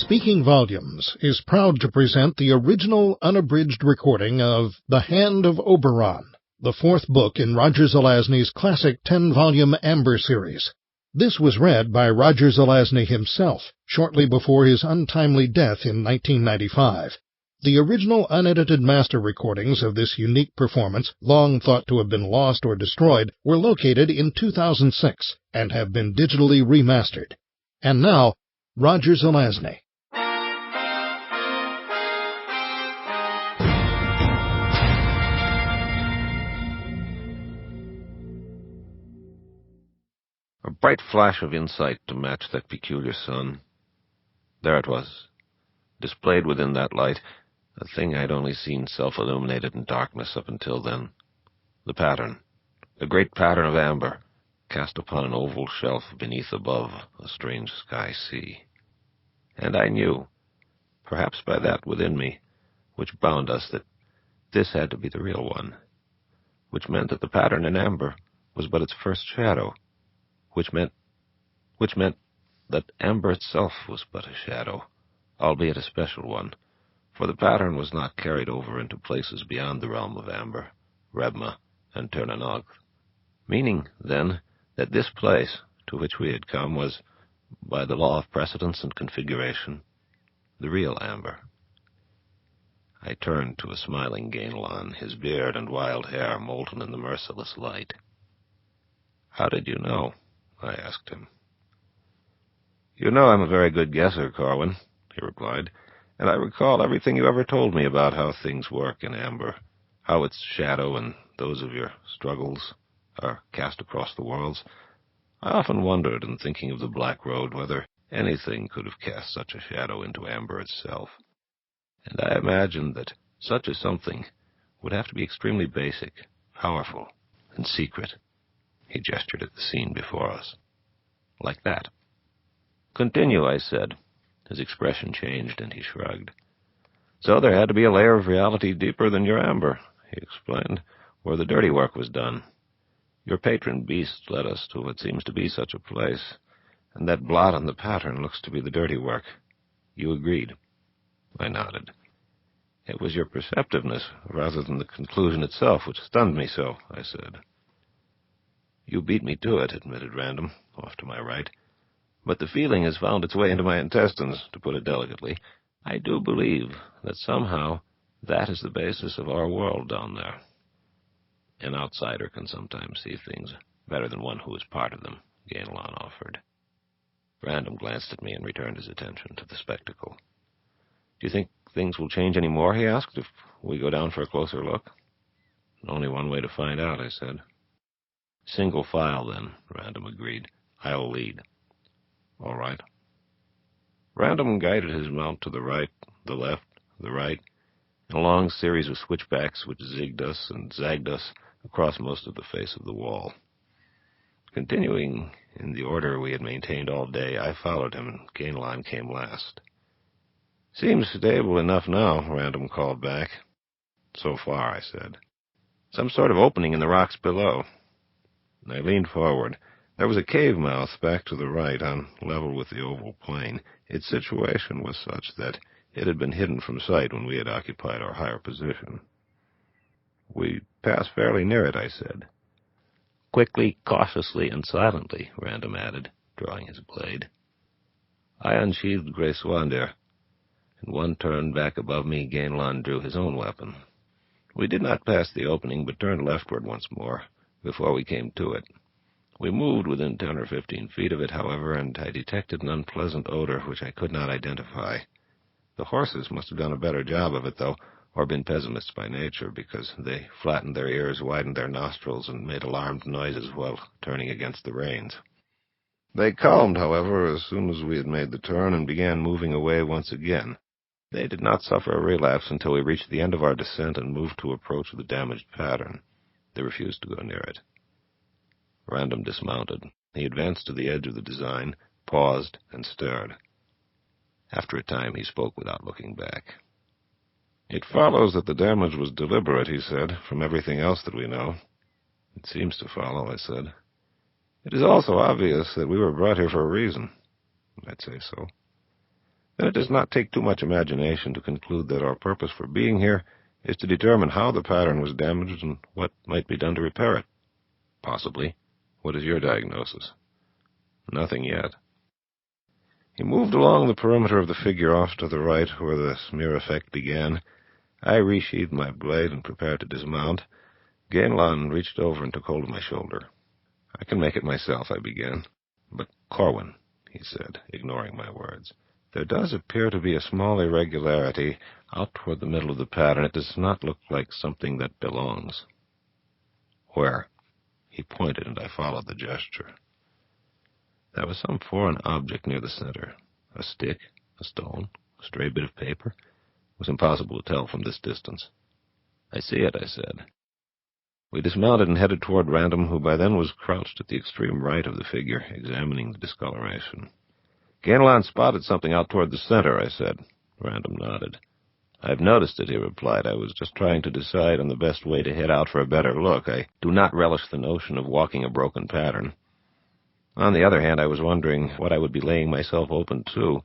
Speaking Volumes is proud to present the original unabridged recording of The Hand of Oberon, the fourth book in Roger Zelazny's classic 10-volume Amber series. This was read by Roger Zelazny himself shortly before his untimely death in 1995. The original unedited master recordings of this unique performance, long thought to have been lost or destroyed, were located in 2006 and have been digitally remastered. And now, Roger Zelazny. A bright flash of insight to match that peculiar sun. There it was, displayed within that light, a thing I'd only seen self-illuminated in darkness up until then. The pattern, a great pattern of amber, cast upon an oval shelf beneath above a strange sky sea. And I knew, perhaps by that within me, which bound us, that this had to be the real one, which meant that the pattern in amber was but its first shadow, which meant that amber itself was but a shadow, albeit a special one, for the pattern was not carried over into places beyond the realm of amber, Rebma, and Ternanogh, meaning, then, that this place to which we had come was, by the law of precedence and configuration, the real amber. I turned to a smiling Gainlan, his beard and wild hair molten in the merciless light. "How did you know?" I asked him. "You know I'm a very good guesser, Corwin," he replied, "and I recall everything you ever told me about how things work in amber, how its shadow and those of your struggles are cast across the worlds. I often wondered, in thinking of the Black Road, whether anything could have cast such a shadow into amber itself. And I imagined that such a something would have to be extremely basic, powerful, and secret." He gestured at the scene before us. "Like that." "Continue," I said. His expression changed, and he shrugged. "So there had to be a layer of reality deeper than your amber," he explained, "where the dirty work was done. Your patron beast led us to what seems to be such a place, and that blot on the pattern looks to be the dirty work. You agreed?" I nodded. "It was your perceptiveness, rather than the conclusion itself, which stunned me so," I said. "You beat me to it," admitted Random, off to my right. "But the feeling has found its way into my intestines, to put it delicately. I do believe that somehow that is the basis of our world down there. An outsider can sometimes see things better than one who is part of them," Gainlan offered. Random glanced at me and returned his attention to the spectacle. "Do you think things will change any more," he asked, "if we go down for a closer look?" "Only one way to find out," I said. "Single file, then," Random agreed. "I'll lead." "All right." Random guided his mount to the right, the left, the right, in a long series of switchbacks which zigged us and zagged us across most of the face of the wall. Continuing in the order we had maintained all day, I followed him, and Gainlan came last. "Seems stable enough now," Random called back. "So far," I said. "Some sort of opening in the rocks below." I leaned forward. There was a cave mouth back to the right, on level with the oval plain. Its situation was such that it had been hidden from sight when we had occupied our higher position. "We passed fairly near it," I said. "Quickly, cautiously, and silently," Random added, drawing his blade. I unsheathed Grayswandir. In one turn back above me, Gainlan drew his own weapon. We did not pass the opening, but turned leftward once more, before we came to it. We moved within 10 or 15 feet of it, however, and I detected an unpleasant odor which I could not identify. The horses must have done a better job of it, though, or been pessimists by nature, because they flattened their ears, widened their nostrils, and made alarmed noises while turning against the reins. They calmed, however, as soon as we had made the turn and began moving away once again. They did not suffer a relapse until we reached the end of our descent and moved to approach the damaged pattern. They refused to go near it. Random dismounted. He advanced to the edge of the design, paused, and stared. After a time, he spoke without looking back. "It follows that the damage was deliberate," he said, "from everything else that we know." "It seems to follow," I said. "It is also obvious that we were brought here for a reason." "I'd say so." then it does not take too much imagination to conclude that our purpose for being here is to determine how the pattern was damaged and what might be done to repair it. Possibly. What is your diagnosis? Nothing yet. He moved along the perimeter of the figure off to the right, where the smear effect began. I resheathed my blade and prepared to dismount. Gainlan reached over and took hold of my shoulder. I can make it myself, I began. But Corwin, he said, ignoring my words, there does appear to be a small irregularity out toward the middle of the pattern. It does not look like something that belongs. Where? He pointed, and I followed the gesture. There was some foreign object near the center. A stick, a stone, a stray bit of paper. It was impossible to tell from this distance. I see it, I said. We dismounted and headed toward Random, who by then was crouched at the extreme right of the figure, examining the discoloration. Gainlan spotted something out toward the center, I said. Random nodded. I've noticed it, he replied. I was just trying to decide on the best way to head out for a better look. I do not relish the notion of walking a broken pattern. On the other hand, I was wondering what I would be laying myself open to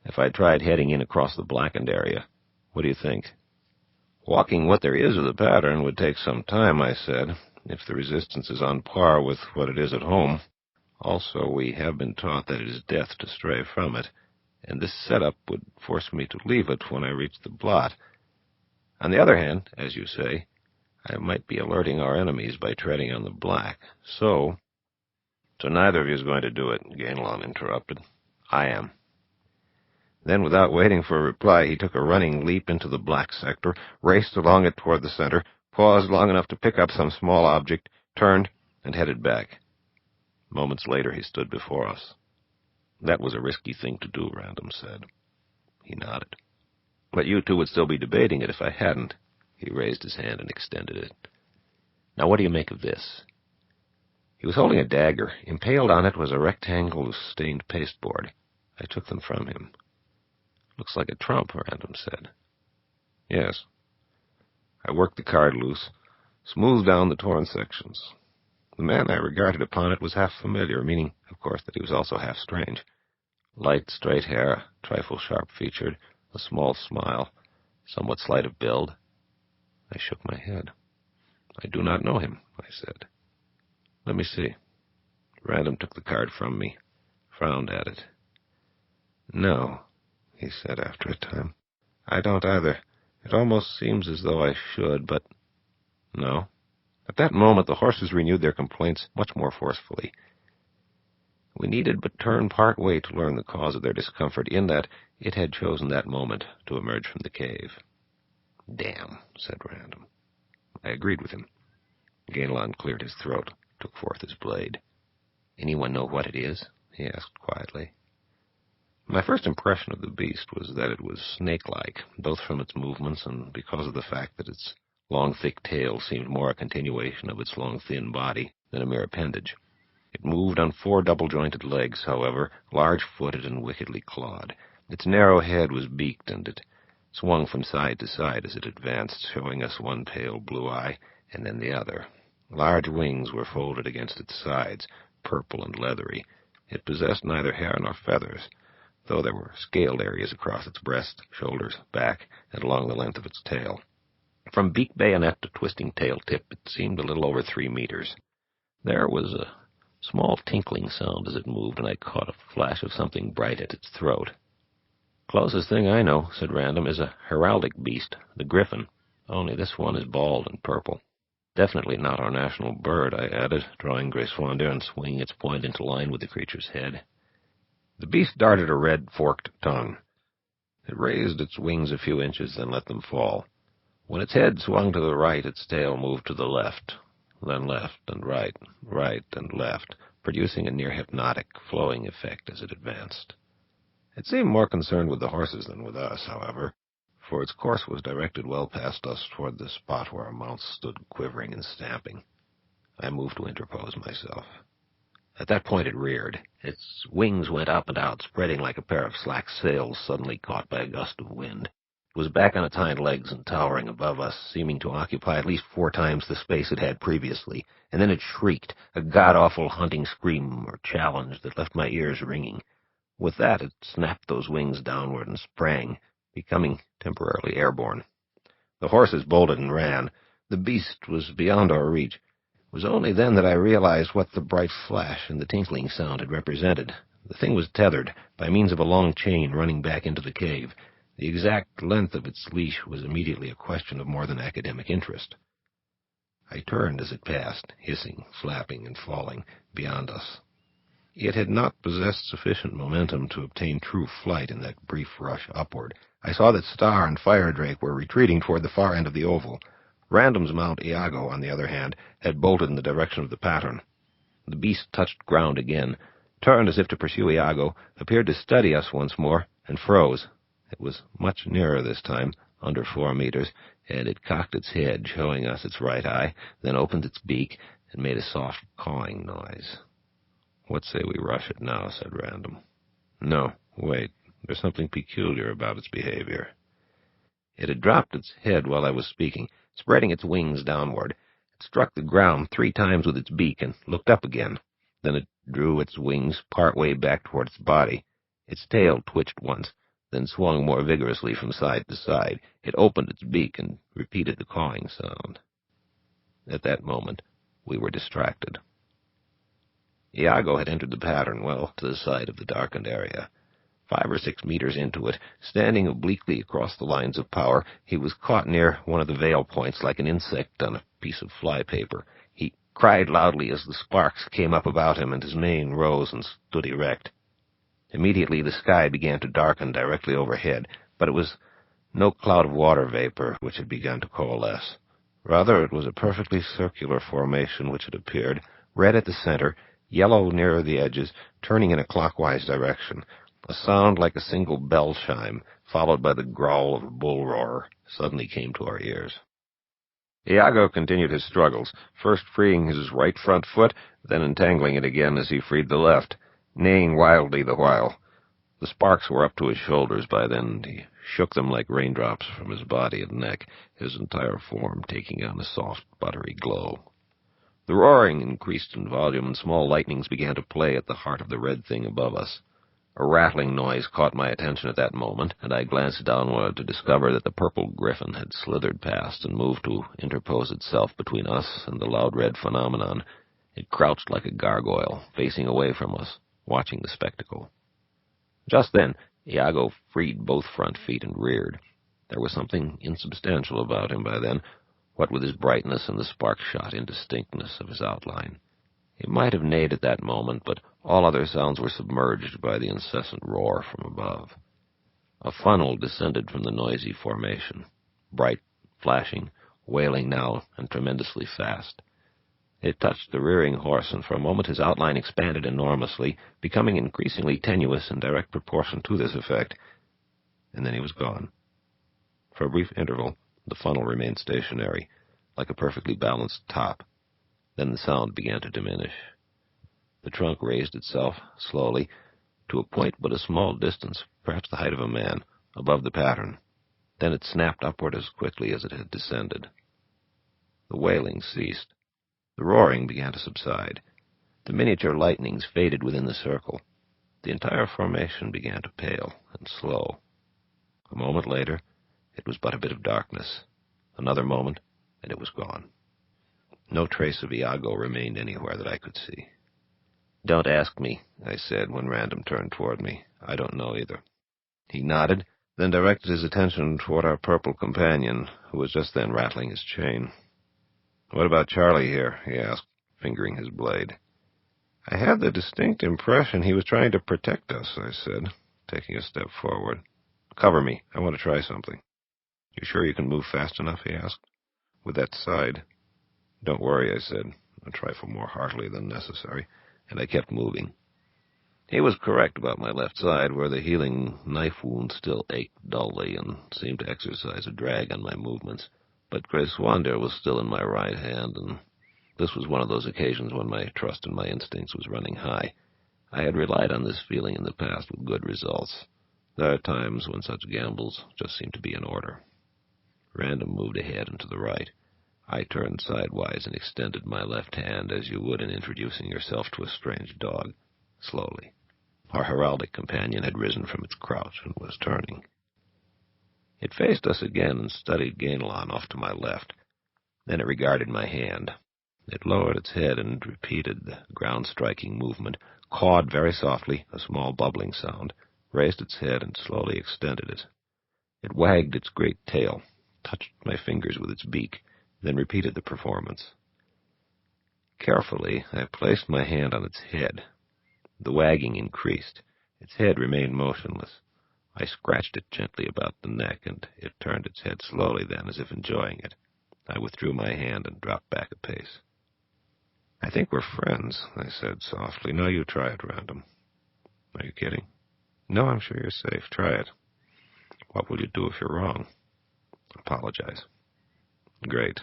if I tried heading in across the blackened area. What do you think? Walking what there is of the pattern would take some time, I said, if the resistance is on par with what it is at home. Also, we have been taught that it is death to stray from it, and this setup would force me to leave it when I reach the blot. On the other hand, as you say, I might be alerting our enemies by treading on the black. So neither of you is going to do it, Gainlan interrupted. I am. Then, without waiting for a reply, he took a running leap into the black sector, raced along it toward the center, paused long enough to pick up some small object, turned, and headed back. Moments later, he stood before us. That was a risky thing to do, Random said. He nodded. But you two would still be debating it if I hadn't. He raised his hand and extended it. Now, what do you make of this? He was holding a dagger. Impaled on it was a rectangle of stained pasteboard. I took them from him. Looks like a trump, Random said. Yes. I worked the card loose, smoothed down the torn sections. The man I regarded upon it was half familiar, meaning, of course, that he was also half strange. Light, straight hair, a trifle sharp-featured, a small smile, somewhat slight of build. I shook my head. I do not know him, I said. Let me see. Random took the card from me, frowned at it. No, he said after a time. I don't either. It almost seems as though I should, but no. At that moment, the horses renewed their complaints much more forcefully. We needed but turn part way to learn the cause of their discomfort, in that it had chosen that moment to emerge from the cave. Damn, said Random. I agreed with him. Gainlan cleared his throat, took forth his blade. Anyone know what it is? He asked quietly. My first impression of the beast was that it was snake-like, both from its movements and because of the fact that its long, thick tail seemed more a continuation of its long, thin body than a mere appendage. It moved on 4 double-jointed legs, however, large-footed and wickedly clawed. Its narrow head was beaked, and it swung from side to side as it advanced, showing us one pale blue eye and then the other. Large wings were folded against its sides, purple and leathery. It possessed neither hair nor feathers, though there were scaled areas across its breast, shoulders, back, and along the length of its tail. From beak bayonet to twisting tail tip, it seemed a little over 3 meters. There was a small tinkling sound as it moved, and I caught a flash of something bright at its throat. Closest thing I know, said Random, is a heraldic beast, the griffin, only this one is bald and purple. Definitely not our national bird, I added, drawing Griswander and swinging its point into line with the creature's head. The beast darted a red, forked tongue. It raised its wings a few inches, then let them fall. When its head swung to the right, its tail moved to the left, then left and right and left, producing a near-hypnotic, flowing effect as it advanced. It seemed more concerned with the horses than with us, however, for its course was directed well past us toward the spot where our mounts stood quivering and stamping. I moved to interpose myself. At that point it reared. Its wings went up and out, spreading like a pair of slack sails suddenly caught by a gust of wind. It was back on its hind legs and towering above us, seeming to occupy at least 4 times the space it had previously, and then it shrieked, a god-awful hunting scream or challenge that left my ears ringing. With that, it snapped those wings downward and sprang, becoming temporarily airborne. The horses bolted and ran. The beast was beyond our reach. It was only then that I realized what the bright flash and the tinkling sound had represented. The thing was tethered by means of a long chain running back into the cave. The exact length of its leash was immediately a question of more than academic interest. I turned as it passed, hissing, flapping, and falling beyond us. It had not possessed sufficient momentum to obtain true flight in that brief rush upward. I saw that Star and Firedrake were retreating toward the far end of the oval. Random's mount, Iago, on the other hand, had bolted in the direction of the pattern. The beast touched ground again, turned as if to pursue Iago, appeared to study us once more, and froze. It was much nearer this time, under 4 meters, and it cocked its head, showing us its right eye, then opened its beak, and made a soft cawing noise. "What say we rush it now?" said Random. "No, wait. There's something peculiar about its behavior." It had dropped its head while I was speaking, spreading its wings downward. It struck the ground 3 times with its beak and looked up again. Then it drew its wings part way back toward its body. Its tail twitched once, then swung more vigorously from side to side. It opened its beak and repeated the cawing sound. At that moment, we were distracted. Iago had entered the pattern well to the side of the darkened area. 5 or 6 meters into it, standing obliquely across the lines of power, he was caught near one of the veil points like an insect on a piece of flypaper. He cried loudly as the sparks came up about him, and his mane rose and stood erect. Immediately the sky began to darken directly overhead, but it was no cloud of water vapor which had begun to coalesce. Rather, it was a perfectly circular formation which had appeared, red at the center, yellow nearer the edges, turning in a clockwise direction. A sound like a single bell chime, followed by the growl of a bull roarer, suddenly came to our ears. Iago continued his struggles, first freeing his right front foot, then entangling it again as he freed the left, neighing wildly the while. The sparks were up to his shoulders by then, and he shook them like raindrops from his body and neck, his entire form taking on a soft, buttery glow. The roaring increased in volume, and small lightnings began to play at the heart of the red thing above us. A rattling noise caught my attention at that moment, and I glanced downward to discover that the purple griffin had slithered past and moved to interpose itself between us and the loud red phenomenon. It crouched like a gargoyle, facing away from us, watching the spectacle. Just then, Iago freed both front feet and reared. There was something insubstantial about him by then, what with his brightness and the spark-shot indistinctness of his outline. He might have neighed at that moment, but all other sounds were submerged by the incessant roar from above. A funnel descended from the noisy formation, bright, flashing, wailing now, and tremendously fast. It touched the rearing horse, and for a moment his outline expanded enormously, becoming increasingly tenuous in direct proportion to this effect. And then he was gone. For a brief interval, the funnel remained stationary, like a perfectly balanced top. Then the sound began to diminish. The trunk raised itself, slowly, to a point but a small distance, perhaps the height of a man, above the pattern. Then it snapped upward as quickly as it had descended. The wailing ceased. The roaring began to subside. The miniature lightnings faded within the circle. The entire formation began to pale and slow. A moment later, it was but a bit of darkness. Another moment, and it was gone. No trace of Iago remained anywhere that I could see. "Don't ask me," I said when Random turned toward me. "I don't know either." He nodded, then directed his attention toward our purple companion, who was just then rattling his chain. "What about Charlie here?" he asked, fingering his blade. "I had the distinct impression he was trying to protect us," I said, taking a step forward. "Cover me. I want to try something." "You sure you can move fast enough?" he asked. "With that side." "Don't worry," I said, a trifle more heartily than necessary, and I kept moving. He was correct about my left side, where the healing knife wound still ached dully and seemed to exercise a drag on my movements. But Griswander was still in my right hand, and this was one of those occasions when my trust in my instincts was running high. I had relied on this feeling in the past with good results. There are times when such gambles just seem to be in order. Random moved ahead and to the right. I turned sidewise and extended my left hand as you would in introducing yourself to a strange dog, slowly. Our heraldic companion had risen from its crouch and was turning. It faced us again and studied Gainlon off to my left. Then it regarded my hand. It lowered its head and repeated the ground-striking movement, cawed very softly, a small bubbling sound, raised its head and slowly extended it. It wagged its great tail, touched my fingers with its beak, then repeated the performance. Carefully, I placed my hand on its head. The wagging increased. Its head remained motionless. I scratched it gently about the neck, and it turned its head slowly then, as if enjoying it. I withdrew my hand and dropped back a pace. "I think we're friends," I said softly. "No, you try it, Random." "Are you kidding?" "No, I'm sure you're safe. Try it." "What will you do if you're wrong?" "Apologize." "Great."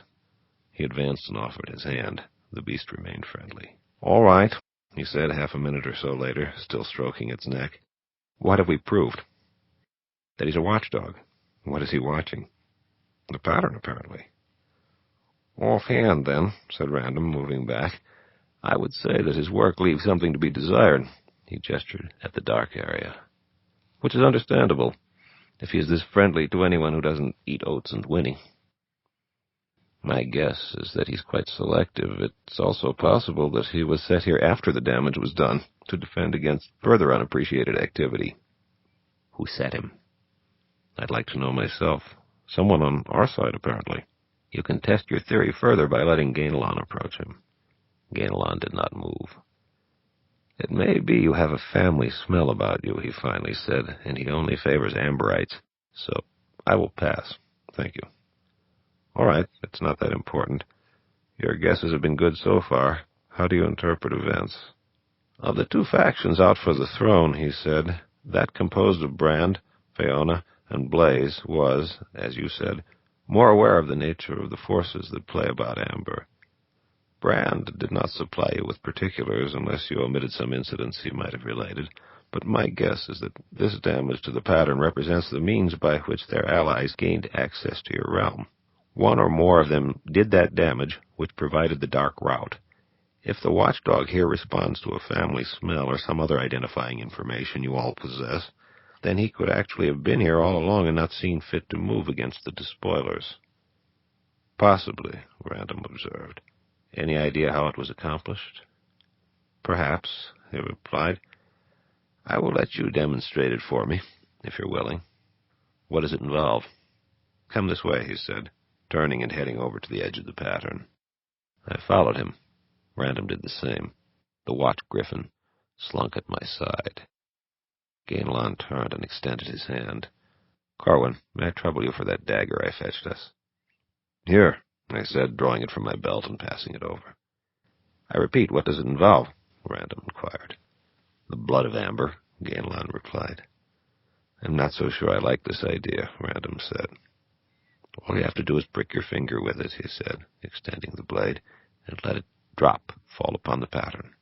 He advanced and offered his hand. The beast remained friendly. "All right," he said half a minute or so later, still stroking its neck. "What have we proved?" "That he's a watchdog." "What is he watching?" "The pattern, apparently." "Offhand, then," said Random, moving back, "I would say that his work leaves something to be desired." He gestured at the dark area. "Which is understandable, if he is this friendly to anyone who doesn't eat oats and whinny. My guess is that he's quite selective. It's also possible that he was set here after the damage was done, to defend against further unappreciated activity." "Who set him?" "I'd like to know myself. Someone on our side, apparently." "You can test your theory further by letting Gainlon approach him." Gainlon did not move. "It may be you have a family smell about you," he finally said, "and he only favors amberites. So I will pass. Thank you." "All right, it's not that important. Your guesses have been good so far. How do you interpret events?" "Of the two factions out for the throne," he said, "that composed of Brand, Fiona, and Blaze was, as you said, more aware of the nature of the forces that play about Amber. Brand did not supply you with particulars unless you omitted some incidents he might have related, but my guess is that this damage to the pattern represents the means by which their allies gained access to your realm. One or more of them did that damage, which provided the dark route. If the watchdog here responds to a family smell or some other identifying information you all possess, then he could actually have been here all along and not seen fit to move against the despoilers." "Possibly," Random observed. "Any idea how it was accomplished?" "Perhaps," he replied. "I will let you demonstrate it for me, if you're willing." "What does it involve?" "Come this way," he said, turning and heading over to the edge of the pattern. I followed him. Random did the same. The watch griffin slunk at my side. Gainlon turned and extended his hand. "Corwin, may I trouble you for that dagger I fetched us?" "Here," I said, drawing it from my belt and passing it over. "I repeat, what does it involve?" Random inquired. "The blood of Amber," Gainlon replied. "I'm not so sure I like this idea," Random said. "All you have to do is prick your finger with it," he said, extending the blade, "and let it fall upon the pattern."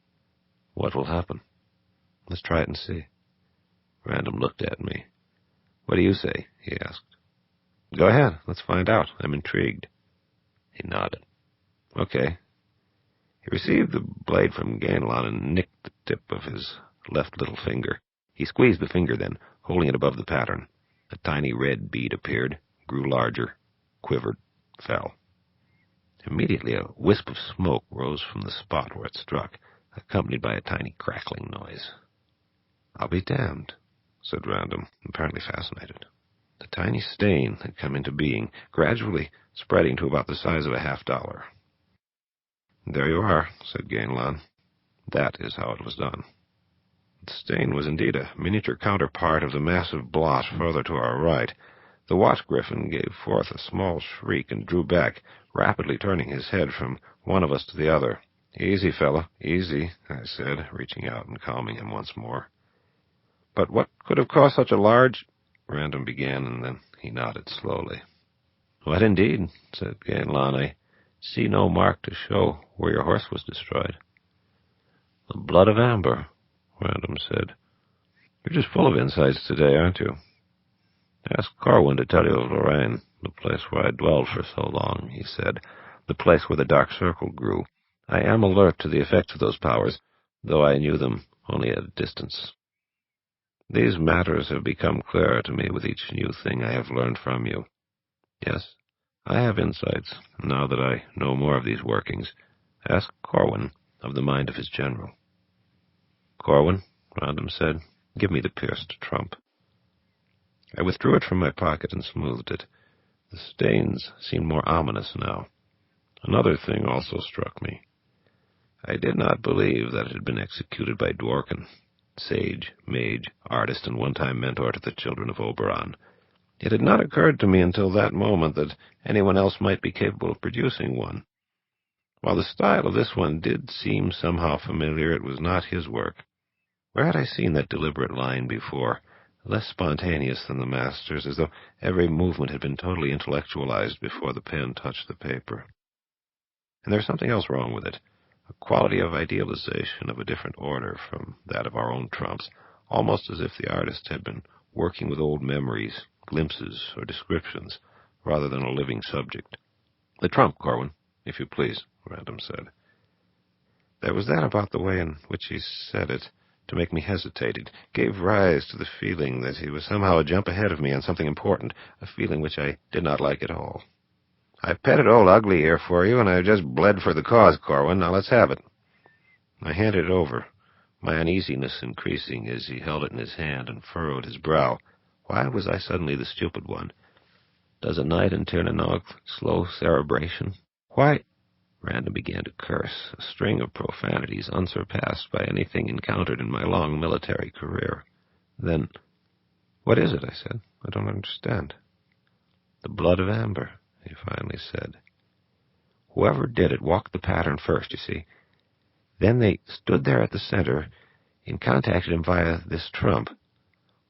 "What will happen?" "Let's try it and see." Random looked at me. "What do you say?" he asked. "Go ahead. Let's find out. I'm intrigued." He nodded. "Okay." He received the blade from Gainlon and nicked the tip of his left little finger. He squeezed the finger then, holding it above the pattern. A tiny red bead appeared, grew larger, quivered, fell. Immediately a wisp of smoke rose from the spot where it struck, accompanied by a tiny crackling noise. "I'll be damned," said Random, apparently fascinated. The tiny stain had come into being, gradually spreading to about the size of a $50. "There you are," said Gainlon. "That is how it was done." The stain was indeed a miniature counterpart of the massive blot further to our right. The watch griffin gave forth a small shriek and drew back, rapidly turning his head from one of us to the other. "Easy, fella, easy," I said, reaching out and calming him once more. "But what could have caused such a large—" Random began, and then he nodded slowly. "What indeed?" said Gainlon. "I see no mark to show where your horse was destroyed." "The blood of Amber," Random said. "You're just full of insights today, aren't you?" "Ask Corwin to tell you of Lorraine, the place where I dwelled for so long," he said, "the place where the dark circle grew. I am alert to the effects of those powers, though I knew them only at a distance." These matters have become clearer to me with each new thing I have learned from you. Yes, I have insights, now that I know more of these workings. Ask Corwin of the mind of his general. Corwin, Random said, give me the pierced trump. I withdrew it from my pocket and smoothed it. The stains seemed more ominous now. Another thing also struck me. I did not believe that it had been executed by Dworkin, sage, mage, artist, and one-time mentor to the children of Oberon. It had not occurred to me until that moment that anyone else might be capable of producing one. While the style of this one did seem somehow familiar, it was not his work. Where had I seen that deliberate line before? Less spontaneous than the master's, as though every movement had been totally intellectualized before the pen touched the paper. And there was something else wrong with it, a quality of idealization of a different order from that of our own trumps, almost as if the artist had been working with old memories, glimpses, or descriptions, rather than a living subject. The trump, Corwin, if you please, Random said. There was that about the way in which he said it to make me hesitate. It gave rise to the feeling that he was somehow a jump ahead of me on something important, a feeling which I did not like at all. I've petted old Ugly Ear for you, and I've just bled for the cause, Corwin. Now let's have it. I handed it over, my uneasiness increasing as he held it in his hand and furrowed his brow. Why was I suddenly the stupid one? Does a night in Tirnanog slow cerebration? Why? Random began to curse, a string of profanities unsurpassed by anything encountered in my long military career. Then, what is it? I said. I don't understand. The blood of amber, he finally said. Whoever did it walked the pattern first, you see. Then they stood there at the center and contacted him via this trump.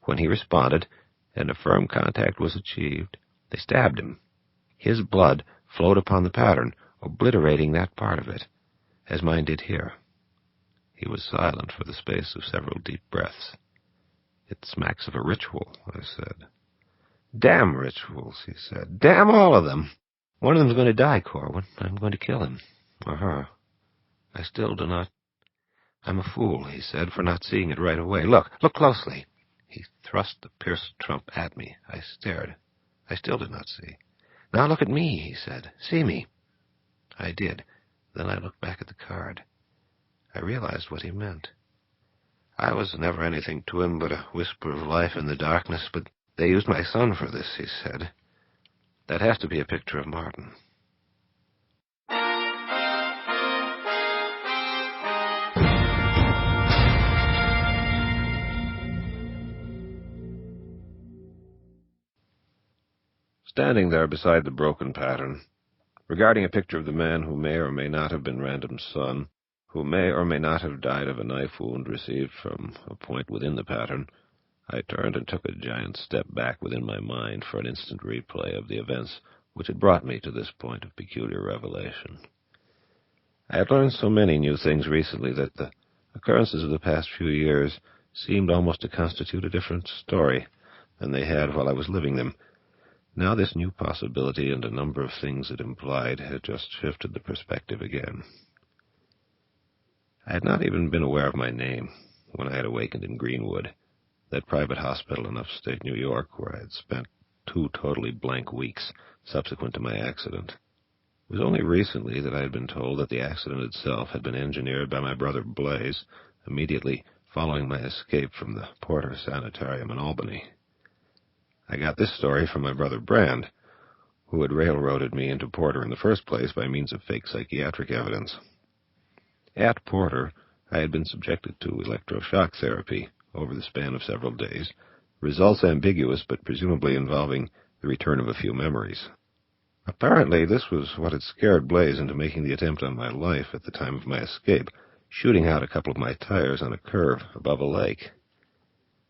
When he responded, and a firm contact was achieved, they stabbed him. His blood flowed upon the pattern, obliterating that part of it, as mine did here. He was silent for the space of several deep breaths. It smacks of a ritual, I said. Damn rituals, he said. Damn all of them. One of them's going to die, Corwin. I'm going to kill him. Or her. I still do not... I'm a fool, he said, for not seeing it right away. Look closely. He thrust the pierced trump at me. I stared. I still did not see. Now look at me, he said. See me. I did. Then I looked back at the card. I realized what he meant. I was never anything to him but a whisper of life in the darkness, but they used my son for this, he said. That has to be a picture of Martin. Standing there beside the broken pattern, regarding a picture of the man who may or may not have been Random's son, who may or may not have died of a knife wound received from a point within the pattern, I turned and took a giant step back within my mind for an instant replay of the events which had brought me to this point of peculiar revelation. I had learned so many new things recently that the occurrences of the past few years seemed almost to constitute a different story than they had while I was living them. Now this new possibility and a number of things it implied had just shifted the perspective again. I had not even been aware of my name when I had awakened in Greenwood, that private hospital in upstate New York where I had spent 2 totally blank weeks subsequent to my accident. It was only recently that I had been told that the accident itself had been engineered by my brother Blaze immediately following my escape from the Porter Sanitarium in Albany. I got this story from my brother Brand, who had railroaded me into Porter in the first place by means of fake psychiatric evidence. At Porter, I had been subjected to electroshock therapy over the span of several days, results ambiguous but presumably involving the return of a few memories. Apparently, this was what had scared Blaze into making the attempt on my life at the time of my escape, shooting out a couple of my tires on a curve above a lake.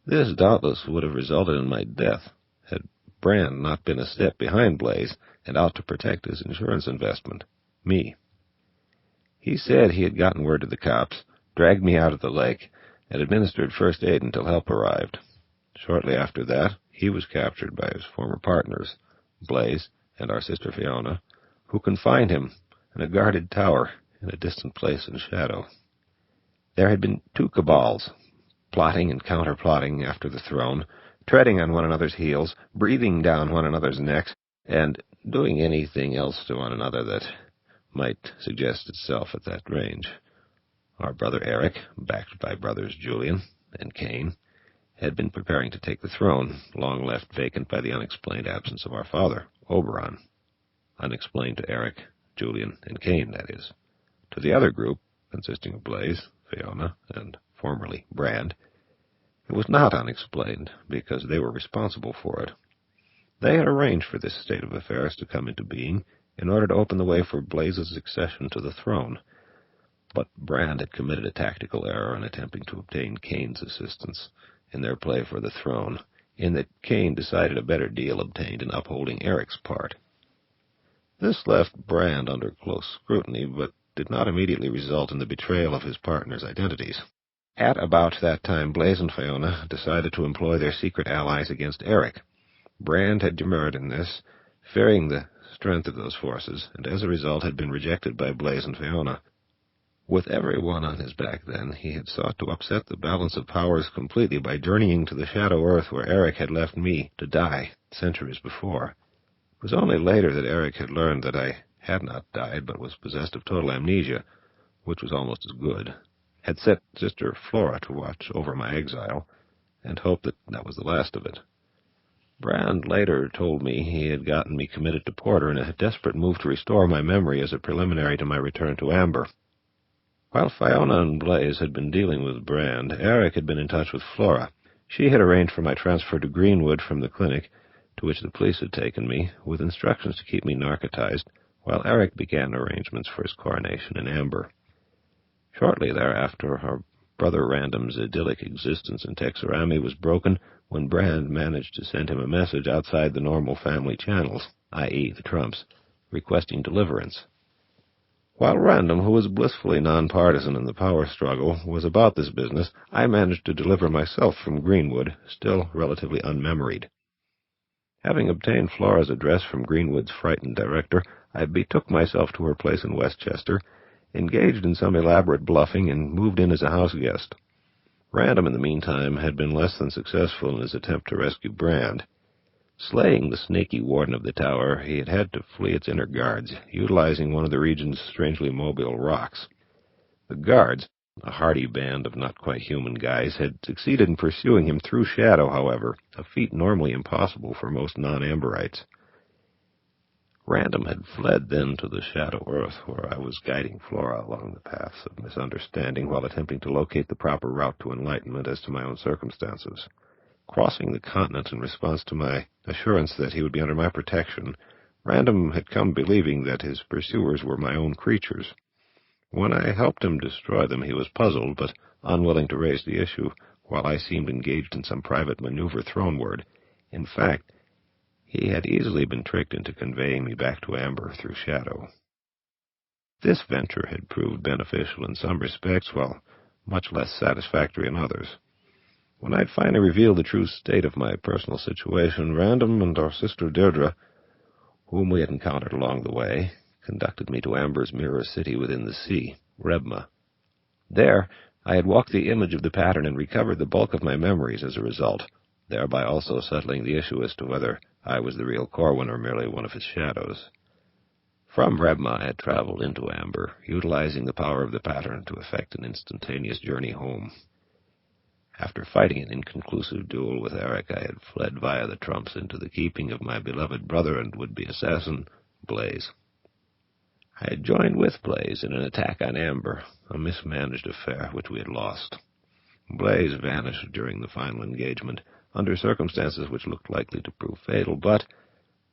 This doubtless would have resulted in my death, had Brand not been a step behind Blaze and out to protect his insurance investment, me. He said he had gotten word to the cops, dragged me out of the lake, and administered first aid until help arrived. Shortly after that, he was captured by his former partners, Blaze and our sister Fiona, who confined him in a guarded tower in a distant place in shadow. There had been 2 cabals, plotting and counter-plotting after the throne, treading on one another's heels, breathing down one another's necks, and doing anything else to one another that might suggest itself at that range. Our brother Eric, backed by brothers Julian and Cain, had been preparing to take the throne, long left vacant by the unexplained absence of our father, Oberon. Unexplained to Eric, Julian, and Cain, that is. To the other group, consisting of Blaze, Fiona, and formerly Brand, it was not unexplained, because they were responsible for it. They had arranged for this state of affairs to come into being in order to open the way for Blaze's succession to the throne. But Brand had committed a tactical error in attempting to obtain Cain's assistance in their play for the throne, in that Cain decided a better deal obtained in upholding Eric's part. This left Brand under close scrutiny, but did not immediately result in the betrayal of his partner's identities. At about that time, Blaze and Fiona decided to employ their secret allies against Eric. Brand had demurred in this, fearing the strength of those forces, and as a result had been rejected by Blaze and Fiona. With everyone on his back then, he had sought to upset the balance of powers completely by journeying to the Shadow Earth where Eric had left me to die centuries before. It was only later that Eric had learned that I had not died, but was possessed of total amnesia, which was almost as good, had set Sister Flora to watch over my exile, and hoped that that was the last of it. Brand later told me he had gotten me committed to Porter in a desperate move to restore my memory as a preliminary to my return to Amber. While Fiona and Blaze had been dealing with Brand, Eric had been in touch with Flora. She had arranged for my transfer to Greenwood from the clinic, to which the police had taken me, with instructions to keep me narcotized, while Eric began arrangements for his coronation in Amber. Shortly thereafter, our brother Random's idyllic existence in Texarami was broken when Brand managed to send him a message outside the normal family channels, i.e. the Trumps, requesting deliverance. While Random, who was blissfully nonpartisan in the power struggle, was about this business, I managed to deliver myself from Greenwood, still relatively unmemoried. Having obtained Flora's address from Greenwood's frightened director, I betook myself to her place in Westchester, engaged in some elaborate bluffing, and moved in as a house guest. Random, in the meantime, had been less than successful in his attempt to rescue Brand. Slaying the snaky warden of the tower, he had had to flee its inner guards, utilizing one of the region's strangely mobile rocks. The guards, a hardy band of not-quite-human guys, had succeeded in pursuing him through shadow, however, a feat normally impossible for most non-Amberites. Random had fled then to the Shadow Earth, where I was guiding Flora along the paths of misunderstanding while attempting to locate the proper route to enlightenment as to my own circumstances. Crossing the continent in response to my assurance that he would be under my protection, Random had come believing that his pursuers were my own creatures. When I helped him destroy them, he was puzzled, but unwilling to raise the issue, while I seemed engaged in some private maneuver throneward. In fact, he had easily been tricked into conveying me back to Amber through shadow. This venture had proved beneficial in some respects, while much less satisfactory in others. When I had finally revealed the true state of my personal situation, Random and our sister Deirdre, whom we had encountered along the way, conducted me to Amber's mirror city within the sea, Rebma. There, I had walked the image of the pattern and recovered the bulk of my memories as a result, thereby also settling the issue as to whether I was the real Corwin or merely one of his shadows. From Rebma I had traveled into Amber, utilizing the power of the pattern to effect an instantaneous journey home. After fighting an inconclusive duel with Eric, I had fled via the Trumps into the keeping of my beloved brother and would-be assassin, Blaze. I had joined with Blaze in an attack on Amber, a mismanaged affair which we had lost. Blaze vanished during the final engagement, under circumstances which looked likely to prove fatal, but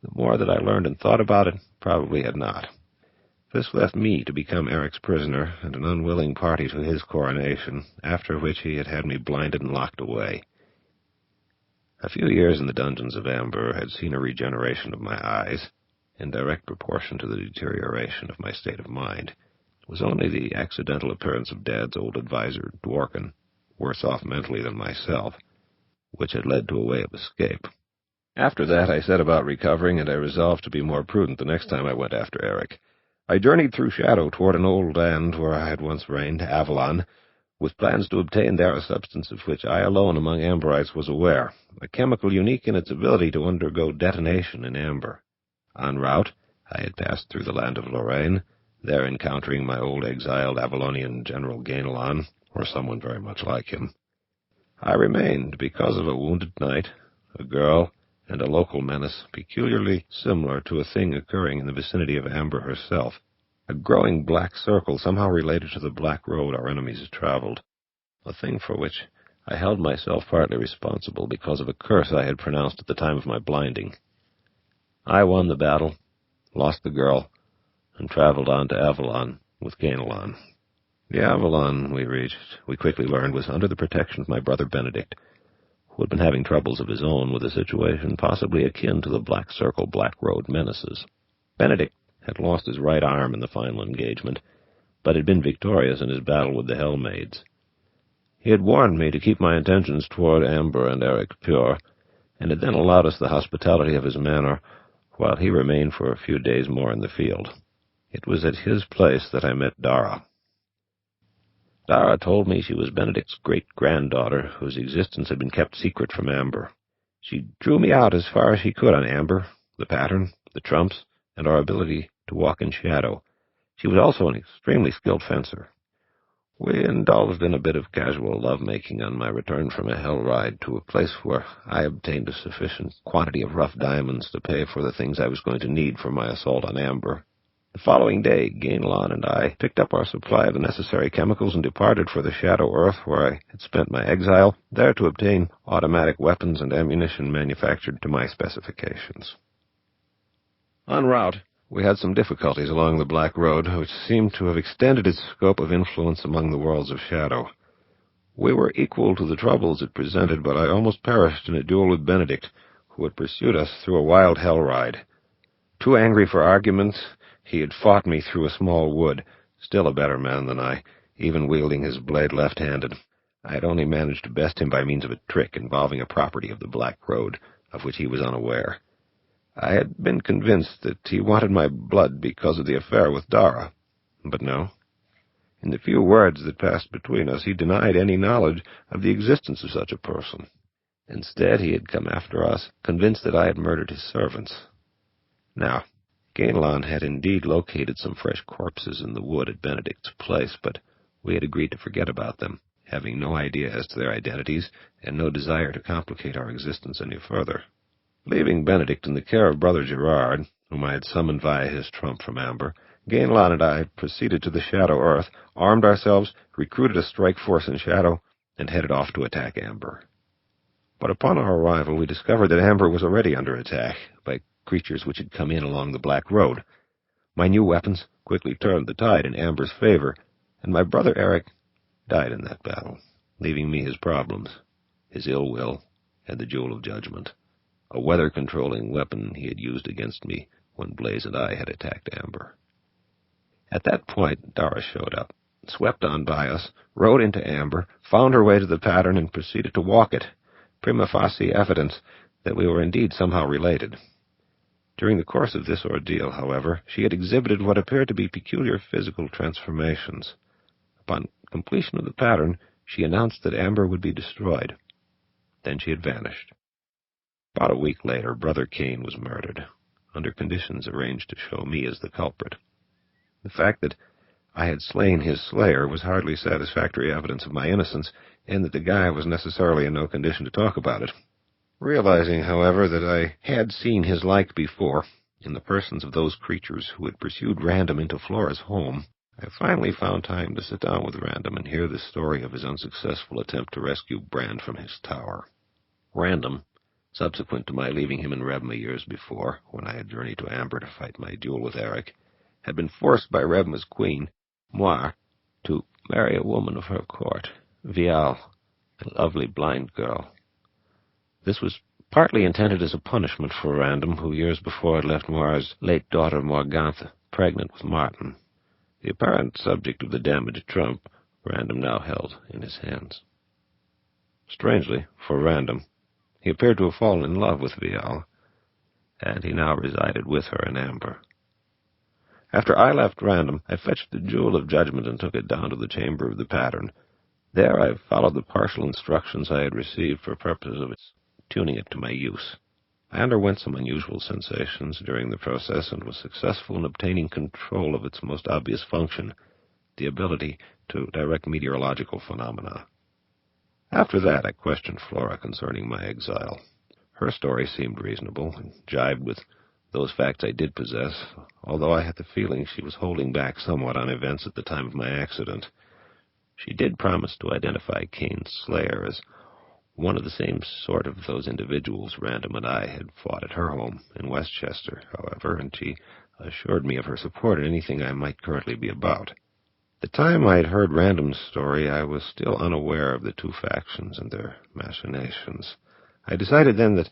the more that I learned and thought about it, probably had not. This left me to become Eric's prisoner and an unwilling party to his coronation, after which he had had me blinded and locked away. A few years in the dungeons of Amber had seen a regeneration of my eyes, in direct proportion to the deterioration of my state of mind. It was only the accidental appearance of Dad's old adviser, Dworkin, worse off mentally than myself, which had led to a way of escape. After that I set about recovering, and I resolved to be more prudent the next time I went after Eric. I journeyed through shadow toward an old land where I had once reigned, Avalon, with plans to obtain there a substance of which I alone among amberites was aware, a chemical unique in its ability to undergo detonation in amber. En route, I had passed through the land of Lorraine, there encountering my old exiled Avalonian General Gainelon, or someone very much like him. I remained because of a wounded knight, a girl, and a local menace peculiarly similar to a thing occurring in the vicinity of Amber herself, a growing black circle somehow related to the black road our enemies had traveled, a thing for which I held myself partly responsible because of a curse I had pronounced at the time of my blinding. I won the battle, lost the girl, and traveled on to Avalon with Gainelon. The Avalon we reached, we quickly learned, was under the protection of my brother Benedict, who had been having troubles of his own with a situation possibly akin to the Black Circle Black Road menaces. Benedict had lost his right arm in the final engagement, but had been victorious in his battle with the Hellmaids. He had warned me to keep my intentions toward Amber and Eric pure, and had then allowed us the hospitality of his manor, while he remained for a few days more in the field. It was at his place that I met Dara. Dara told me she was Benedict's great-granddaughter, whose existence had been kept secret from Amber. She drew me out as far as she could on Amber, the pattern, the trumps, and our ability to walk in shadow. She was also an extremely skilled fencer. We indulged in a bit of casual love-making on my return from a hell ride to a place where I obtained a sufficient quantity of rough diamonds to pay for the things I was going to need for my assault on Amber. The following day, Gainelon and I picked up our supply of the necessary chemicals and departed for the Shadow Earth, where I had spent my exile, there to obtain automatic weapons and ammunition manufactured to my specifications. En route, we had some difficulties along the Black Road, which seemed to have extended its scope of influence among the worlds of shadow. We were equal to the troubles it presented, but I almost perished in a duel with Benedict, who had pursued us through a wild hell ride. Too angry for arguments, he had fought me through a small wood, still a better man than I, even wielding his blade left-handed. I had only managed to best him by means of a trick involving a property of the Black Road, of which he was unaware. I had been convinced that he wanted my blood because of the affair with Dara, but no. In the few words that passed between us, he denied any knowledge of the existence of such a person. Instead, he had come after us, convinced that I had murdered his servants. Now, Gainelon had indeed located some fresh corpses in the wood at Benedict's place, but we had agreed to forget about them, having no idea as to their identities and no desire to complicate our existence any further. Leaving Benedict in the care of Brother Gerard, whom I had summoned via his trump from Amber, Gainelon and I proceeded to the Shadow Earth, armed ourselves, recruited a strike force in Shadow, and headed off to attack Amber. But upon our arrival, we discovered that Amber was already under attack by creatures which had come in along the Black Road. My new weapons quickly turned the tide in Amber's favor, and my brother Eric died in that battle, leaving me his problems, his ill will, and the Jewel of Judgment, a weather-controlling weapon he had used against me when Blaze and I had attacked Amber. At that point, Dara showed up, swept on by us, rode into Amber, found her way to the pattern, and proceeded to walk it, prima facie evidence that we were indeed somehow related. During the course of this ordeal, however, she had exhibited what appeared to be peculiar physical transformations. Upon completion of the pattern, she announced that Amber would be destroyed. Then she had vanished. About a week later, Brother Cain was murdered, under conditions arranged to show me as the culprit. The fact that I had slain his slayer was hardly satisfactory evidence of my innocence, and that the guy was necessarily in no condition to talk about it. Realizing, however, that I had seen his like before, in the persons of those creatures who had pursued Random into Flora's home, I finally found time to sit down with Random and hear the story of his unsuccessful attempt to rescue Brand from his tower. Random, subsequent to my leaving him in Rebma years before, when I had journeyed to Amber to fight my duel with Eric, had been forced by Rebma's queen, Moir, to marry a woman of her court, Vial, a lovely blind girl. This was partly intended as a punishment for Random, who years before had left Moir's late daughter Morgantha pregnant with Martin. The apparent subject of the damaged trump Random now held in his hands. Strangely, for Random, he appeared to have fallen in love with Vial, and he now resided with her in Amber. After I left Random, I fetched the Jewel of Judgment and took it down to the chamber of the pattern. There I followed the partial instructions I had received for purposes of tuning it to my use. I underwent some unusual sensations during the process and was successful in obtaining control of its most obvious function, the ability to direct meteorological phenomena. After that, I questioned Flora concerning my exile. Her story seemed reasonable and jibed with those facts I did possess, although I had the feeling she was holding back somewhat on events at the time of my accident. She did promise to identify Kane's slayer as one of the same sort of those individuals Random and I had fought at her home in Westchester, however, and she assured me of her support in anything I might currently be about. The time I had heard Random's story, I was still unaware of the two factions and their machinations. I decided then that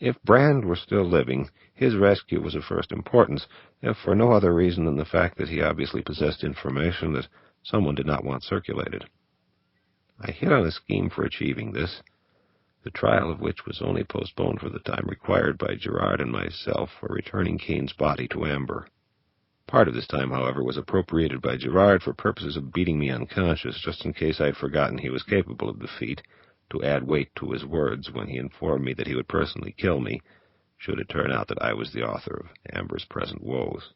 if Brand were still living, his rescue was of first importance, if for no other reason than the fact that he obviously possessed information that someone did not want circulated. I hit on a scheme for achieving this, the trial of which was only postponed for the time required by Gerard and myself for returning Kane's body to Amber. Part of this time, however, was appropriated by Gerard for purposes of beating me unconscious, just in case I had forgotten he was capable of the feat, to add weight to his words when he informed me that he would personally kill me, should it turn out that I was the author of Amber's present woes.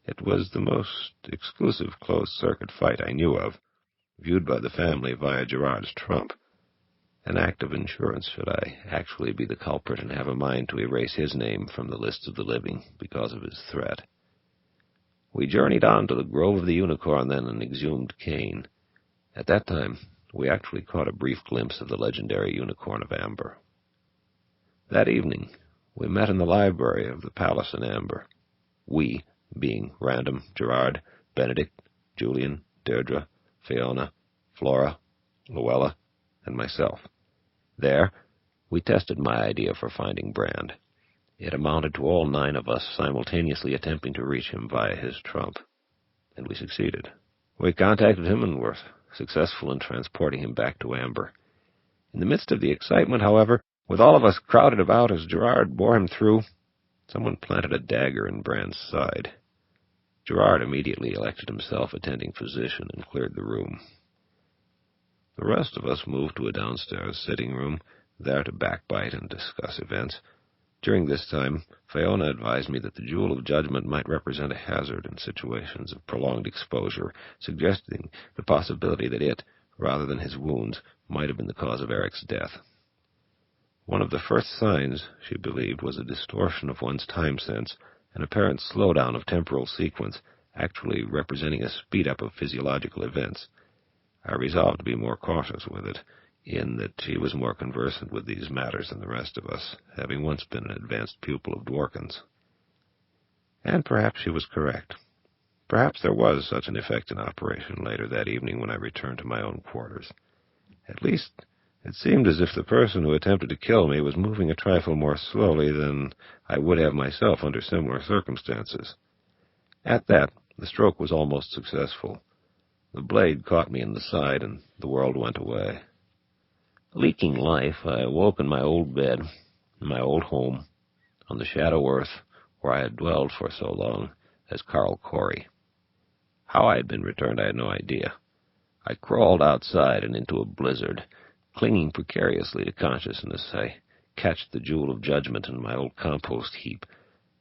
It was the most exclusive closed-circuit fight I knew of, viewed by the family via Gerard's trump. An act of insurance should I actually be the culprit and have a mind to erase his name from the list of the living because of his threat. We journeyed on to the Grove of the Unicorn then and exhumed Kane. At that time, we actually caught a brief glimpse of the legendary Unicorn of Amber. That evening, we met in the library of the Palace in Amber. We, being Random, Gerard, Benedict, Julian, Deirdre, Fiona, Flora, Luella, and myself. There, we tested my idea for finding Brand. It amounted to all 9 of us simultaneously attempting to reach him via his trump. And we succeeded. We contacted him and were successful in transporting him back to Amber. In the midst of the excitement, however, with all of us crowded about as Gerard bore him through, someone planted a dagger in Brand's side. Gerard immediately elected himself attending physician and cleared the room. The rest of us moved to a downstairs sitting room, there to backbite and discuss events. During this time, Fiona advised me that the Jewel of Judgment might represent a hazard in situations of prolonged exposure, suggesting the possibility that it, rather than his wounds, might have been the cause of Eric's death. One of the first signs, she believed, was a distortion of one's time sense, an apparent slowdown of temporal sequence, actually representing a speed-up of physiological events. I resolved to be more cautious with it, in that she was more conversant with these matters than the rest of us, having once been an advanced pupil of Dworkin's. And perhaps she was correct. Perhaps there was such an effect in operation later that evening when I returned to my own quarters. At least, it seemed as if the person who attempted to kill me was moving a trifle more slowly than I would have myself under similar circumstances. At that, the stroke was almost successful. The blade caught me in the side, and the world went away. Leaking life, I awoke in my old bed, in my old home, on the shadow earth where I had dwelled for so long as Carl Corey. How I had been returned I had no idea. I crawled outside and into a blizzard, clinging precariously to consciousness. I catched the Jewel of Judgment in my old compost heap,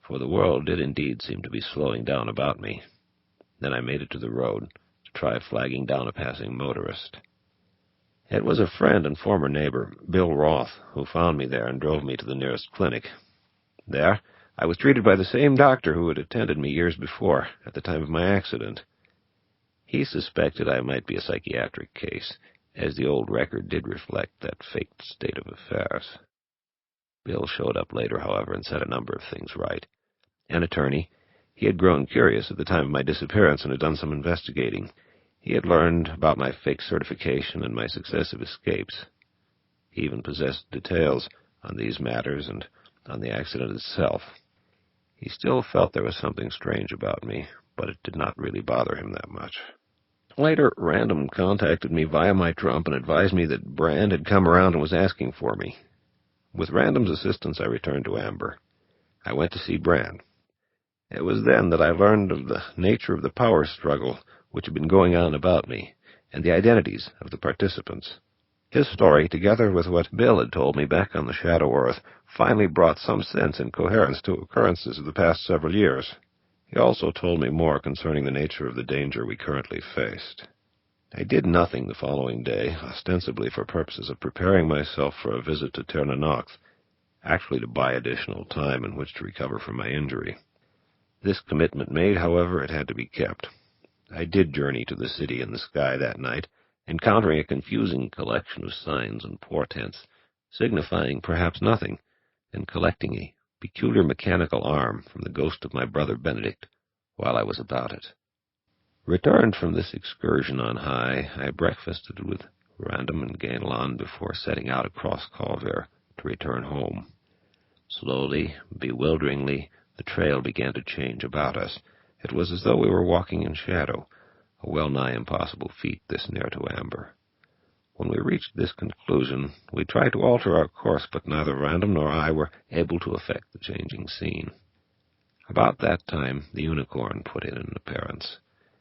for the world did indeed seem to be slowing down about me. Then I made it to the road, to try flagging down a passing motorist. It was a friend and former neighbor, Bill Roth, who found me there and drove me to the nearest clinic. There, I was treated by the same doctor who had attended me years before, at the time of my accident. He suspected I might be a psychiatric case, as the old record did reflect that faked state of affairs. Bill showed up later, however, and set a number of things right. An attorney, he had grown curious at the time of my disappearance and had done some investigating. He had learned about my fake certification and my successive escapes. He even possessed details on these matters and on the accident itself. He still felt there was something strange about me, but it did not really bother him that much. Later, Random contacted me via my trump and advised me that Brand had come around and was asking for me. With Random's assistance, I returned to Amber. I went to see Brand. It was then that I learned of the nature of the power struggle which had been going on about me, and the identities of the participants. His story, together with what Bill had told me back on the Shadow Earth, finally brought some sense and coherence to occurrences of the past several years. He also told me more concerning the nature of the danger we currently faced. I did nothing the following day, ostensibly for purposes of preparing myself for a visit to Terranocth, actually to buy additional time in which to recover from my injury. This commitment made, however, it had to be kept. I did journey to the city in the sky that night, encountering a confusing collection of signs and portents, signifying perhaps nothing, and collecting a peculiar mechanical arm from the ghost of my brother Benedict while I was about it. Returned from this excursion on high, I breakfasted with Random and Ganelon before setting out across Calvaire to return home. Slowly, bewilderingly, the trail began to change about us. It was as though we were walking in shadow, a well-nigh impossible feat this near to amber. When we reached this conclusion, we tried to alter our course, but neither Random nor I were able to affect the changing scene. About that time, the unicorn put in an appearance.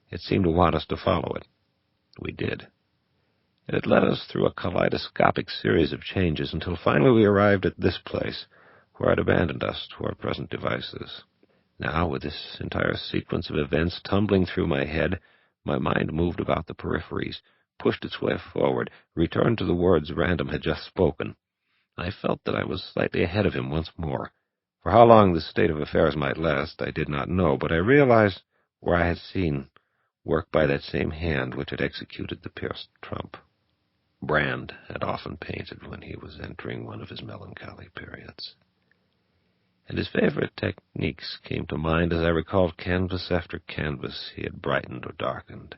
It seemed to want us to follow it. We did. It had led us through a kaleidoscopic series of changes until finally we arrived at this place, where it abandoned us to our present devices. Now, with this entire sequence of events tumbling through my head, my mind moved about the peripheries, pushed its way forward, returned to the words Random had just spoken. I felt that I was slightly ahead of him once more. For how long this state of affairs might last, I did not know, but I realized where I had seen work by that same hand which had executed the pierced trump. Brand had often painted when he was entering one of his melancholy periods, and his favorite techniques came to mind as I recalled canvas after canvas he had brightened or darkened.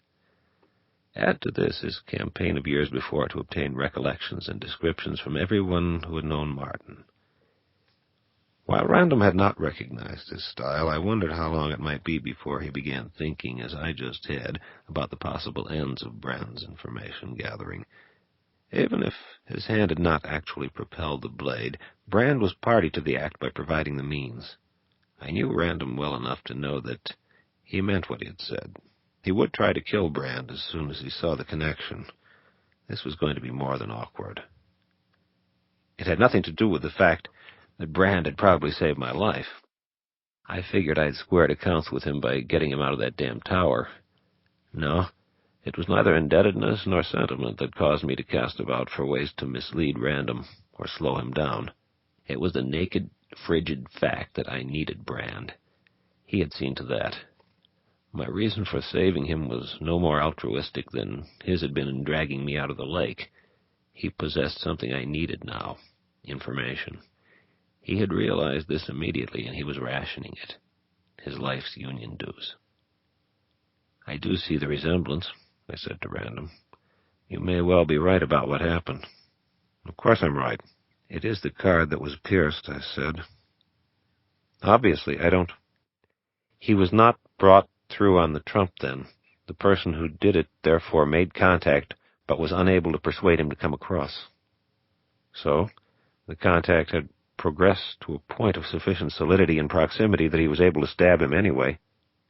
Add to this his campaign of years before to obtain recollections and descriptions from everyone who had known Martin. While Random had not recognized his style, I wondered how long it might be before he began thinking, as I just had, about the possible ends of Brand's information gathering. Even if his hand had not actually propelled the blade, Brand was party to the act by providing the means. I knew Random well enough to know that he meant what he had said. He would try to kill Brand as soon as he saw the connection. This was going to be more than awkward. It had nothing to do with the fact that Brand had probably saved my life. I figured I'd squared accounts with him by getting him out of that damn tower. No, it was neither indebtedness nor sentiment that caused me to cast about for ways to mislead Random or slow him down. It was the naked, frigid fact that I needed Brand. He had seen to that. My reason for saving him was no more altruistic than his had been in dragging me out of the lake. He possessed something I needed now, information. He had realized this immediately, and he was rationing it, his life's union dues. "I do see the resemblance," I said to Random. "You may well be right about what happened." "Of course I'm right. It is the card that was pierced," I said. "Obviously, I don't—" "He was not brought through on the trump, then. The person who did it, therefore, made contact, but was unable to persuade him to come across." "So, the contact had progressed to a point of sufficient solidity and proximity that he was able to stab him anyway.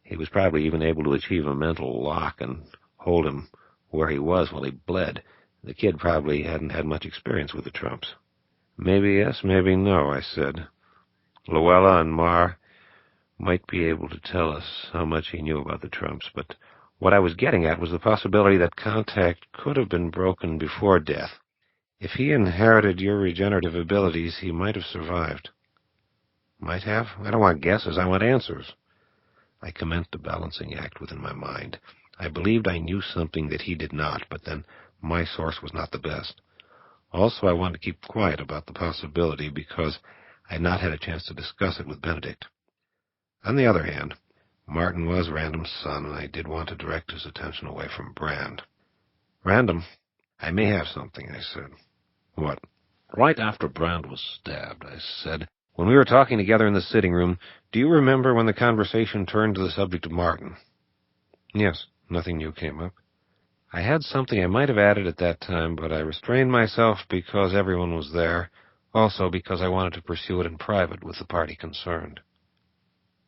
He was probably even able to achieve a mental lock and hold him where he was while he bled. The kid probably hadn't had much experience with the trumps." "Maybe yes, maybe no," I said. "Luella and Mar might be able to tell us how much he knew about the trumps, but what I was getting at was the possibility that contact could have been broken before death. If he inherited your regenerative abilities, he might have survived." "Might have? I don't want guesses. I want answers." I commenced a balancing act within my mind. I believed I knew something that he did not, but then my source was not the best. Also, I wanted to keep quiet about the possibility because I had not had a chance to discuss it with Benedict. On the other hand, Martin was Random's son, and I did want to direct his attention away from Brand. "Random, I may have something," I said. "What?" "Right after Brand was stabbed," I said, "when we were talking together in the sitting room, do you remember when the conversation turned to the subject of Martin?" "Yes, nothing new came up." "I had something I might have added at that time, but I restrained myself because everyone was there, also because I wanted to pursue it in private with the party concerned."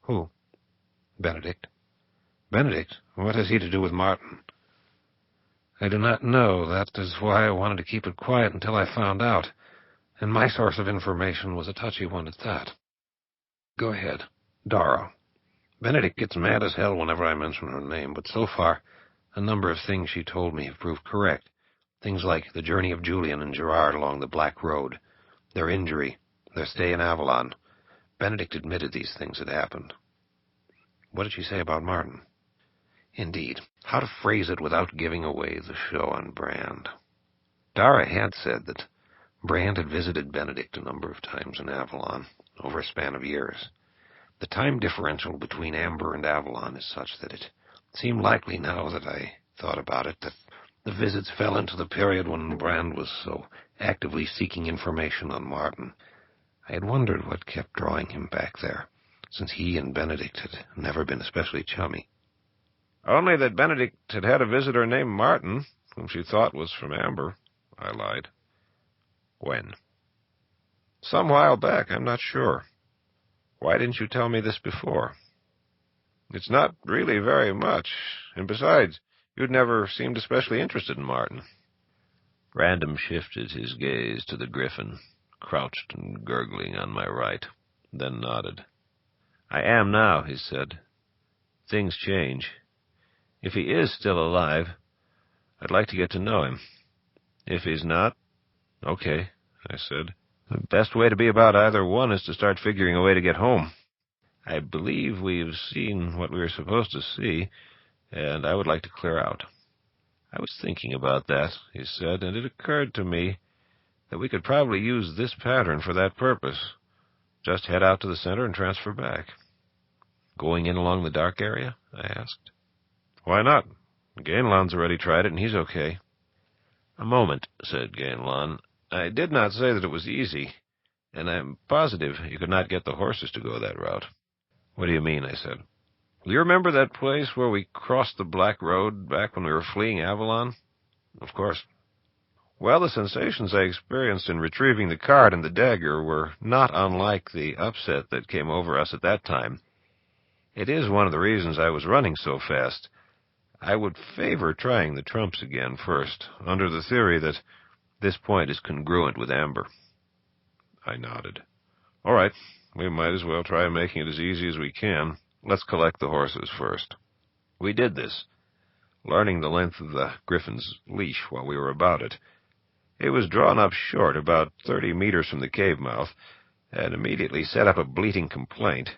"Who?" "Benedict." "Benedict? What has he to do with Martin?" I do not know. That is why I wanted to keep it quiet until I found out. And my source of information was a touchy one at that. Go ahead. Dara. Benedict gets mad as hell whenever I mention her name, but so far, a number of things she told me have proved correct. Things like the journey of Julian and Gerard along the Black Road, their injury, their stay in Avalon. Benedict admitted these things had happened. What did she say about Martin? Indeed, how to phrase it without giving away the show on Brand. Dara had said that Brand had visited Benedict a number of times in Avalon over a span of years. The time differential between Amber and Avalon is such that it seemed likely, now that I thought about it, that the visits fell into the period when Brand was so actively seeking information on Martin. I had wondered what kept drawing him back there, since he and Benedict had never been especially chummy. Only that Benedict had had a visitor named Martin, whom she thought was from Amber, I lied. When? Some while back, I'm not sure. Why didn't you tell me this before? It's not really very much, and besides, you'd never seemed especially interested in Martin. Random shifted his gaze to the griffin, crouched and gurgling on my right, then nodded. I am now, he said. Things change. If he is still alive, I'd like to get to know him. If he's not, okay, I said. The best way to be about either one is to start figuring a way to get home. I believe we've seen what we were supposed to see, and I would like to clear out. I was thinking about that, he said, and it occurred to me that we could probably use this pattern for that purpose. Just head out to the center and transfer back. Going in along the dark area? I asked. Why not? Gainlan's already tried it, and he's okay. A moment, said Gainlan. I did not say that it was easy, and I'm positive you could not get the horses to go that route. What do you mean? I said. Do you remember that place where we crossed the Black Road back when we were fleeing Avalon? Of course. Well, the sensations I experienced in retrieving the card and the dagger were not unlike the upset that came over us at that time. It is one of the reasons I was running so fast. I would favor trying the trumps again first, under the theory that this point is congruent with Amber. I nodded. All right, we might as well try making it as easy as we can. Let's collect the horses first. We did this, learning the length of the griffin's leash while we were about it. It was drawn up short, about 30 meters from the cave mouth, and immediately set up a bleating complaint.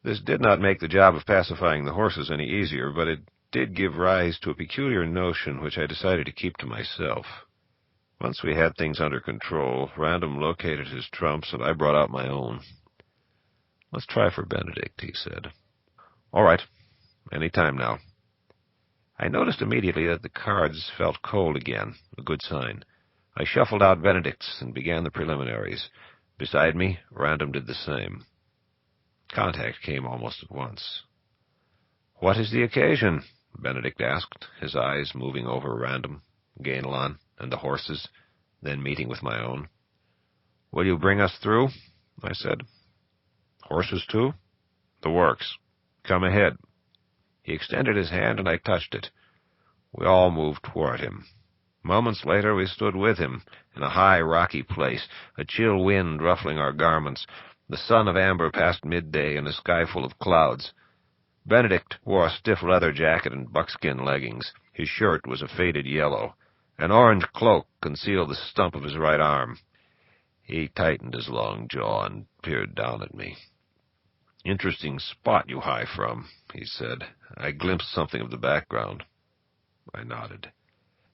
This did not make the job of pacifying the horses any easier, but it did give rise to a peculiar notion which I decided to keep to myself. Once we had things under control, Random located his trumps, and I brought out my own. Let's try for Benedict, he said. All right, any time now. I noticed immediately that the cards felt cold again, a good sign. I shuffled out Benedict's and began the preliminaries. Beside me, Random did the same. Contact came almost at once. What is the occasion? Benedict asked, his eyes moving over Random, Gainlan, and the horses, then meeting with my own. Will you bring us through? I said. Horses, too? The works. Come ahead. He extended his hand, and I touched it. We all moved toward him. Moments later, we stood with him in a high, rocky place, a chill wind ruffling our garments, the sun of Amber past midday, and a sky full of clouds. Benedict wore a stiff leather jacket and buckskin leggings. His shirt was a faded yellow. An orange cloak concealed the stump of his right arm. He tightened his long jaw and peered down at me. Interesting spot you high from, he said. I glimpsed something of the background. I nodded.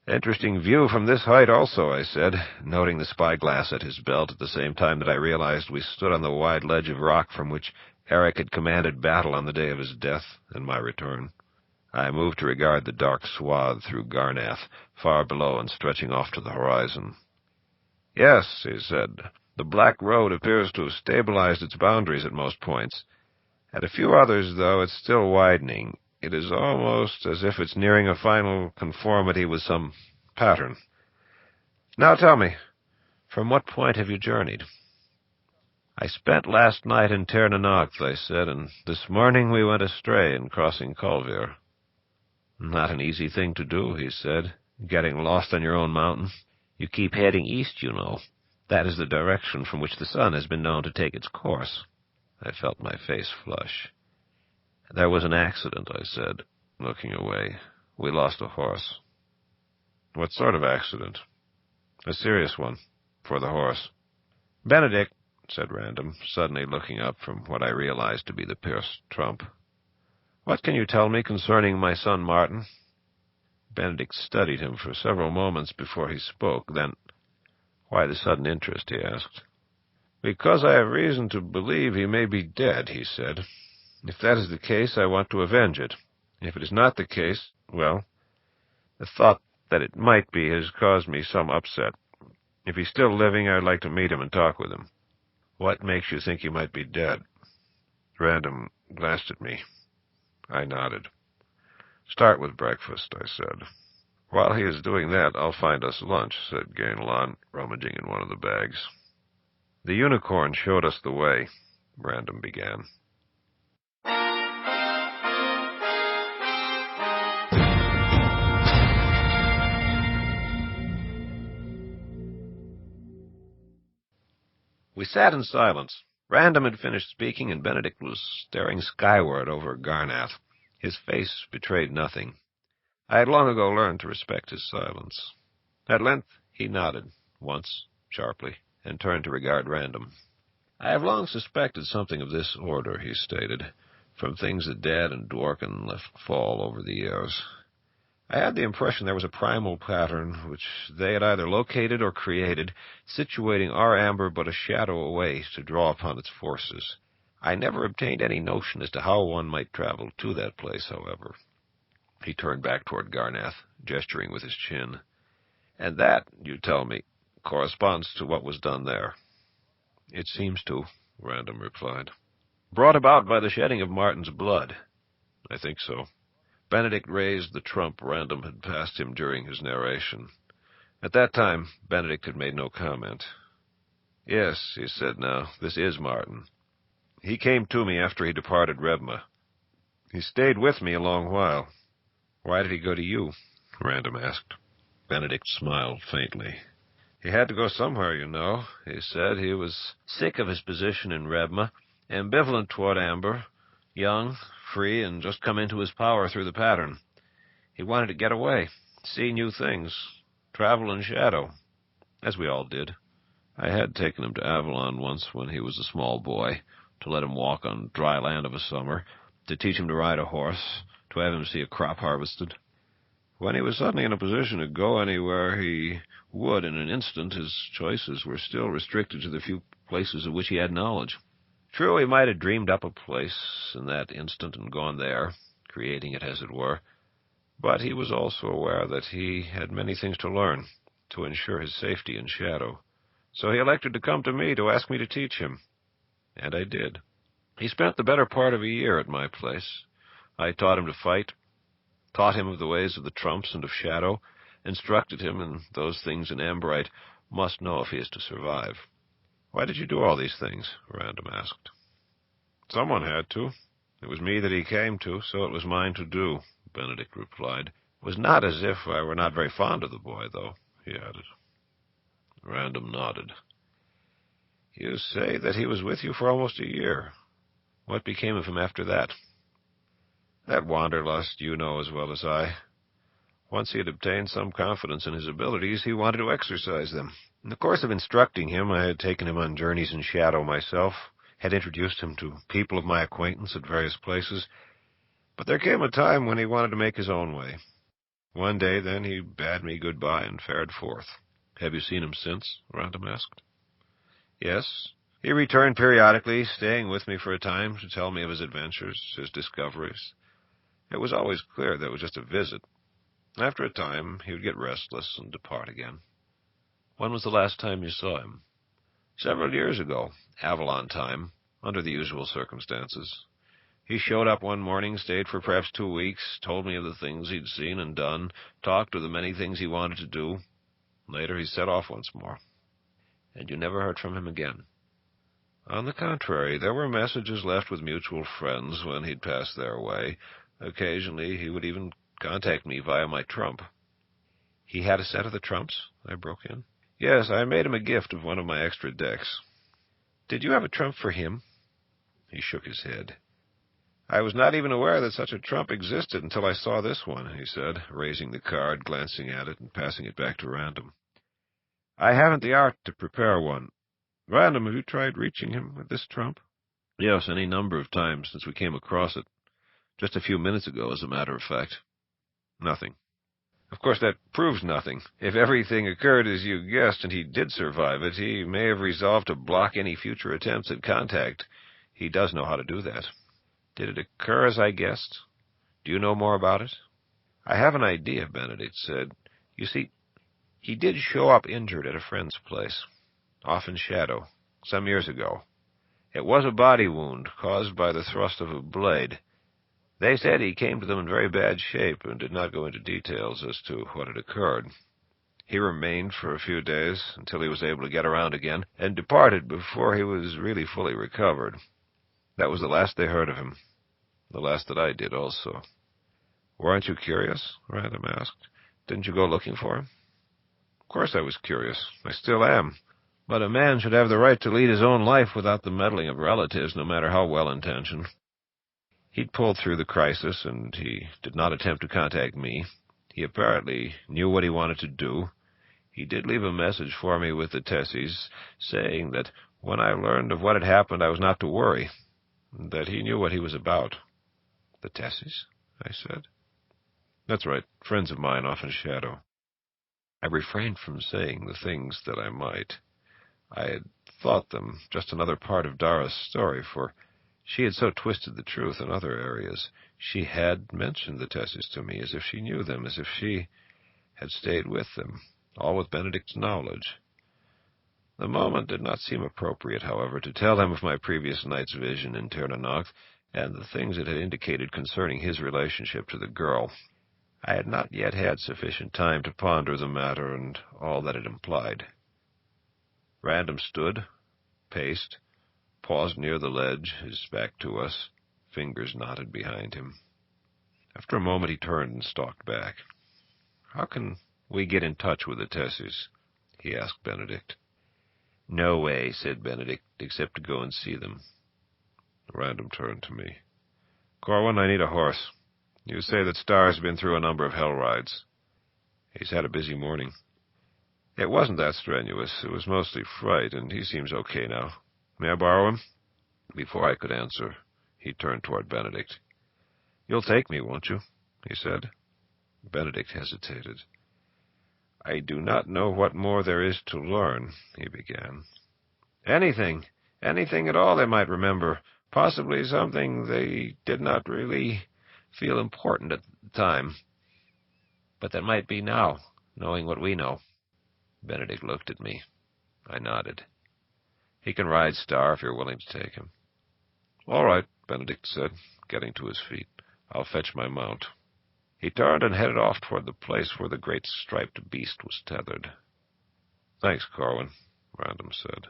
Interesting view from this height also, I said, noting the spyglass at his belt at the same time that I realized we stood on the wide ledge of rock from which Eric had commanded battle on the day of his death and my return. I moved to regard the dark swath through Garnath, far below and stretching off to the horizon. Yes, he said, the Black Road appears to have stabilized its boundaries at most points. At a few others, though, it's still widening. It is almost as if it's nearing a final conformity with some pattern. Now tell me, from what point have you journeyed? I spent last night in Ternanacht, I said, and this morning we went astray in crossing Colvir. Not an easy thing to do, he said, Getting lost on your own mountain? You keep heading east, you know. That is the direction from which the sun has been known to take its course. I felt my face flush. There was an accident, I said, looking away. We lost a horse. What sort of accident? A serious one, for the horse. Benedict, said Random, suddenly looking up from what I realized to be the pierced trump. What can you tell me concerning my son Martin? Benedict studied him for several moments before he spoke. Then, why the sudden interest, he asked. Because I have reason to believe he may be dead, he said. If that is the case, I want to avenge it. If it is not the case, well, the thought that it might be has caused me some upset. If he's still living, I'd like to meet him and talk with him. What makes you think he might be dead? Random glanced at me. I nodded. Start with breakfast, I said. While he is doing that, I'll find us lunch, said Gainlon, rummaging in one of the bags. The unicorn showed us the way, Random began. We sat in silence. Random had finished speaking, and Benedict was staring skyward over Garnath. His face betrayed nothing. I had long ago learned to respect his silence. At length he nodded, once, sharply, and turned to regard Random. I have long suspected something of this order, he stated, from things that Dad and Dworkin left fall over the years. I had the impression there was a primal pattern which they had either located or created, situating our amber but a shadow away to draw upon its forces. I never obtained any notion as to how one might travel to that place, however. He turned back toward Garnath, gesturing with his chin. And that, you tell me, corresponds to what was done there. It seems to, Random replied. Brought about by the shedding of Martin's blood. I think so. Benedict raised the trump Random had passed him during his narration. At that time, Benedict had made no comment. Yes, he said now, this is Martin. He came to me after he departed Rebma. He stayed with me a long while. Why did he go to you? Random asked. Benedict smiled faintly. He had to go somewhere, you know, he said. He was sick of his position in Rebma, ambivalent toward Amber, young, free, and just come into his power through the pattern. He wanted to get away, see new things, travel in shadow, as we all did. I had taken him to Avalon once when he was a small boy, to let him walk on dry land of a summer, to teach him to ride a horse, to have him see a crop harvested. When he was suddenly in a position to go anywhere he would in an instant, his choices were still restricted to the few places of which he had knowledge. True, he might have dreamed up a place in that instant and gone there, creating it as it were, but he was also aware that he had many things to learn to ensure his safety in shadow. So he elected to come to me to ask me to teach him. And I did. He spent the better part of a year at my place. I taught him to fight, taught him of the ways of the trumps and of shadow, instructed him in those things an Amberite must know if he is to survive. Why did you do all these things? Random asked. Someone had to. It was me that he came to, so it was mine to do, Benedict replied. It was not as if I were not very fond of the boy, though, he added. Random nodded. You say that he was with you for almost a year. What became of him after that? That wanderlust you know as well as I. Once he had obtained some confidence in his abilities, he wanted to exercise them. In the course of instructing him, I had taken him on journeys in shadow myself, had introduced him to people of my acquaintance at various places, but there came a time when he wanted to make his own way. One day, then, he bade me goodbye and fared forth. Have you seen him since? Random asked. Yes. He returned periodically, staying with me for a time to tell me of his adventures, his discoveries. It was always clear that it was just a visit. After a time, he would get restless and depart again. When was the last time you saw him? Several years ago, Avalon time, under the usual circumstances. He showed up one morning, stayed for perhaps 2 weeks, told me of the things he'd seen and done, talked of the many things he wanted to do. Later, he set off once more. And you never heard from him again? On the contrary, there were messages left with mutual friends when he'd passed their way. Occasionally, he would even contact me via my trump. He had a set of the trumps? I broke in. Yes, I made him a gift of one of my extra decks. Did you have a trump for him? He shook his head. I was not even aware that such a trump existed until I saw this one, he said, raising the card, glancing at it, and passing it back to Random. I haven't the art to prepare one. Random, have you tried reaching him with this trump? Yes, any number of times since we came across it. Just a few minutes ago, as a matter of fact. Nothing. Of course, that proves nothing. If everything occurred as you guessed and he did survive it, he may have resolved to block any future attempts at contact. He does know how to do that. Did it occur as I guessed? Do you know more about it? I have an idea, Benedict said. You see, he did show up injured at a friend's place, off in shadow, some years ago. It was a body wound caused by the thrust of a blade. They said he came to them in very bad shape and did not go into details as to what had occurred. He remained for a few days until he was able to get around again and departed before he was really fully recovered. That was the last they heard of him. The last that I did also. Weren't you curious? Random asked. Didn't you go looking for him? Of course I was curious. I still am. But a man should have the right to lead his own life without the meddling of relatives, no matter how well-intentioned. He'd pulled through the crisis, and he did not attempt to contact me. He apparently knew what he wanted to do. He did leave a message for me with the Tessies, saying that when I learned of what had happened, I was not to worry, that he knew what he was about. The Tessies? I said. That's right, friends of mine off in shadow. I refrained from saying the things that I might. I had thought them just another part of Dara's story, for she had so twisted the truth in other areas. She had mentioned the Tessies to me as if she knew them, as if she had stayed with them, all with Benedict's knowledge. The moment did not seem appropriate, however, to tell him of my previous night's vision in Tirnanoth and the things it had indicated concerning his relationship to the girl. I had not yet had sufficient time to ponder the matter and all that it implied. Random stood, paced, paused near the ledge, his back to us, fingers knotted behind him. After a moment he turned and stalked back. How can we get in touch with the Tessies? He asked Benedict. No way, said Benedict, except to go and see them. Random turned to me. Corwin, I need a horse. You say that Star's been through a number of hell rides. He's had a busy morning. It wasn't that strenuous. It was mostly fright, and he seems okay now. May I borrow him? Before I could answer, he turned toward Benedict. You'll take me, won't you? He said. Benedict hesitated. I do not know what more there is to learn, he began. Anything at all they might remember. Possibly something they did not really feel important at the time. But that might be now, knowing what we know. Benedict looked at me. I nodded. He can ride Star if you're willing to take him. All right, Benedict said, getting to his feet. I'll fetch my mount. He turned and headed off toward the place where the great striped beast was tethered. Thanks, Corwin, Random said.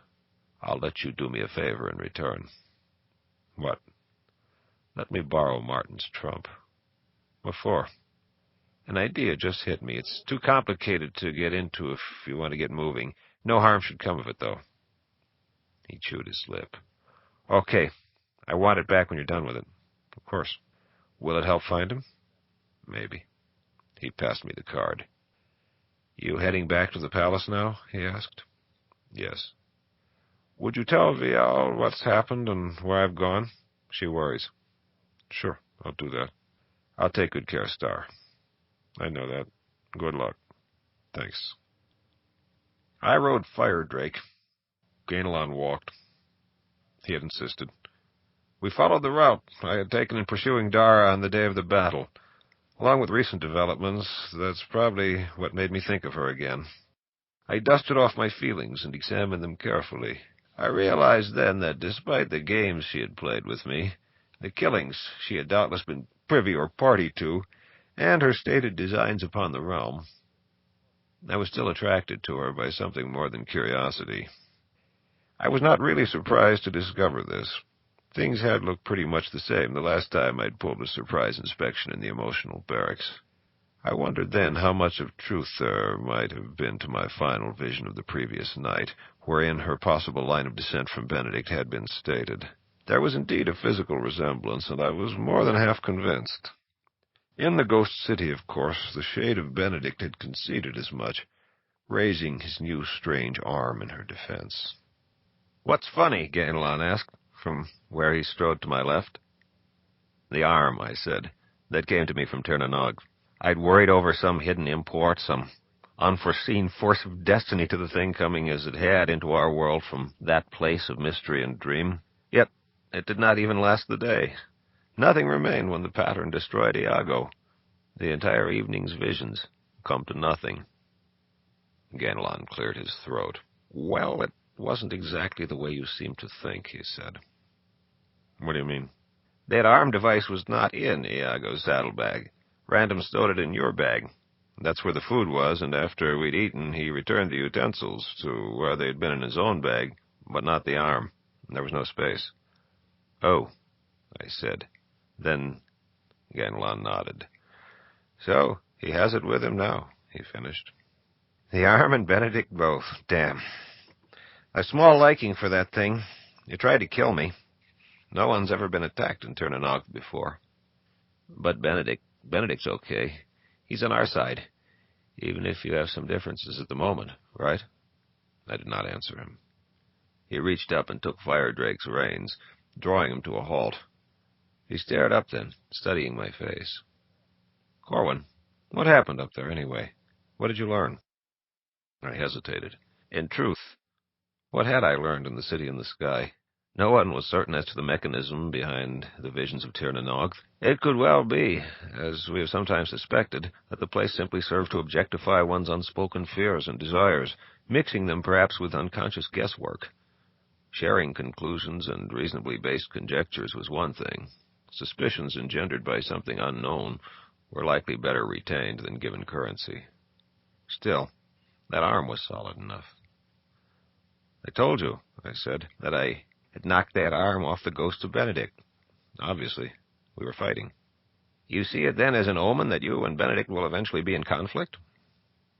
I'll let you do me a favor in return. What? Let me borrow Martin's trump. What for? An idea just hit me. It's too complicated to get into if you want to get moving. No harm should come of it, though. He chewed his lip. Okay. I want it back when you're done with it. Of course. Will it help find him? Maybe. He passed me the card. You heading back to the palace now? He asked. Yes. Would you tell Vial what's happened and where I've gone? She worries. Sure, I'll do that. I'll take good care of Star. I know that. Good luck. Thanks. I rode Fire Drake. Gainalon walked. He had insisted. We followed the route I had taken in pursuing Dara on the day of the battle. Along with recent developments, that's probably what made me think of her again. I dusted off my feelings and examined them carefully. I realized then that despite the games she had played with me, the killings she had doubtless been privy or party to, and her stated designs upon the realm, I was still attracted to her by something more than curiosity. I was not really surprised to discover this. Things had looked pretty much the same the last time I'd pulled a surprise inspection in the emotional barracks. I wondered then how much of truth there might have been to my final vision of the previous night, wherein her possible line of descent from Benedict had been stated. There was indeed a physical resemblance, and I was more than half convinced. In the ghost city, of course, the shade of Benedict had conceded as much, raising his new strange arm in her defense. "What's funny?" Ganelon asked, from where he strode to my left. "The arm," I said, "that came to me from Tirnanog. I'd worried over some hidden import, some unforeseen force of destiny to the thing coming as it had into our world from that place of mystery and dream. Yet it did not even last the day. Nothing remained when the pattern destroyed Iago. The entire evening's visions come to nothing." Ganelon cleared his throat. "Well, it wasn't exactly the way you seem to think," he said. "What do you mean?" "That arm device was not in Iago's saddlebag. Random stowed it in your bag. That's where the food was, and after we'd eaten, he returned the utensils to where they'd been in his own bag, but not the arm. There was no space." "Oh," I said. "Then—" Ganelon nodded. "So he has it with him now," he finished. "The arm and Benedict both. Damn. I've small liking for that thing. It tried to kill me. No one's ever been attacked in Tirnanog before. But Benedict's okay. He's on our side, even if you have some differences at the moment, right?" I did not answer him. He reached up and took Firedrake's reins, drawing him to a halt. He stared up then, studying my face. "Corwin, what happened up there anyway? What did you learn?" I hesitated. In truth, what had I learned in the city in the sky? No one was certain as to the mechanism behind the visions of Tirnanog. It could well be, as we have sometimes suspected, that the place simply served to objectify one's unspoken fears and desires, mixing them perhaps with unconscious guesswork. Sharing conclusions and reasonably based conjectures was one thing. Suspicions engendered by something unknown were likely better retained than given currency. Still, that arm was solid enough. "I told you," I said, "that I had knocked that arm off the ghost of Benedict. Obviously, we were fighting." "You see it then as an omen that you and Benedict will eventually be in conflict?"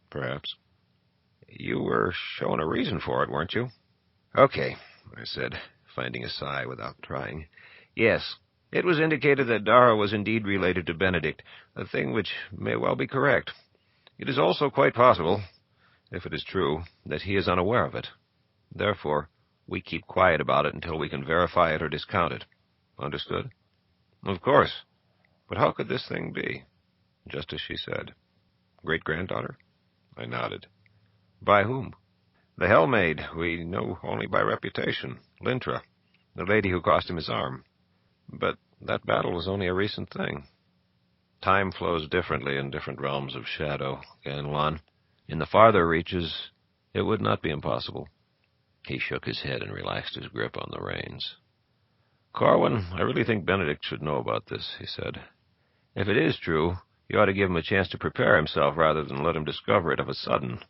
"Perhaps." "You were shown a reason for it, weren't you?" "Okay," I said, finding a sigh without trying. "Yes, it was indicated that Dara was indeed related to Benedict, a thing which may well be correct. It is also quite possible, if it is true, that he is unaware of it. Therefore, we keep quiet about it until we can verify it or discount it. Understood?" "Of course. But how could this thing be?" "Just as she said." "Great-granddaughter?" I nodded. "By whom?" "The Hellmaid we know only by reputation, Lintra, the lady who cost him his arm. But that battle was only a recent thing." "Time flows differently in different realms of shadow, Ganelon. In the farther reaches, it would not be impossible." He shook his head and relaxed his grip on the reins. "Corwin, I really think Benedict should know about this," he said. "If it is true, you ought to give him a chance to prepare himself rather than let him discover it of a sudden.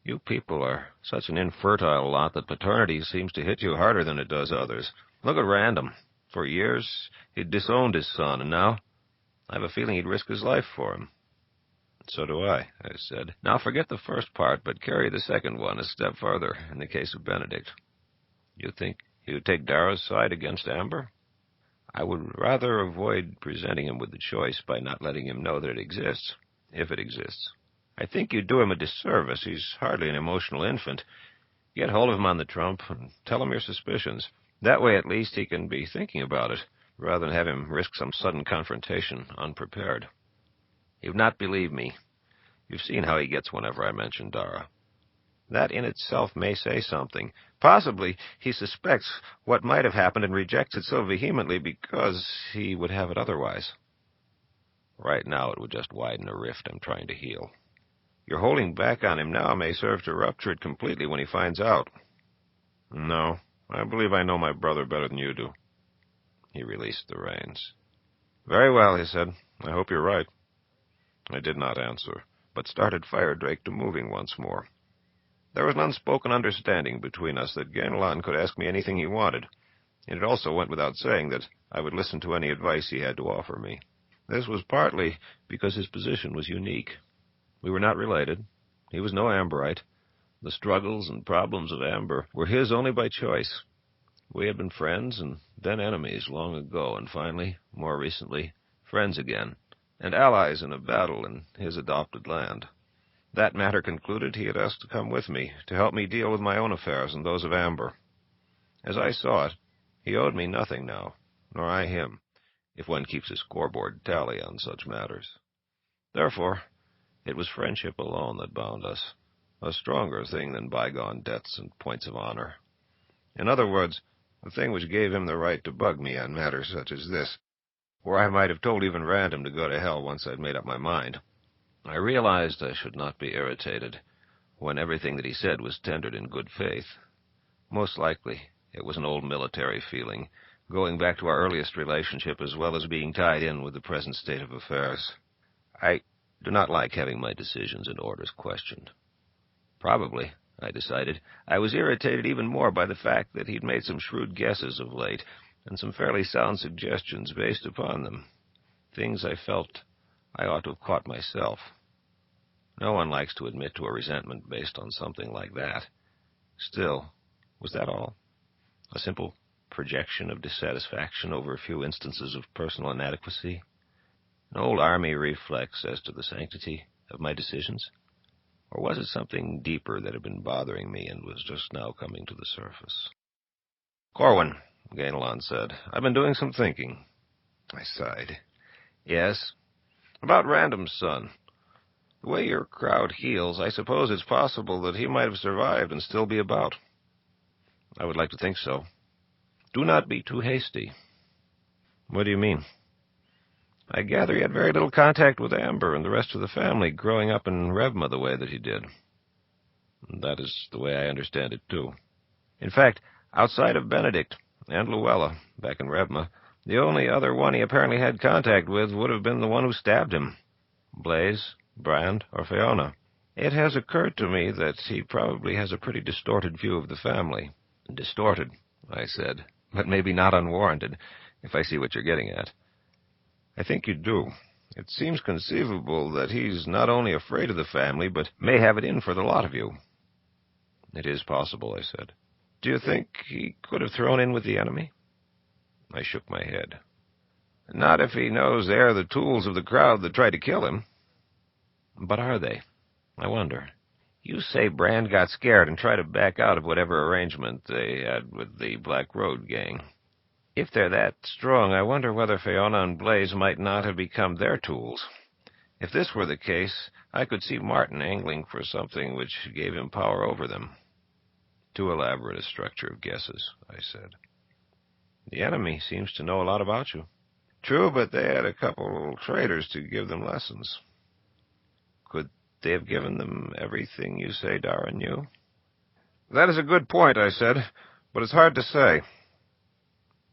You people are such an infertile lot that paternity seems to hit you harder than it does others. Look at Random. For years, he'd disowned his son, and now I have a feeling he'd risk his life for him." "So do I said. "Now forget the first part, but carry the second one a step further in the case of Benedict. You think he would take Dara's side against Amber?" "I would rather avoid presenting him with the choice by not letting him know that it exists, if it exists. I think you'd do him a disservice. He's hardly an emotional infant. Get hold of him on the trump and tell him your suspicions. That way, at least, he can be thinking about it, rather than have him risk some sudden confrontation unprepared. You've not believed me. You've seen how he gets whenever I mention Dara. That in itself may say something. Possibly he suspects what might have happened and rejects it so vehemently because he would have it otherwise. Right now it would just widen a rift I'm trying to heal. Your holding back on him now may serve to rupture it completely when he finds out." "No, I believe I know my brother better than you do." He released the reins. "Very well," he said. "I hope you're right." I did not answer, but started Firedrake to moving once more. There was an unspoken understanding between us that Ganelon could ask me anything he wanted, and it also went without saying that I would listen to any advice he had to offer me. This was partly because his position was unique. We were not related. He was no Amberite. The struggles and problems of Amber were his only by choice. We had been friends and then enemies long ago, and finally, more recently, friends again, and allies in a battle in his adopted land. That matter concluded, he had asked to come with me, to help me deal with my own affairs and those of Amber. As I saw it, he owed me nothing now, nor I him, if one keeps a scoreboard tally on such matters. Therefore, it was friendship alone that bound us, a stronger thing than bygone debts and points of honor. In other words, a thing which gave him the right to bug me on matters such as this, where I might have told even Random to go to hell once I'd made up my mind. I realized I should not be irritated when everything that he said was tendered in good faith. Most likely, it was an old military feeling, going back to our earliest relationship as well as being tied in with the present state of affairs. I do not like having my decisions and orders questioned. Probably, I decided, I was irritated even more by the fact that he'd made some shrewd guesses of late, and some fairly sound suggestions based upon them. Things I felt I ought to have caught myself. No one likes to admit to a resentment based on something like that. Still, was that all? A simple projection of dissatisfaction over a few instances of personal inadequacy? An old army reflex as to the sanctity of my decisions? Or was it something deeper that had been bothering me and was just now coming to the surface? "Corwin," Gainalon said, "I've been doing some thinking." I sighed. "Yes?" "About Random's son. The way your crowd heals, I suppose it's possible that he might have survived and still be about." "I would like to think so." "Do not be too hasty." "What do you mean?" "I gather he had very little contact with Amber and the rest of the family growing up in Revma the way that he did." "That is the way I understand it, too. In fact, outside of Benedict and Luella, back in Revma, the only other one he apparently had contact with would have been the one who stabbed him. Blaze, Brand, or Fiona. It has occurred to me that he probably has a pretty distorted view of the family." "Distorted," I said, "but maybe not unwarranted, if I see what you're getting at." "I think you do. It seems conceivable that he's not only afraid of the family, but may have it in for the lot of you." "It is possible," I said. "Do you think he could have thrown in with the enemy?" I shook my head. "Not if he knows they're the tools of the crowd that tried to kill him." "But are they? I wonder. You say Brand got scared and tried to back out of whatever arrangement they had with the Black Road gang. If they're that strong, I wonder whether Fiona and Blaze might not have become their tools. If this were the case, I could see Martin angling for something which gave him power over them." "Too elaborate a structure of guesses," I said. "The enemy seems to know a lot about you." "True, but they had a couple traitors to give them lessons." "Could they have given them everything you say Dara knew?" "That is a good point," I said, "but it's hard to say.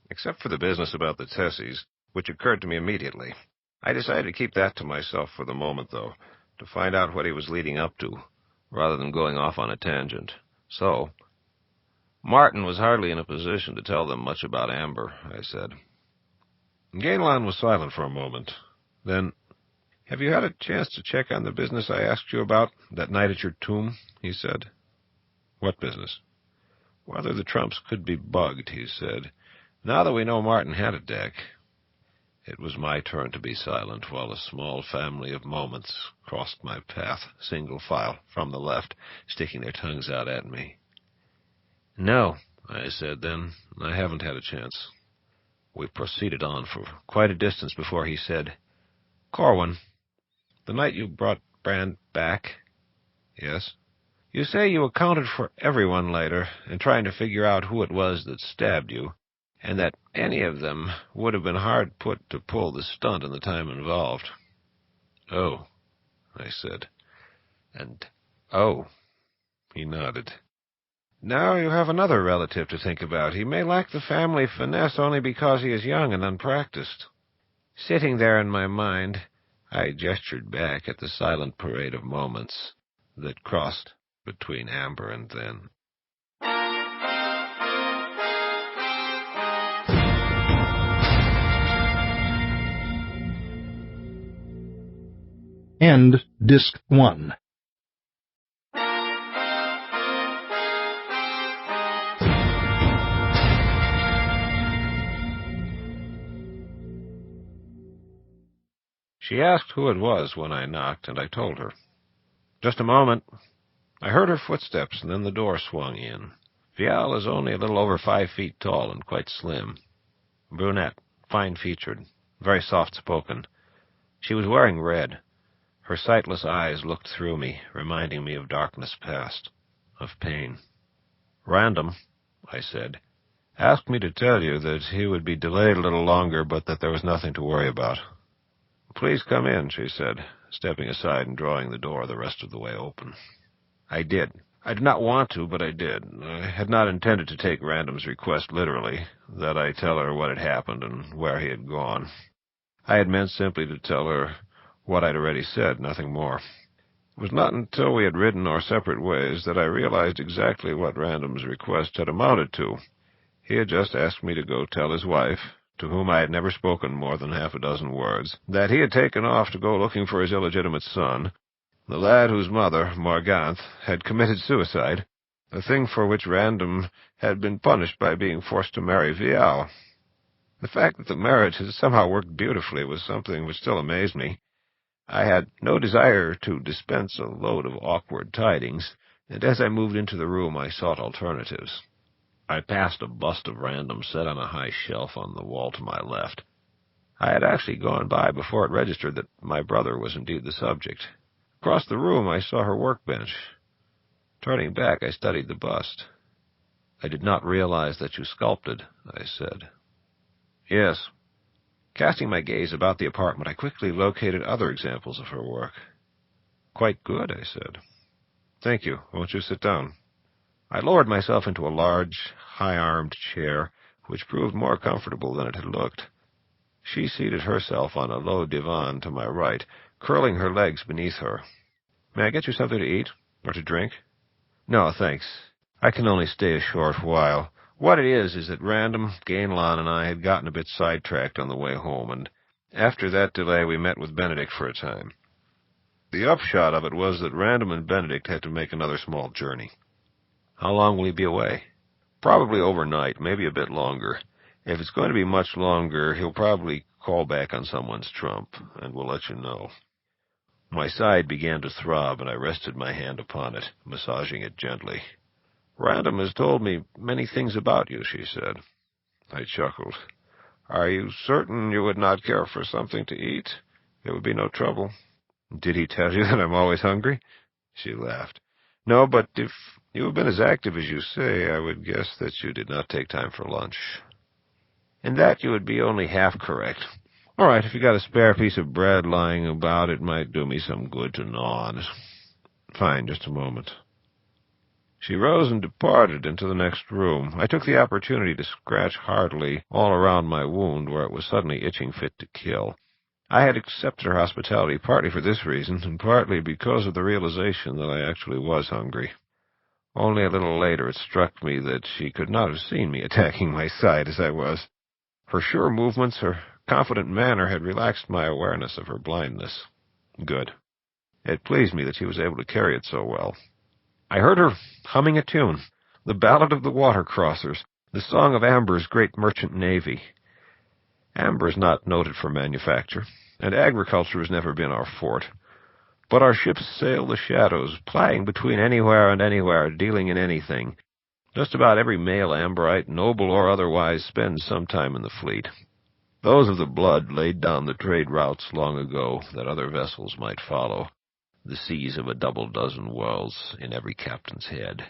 Except for the business about the Tessies, which occurred to me immediately. I decided to keep that to myself for the moment, though, to find out what he was leading up to, rather than going off on a tangent. So, Martin was hardly in a position to tell them much about Amber," I said. Gainalon was silent for a moment. Then, "Have you had a chance to check on the business I asked you about that night at your tomb?" he said. "What business?" "Whether the Trumps could be bugged," he said, "now that we know Martin had a deck." It was my turn to be silent while a small family of moments crossed my path, single file, from the left, sticking their tongues out at me. "No," I said then, "I haven't had a chance." We proceeded on for quite a distance before he said, "Corwin, the night you brought Brand back—" "Yes?" "You say you accounted for everyone later in trying to figure out who it was that stabbed you, and that any of them would have been hard put to pull the stunt in the time involved." "Oh," I said. "And oh," he nodded. "Now you have another relative to think about. He may lack the family finesse only because he is young and unpracticed." Sitting there in my mind, I gestured back at the silent parade of moments that crossed between Amber and then. End Disc 1. She asked who it was when I knocked, and I told her. Just a moment. I heard her footsteps, and then the door swung in. Vial is only a little over 5 feet tall and quite slim. Brunette, fine-featured, very soft-spoken. She was wearing red. Her sightless eyes looked through me, reminding me of darkness past, of pain. Random, I said, asked me to tell you that he would be delayed a little longer, but that there was nothing to worry about. Please come in, she said, stepping aside and drawing the door the rest of the way open. I did. I did not want to, but I did. I had not intended to take Random's request literally, that I tell her what had happened and where he had gone. I had meant simply to tell her what I'd already said, nothing more. It was not until we had ridden our separate ways that I realized exactly what Random's request had amounted to. He had just asked me to go tell his wife, to whom I had never spoken more than half a dozen words, that he had taken off to go looking for his illegitimate son, the lad whose mother, Morganthe, had committed suicide, a thing for which Random had been punished by being forced to marry Vial. The fact that the marriage had somehow worked beautifully was something which still amazed me. I had no desire to dispense a load of awkward tidings, and as I moved into the room I sought alternatives. I passed a bust of Random set on a high shelf on the wall to my left. I had actually gone by before it registered that my brother was indeed the subject. Across the room I saw her workbench. Turning back, I studied the bust. I did not realize that you sculpted, I said. Yes. Casting my gaze about the apartment, I quickly located other examples of her work. Quite good, I said. Thank you. Won't you sit down? I lowered myself into a large, high-armed chair, which proved more comfortable than it had looked. She seated herself on a low divan to my right, curling her legs beneath her. May I get you something to eat or to drink? No, thanks. I can only stay a short while. What it is that Random, Gainlan, and I had gotten a bit sidetracked on the way home, and after that delay we met with Benedict for a time. The upshot of it was that Random and Benedict had to make another small journey. How long will he be away? Probably overnight, maybe a bit longer. If it's going to be much longer, he'll probably call back on someone's trump, and we'll let you know. My side began to throb, and I rested my hand upon it, massaging it gently. Random has told me many things about you, she said. I chuckled. Are you certain you would not care for something to eat? There would be no trouble. Did he tell you that I'm always hungry? She laughed. No, but if you have been as active as you say, I would guess that you did not take time for lunch. In that you would be only half correct. All right, if you got a spare piece of bread lying about, it might do me some good to gnaw on it. Fine, just a moment. She rose and departed into the next room. I took the opportunity to scratch heartily all around my wound where it was suddenly itching fit to kill. I had accepted her hospitality partly for this reason, and partly because of the realization that I actually was hungry. Only a little later it struck me that she could not have seen me attacking my side as I was. Her sure movements, her confident manner had relaxed my awareness of her blindness. Good. It pleased me that she was able to carry it so well. I heard her humming a tune, the Ballad of the Water-Crossers, the song of Amber's great merchant navy. Amber is not noted for manufacture, and agriculture has never been our fort. But our ships sail the shadows, plying between anywhere and anywhere, dealing in anything. Just about every male Amberite, noble or otherwise, spends some time in the fleet. Those of the blood laid down the trade routes long ago that other vessels might follow, the seas of a double dozen worlds in every captain's head.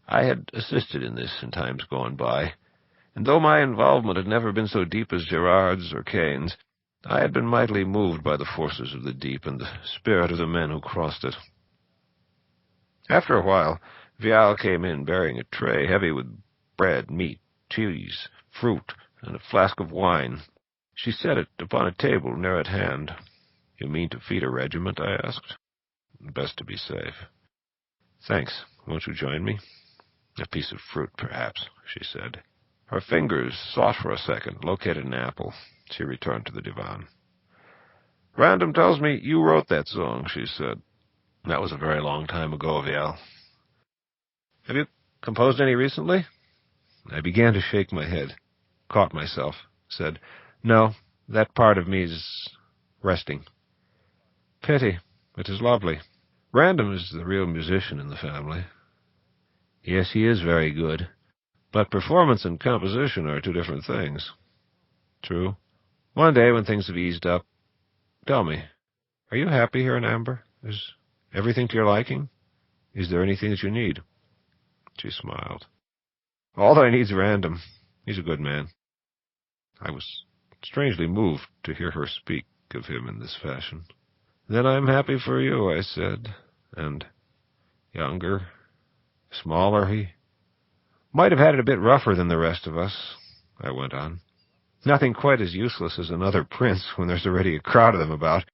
I had assisted in this in times gone by, and though my involvement had never been so deep as Gerard's or Kane's, I had been mightily moved by the forces of the deep and the spirit of the men who crossed it. After a while, Vial came in bearing a tray heavy with bread, meat, cheese, fruit, and a flask of wine. She set it upon a table near at hand. You mean to feed a regiment? I asked. Best to be safe. Thanks. Won't you join me? A piece of fruit, perhaps, she said. Her fingers sought for a second, located an apple. She returned to the divan. Random tells me you wrote that song, she said. That was a very long time ago, Vial. Have you composed any recently? I began to shake my head, caught myself, said, No, that part of me is resting. Pity. It is lovely. Random is the real musician in the family. Yes, he is very good. But performance and composition are two different things. True. One day when things have eased up, tell me, are you happy here in Amber? Is everything to your liking? Is there anything that you need? She smiled. All that I need is Random. He's a good man. I was strangely moved to hear her speak of him in this fashion. Then I'm happy for you, I said. And younger, smaller, he might have had it a bit rougher than the rest of us, I went on. Nothing quite as useless as another prince when there's already a crowd of them about.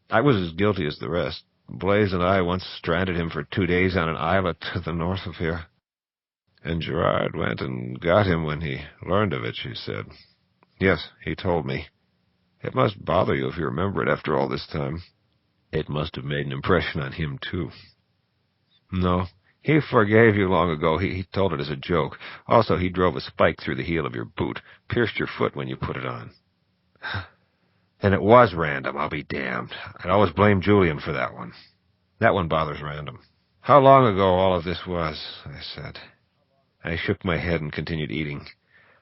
I was as guilty as the rest. Blaise and I once stranded him for 2 days on an islet to the north of here. And Gerard went and got him when he learned of it, she said. Yes, he told me. It must bother you if you remember it after all this time. It must have made an impression on him, too. No, he forgave you long ago. He told it as a joke. Also, he drove a spike through the heel of your boot, pierced your foot when you put it on. Then it was Random, I'll be damned. I'd always blame Julian for that one. That one bothers Random. How long ago all of this was, I said. I shook my head and continued eating.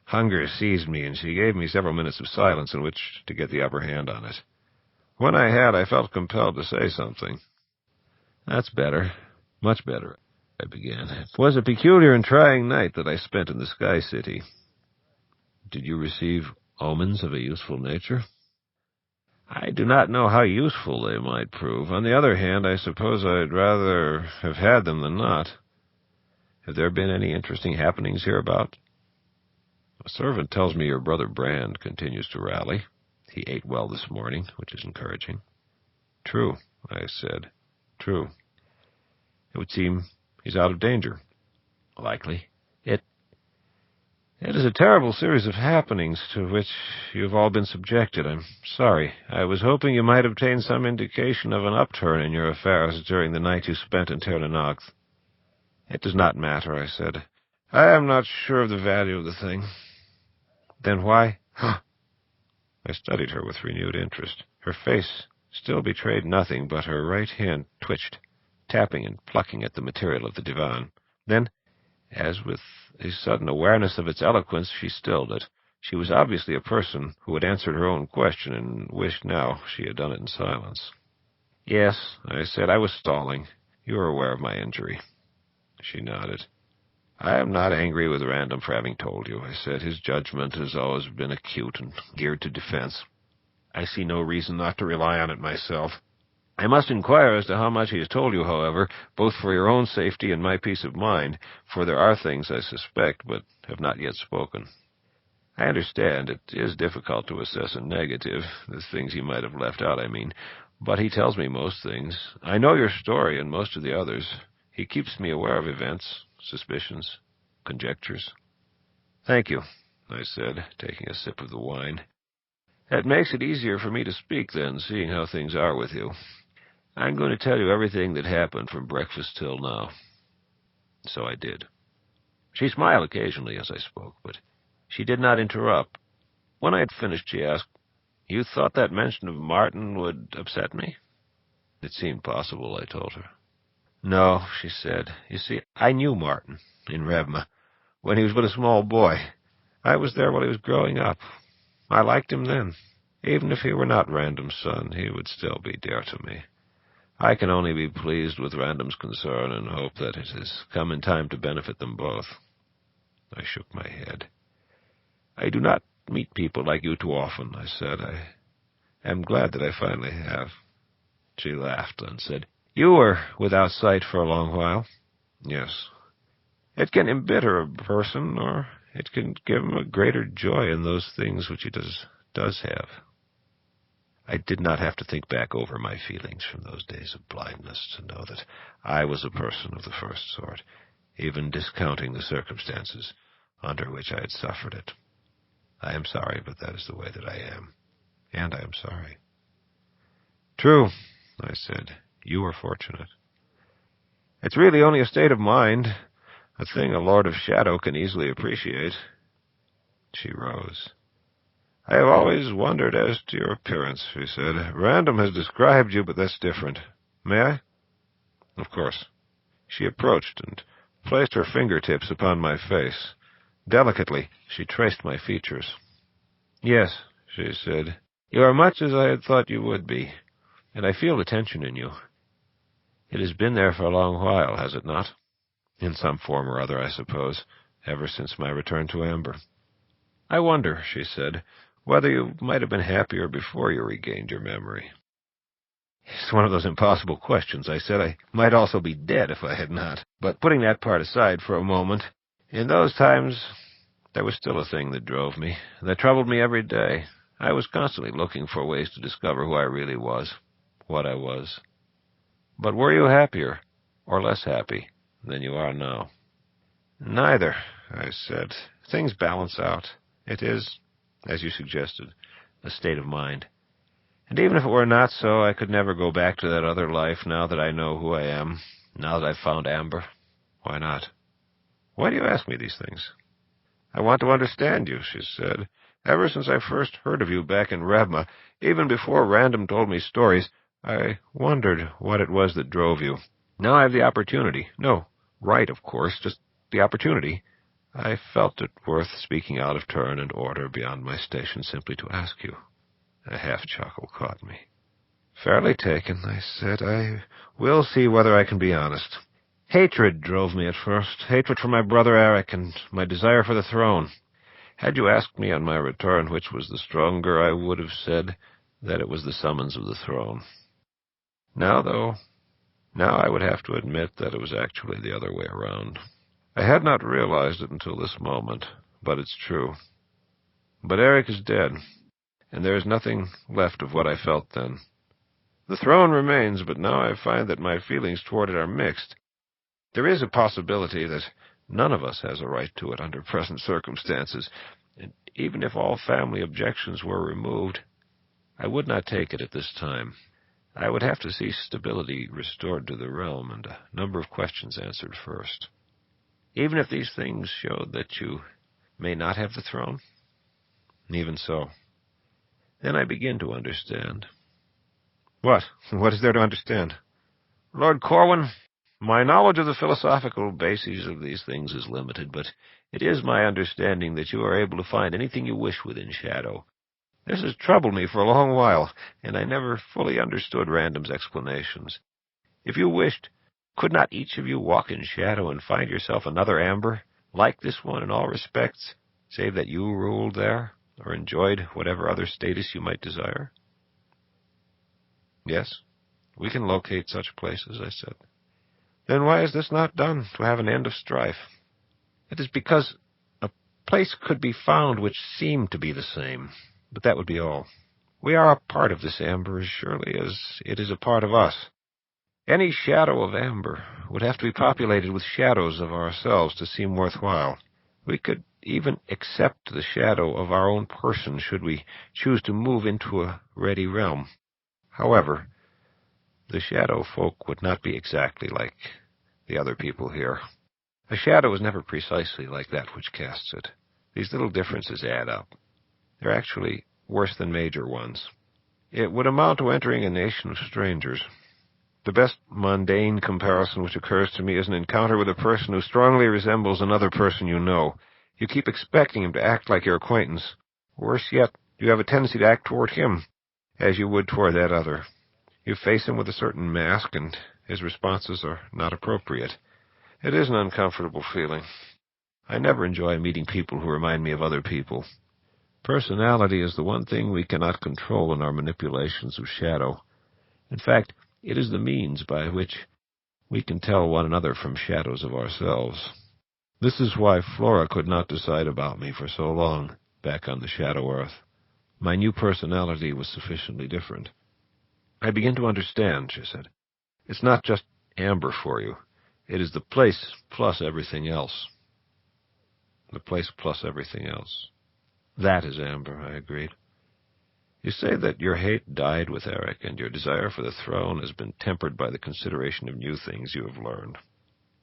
Hunger seized me, and she gave me several minutes of silence in which to get the upper hand on it. When I had, I felt compelled to say something. That's better. Much better, I began. It was a peculiar and trying night that I spent in the Sky City. Did you receive omens of a useful nature? I do not know how useful they might prove. On the other hand, I suppose I'd rather have had them than not. Have there been any interesting happenings hereabout? A servant tells me your brother Brand continues to rally. He ate well this morning, which is encouraging. True, I said. True. It would seem he's out of danger. Likely. It is a terrible series of happenings to which you've all been subjected. I'm sorry. I was hoping you might obtain some indication of an upturn in your affairs during the night you spent in Ternanaugh. It does not matter, I said. I am not sure of the value of the thing. Then why? I studied her with renewed interest. Her face still betrayed nothing, but her right hand twitched, tapping and plucking at the material of the divan. Then, as with a sudden awareness of its eloquence, she stilled it. She was obviously a person who had answered her own question and wished now she had done it in silence. Yes, I said, I was stalling. You are aware of my injury. She nodded. I am not angry with Random for having told you, I said. His judgment has always been acute and geared to defense. I see no reason not to rely on it myself. I must inquire as to how much he has told you, however, both for your own safety and my peace of mind, for there are things I suspect but have not yet spoken. I understand it is difficult to assess a negative, the things he might have left out, I mean, but he tells me most things. I know your story and most of the others. He keeps me aware of events, suspicions, conjectures. Thank you, I said, taking a sip of the wine. That makes it easier for me to speak, then, seeing how things are with you. I'm going to tell you everything that happened from breakfast till now. So I did. She smiled occasionally as I spoke, but she did not interrupt. When I had finished, she asked, You thought that mention of Martin would upset me? It seemed possible, I told her. No, she said. You see, I knew Martin in Revma when he was but a small boy. I was there while he was growing up. I liked him then. Even if he were not Random's son, he would still be dear to me. I can only be pleased with Random's concern and hope that it has come in time to benefit them both. I shook my head. I do not meet people like you too often, I said. I am glad that I finally have. She laughed and said, You were without sight for a long while. Yes. It can embitter a person, or it can give him a greater joy in those things which he does have. I did not have to think back over my feelings from those days of blindness to know that I was a person of the first sort, even discounting the circumstances under which I had suffered it. I am sorry, but that is the way that I am, and I am sorry. True, I said. You are fortunate. It's really only a state of mind, a thing a Lord of Shadow can easily appreciate. She rose. I have always wondered as to your appearance, she said. Random has described you, but that's different. May I? Of course. She approached and placed her fingertips upon my face. Delicately, she traced my features. Yes, she said. You are much as I had thought you would be, and I feel the tension in you. It has been there for a long while, has it not? In some form or other, I suppose, ever since my return to Amber. I wonder, she said, whether you might have been happier before you regained your memory. It's one of those impossible questions, I said. I might also be dead if I had not. But putting that part aside for a moment, in those times, there was still a thing that drove me, that troubled me every day. I was constantly looking for ways to discover who I really was, what I was. But were you happier, or less happy, than you are now? Neither, I said. Things balance out. It is, as you suggested, a state of mind. And even if it were not so, I could never go back to that other life now that I know who I am, now that I've found Amber. Why not? Why do you ask me these things? I want to understand you, she said. Ever since I first heard of you back in Rebma, even before Random told me stories, I wondered what it was that drove you. Now I have the opportunity. No, right, of course, just the opportunity. I felt it worth speaking out of turn and order beyond my station simply to ask you. A half-chuckle caught me. Fairly taken, I said. I will see whether I can be honest. Hatred drove me at first. Hatred for my brother Eric and my desire for the throne. Had you asked me on my return which was the stronger, I would have said that it was the summons of the throne. Now, though, I would have to admit that it was actually the other way around. I had not realized it until this moment, but it's true. But Eric is dead, and there is nothing left of what I felt then. The throne remains, but now I find that my feelings toward it are mixed. There is a possibility that none of us has a right to it under present circumstances, and even if all family objections were removed, I would not take it at this time. I would have to see stability restored to the realm and a number of questions answered first. Even if these things showed that you may not have the throne? Even so. Then I begin to understand. What? What is there to understand? Lord Corwin, my knowledge of the philosophical bases of these things is limited, but it is my understanding that you are able to find anything you wish within Shadow. This has troubled me for a long while, and I never fully understood Random's explanations. If you wished, could not each of you walk in Shadow and find yourself another Amber, like this one in all respects, save that you ruled there, or enjoyed whatever other status you might desire? Yes, we can locate such places, I said. Then why is this not done, to have an end of strife? It is because a place could be found which seemed to be the same, but that would be all. We are a part of this Amber as surely as it is a part of us. Any shadow of Amber would have to be populated with shadows of ourselves to seem worthwhile. We could even accept the shadow of our own person should we choose to move into a ready realm. However, the shadow folk would not be exactly like the other people here. A shadow is never precisely like that which casts it. These little differences add up. They're actually worse than major ones. It would amount to entering a nation of strangers. The best mundane comparison which occurs to me is an encounter with a person who strongly resembles another person you know. You keep expecting him to act like your acquaintance. Worse yet, you have a tendency to act toward him, as you would toward that other. You face him with a certain mask, and his responses are not appropriate. It is an uncomfortable feeling. I never enjoy meeting people who remind me of other people. Personality is the one thing we cannot control in our manipulations of shadow. In fact, it is the means by which we can tell one another from shadows of ourselves. This is why Flora could not decide about me for so long, back on the Shadow Earth. My new personality was sufficiently different. I begin to understand, she said. It's not just Amber for you. It is the place plus everything else. The place plus everything else. That is Amber, I agreed. You say that your hate died with Eric, and your desire for the throne has been tempered by the consideration of new things you have learned.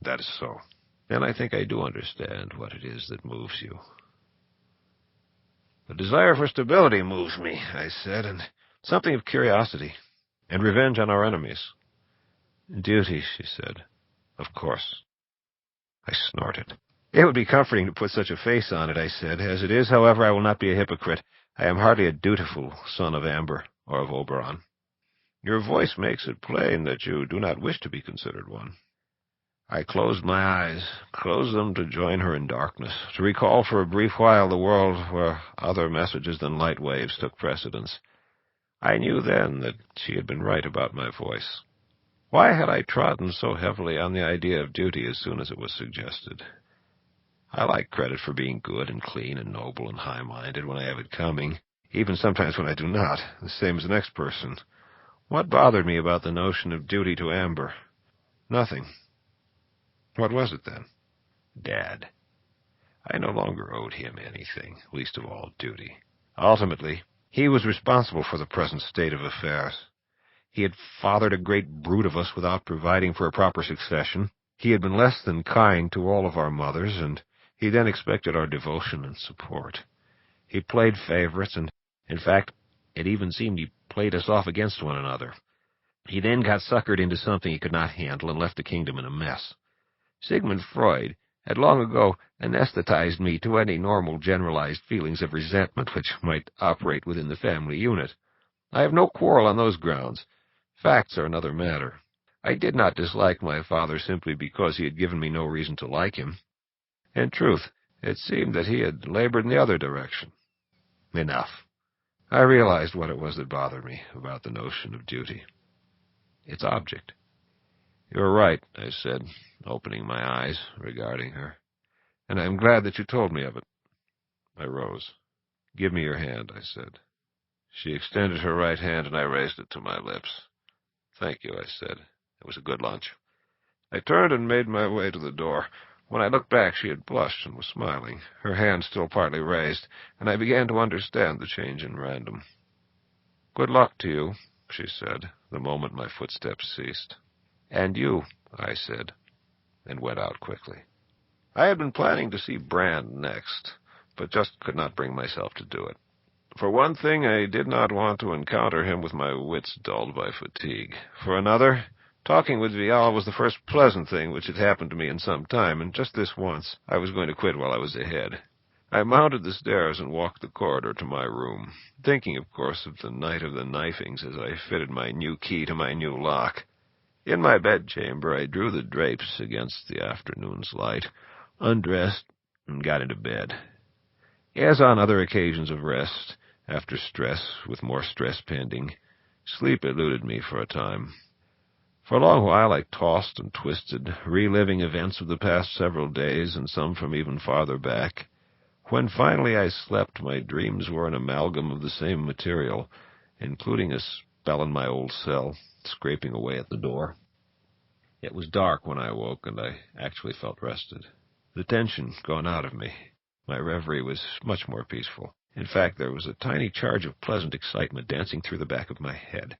That is so. And I think I do understand what it is that moves you. The desire for stability moves me, I said, and something of curiosity, and revenge on our enemies. Duty, she said. Of course. I snorted. It would be comforting to put such a face on it, I said. As it is, however, I will not be a hypocrite. I am hardly a dutiful son of Amber or of Oberon. Your voice makes it plain that you do not wish to be considered one. I closed my eyes, closed them to join her in darkness, to recall for a brief while the world where other messages than light waves took precedence. I knew then that she had been right about my voice. Why had I trodden so heavily on the idea of duty as soon as it was suggested? I like credit for being good and clean and noble and high-minded when I have it coming, even sometimes when I do not, the same as the next person. What bothered me about the notion of duty to Amber? Nothing. What was it, then? Dad. I no longer owed him anything, least of all duty. Ultimately, he was responsible for the present state of affairs. He had fathered a great brood of us without providing for a proper succession. He had been less than kind to all of our mothers, and he then expected our devotion and support. He played favorites, and, in fact, it even seemed he played us off against one another. He then got suckered into something he could not handle and left the kingdom in a mess. Sigmund Freud had long ago anesthetized me to any normal generalized feelings of resentment which might operate within the family unit. I have no quarrel on those grounds. Facts are another matter. I did not dislike my father simply because he had given me no reason to like him. In truth, it seemed that he had labored in the other direction. Enough. I realized what it was that bothered me about the notion of duty. Its object. You're right, I said, opening my eyes, regarding her. And I am glad that you told me of it. I rose. Give me your hand, I said. She extended her right hand, and I raised it to my lips. Thank you, I said. It was a good lunch. I turned and made my way to the door. When I looked back, she had blushed and was smiling, her hand still partly raised, and I began to understand the change in random. Good luck to you, she said, the moment my footsteps ceased. And you, I said, and went out quickly. I had been planning to see Brand next, but just could not bring myself to do it. For one thing, I did not want to encounter him with my wits dulled by fatigue. For another, talking with Vial was the first pleasant thing which had happened to me in some time, and just this once I was going to quit while I was ahead. I mounted the stairs and walked the corridor to my room, thinking, of course, of the night of the knifings as I fitted my new key to my new lock. In my bedchamber, I drew the drapes against the afternoon's light, undressed, and got into bed. As on other occasions of rest, after stress, with more stress pending, sleep eluded me for a time. For a long while I tossed and twisted, reliving events of the past several days, and some from even farther back. When finally I slept, my dreams were an amalgam of the same material, including a spell in my old cell, scraping away at the door. It was dark when I awoke, and I actually felt rested. The tension gone out of me. My reverie was much more peaceful. In fact, there was a tiny charge of pleasant excitement dancing through the back of my head.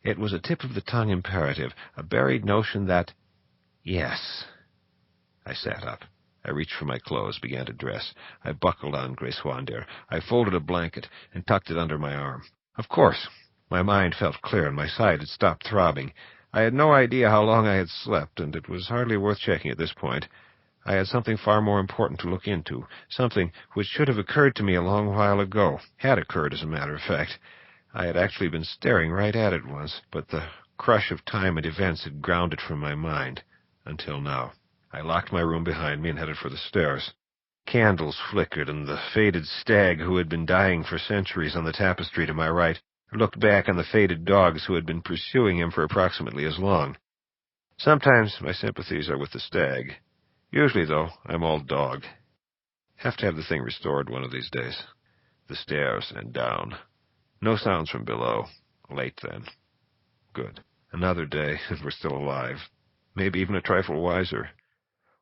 It was a tip-of-the-tongue imperative, a buried notion that, yes. I sat up. I reached for my clothes, began to dress. I buckled on Greswander. I folded a blanket and tucked it under my arm. Of course, my mind felt clear and my side had stopped throbbing. I had no idea how long I had slept, and it was hardly worth checking at this point. I had something far more important to look into, something which should have occurred to me a long while ago, had occurred, as a matter of fact. I had actually been staring right at it once, but the crush of time and events had ground it from my mind, until now. I locked my room behind me and headed for the stairs. Candles flickered, and the faded stag who had been dying for centuries on the tapestry to my right looked back on the faded dogs who had been pursuing him for approximately as long. Sometimes my sympathies are with the stag. Usually, though, I'm all dog. Have to have the thing restored one of these days. The stairs and down. No sounds from below. Late, then. Good. Another day, and we're still alive. Maybe even a trifle wiser.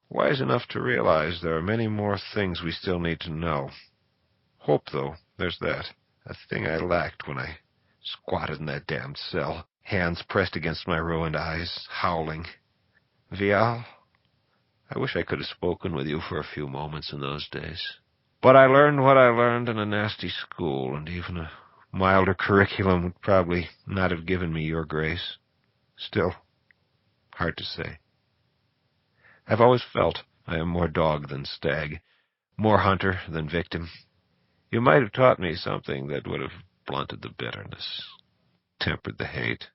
Wise enough to realize there are many more things we still need to know. Hope, though, there's that. a thing I lacked when I squatted in that damned cell, hands pressed against my ruined eyes, howling. Vial, I wish I could have spoken with you for a few moments in those days. But I learned what I learned in a nasty school, and even a milder curriculum would probably not have given me your grace. Still, hard to say. I've always felt I am more dog than stag, more hunter than victim. You might have taught me something that would have blunted the bitterness, tempered the hate.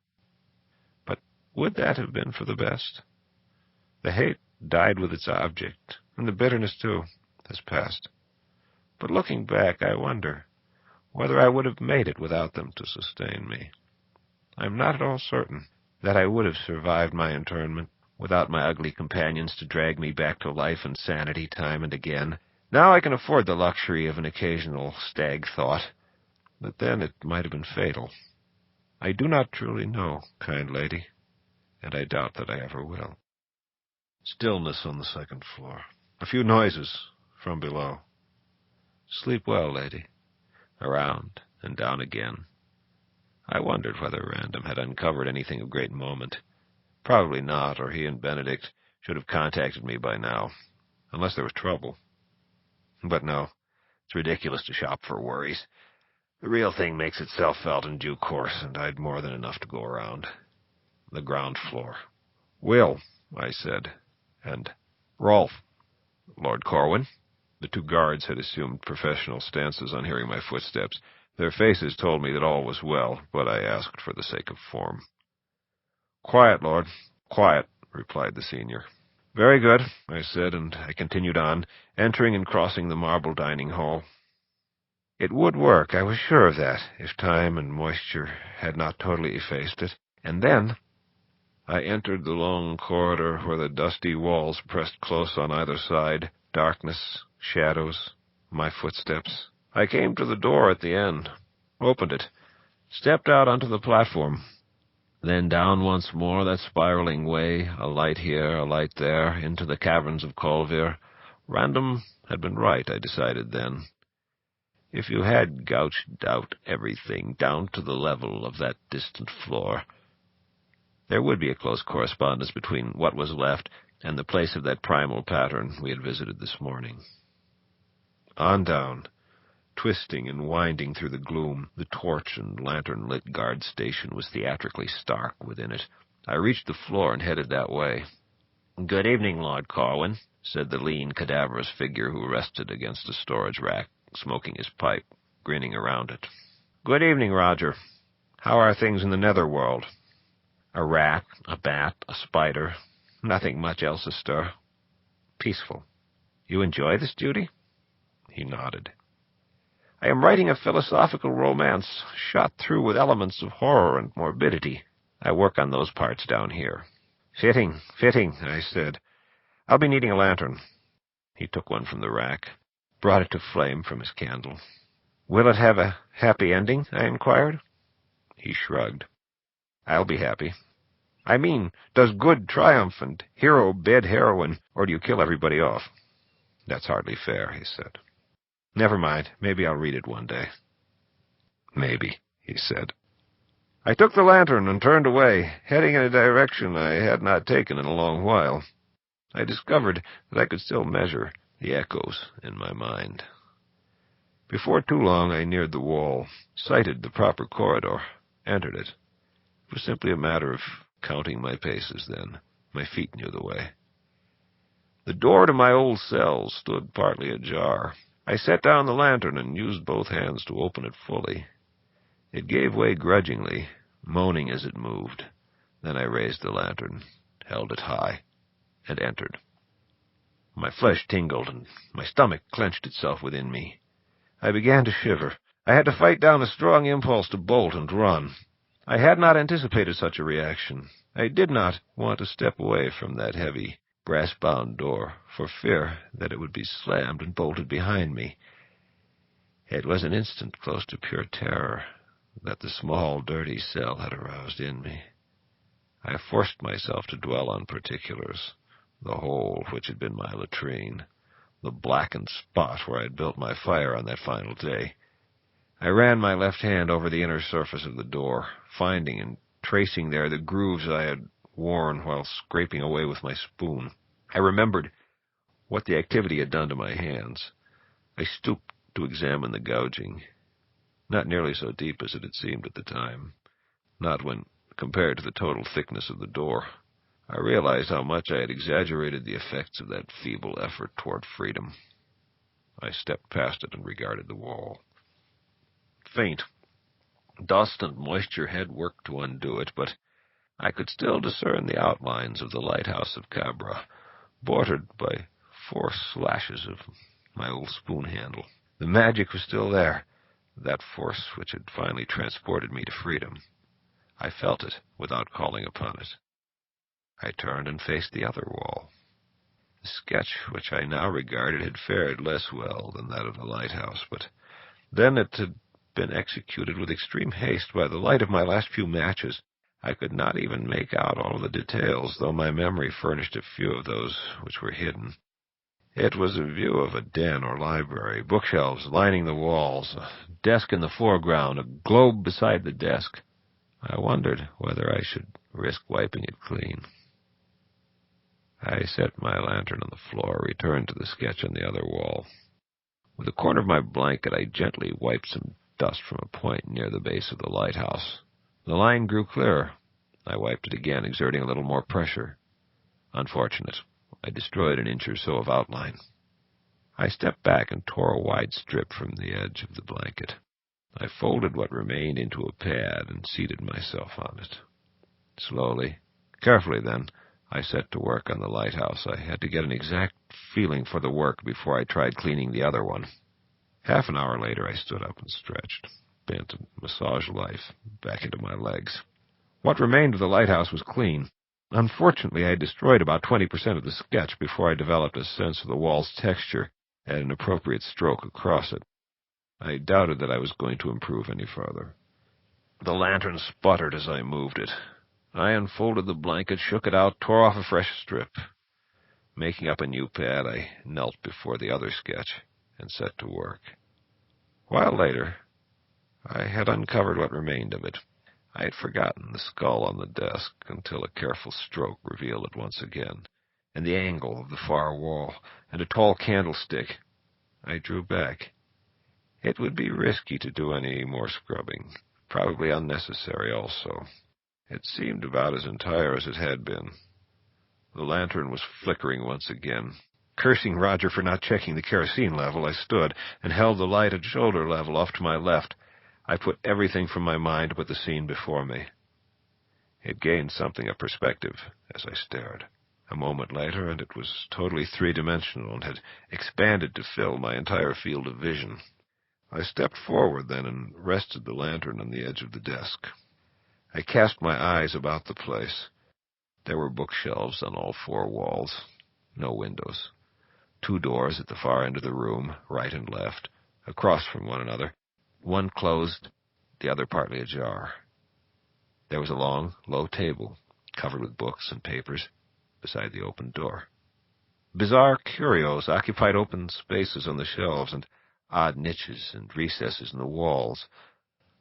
But would that have been for the best? The hate died with its object, and the bitterness, too, has passed. But looking back, I wonder whether I would have made it without them to sustain me. I am not at all certain that I would have survived my internment without my ugly companions to drag me back to life and sanity time and again. Now I can afford the luxury of an occasional stag thought, but then it might have been fatal. I do not truly know, kind lady, and I doubt that I ever will. Stillness on the second floor. A few noises from below. Sleep well, lady. Around and down again. I wondered whether Random had uncovered anything of great moment. Probably not, or he and Benedict should have contacted me by now, unless there was trouble. But no, it's ridiculous to shop for worries. The real thing makes itself felt in due course, and I'd more than enough to go around. The ground floor. Will, I said, and Rolf. Lord Corwin. The two guards had assumed professional stances on hearing my footsteps. Their faces told me that all was well, but I asked for the sake of form. Quiet, Lord, quiet, replied the senior. Very good, I said, and I continued on, entering and crossing the marble dining hall. It would work, I was sure of that, if time and moisture had not totally effaced it. And then I entered the long corridor where the dusty walls pressed close on either side, darkness, shadows, my footsteps. I came to the door at the end, opened it, stepped out onto the platform. Then down once more that spiraling way, a light here, a light there, into the caverns of Colvir. Random had been right, I decided then. If you had gouged out everything down to the level of that distant floor, there would be a close correspondence between what was left and the place of that primal pattern we had visited this morning. On down, twisting and winding through the gloom, the torch and lantern-lit guard station was theatrically stark within it. I reached the floor and headed that way. "Good evening, Lord Corwin," said the lean, cadaverous figure who rested against a storage rack, smoking his pipe, grinning around it. "Good evening, Roger. How are things in the netherworld?" "A rat, a bat, a spider. Nothing much else astir. Peaceful. You enjoy this duty?" He nodded. "I am writing a philosophical romance, shot through with elements of horror and morbidity. I work on those parts down here." Fitting, I said. "I'll be needing a lantern." He took one from the rack, brought it to flame from his candle. "Will it have a happy ending?" I inquired. He shrugged. "I'll be happy." "I mean, does good triumph and hero bed heroine, or do you kill everybody off?" "That's hardly fair," he said. "Never mind. Maybe I'll read it one day." "Maybe," he said. I took the lantern and turned away, heading in a direction I had not taken in a long while. I discovered that I could still measure the echoes in my mind. Before too long I neared the wall, sighted the proper corridor, entered it. It was simply a matter of counting my paces then. My feet knew the way. The door to my old cell stood partly ajar. I set down the lantern and used both hands to open it fully. It gave way grudgingly, moaning as it moved. Then I raised the lantern, held it high, and entered. My flesh tingled, and my stomach clenched itself within me. I began to shiver. I had to fight down a strong impulse to bolt and run. I had not anticipated such a reaction. I did not want to step away from that heavy, brass-bound door, for fear that it would be slammed and bolted behind me. It was an instant close to pure terror that the small, dirty cell had aroused in me. I forced myself to dwell on particulars, the hole which had been my latrine, the blackened spot where I had built my fire on that final day. I ran my left hand over the inner surface of the door, finding and tracing there the grooves I had worn while scraping away with my spoon. I remembered what the activity had done to my hands. I stooped to examine the gouging. Not nearly so deep as it had seemed at the time, not when compared to the total thickness of the door. I realized how much I had exaggerated the effects of that feeble effort toward freedom. I stepped past it and regarded the wall. Faint. Dust and moisture had worked to undo it, but I could still discern the outlines of the lighthouse of Cabra, bordered by 4 slashes of my old spoon handle. The magic was still there, that force which had finally transported me to freedom. I felt it without calling upon it. I turned and faced the other wall. The sketch which I now regarded had fared less well than that of the lighthouse, but then it had been executed with extreme haste by the light of my last few matches. I could not even make out all the details, though my memory furnished a few of those which were hidden. It was a view of a den or library, bookshelves lining the walls, a desk in the foreground, a globe beside the desk. I wondered whether I should risk wiping it clean. I set my lantern on the floor, returned to the sketch on the other wall. With the corner of my blanket, I gently wiped some dust from a point near the base of the lighthouse. The line grew clearer. I wiped it again, exerting a little more pressure. Unfortunate. I destroyed an inch or so of outline. I stepped back and tore a wide strip from the edge of the blanket. I folded what remained into a pad and seated myself on it. Slowly, carefully then, I set to work on the lighthouse. I had to get an exact feeling for the work before I tried cleaning the other one. Half an hour later, I stood up and stretched, bent and massaged life back into my legs. What remained of the lighthouse was clean. Unfortunately, I had destroyed about 20% of the sketch before I developed a sense of the wall's texture and an appropriate stroke across it. I doubted that I was going to improve any further. The lantern sputtered as I moved it. I unfolded the blanket, shook it out, tore off a fresh strip. Making up a new pad, I knelt before the other sketch and set to work. A while later, I had uncovered what remained of it. I had forgotten the skull on the desk until a careful stroke revealed it once again, and the angle of the far wall, and a tall candlestick. I drew back. It would be risky to do any more scrubbing, probably unnecessary also. It seemed about as entire as it had been. The lantern was flickering once again. Cursing Roger for not checking the kerosene level, I stood and held the light at shoulder level off to my left. I put everything from my mind but the scene before me. It gained something of perspective as I stared. A moment later, and it was totally three-dimensional and had expanded to fill my entire field of vision. I stepped forward then and rested the lantern on the edge of the desk. I cast my eyes about the place. There were bookshelves on all 4 walls, no windows. 2 doors at the far end of the room, right and left, across from one another, one closed, the other partly ajar. There was a long, low table, covered with books and papers, beside the open door. Bizarre curios occupied open spaces on the shelves and odd niches and recesses in the walls.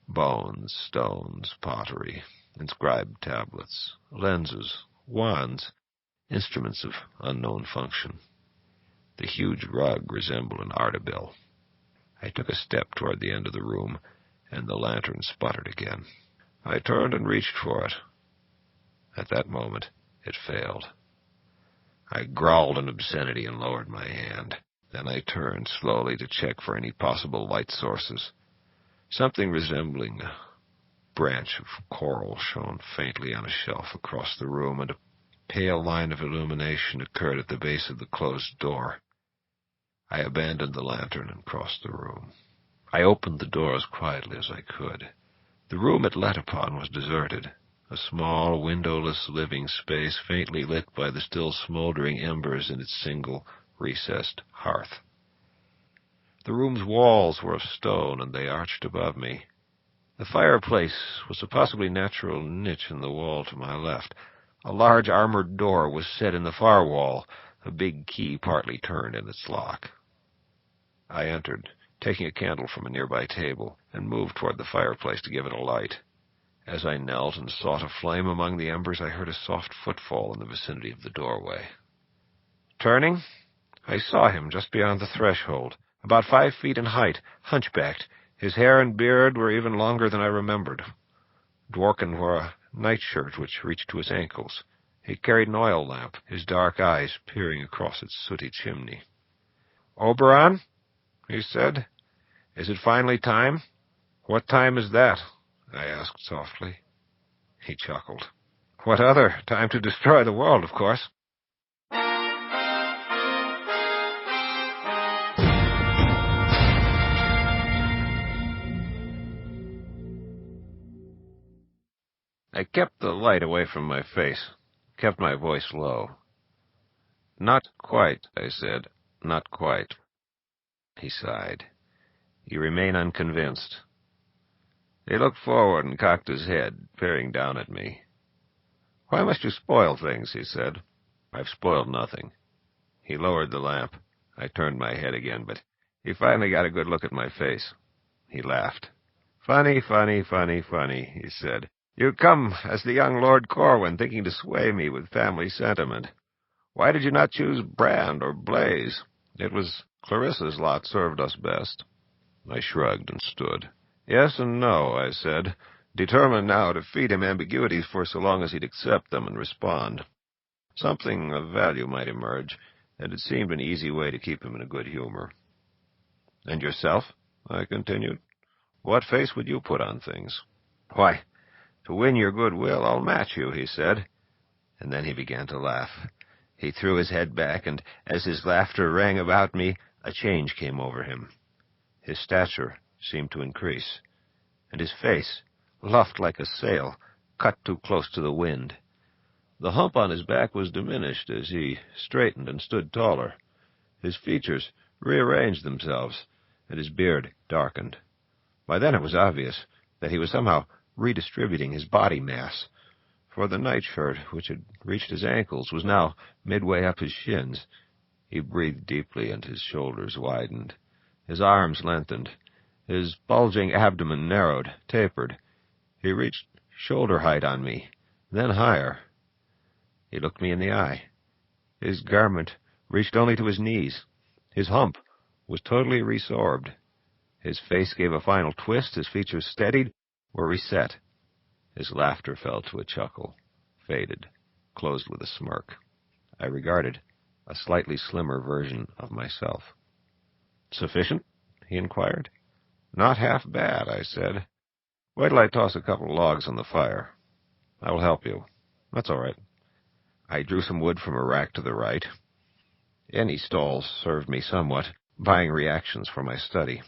Bones, stones, pottery, inscribed tablets, lenses, wands, instruments of unknown function. The huge rug resembled an artibill. I took a step toward the end of the room, and the lantern sputtered again. I turned and reached for it. At that moment, it failed. I growled an obscenity and lowered my hand. Then I turned slowly to check for any possible light sources. Something resembling a branch of coral shone faintly on a shelf across the room, and a pale line of illumination occurred at the base of the closed door. I abandoned the lantern and crossed the room. I opened the door as quietly as I could. The room it let upon was deserted, a small, windowless living space faintly lit by the still smoldering embers in its single, recessed hearth. The room's walls were of stone, and they arched above me. The fireplace was a possibly natural niche in the wall to my left. A large armored door was set in the far wall, a big key partly turned in its lock. I entered taking a candle from a nearby table, and moved toward the fireplace to give it a light. As I knelt and sought a flame among the embers, I heard a soft footfall in the vicinity of the doorway. Turning, I saw him just beyond the threshold, about 5 feet in height, hunchbacked. His hair and beard were even longer than I remembered. Dworkin wore a nightshirt which reached to his ankles. He carried an oil lamp, his dark eyes peering across its sooty chimney. "Oberon," he said, "is it finally time?" "What time is that?" I asked softly. He chuckled. "What other? Time to destroy the world, of course." I kept the light away from my face, kept my voice low. "Not quite," I said. "Not quite." He sighed. "You remain unconvinced." He looked forward and cocked his head, peering down at me. "Why must you spoil things?" he said. "I've spoiled nothing." He lowered the lamp. I turned my head again, but he finally got a good look at my face. He laughed. "Funny, funny, funny, funny," he said. "You come as the young Lord Corwin, thinking to sway me with family sentiment. Why did you not choose Brand or Blaze? It was Clarissa's lot served us best." I shrugged and stood. "Yes and no," I said, determined now to feed him ambiguities for so long as he'd accept them and respond. Something of value might emerge, and it seemed an easy way to keep him in a good humor. "And yourself?" I continued. "What face would you put on things?" "Why, to win your goodwill, I'll match you," he said. And then he began to laugh. He threw his head back, and as his laughter rang about me, a change came over him. His stature seemed to increase, and his face, luffed like a sail, cut too close to the wind. The hump on his back was diminished as he straightened and stood taller. His features rearranged themselves, and his beard darkened. By then it was obvious that he was somehow redistributing his body mass, for the nightshirt, which had reached his ankles, was now midway up his shins. He breathed deeply, and his shoulders widened. His arms lengthened. His bulging abdomen narrowed, tapered. He reached shoulder height on me, then higher. He looked me in the eye. His garment reached only to his knees. His hump was totally resorbed. His face gave a final twist. His features steadied, were reset. His laughter fell to a chuckle, faded, closed with a smirk. I regarded a slightly slimmer version of myself. "Sufficient?" he inquired. "Not half bad," I said. "Wait till I toss a couple logs on the fire. I will help you. That's all right." I drew some wood from a rack to the right. Any stalls served me somewhat, buying reactions for my study.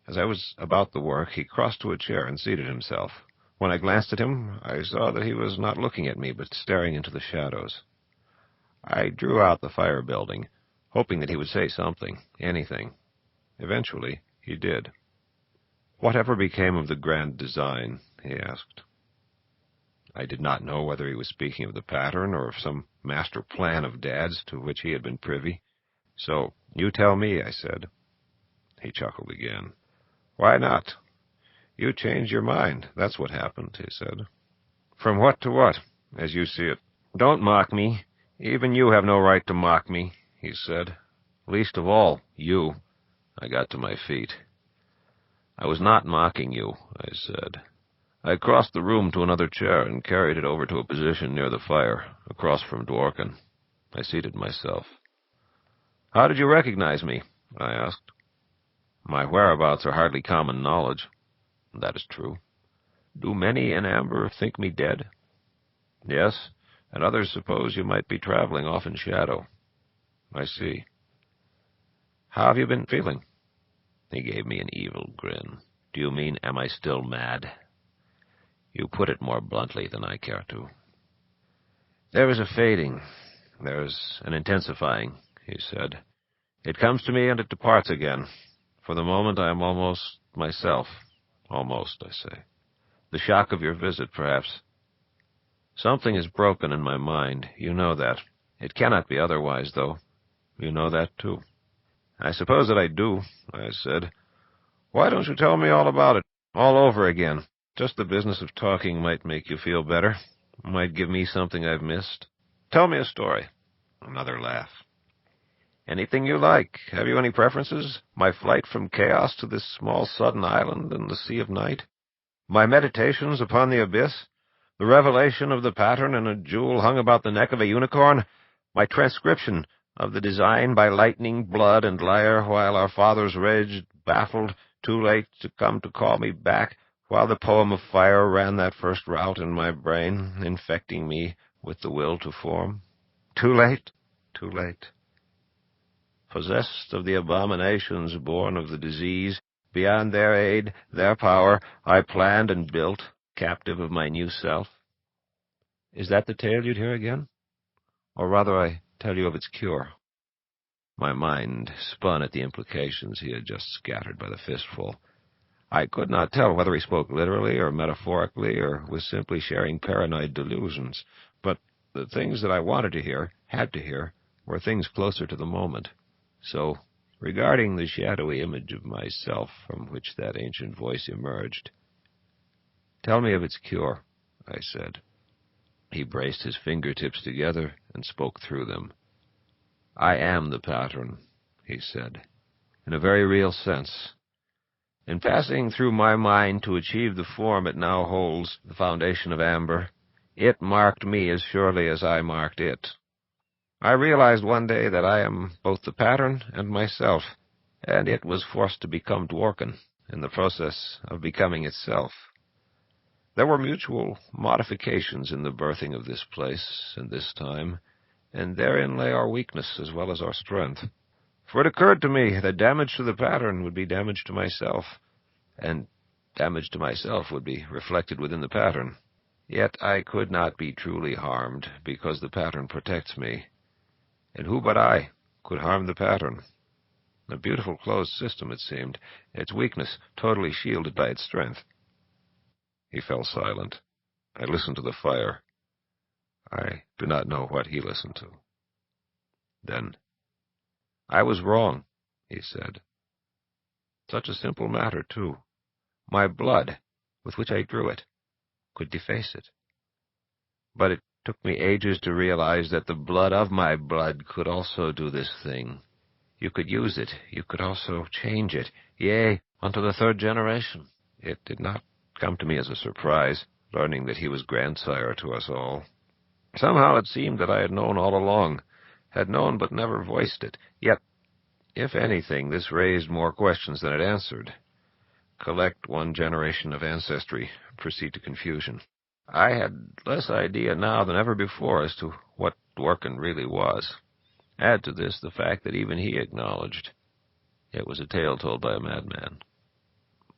As I was about the work, he crossed to a chair and seated himself. When I glanced at him, I saw that he was not looking at me, but staring into the shadows. I drew out the fire building, hoping that he would say something, anything. Eventually, he did. "Whatever became of the grand design?" he asked. I did not know whether he was speaking of the pattern or of some master plan of Dad's to which he had been privy. "So, you tell me," I said. He chuckled again. "Why not? You changed your mind. That's what happened," he said. "From what to what, as you see it?" "Don't mock me. Even you have no right to mock me," he said. "Least of all, you." I got to my feet. "I was not mocking you," I said. I crossed the room to another chair and carried it over to a position near the fire, across from Dworkin. I seated myself. "How did you recognize me?" I asked. "My whereabouts are hardly common knowledge." "That is true." "Do many in Amber think me dead?" "Yes, and others suppose you might be traveling off in shadow." "I see." "How have you been feeling?" He gave me an evil grin. "Do you mean, am I still mad?" "You put it more bluntly than I care to." "There is a fading. There is an intensifying," he said. "It comes to me and it departs again. For the moment I am almost myself. Almost, I say. The shock of your visit, perhaps. Something is broken in my mind. You know that. It cannot be otherwise, though. You know that, too." "I suppose that I do," I said. Why don't you tell me all about it, all over again? Just the business of talking might make you feel better. Might give me something I've missed. Tell me a story. Another laugh. Anything you like. Have you any preferences? My flight from chaos to this small sudden island in the sea of night? My meditations upon the abyss? The revelation of the pattern in a jewel hung about the neck of a unicorn? My transcription of the design by lightning, blood, and lyre, while our fathers raged, baffled, too late to come to call me back, while the poem of fire ran that first route in my brain, infecting me with the will to form? Too late, too late. Possessed of the abominations born of the disease, beyond their aid, their power, I planned and built, captive of my new self. Is that the tale you'd hear again? Or rather, I tell you of its cure. My mind spun at the implications he had just scattered by the fistful. I could not tell whether he spoke literally or metaphorically or was simply sharing paranoid delusions, but the things that I wanted to hear, had to hear, were things closer to the moment. So, regarding the shadowy image of myself from which that ancient voice emerged, "Tell me of its cure," I said. He braced his fingertips together and spoke through them. "I am the pattern," he said, "in a very real sense. In passing through my mind to achieve the form it now holds, the foundation of amber, it marked me as surely as I marked it. I realized one day that I am both the pattern and myself, and it was forced to become Dworkin in the process of becoming itself. There were mutual modifications in the birthing of this place and this time, and therein lay our weakness as well as our strength. For it occurred to me that damage to the pattern would be damage to myself, and damage to myself would be reflected within the pattern. Yet I could not be truly harmed, because the pattern protects me. And who but I could harm the pattern? A beautiful closed system, it seemed, its weakness totally shielded by its strength." He fell silent. I listened to the fire. I do not know what he listened to. Then, "I was wrong," he said. "Such a simple matter, too. My blood, with which I drew it, could deface it. But it took me ages to realize that the blood of my blood could also do this thing. You could use it. You could also change it. Yea, unto the third generation." It did not come to me as a surprise, learning that he was grandsire to us all. Somehow it seemed that I had known all along, had known but never voiced it. Yet, if anything, this raised more questions than it answered. Collect one generation of ancestry, proceed to confusion. I had less idea now than ever before as to what Dworkin really was. Add to this the fact that even he acknowledged it was a tale told by a madman.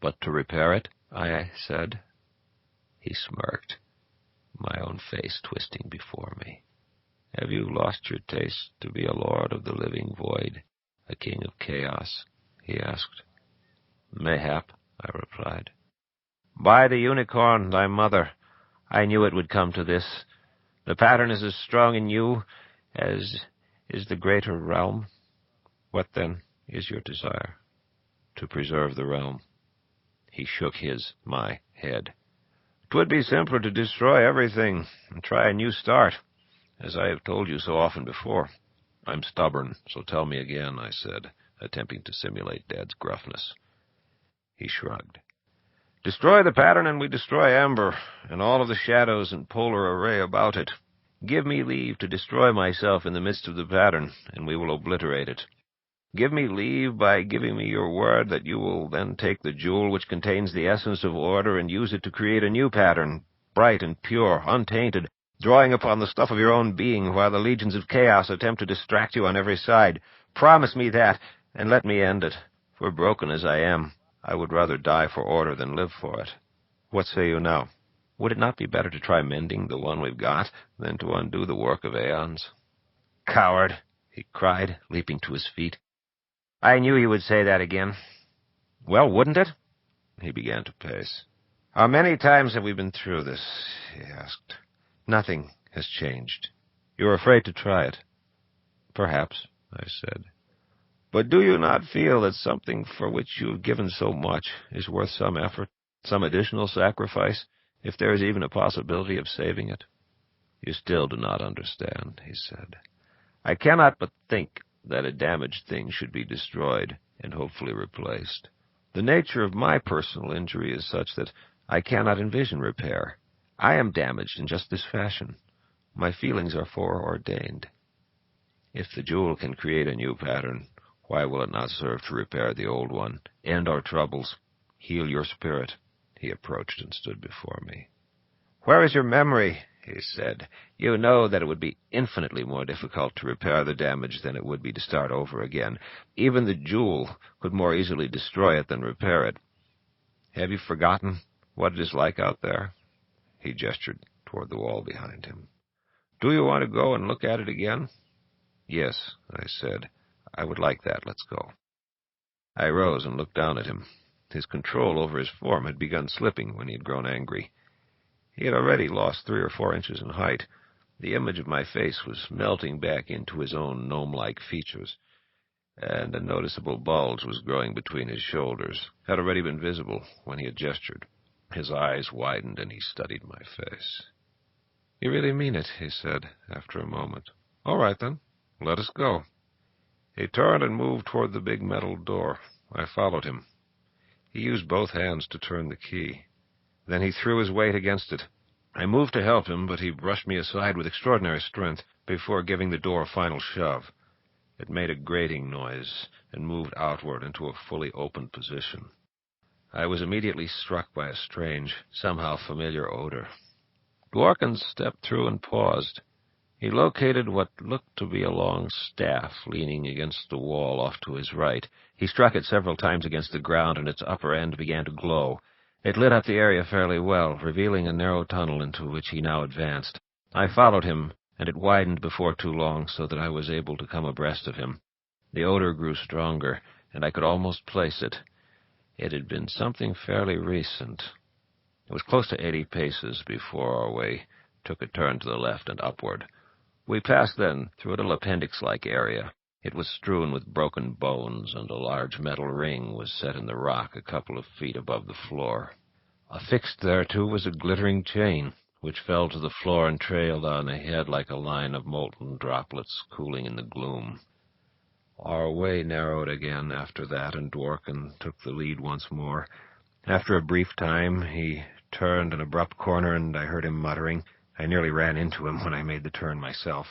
"But to repair it?" I said. He smirked, my own face twisting before me. "Have you lost your taste to be a lord of the living void, a king of chaos?" he asked. "Mayhap," I replied. "By the unicorn, thy mother, I knew it would come to this. The pattern is as strong in you as is the greater realm. What, then, is your desire?" "To preserve the realm." He shook my head. "'Twould be simpler to destroy everything and try a new start, as I have told you so often before." "I'm stubborn, so tell me again," I said, attempting to simulate Dad's gruffness. He shrugged. "Destroy the pattern and we destroy amber, and all of the shadows and polar array about it. Give me leave to destroy myself in the midst of the pattern, and we will obliterate it. Give me leave by giving me your word that you will then take the jewel which contains the essence of order and use it to create a new pattern, bright and pure, untainted, drawing upon the stuff of your own being while the legions of chaos attempt to distract you on every side. Promise me that, and let me end it. For broken as I am, I would rather die for order than live for it. What say you now? Would it not be better to try mending the one we've got than to undo the work of aeons?" "Coward!" he cried, leaping to his feet. "I knew you would say that again." "Well, wouldn't it?" He began to pace. "How many times have we been through this?" he asked. "Nothing has changed. You're afraid to try it." "Perhaps," I said. But do you not feel that something for which you have given so much is worth some effort, some additional sacrifice, if there is even a possibility of saving it? You still do not understand, he said. I cannot but think that a damaged thing should be destroyed and hopefully replaced. The nature of my personal injury is such that I cannot envision repair. I am damaged in just this fashion. My feelings are foreordained. If the jewel can create a new pattern, why will it not serve to repair the old one, end our troubles, heal your spirit? He approached and stood before me. Where is your memory? He said. You know that it would be infinitely more difficult to repair the damage than it would be to start over again. Even the jewel could more easily destroy it than repair it. Have you forgotten what it is like out there? He gestured toward the wall behind him. Do you want to go and look at it again? Yes, I said. I would like that. Let's go. I rose and looked down at him. His control over his form had begun slipping when he had grown angry. He had already lost 3 or 4 inches in height. The image of my face was melting back into his own gnome-like features, and a noticeable bulge was growing between his shoulders, had already been visible when he had gestured. His eyes widened, and he studied my face. You really mean it, he said, after a moment. All right, then. Let us go. He turned and moved toward the big metal door. I followed him. He used both hands to turn the key. Then he threw his weight against it. I moved to help him, but he brushed me aside with extraordinary strength before giving the door a final shove. It made a grating noise and moved outward into a fully opened position. I was immediately struck by a strange, somehow familiar odor. Dworkin stepped through and paused. He located what looked to be a long staff leaning against the wall off to his right. He struck it several times against the ground, and its upper end began to glow. It lit up the area fairly well, revealing a narrow tunnel into which he now advanced. I followed him, and it widened before too long so that I was able to come abreast of him. The odor grew stronger, and I could almost place it. It had been something fairly recent. It was close to 80 paces before our way took a turn to the left and upward. We passed then through a little appendix-like area. It was strewn with broken bones, and a large metal ring was set in the rock a couple of feet above the floor. Affixed thereto was a glittering chain, which fell to the floor and trailed on ahead like a line of molten droplets cooling in the gloom. Our way narrowed again after that, and Dworkin took the lead once more. After a brief time, he turned an abrupt corner, and I heard him muttering. I nearly ran into him when I made the turn myself.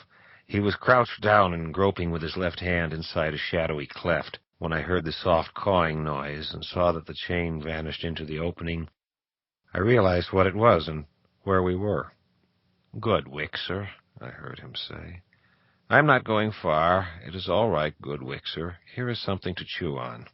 He was crouched down and groping with his left hand inside a shadowy cleft. When I heard the soft cawing noise and saw that the chain vanished into the opening, I realized what it was and where we were. "Good, Wichser," I heard him say. "I'm not going far. It is all right, good Wichser. Here is something to chew on."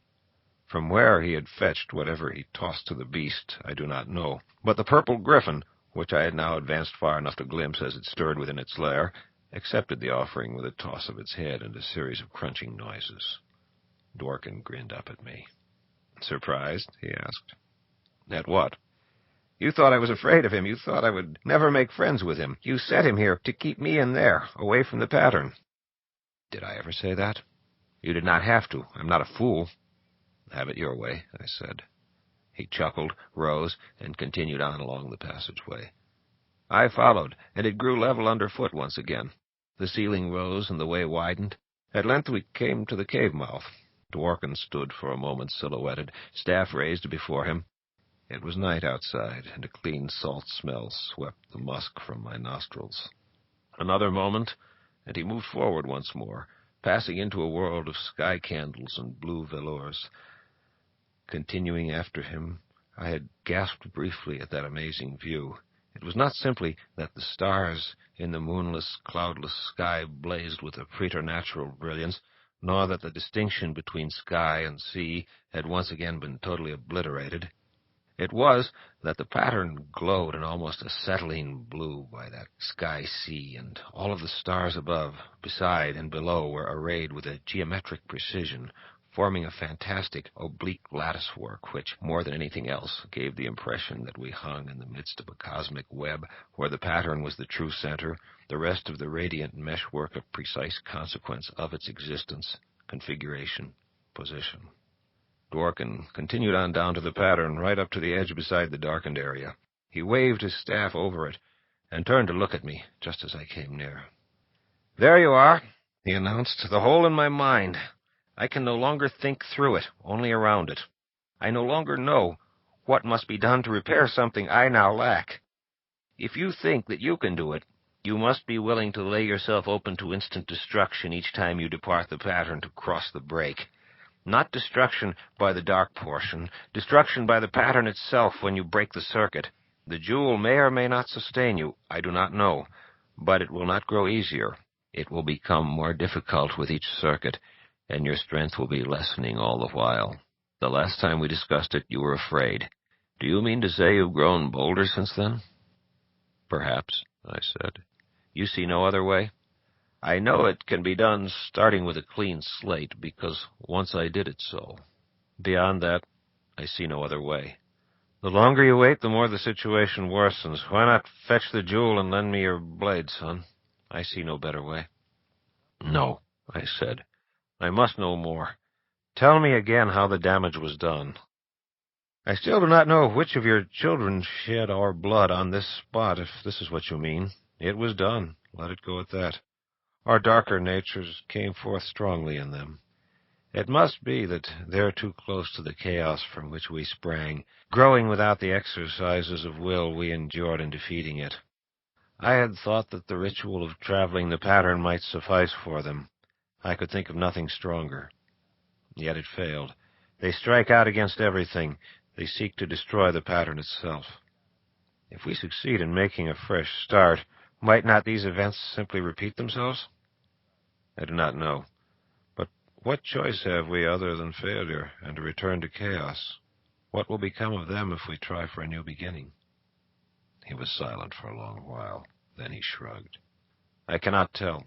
From where he had fetched whatever he tossed to the beast, I do not know, but the purple griffin, which I had now advanced far enough to glimpse as it stirred within its lair, accepted the offering with a toss of its head and a series of crunching noises. Dworkin grinned up at me. "Surprised?" he asked. "At what?" "You thought I was afraid of him. You thought I would never make friends with him. You set him here to keep me in there, away from the pattern." "Did I ever say that?" "You did not have to. I'm not a fool." "Have it your way," I said. He chuckled, rose, and continued on along the passageway. I followed, and it grew level underfoot once again. The ceiling rose and the way widened. At length we came to the cave mouth. Dworkin stood for a moment silhouetted, staff raised before him. It was night outside, and a clean salt smell swept the musk from my nostrils. Another moment, and he moved forward once more, passing into a world of sky candles and blue velours. Continuing after him, I had gasped briefly at that amazing view. It was not simply that the stars in the moonless, cloudless sky blazed with a preternatural brilliance, nor that the distinction between sky and sea had once again been totally obliterated. It was that the pattern glowed in almost acetylene blue by that sky-sea, and all of the stars above, beside, and below were arrayed with a geometric precision, forming a fantastic oblique latticework which, more than anything else, gave the impression that we hung in the midst of a cosmic web where the pattern was the true center, the rest of the radiant meshwork a precise consequence of its existence. configuration, position. Dworkin continued on down to the pattern, right up to the edge beside the darkened area. He waved his staff over it and turned to look at me just as I came near. "There you are," he announced, "the hole in my mind. I can no longer think through it, only around it. I no longer know what must be done to repair something I now lack. If you think that you can do it, you must be willing to lay yourself open to instant destruction each time you depart the pattern to cross the break. Not destruction by the dark portion, destruction by the pattern itself when you break the circuit. The jewel may or may not sustain you, I do not know, but it will not grow easier. It will become more difficult with each circuit, and your strength will be lessening all the while. The last time we discussed it, you were afraid. Do you mean to say you've grown bolder since then?" "Perhaps," I said. "You see no other way?" "I know it can be done starting with a clean slate, because once I did it so. Beyond that, I see no other way." "The longer you wait, the more the situation worsens. Why not fetch the jewel and lend me your blade, son? I see no better way." "No," I said. "I must know more. Tell me again how the damage was done." "I still do not know which of your children shed our blood on this spot, if this is what you mean. It was done. Let it go at that. Our darker natures came forth strongly in them. It must be that they're too close to the chaos from which we sprang, growing without the exercises of will we endured in defeating it. I had thought that the ritual of traveling the pattern might suffice for them. I could think of nothing stronger. Yet it failed. They strike out against everything. They seek to destroy the pattern itself. If we succeed in making a fresh start, might not these events simply repeat themselves? I do not know. But what choice have we other than failure and to return to chaos? What will become of them if we try for a new beginning? He was silent for a long while. Then he shrugged. "I cannot tell.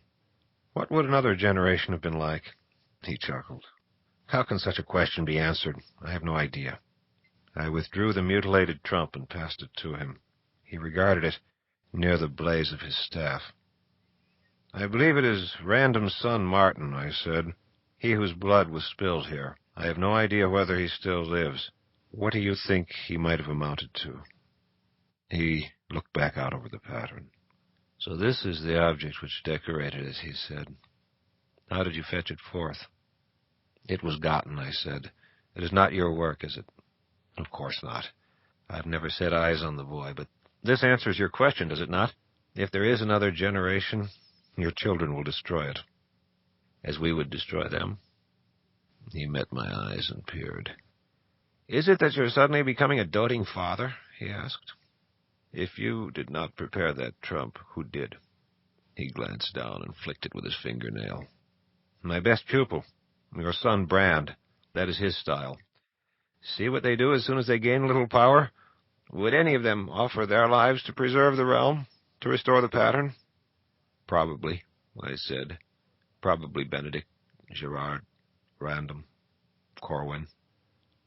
What would another generation have been like?" He chuckled. "How can such a question be answered? I have no idea." I withdrew the mutilated trump and passed it to him. He regarded it near the blaze of his staff. "I believe it is Random's son, Martin," I said. "He whose blood was spilled here. I have no idea whether he still lives. What do you think he might have amounted to?" He looked back out over the pattern. "So this is the object which decorated it," he said. "How did you fetch it forth?" "It was gotten," I said. "It is not your work, is it?" "Of course not. I've never set eyes on the boy, but this answers your question, does it not? If there is another generation, your children will destroy it, as we would destroy them." He met my eyes and peered. "Is it that you're suddenly becoming a doting father?" he asked. "If you did not prepare that trump, who did?" He glanced down and flicked it with his fingernail. "My best pupil, your son Brand. That is his style. See what they do as soon as they gain a little power? Would any of them offer their lives to preserve the realm, to restore the pattern?" "Probably," I said. "Probably Benedict, Gerard, Random, Corwin.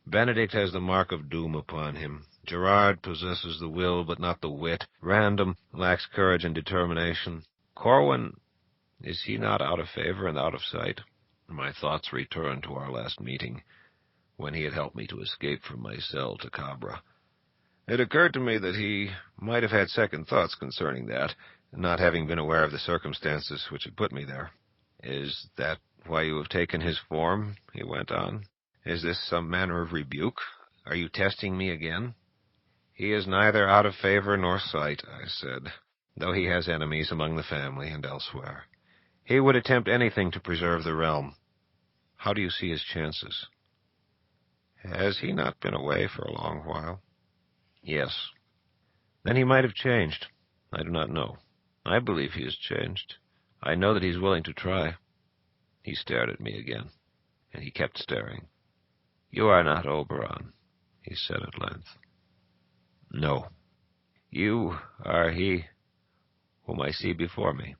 Benedict has the mark of doom upon him. Gerard possesses the will, but not the wit. Random lacks courage and determination. Corwin, is he not out of favor and out of sight?" My thoughts returned to our last meeting, when he had helped me to escape from my cell to Cabra. It occurred to me that he might have had second thoughts concerning that, not having been aware of the circumstances which had put me there. "Is that why you have taken his form?" he went on. "Is this some manner of rebuke? Are you testing me again?" "He is neither out of favor nor sight," I said, "though he has enemies among the family and elsewhere. He would attempt anything to preserve the realm. How do you see his chances?" "Has he not been away for a long while?" "Yes." "Then he might have changed. I do not know. I believe he has changed. I know that he is willing to try." He stared at me again, and he kept staring. "You are not Oberon," he said at length. "No. You are he whom I see before me.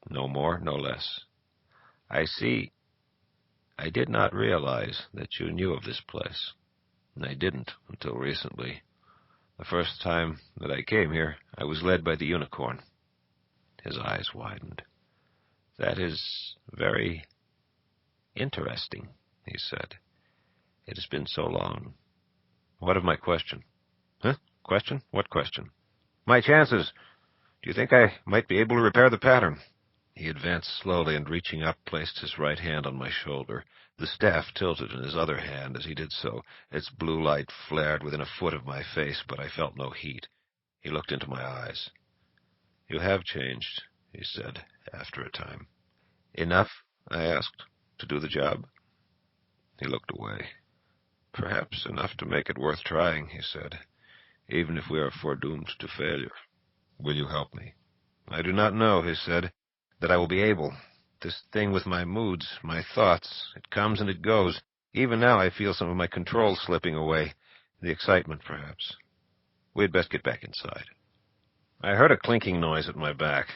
No more, no less. I see. I did not realize that you knew of this place. I didn't until recently. The first time that I came here, I was led by the unicorn." His eyes widened. "That is very Interesting, he said. It has been so long. What of my question? Huh? Question? What question? My chances. Do you think I might be able to repair the pattern? He advanced slowly and, reaching up, placed his right hand on my shoulder. The staff tilted in his other hand as he did so. Its blue light flared within a foot of my face, but I felt no heat. He looked into my eyes. You have changed, he said, after a time. Enough, I asked, to do the job? He looked away. Perhaps enough to make it worth trying, he said, even if we are foredoomed to failure. Will you help me? I do not know, he said, that I will be able. This thing with my moods, my thoughts, it comes and it goes. Even now I feel some of my control slipping away. The excitement, perhaps. We had best get back inside. I heard a clinking noise at my back.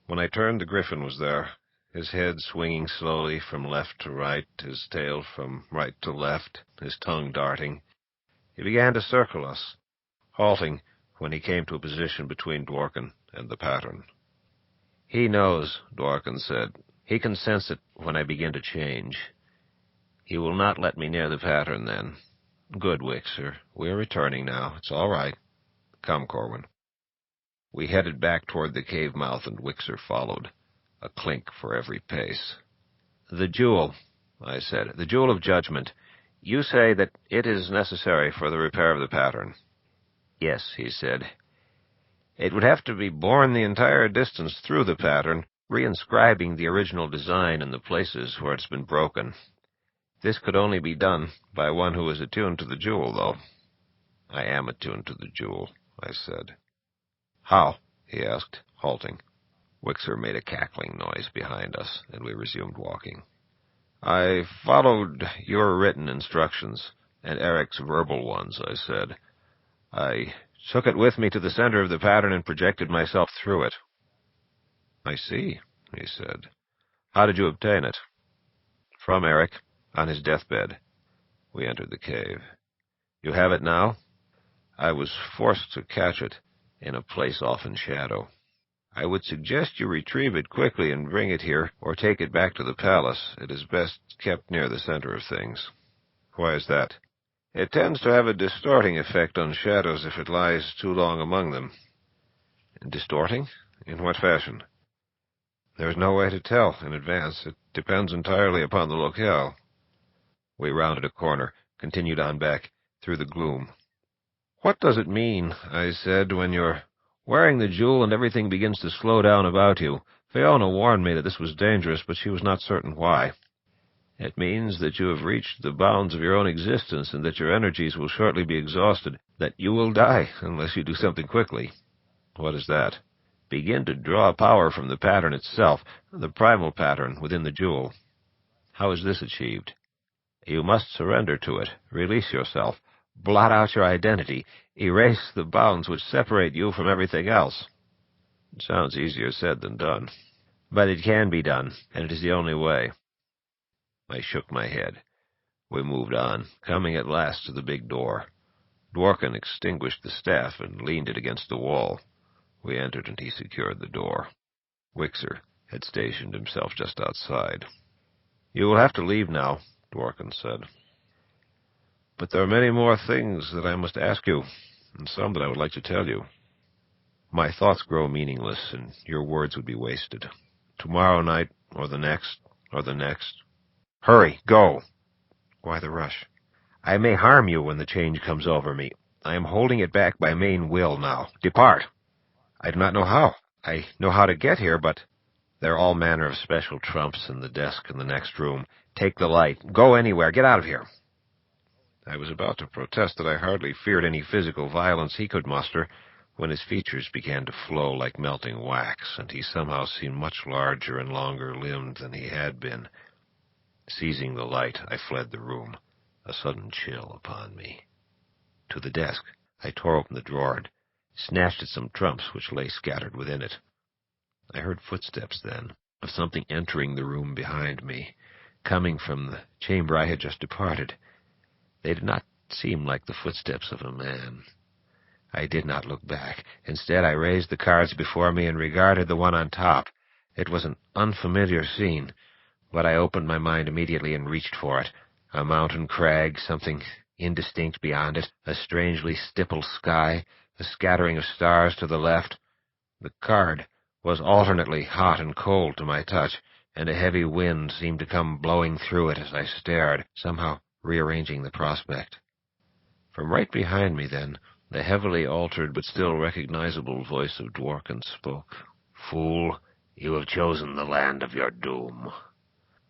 When I turned, the Griffin was there, his head swinging slowly from left to right, his tail from right to left, his tongue darting. He began to circle us, halting when he came to a position between Dworkin and the pattern. He knows, Dworkin said. He can sense it when I begin to change. He will not let me near the pattern then. Good, Wixer. We're returning now. It's all right. Come, Corwin. We headed back toward the cave mouth, and Wixer followed, a clink for every pace. The jewel, I said, the jewel of judgment. You say that it is necessary for the repair of the pattern. Yes, he said. It would have to be borne the entire distance through the pattern, reinscribing the original design in the places where it's been broken. This could only be done by one who is attuned to the jewel, though. I am attuned to the jewel, I said. How? He asked, halting. Wixer made a cackling noise behind us, and we resumed walking. I followed your written instructions, and Eric's verbal ones, I said. I took it with me to the center of the pattern and projected myself through it. I see, he said. How did you obtain it? From Eric, on his deathbed. We entered the cave. You have it now? I was forced to catch it in a place off in shadow. I would suggest you retrieve it quickly and bring it here, or take it back to the palace. It is best kept near the center of things. Why is that? It tends to have a distorting effect on shadows if it lies too long among them. Distorting? In what fashion? There is no way to tell in advance. It depends entirely upon the locale. We rounded a corner, continued on back, through the gloom. What does it mean, I said, when you're wearing the jewel and everything begins to slow down about you? Fiona warned me that this was dangerous, but she was not certain why. It means that you have reached the bounds of your own existence and that your energies will shortly be exhausted, that you will die unless you do something quickly. What is that? Begin to draw power from the pattern itself, the primal pattern within the jewel. How is this achieved? You must surrender to it, release yourself, blot out your identity, erase the bounds which separate you from everything else. It sounds easier said than done. But it can be done, and it is the only way. I shook my head. We moved on, coming at last to the big door. Dworkin extinguished the staff and leaned it against the wall. We entered, and he secured the door. Wixer had stationed himself just outside. You will have to leave now, Dworkin said. But there are many more things that I must ask you, and some that I would like to tell you. My thoughts grow meaningless, and your words would be wasted. Tomorrow night, or the next, or the next. Hurry, go! Why the rush? I may harm you when the change comes over me. I am holding it back by main will now. Depart! I do not know how. I know how to get here, but there are all manner of special trumps in the desk in the next room. Take the light. Go anywhere. Get out of here. I was about to protest that I hardly feared any physical violence he could muster, when his features began to flow like melting wax, and he somehow seemed much larger and longer-limbed than he had been. Seizing the light, I fled the room, a sudden chill upon me. To the desk, I tore open the drawer and snatched at some trumps which lay scattered within it. I heard footsteps then, of something entering the room behind me, coming from the chamber I had just departed. They did not seem like the footsteps of a man. I did not look back. Instead, I raised the cards before me and regarded the one on top. It was an unfamiliar scene. but I opened my mind immediately and reached for it. A mountain crag, something indistinct beyond it, a strangely stippled sky, a scattering of stars to the left. The card was alternately hot and cold to my touch, and a heavy wind seemed to come blowing through it as I stared, somehow rearranging the prospect. From right behind me, then, the heavily altered but still recognizable voice of Dworkin spoke. "Fool, you have chosen the land of your doom."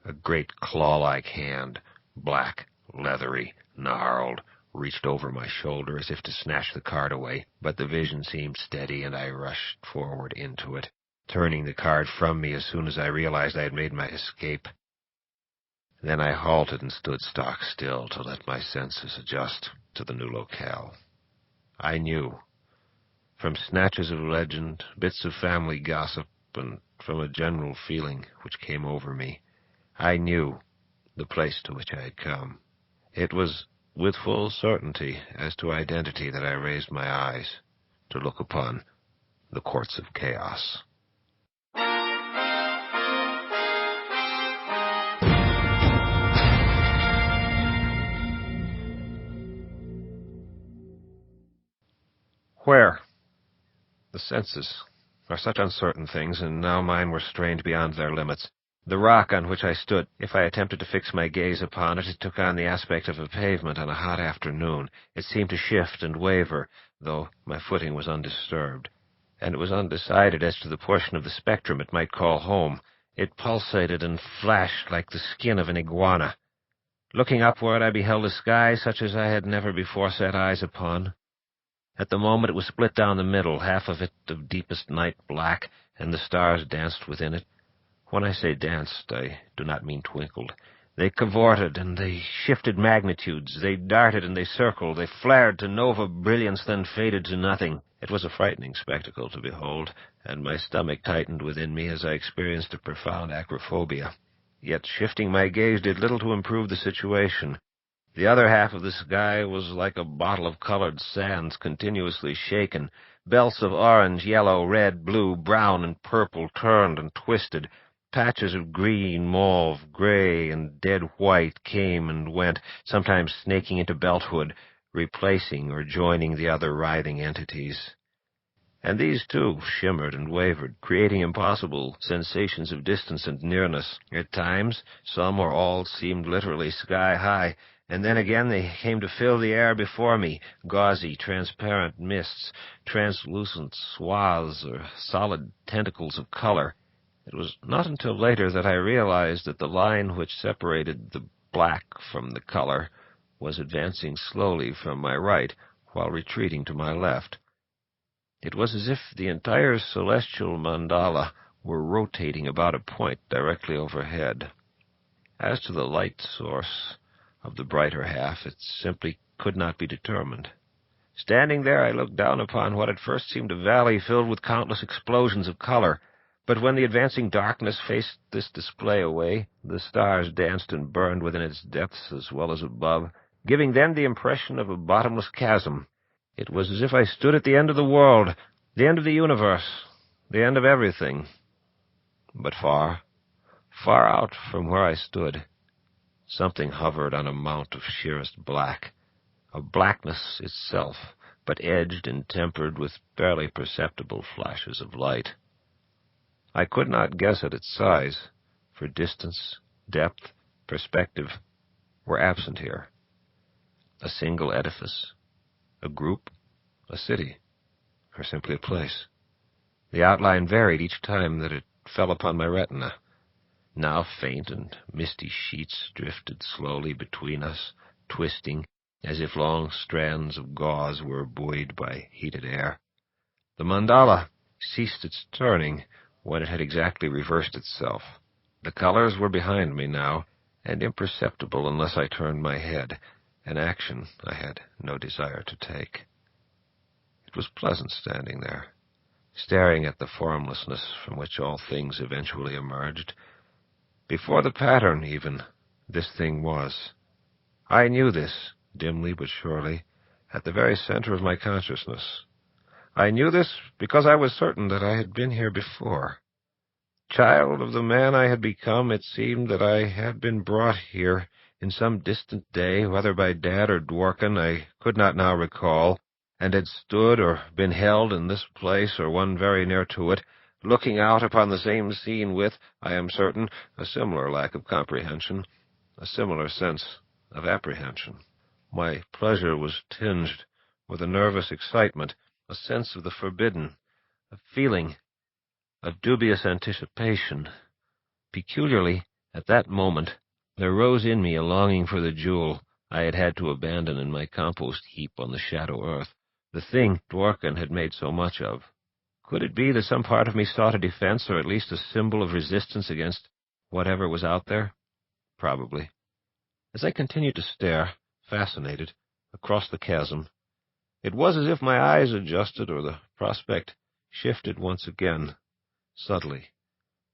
A great claw-like hand, black, leathery, gnarled, reached over my shoulder as if to snatch the card away, but the vision seemed steady, and I rushed forward into it, turning the card from me as soon as I realized I had made my escape. Then I halted and stood stock still to let my senses adjust to the new locale. I knew, from snatches of legend, bits of family gossip, and from a general feeling which came over me, I knew the place to which I had come. It was with full certainty as to identity that I raised my eyes to look upon the courts of chaos. Where? The senses are such uncertain things, and now mine were strained beyond their limits. The rock on which I stood, if I attempted to fix my gaze upon it, it took on the aspect of a pavement on a hot afternoon. It seemed to shift and waver, though my footing was undisturbed, and it was undecided as to the portion of the spectrum it might call home. It pulsated and flashed like the skin of an iguana. Looking upward, I beheld a sky such as I had never before set eyes upon. At the moment it was split down the middle, half of it of deepest night black, and the stars danced within it. When I say danced, I do not mean twinkled. They cavorted, and they shifted magnitudes. They darted and they circled. They flared to nova brilliance, then faded to nothing. It was a frightening spectacle to behold, and my stomach tightened within me as I experienced a profound acrophobia. Yet shifting my gaze did little to improve the situation. The other half of the sky was like a bottle of colored sands continuously shaken. Belts of orange, yellow, red, blue, brown, and purple turned and twisted. Patches of green, mauve, gray, and dead white came and went, sometimes snaking into belthood, replacing or joining the other writhing entities. And these, too, shimmered and wavered, creating impossible sensations of distance and nearness. At times, some or all seemed literally sky-high, and then again they came to fill the air before me, gauzy, transparent mists, translucent swaths, or solid tentacles of color. It was not until later that I realized that the line which separated the black from the color was advancing slowly from my right, while retreating to my left. It was as if the entire celestial mandala were rotating about a point directly overhead. As to the light source of the brighter half, it simply could not be determined. Standing there, I looked down upon what at first seemed a valley filled with countless explosions of color, but when the advancing darkness faced this display away, the stars danced and burned within its depths as well as above, giving then the impression of a bottomless chasm. It was as if I stood at the end of the world, the end of the universe, the end of everything. But far, far out from where I stood, something hovered on a mount of sheerest black, a blackness itself, but edged and tempered with barely perceptible flashes of light. I could not guess at its size, for distance, depth, perspective were absent here. A single edifice, a group, a city, or simply a place. The outline varied each time that it fell upon my retina. Now faint and misty sheets drifted slowly between us, twisting, as if long strands of gauze were buoyed by heated air. The mandala ceased its turning when it had exactly reversed itself. The colors were behind me now, and imperceptible unless I turned my head, an action I had no desire to take. It was pleasant standing there, staring at the formlessness from which all things eventually emerged. Before the pattern, even, this thing was. I knew this, dimly but surely, at the very center of my consciousness. I knew this because I was certain that I had been here before. child of the man I had become, it seemed that I had been brought here in some distant day, whether by Dad or Dworkin, I could not now recall, and had stood or been held in this place or one very near to it, looking out upon the same scene with, I am certain, a similar lack of comprehension, a similar sense of apprehension. My pleasure was tinged with a nervous excitement, a sense of the forbidden, a feeling of dubious anticipation. Peculiarly, at that moment, there rose in me a longing for the jewel I had had to abandon in my compost heap on the shadow earth, the thing Dworkin had made so much of. Could it be that some part of me sought a defense, or at least a symbol of resistance against whatever was out there? Probably. As I continued to stare, fascinated, across the chasm, it was as if my eyes adjusted or the prospect shifted once again, subtly.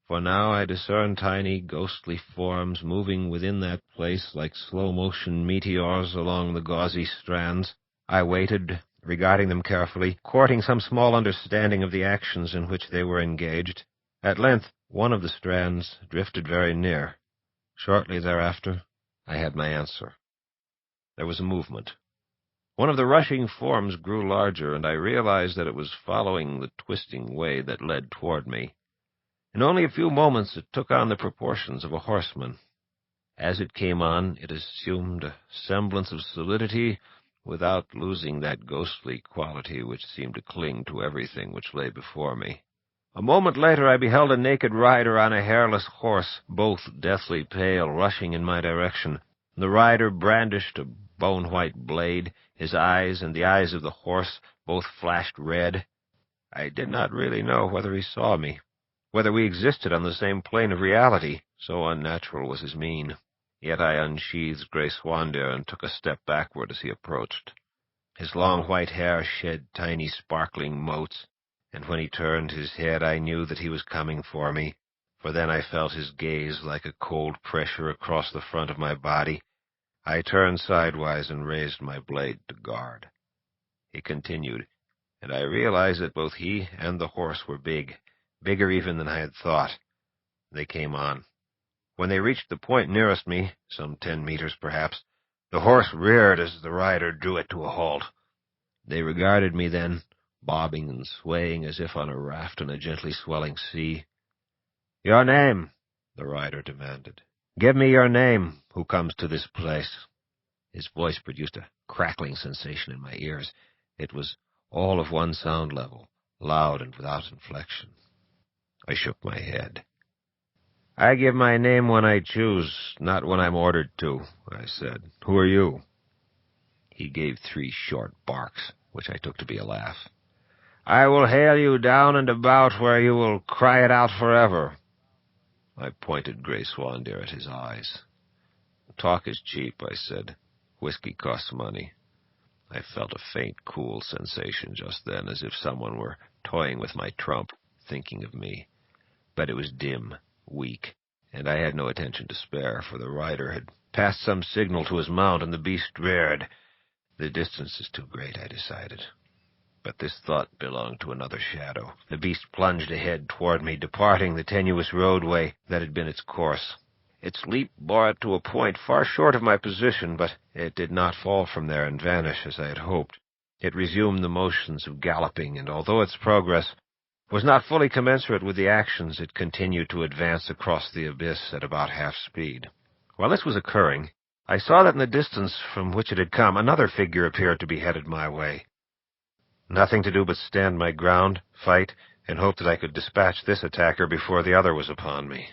For now I discerned tiny, ghostly forms moving within that place like slow-motion meteors along the gauzy strands. I waited, regarding them carefully, courting some small understanding of the actions in which they were engaged. At length, one of the strands drifted very near. Shortly thereafter, I had my answer. There was a movement. One of the rushing forms grew larger, and I realized that it was following the twisting way that led toward me. In only a few moments it took on the proportions of a horseman. As it came on, it assumed a semblance of solidity without losing that ghostly quality which seemed to cling to everything which lay before me. A moment later I beheld a naked rider on a hairless horse, both deathly pale, rushing in my direction. The rider brandished a bone-white blade. His eyes and the eyes of the horse both flashed red. I did not really know whether he saw me, whether we existed on the same plane of reality, so unnatural was his mien. Yet I unsheathed Grey Swandeer and took a step backward as he approached. His long white hair shed tiny sparkling motes, and when he turned his head I knew that he was coming for me, for then I felt his gaze like a cold pressure across the front of my body. I turned sidewise and raised my blade to guard. He continued, and I realized that both he and the horse were big, bigger even than I had thought. They came on. When they reached the point nearest me, some 10 meters perhaps, the horse reared as the rider drew it to a halt. They regarded me then, bobbing and swaying as if on a raft in a gently swelling sea. "Your name," the rider demanded. "Give me your name, who comes to this place." His voice produced a crackling sensation in my ears. It was all of one sound level, loud and without inflection. I shook my head. "I give my name when I choose, not when I'm ordered to," I said. "Who are you?" He gave 3 short barks, which I took to be a laugh. "I will hail you down and about where you will cry it out forever." I pointed Grey Swandeer at his eyes. "Talk is cheap," I said. "Whiskey costs money." I felt a faint, cool sensation just then, as if someone were toying with my trump, thinking of me. But it was dim, weak, and I had no attention to spare, for the rider had passed some signal to his mount, and the beast reared. The distance is too great, I decided. But this thought belonged to another shadow. The beast plunged ahead toward me, departing the tenuous roadway that had been its course. Its leap bore it to a point far short of my position, but it did not fall from there and vanish as I had hoped. It resumed the motions of galloping, and although its progress was not fully commensurate with the actions, it continued to advance across the abyss at about half speed. While this was occurring, I saw that in the distance from which it had come, another figure appeared to be headed my way. Nothing to do but stand my ground, fight, and hope that I could dispatch this attacker before the other was upon me.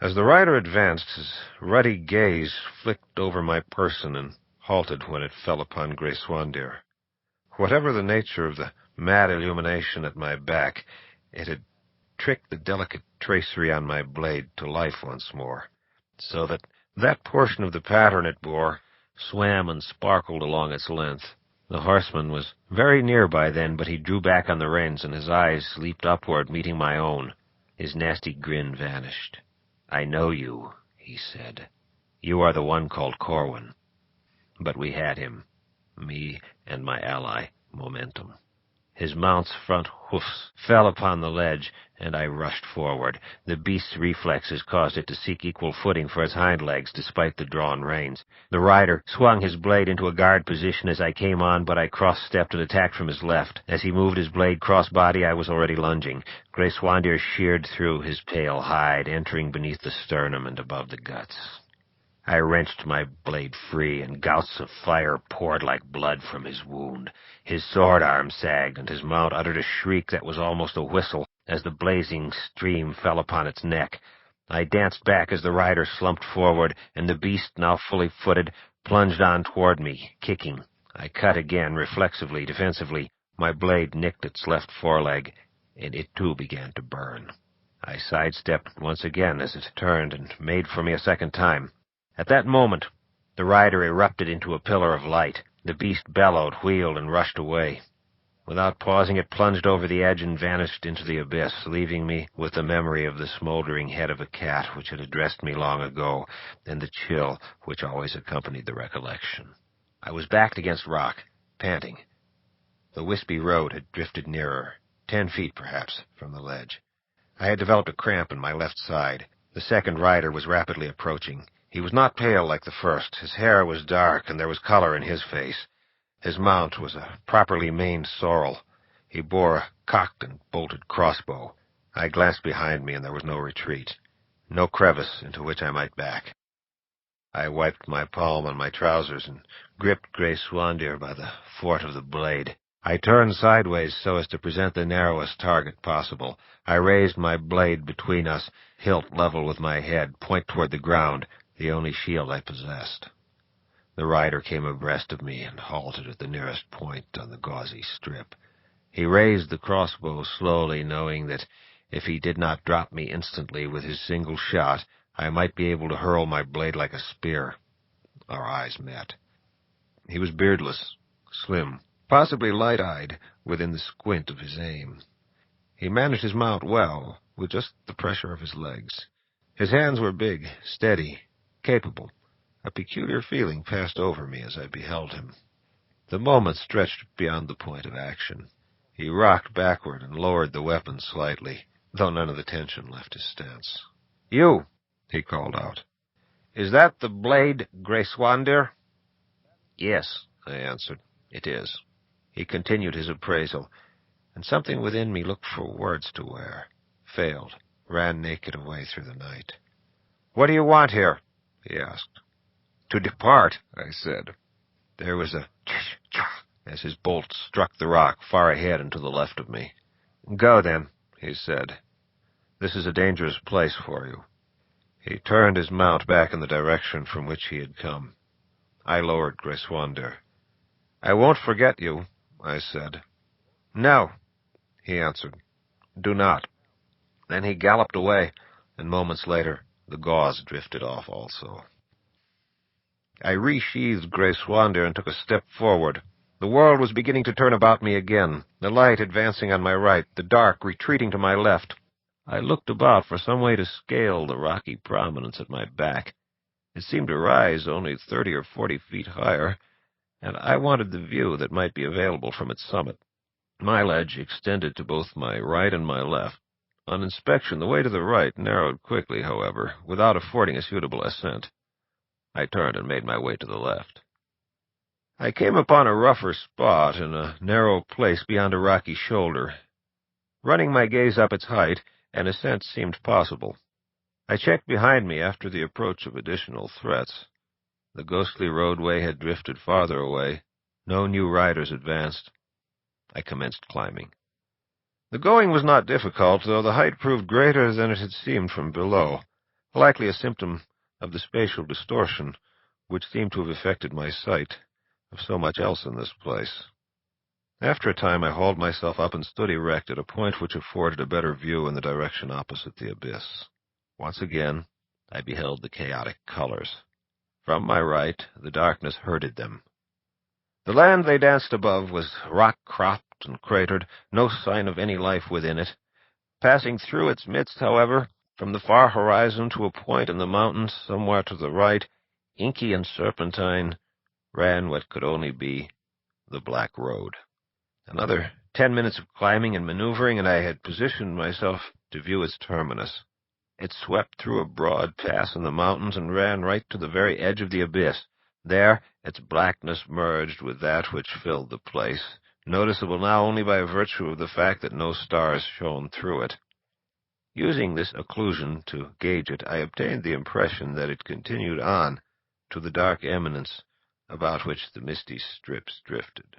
As the rider advanced, his ruddy gaze flicked over my person and halted when it fell upon Grey Swandeer. Whatever the nature of the mad illumination at my back, it had tricked the delicate tracery on my blade to life once more, so that that portion of the pattern it bore swam and sparkled along its length. The horseman was very near by then, but he drew back on the reins, and his eyes leaped upward, meeting my own. His nasty grin vanished. "I know you," he said. "You are the one called Corwin." But we had him, me and my ally, Momentum. His mount's front hoofs fell upon the ledge, and I rushed forward. The beast's reflexes caused it to seek equal footing for its hind legs, despite the drawn reins. The rider swung his blade into a guard position as I came on, but I cross-stepped and attacked from his left. As he moved his blade cross-body, I was already lunging. Grey Swandir sheared through his pale hide, entering beneath the sternum and above the guts. I wrenched my blade free, and gouts of fire poured like blood from his wound. His sword arm sagged, and his mount uttered a shriek that was almost a whistle as the blazing stream fell upon its neck. I danced back as the rider slumped forward, and the beast, now fully footed, plunged on toward me, kicking. I cut again, reflexively, defensively. My blade nicked its left foreleg, and it too began to burn. I sidestepped once again as it turned and made for me a second time. At that moment, the rider erupted into a pillar of light. The beast bellowed, wheeled, and rushed away. Without pausing, it plunged over the edge and vanished into the abyss, leaving me with the memory of the smoldering head of a cat which had addressed me long ago, and the chill which always accompanied the recollection. I was backed against rock, panting. The wispy road had drifted nearer, 10 feet perhaps, from the ledge. I had developed a cramp in my left side. The second rider was rapidly approaching. He was not pale like the first. His hair was dark, and there was color in his face. His mount was a properly maned sorrel. He bore a cocked and bolted crossbow. I glanced behind me, and there was no retreat, no crevice into which I might back. I wiped my palm on my trousers and gripped Grey Swandir by the fort of the blade. I turned sideways so as to present the narrowest target possible. I raised my blade between us, hilt level with my head, point toward the ground, the only shield I possessed. The rider came abreast of me and halted at the nearest point on the gauzy strip. He raised the crossbow slowly, knowing that if he did not drop me instantly with his single shot, I might be able to hurl my blade like a spear. Our eyes met. He was beardless, slim, possibly light-eyed within the squint of his aim. He managed his mount well, with just the pressure of his legs. His hands were big, steady, capable. A peculiar feeling passed over me as I beheld him. The moment stretched beyond the point of action. He rocked backward and lowered the weapon slightly, though none of the tension left his stance. "You," he called out. "Is that the blade, Grey Swandir?" "Yes," I answered. "It is." He continued his appraisal, and something within me looked for words to wear, failed, ran naked away through the night. "What do you want here?" he asked. "To depart," I said. There was a ch-ch as his bolt struck the rock far ahead and to the left of me. "Go, then," he said. "This is a dangerous place for you." He turned his mount back in the direction from which he had come. I lowered Grey Swandir. "I won't forget you," I said. "No," he answered. "Do not." Then he galloped away, and moments later the gauze drifted off also. I resheathed Grey Swandir and took a step forward. The world was beginning to turn about me again, the light advancing on my right, the dark retreating to my left. I looked about for some way to scale the rocky prominence at my back. It seemed to rise only 30 or 40 feet higher, and I wanted the view that might be available from its summit. My ledge extended to both my right and my left. On inspection, the way to the right narrowed quickly, however, without affording a suitable ascent. I turned and made my way to the left. I came upon a rougher spot in a narrow place beyond a rocky shoulder. Running my gaze up its height, an ascent seemed possible. I checked behind me after the approach of additional threats. The ghostly roadway had drifted farther away. No new riders advanced. I commenced climbing. The going was not difficult, though the height proved greater than it had seemed from below, likely a symptom of the spatial distortion which seemed to have affected my sight of so much else in this place. After a time I hauled myself up and stood erect at a point which afforded a better view in the direction opposite the abyss. Once again I beheld the chaotic colors. From my right the darkness herded them. The land they danced above was rock-cropped and cratered, no sign of any life within it. Passing through its midst, however, from the far horizon to a point in the mountains somewhere to the right, inky and serpentine, ran what could only be the Black Road. Another 10 minutes of climbing and maneuvering, and I had positioned myself to view its terminus. It swept through a broad pass in the mountains and ran right to the very edge of the abyss. There, its blackness merged with that which filled the place, noticeable now only by virtue of the fact that no stars shone through it. Using this occlusion to gauge it, I obtained the impression that it continued on to the dark eminence about which the misty strips drifted.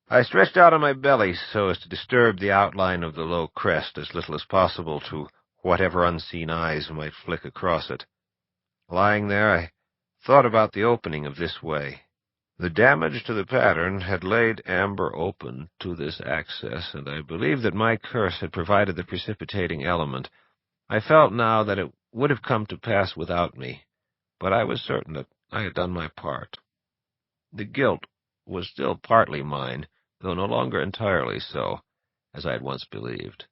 I stretched out on my belly so as to disturb the outline of the low crest as little as possible to whatever unseen eyes might flick across it. Lying there, I thought about the opening of this way. The damage to the pattern had laid amber open to this access, and I believed that my curse had provided the precipitating element. I felt now that it would have come to pass without me, but I was certain that I had done my part. The guilt was still partly mine, though no longer entirely so, as I had once believed.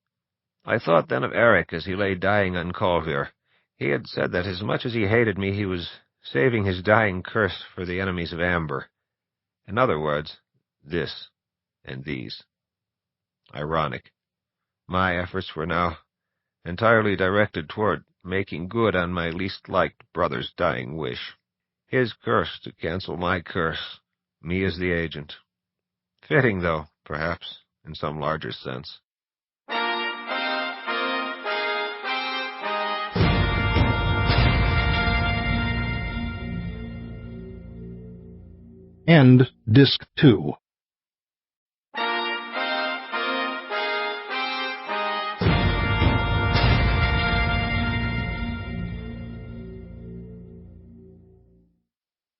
I thought then of Eric as he lay dying on Colvire. He had said that as much as he hated me, he was saving his dying curse for the enemies of Amber. In other words, this and these. Ironic. My efforts were now entirely directed toward making good on my least-liked brother's dying wish. His curse to cancel my curse, me as the agent. Fitting, though, perhaps, in some larger sense. End Disc 2.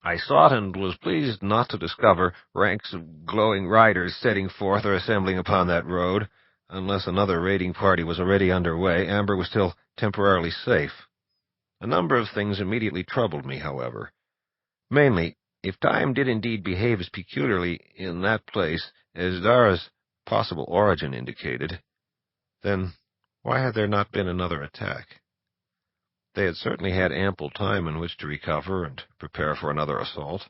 I sought and was pleased not to discover ranks of glowing riders setting forth or assembling upon that road. Unless another raiding party was already underway, Amber was still temporarily safe. A number of things immediately troubled me, however. Mainly, if time did indeed behave as peculiarly in that place as Dara's possible origin indicated, then why had there not been another attack? They had certainly had ample time in which to recover and prepare for another assault.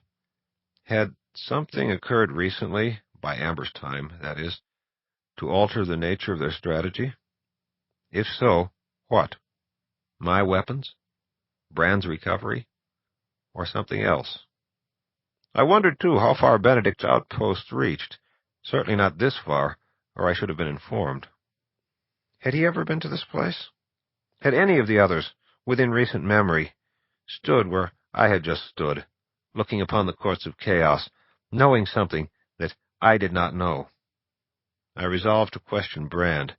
Had something occurred recently, by Amber's time, that is, to alter the nature of their strategy? If so, what? My weapons? Brand's recovery? Or something else? I wondered, too, how far Benedict's outposts reached. Certainly not this far, or I should have been informed. Had he ever been to this place? Had any of the others, within recent memory, stood where I had just stood, looking upon the courts of chaos, knowing something that I did not know? I resolved to question Brand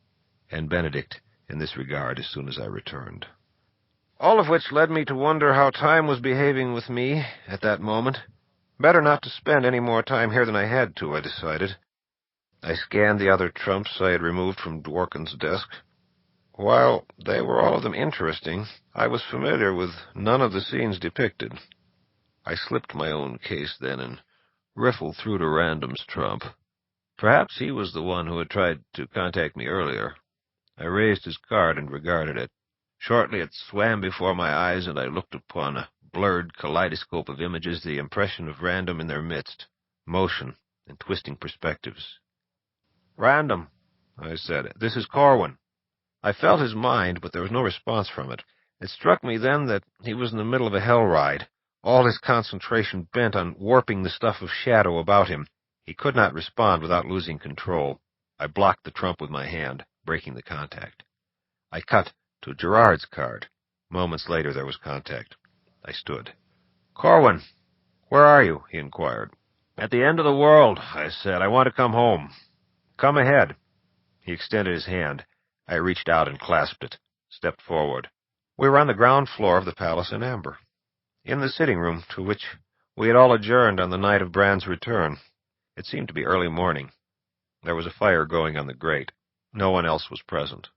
and Benedict in this regard as soon as I returned. All of which led me to wonder how time was behaving with me at that moment. Better not to spend any more time here than I had to, I decided. I scanned the other trumps I had removed from Dworkin's desk. While they were all of them interesting, I was familiar with none of the scenes depicted. I slipped my own case then and riffled through to Random's trump. Perhaps he was the one who had tried to contact me earlier. I raised his card and regarded it. Shortly it swam before my eyes, and I looked upon a blurred kaleidoscope of images, the impression of Random in their midst, motion and twisting perspectives. "Random," I said, "this is Corwin." I felt his mind, but there was no response from it. It struck me then that he was in the middle of a hell ride, all his concentration bent on warping the stuff of shadow about him. He could not respond without losing control. I blocked the trump with my hand, breaking the contact. I cut to Gerard's card. Moments later there was contact. I stood. "Corwin, where are you?" he inquired. "At the end of the world," I said. "I want to come home." "Come ahead." He extended his hand. I reached out and clasped it, stepped forward. We were on the ground floor of the palace in Amber, in the sitting room to which we had all adjourned on the night of Brand's return. It seemed to be early morning. There was a fire going on the grate. No one else was present.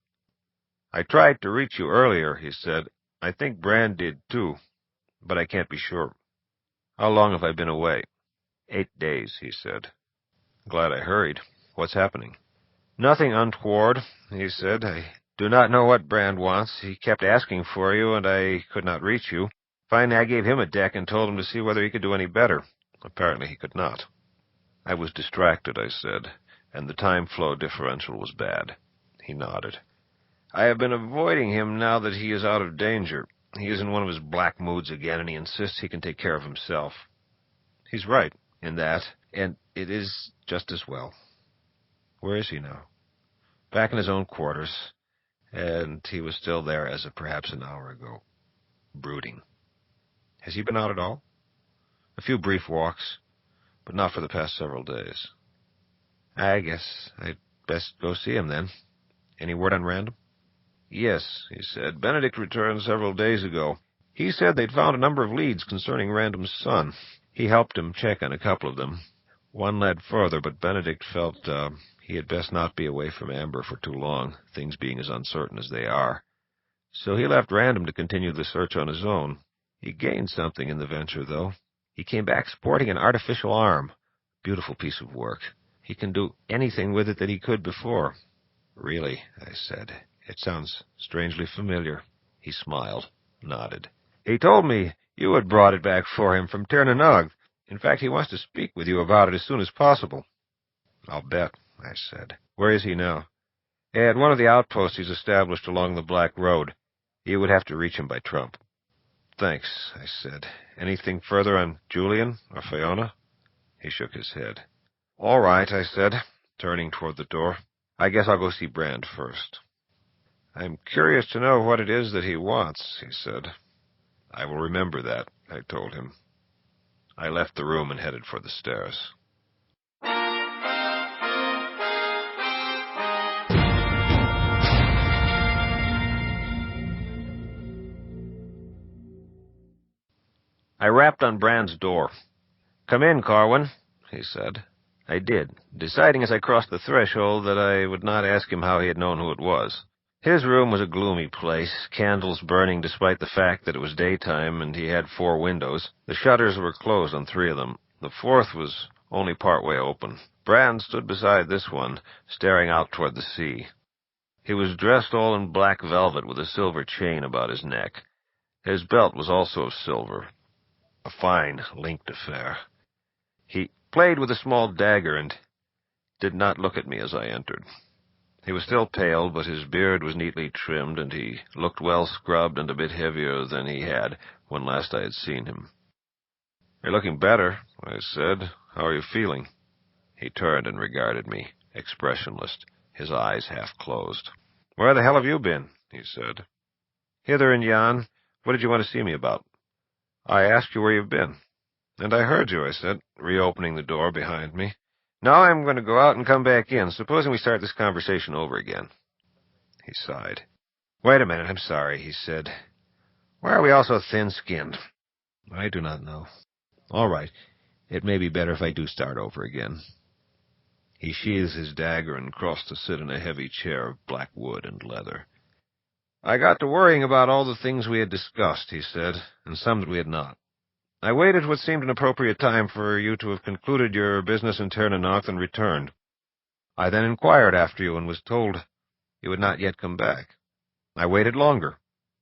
"I tried to reach you earlier," he said. "I think Brand did, too, but I can't be sure. How long have I been away?" 8 days, he said. Glad I hurried. What's happening? "Nothing untoward," he said. "I do not know what Brand wants. He kept asking for you, and I could not reach you. Finally, I gave him a deck and told him to see whether he could do any better. Apparently he could not." I was distracted, I said, and the time flow differential was bad. He nodded. I have been avoiding him now that he is out of danger. He is in one of his black moods again, and he insists he can take care of himself. He's right in that, and it is just as well. Where is he now? Back in his own quarters, and he was still there as of perhaps an hour ago, brooding. Has he been out at all? A few brief walks, but not for the past several days. I guess I'd best go see him then. Any word on Random? Yes, he said. Benedict returned several days ago. He said they'd found a number of leads concerning Random's son. He helped him check on a couple of them. One led further, but Benedict felt he had best not be away from Amber for too long, things being as uncertain as they are. So he left Random to continue the search on his own. He gained something in the venture, though. He came back sporting an artificial arm. Beautiful piece of work. He can do anything with it that he could before. Really, I said. It sounds strangely familiar. He smiled, nodded. He told me you had brought it back for him from Ternanog. In fact, he wants to speak with you about it as soon as possible. I'll bet, I said. Where is he now? At one of the outposts he's established along the Black Road. You would have to reach him by Trump. Thanks, I said. Anything further on Julian or Fiona? He shook his head. All right, I said, turning toward the door. I guess I'll go see Brand first. I'm curious to know what it is that he wants, he said. I will remember that, I told him. I left the room and headed for the stairs. I rapped on Brand's door. Come in, Carwin, he said. I did, deciding as I crossed the threshold that I would not ask him how he had known who it was. His room was a gloomy place, candles burning despite the fact that it was daytime and he had 4 windows. The shutters were closed on 3 of them. The 4th was only partway open. Brand stood beside this one, staring out toward the sea. He was dressed all in black velvet with a silver chain about his neck. His belt was also of silver, a fine, linked affair. He played with a small dagger and did not look at me as I entered. He was still pale, but his beard was neatly trimmed, and he looked well scrubbed and a bit heavier than he had when last I had seen him. You're looking better, I said. How are you feeling? He turned and regarded me, expressionless, his eyes half closed. Where the hell have you been? He said. Hither and yon. What did you want to see me about? I asked you where you've been. And I heard you, I said, reopening the door behind me. Now I'm going to go out and come back in. Supposing we start this conversation over again. He sighed. Wait a minute, I'm sorry, he said. Why are we all so thin-skinned? I do not know. All right, it may be better if I do start over again. He sheathed his dagger and crossed to sit in a heavy chair of black wood and leather. I got to worrying about all the things we had discussed, he said, and some that we had not. I waited what seemed an appropriate time for you to have concluded your business in Ternanog and returned. I then inquired after you and was told you had not yet come back. I waited longer.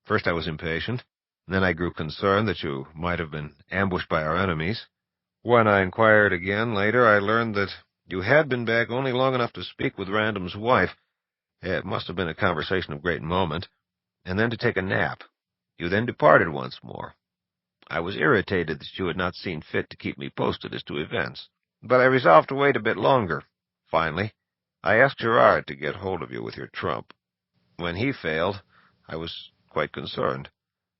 First I was impatient, and then I grew concerned that you might have been ambushed by our enemies. When I inquired again later, I learned that you had been back only long enough to speak with Random's wife. It must have been a conversation of great moment, and then to take a nap. You then departed once more. I was irritated that you had not seen fit to keep me posted as to events, but I resolved to wait a bit longer. Finally, I asked Gerard to get hold of you with your trump. When he failed, I was quite concerned.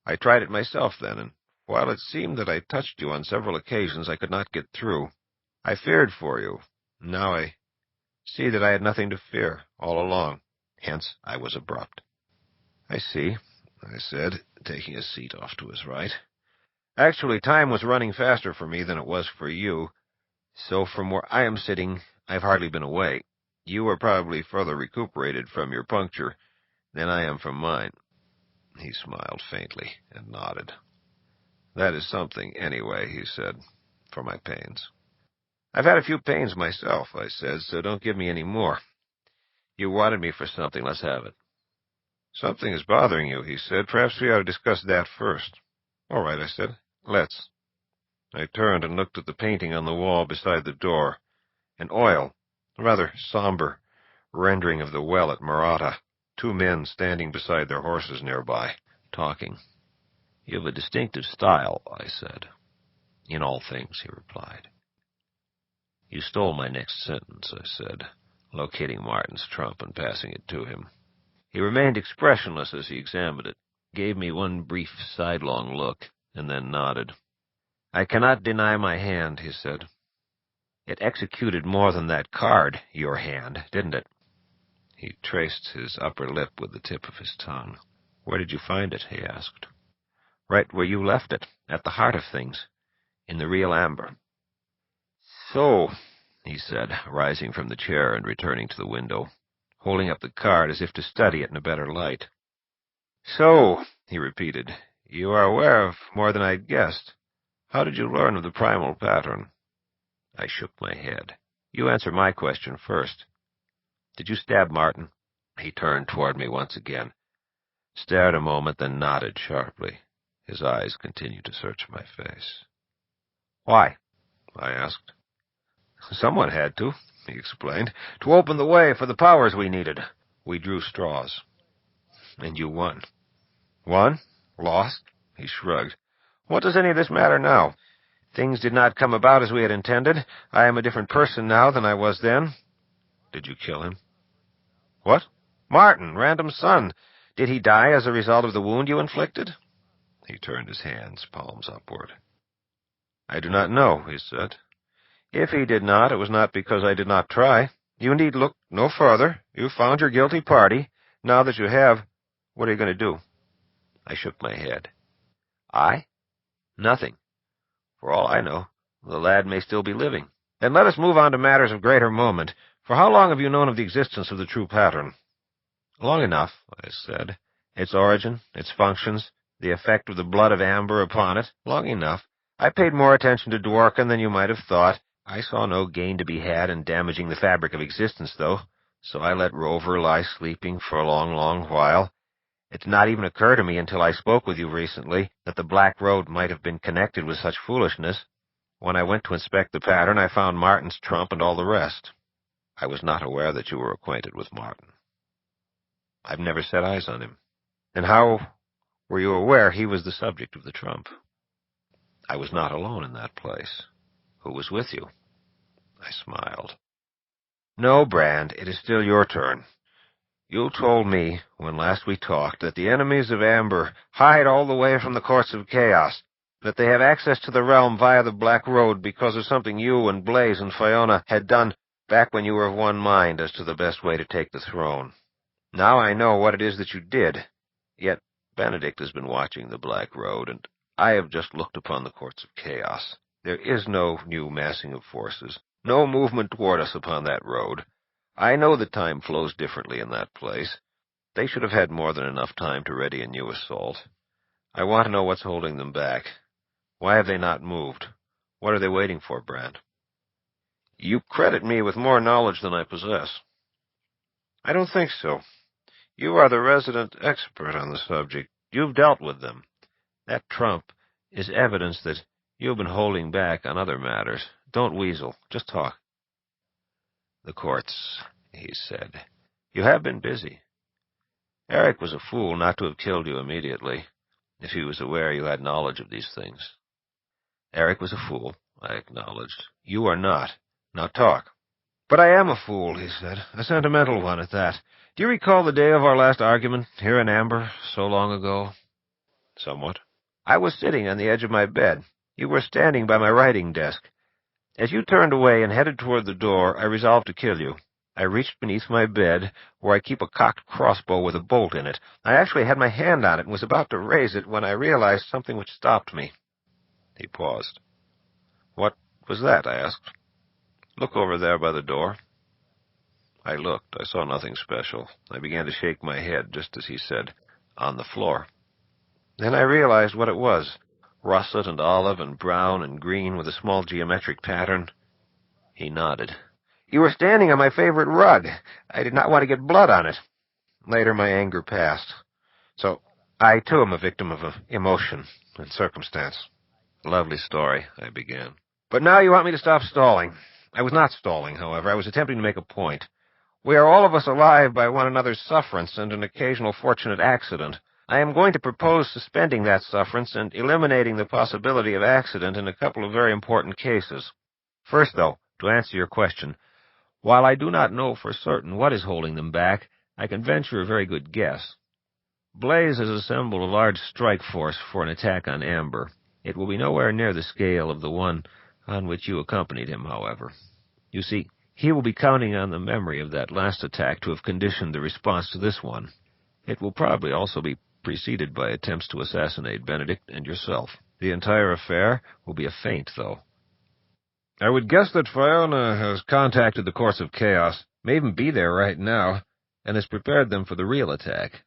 I tried it myself then, and while it seemed that I touched you on several occasions, I could not get through. I feared for you. Now I see that I had nothing to fear all along. Hence, I was abrupt. I see, I said, taking a seat off to his right. Actually, time was running faster for me than it was for you, so from where I am sitting, I've hardly been away. You are probably further recuperated from your puncture than I am from mine. He smiled faintly and nodded. That is something, anyway, he said, for my pains. I've had a few pains myself, I said, so don't give me any more. You wanted me for something, let's have it. Something is bothering you, he said. Perhaps we ought to discuss that first. All right, I said. Let's. I turned and looked at the painting on the wall beside the door. An oil, A rather somber rendering of the well at Maratha. 2 men standing beside their horses nearby, talking. "You have a distinctive style," I said. "In all things," he replied. "You stole my next sentence," I said, locating Martin's trump and passing it to him. He remained expressionless as he examined it, gave me one brief sidelong look, and then nodded. "I cannot deny my hand," he said. "It executed more than that card, your hand, didn't it?" He traced his upper lip with the tip of his tongue. "Where did you find it?" he asked. "Right where you left it, at the heart of things, in the real amber." "So," he said, rising from the chair and returning to the window, holding up the card as if to study it in a better light. "So," he repeated, "you are aware of more than I'd guessed. How did you learn of the primal pattern?" I shook my head. "You answer my question first. Did you stab Martin?" He turned toward me once again, stared a moment, then nodded sharply. His eyes continued to search my face. "Why?" I asked. "Someone had to," he explained, "to open the way for the powers we needed. We drew straws." "And you won." "Won? Lost?" He shrugged. "What does any of this matter now? Things did not come about as we had intended. I am a different person now than I was then." "Did you kill him?" "What? Martin, Random's son. Did he die as a result of the wound you inflicted?" He turned his hands, palms upward. "I do not know," he said. "If he did not, it was not because I did not try. You need look no further. You've found your guilty party. Now that you have, what are you going to do?" I shook my head. "I? Nothing. For all I know, the lad may still be living." "Then let us move on to matters of greater moment. For how long have you known of the existence of the true pattern?" "Long enough," I said. "Its origin, its functions, the effect of the blood of amber upon it, long enough. I paid more attention to Dworkin than you might have thought. I saw no gain to be had in damaging the fabric of existence, though, so I let Rover lie sleeping for a long, long while. It did not even occur to me until I spoke with you recently that the Black Road might have been connected with such foolishness. When I went to inspect the pattern, I found Martin's trump and all the rest. I was not aware that you were acquainted with Martin." "I've never set eyes on him." "And how were you aware he was the subject of the trump?" "I was not alone in that place." "Who was with you?" I smiled. "No, Brand, it is still your turn. You told me, when last we talked, that the enemies of Amber hide all the way from the courts of chaos, that they have access to the realm via the Black Road because of something you and Blaze and Fiona had done back when you were of one mind as to the best way to take the throne. Now I know what it is that you did, yet Benedict has been watching the Black Road, and I have just looked upon the courts of chaos. There is no new massing of forces, no movement toward us upon that road. I know that time flows differently in that place. They should have had more than enough time to ready a new assault. I want to know what's holding them back. Why have they not moved? What are they waiting for, Brand?" "You credit me with more knowledge than I possess." "I don't think so. You are the resident expert on the subject. You've dealt with them. That trump is evidence that you've been holding back on other matters. Don't weasel. Just talk." "The courts," he said. "You have been busy. Eric was a fool not to have killed you immediately, if he was aware you had knowledge of these things." "Eric was a fool," I acknowledged. "You are not. Now talk." "But I am a fool," he said. "A sentimental one at that. Do you recall the day of our last argument, here in Amber, so long ago?" "Somewhat." "I was sitting on the edge of my bed. You were standing by my writing desk. As you turned away and headed toward the door, I resolved to kill you. I reached beneath my bed, where I keep a cocked crossbow with a bolt in it. I actually had my hand on it and was about to raise it when I realized something which stopped me." He paused. "What was that?" I asked. "Look over there by the door." I looked. I saw nothing special. I began to shake my head, just as he said, "On the floor." Then I realized what it was. Russet and olive and brown and green with a small geometric pattern. He nodded. "You were standing on my favorite rug. I did not want to get blood on it. Later my anger passed. So I, too, am a victim of emotion and circumstance." "Lovely story," I began. "But now you want me to stop stalling. I was not stalling, however. I was attempting to make a point. We are all of us alive by one another's sufferance and an occasional fortunate accident. I am going to propose suspending that sufferance and eliminating the possibility of accident in a couple of very important cases. First, though, to answer your question, while I do not know for certain what is holding them back, I can venture a very good guess. Blaze has assembled a large strike force for an attack on Amber. It will be nowhere near the scale of the one on which you accompanied him, however. You see, he will be counting on the memory of that last attack to have conditioned the response to this one. It will probably also be preceded by attempts to assassinate Benedict and yourself. The entire affair will be a feint, though. I would guess that Fiona has contacted the Courts of Chaos, may even be there right now, and has prepared them for the real attack,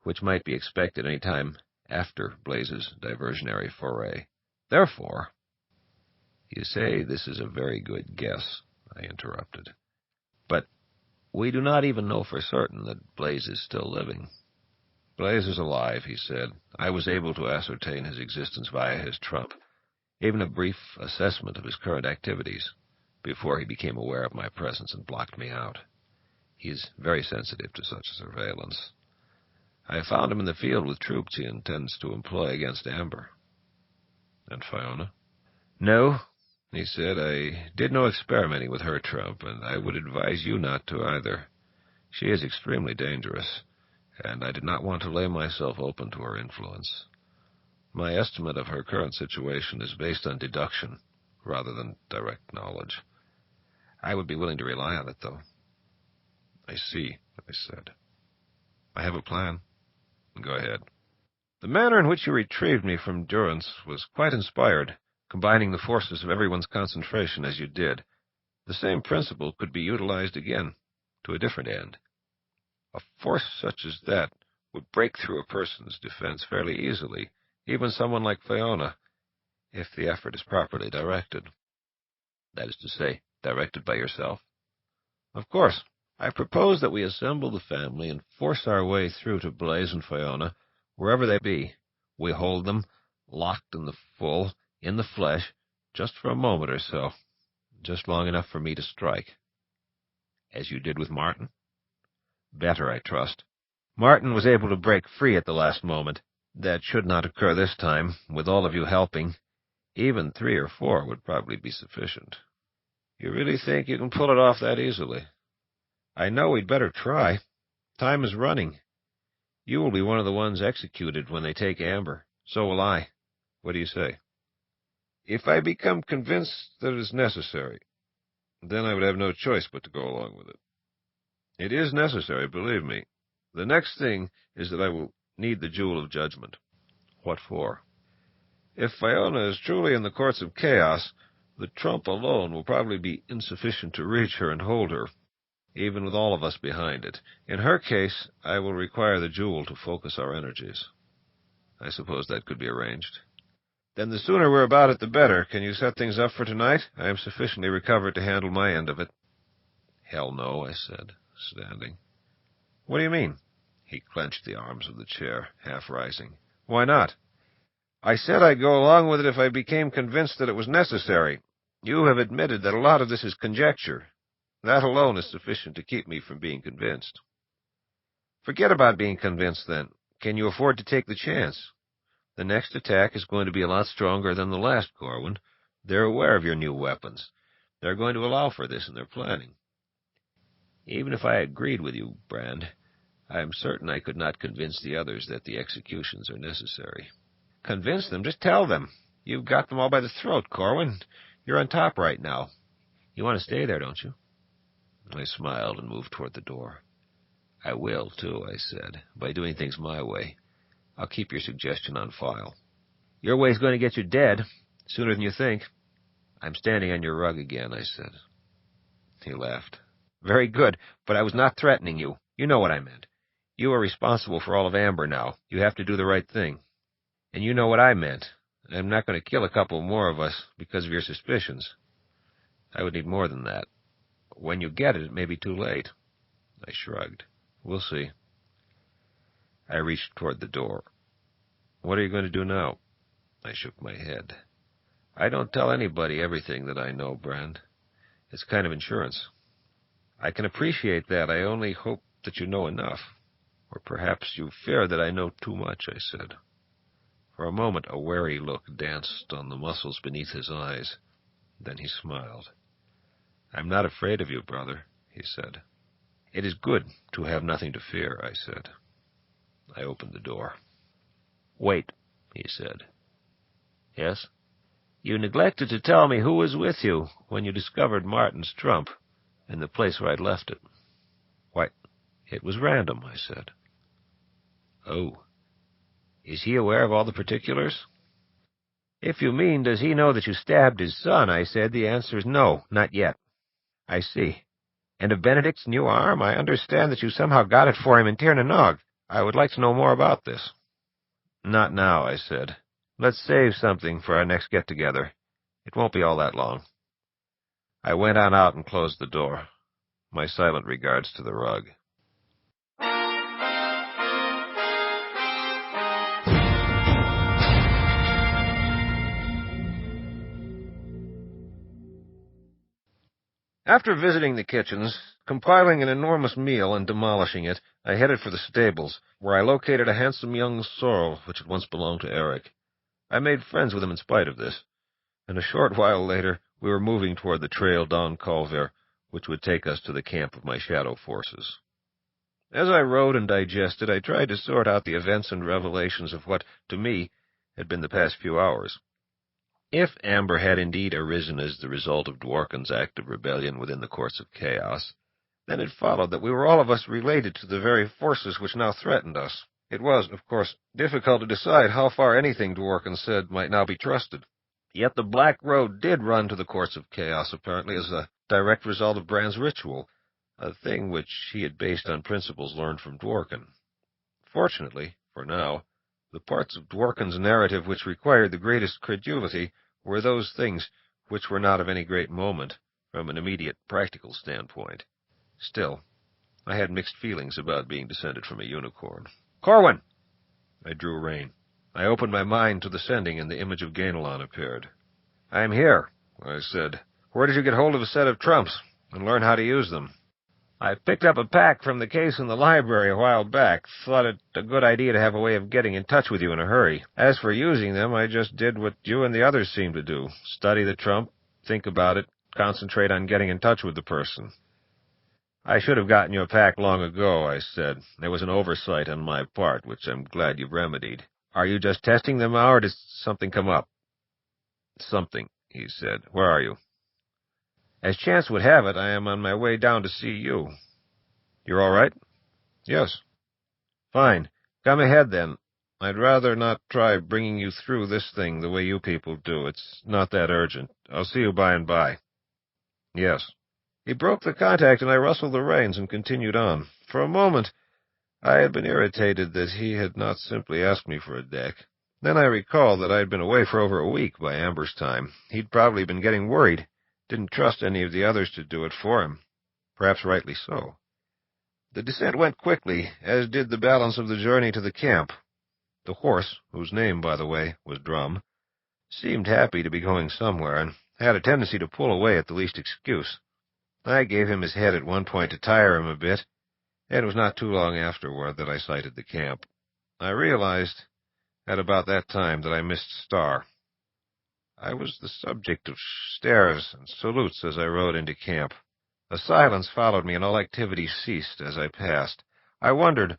which might be expected any time after Blaze's diversionary foray. Therefore, you say this is a very good guess, I interrupted. But we do not even know for certain that Blaze is still living. Blaze is alive, he said. I was able to ascertain his existence via his trump, even a brief assessment of his current activities, before he became aware of my presence and blocked me out. He is very sensitive to such surveillance. I found him in the field with troops he intends to employ against Amber. And Fiona? No, he said. I did no experimenting with her trump, and I would advise you not to either. She is extremely dangerous, and I did not want to lay myself open to her influence. My estimate of her current situation is based on deduction, rather than direct knowledge. I would be willing to rely on it, though. I see, I said. I have a plan. Go ahead. The manner in which you retrieved me from durance was quite inspired, combining the forces of everyone's concentration as you did. The same principle could be utilized again, to a different end. A force such as that would break through a person's defense fairly easily, even someone like Fiona, if the effort is properly directed. That is to say, directed by yourself? Of course. I propose that we assemble the family and force our way through to Blaze and Fiona, wherever they be. We hold them, locked in the full, in the flesh, just for a moment or so, just long enough for me to strike. As you did with Martin? Better, I trust. Martin was able to break free at the last moment. That should not occur this time, with all of you helping. Even 3 or 4 would probably be sufficient. You really think you can pull it off that easily? I know we'd better try. Time is running. You will be one of the ones executed when they take Amber. So will I. What do you say? If I become convinced that it is necessary, then I would have no choice but to go along with it. It is necessary, believe me. The next thing is that I will need the Jewel of Judgment. What for? If Fiona is truly in the Courts of Chaos, the trump alone will probably be insufficient to reach her and hold her, even with all of us behind it. In her case, I will require the jewel to focus our energies. I suppose that could be arranged. Then the sooner we're about it, the better. Can you set things up for tonight? I am sufficiently recovered to handle my end of it. Hell no, I said, standing. What do you mean? He clenched the arms of the chair, half rising. Why not? I said I'd go along with it if I became convinced that it was necessary. You have admitted that a lot of this is conjecture. That alone is sufficient to keep me from being convinced. Forget about being convinced, then. Can you afford to take the chance? The next attack is going to be a lot stronger than the last, Corwin. They're aware of your new weapons. They're going to allow for this in their planning. Even if I agreed with you, Brand, I am certain I could not convince the others that the executions are necessary. Convince them? Just tell them. You've got them all by the throat, Corwin. You're on top right now. You want to stay there, don't you? I smiled and moved toward the door. I will, too, I said, by doing things my way. I'll keep your suggestion on file. Your way's going to get you dead, sooner than you think. I'm standing on your rug again, I said. He laughed. Very good, but I was not threatening you. You know what I meant. You are responsible for all of Amber now. You have to do the right thing. And you know what I meant. I'm not going to kill a couple more of us because of your suspicions. I would need more than that. When you get it, it may be too late. I shrugged. We'll see. I reached toward the door. What are you going to do now? I shook my head. I don't tell anybody everything that I know, Brand. It's kind of insurance. I can appreciate that. I only hope that you know enough. Or perhaps you fear that I know too much, I said. For a moment, a wary look danced on the muscles beneath his eyes. Then he smiled. I'm not afraid of you, brother, he said. It is good to have nothing to fear, I said. I opened the door. Wait, he said. Yes? You neglected to tell me who was with you when you discovered Martin's trump in the place where I'd left it. Why, it was random, I said. Oh. Is he aware of all the particulars? If you mean, does he know that you stabbed his son, I said, the answer is no, not yet. I see. And of Benedict's new arm, I understand that you somehow got it for him in Tirnanog. I would like to know more about this. Not now, I said. Let's save something for our next get-together. It won't be all that long. I went on out and closed the door. My silent regards to the rug. After visiting the kitchens, compiling an enormous meal and demolishing it, I headed for the stables, where I located a handsome young sorrel which had once belonged to Eric. I made friends with him in spite of this, and a short while later we were moving toward the trail down Colver, which would take us to the camp of my shadow forces. As I rode and digested, I tried to sort out the events and revelations of what, to me, had been the past few hours. If Amber had indeed arisen as the result of Dworkin's act of rebellion within the course of chaos, then it followed that we were all of us related to the very forces which now threatened us. It was, of course, difficult to decide how far anything Dworkin said might now be trusted. Yet the Black Road did run to the course of chaos, apparently as a direct result of Bran's ritual, a thing which he had based on principles learned from Dworkin. Fortunately, for now, the parts of Dworkin's narrative which required the greatest credulity were those things which were not of any great moment from an immediate practical standpoint. Still, I had mixed feelings about being descended from a unicorn. Corwin! I drew rein. I opened my mind to the sending, and the image of Gainalon appeared. I'm here, I said. Where did you get hold of a set of trumps and learn how to use them? I picked up a pack from the case in the library a while back. Thought it a good idea to have a way of getting in touch with you in a hurry. As for using them, I just did what you and the others seem to do. Study the trump, think about it, concentrate on getting in touch with the person. I should have gotten you a pack long ago, I said. There was an oversight on my part, which I'm glad you've remedied. Are you just testing them out, or does something come up? Something, he said. Where are you? As chance would have it, I am on my way down to see you. You're all right? Yes. Fine. Come ahead, then. I'd rather not try bringing you through this thing the way you people do. It's not that urgent. I'll see you by and by. Yes. He broke the contact, and I rustled the reins and continued on. For a moment, I had been irritated that he had not simply asked me for a deck. Then I recalled that I had been away for over a week by Amber's time. He'd probably been getting worried. Didn't trust any of the others to do it for him. Perhaps rightly so. The descent went quickly, as did the balance of the journey to the camp. The horse, whose name, by the way, was Drum, seemed happy to be going somewhere, and had a tendency to pull away at the least excuse. I gave him his head at one point to tire him a bit, and it was not too long afterward that I sighted the camp. I realized at about that time that I missed Star. I was the subject of stares and salutes as I rode into camp. A silence followed me, and all activity ceased as I passed. I wondered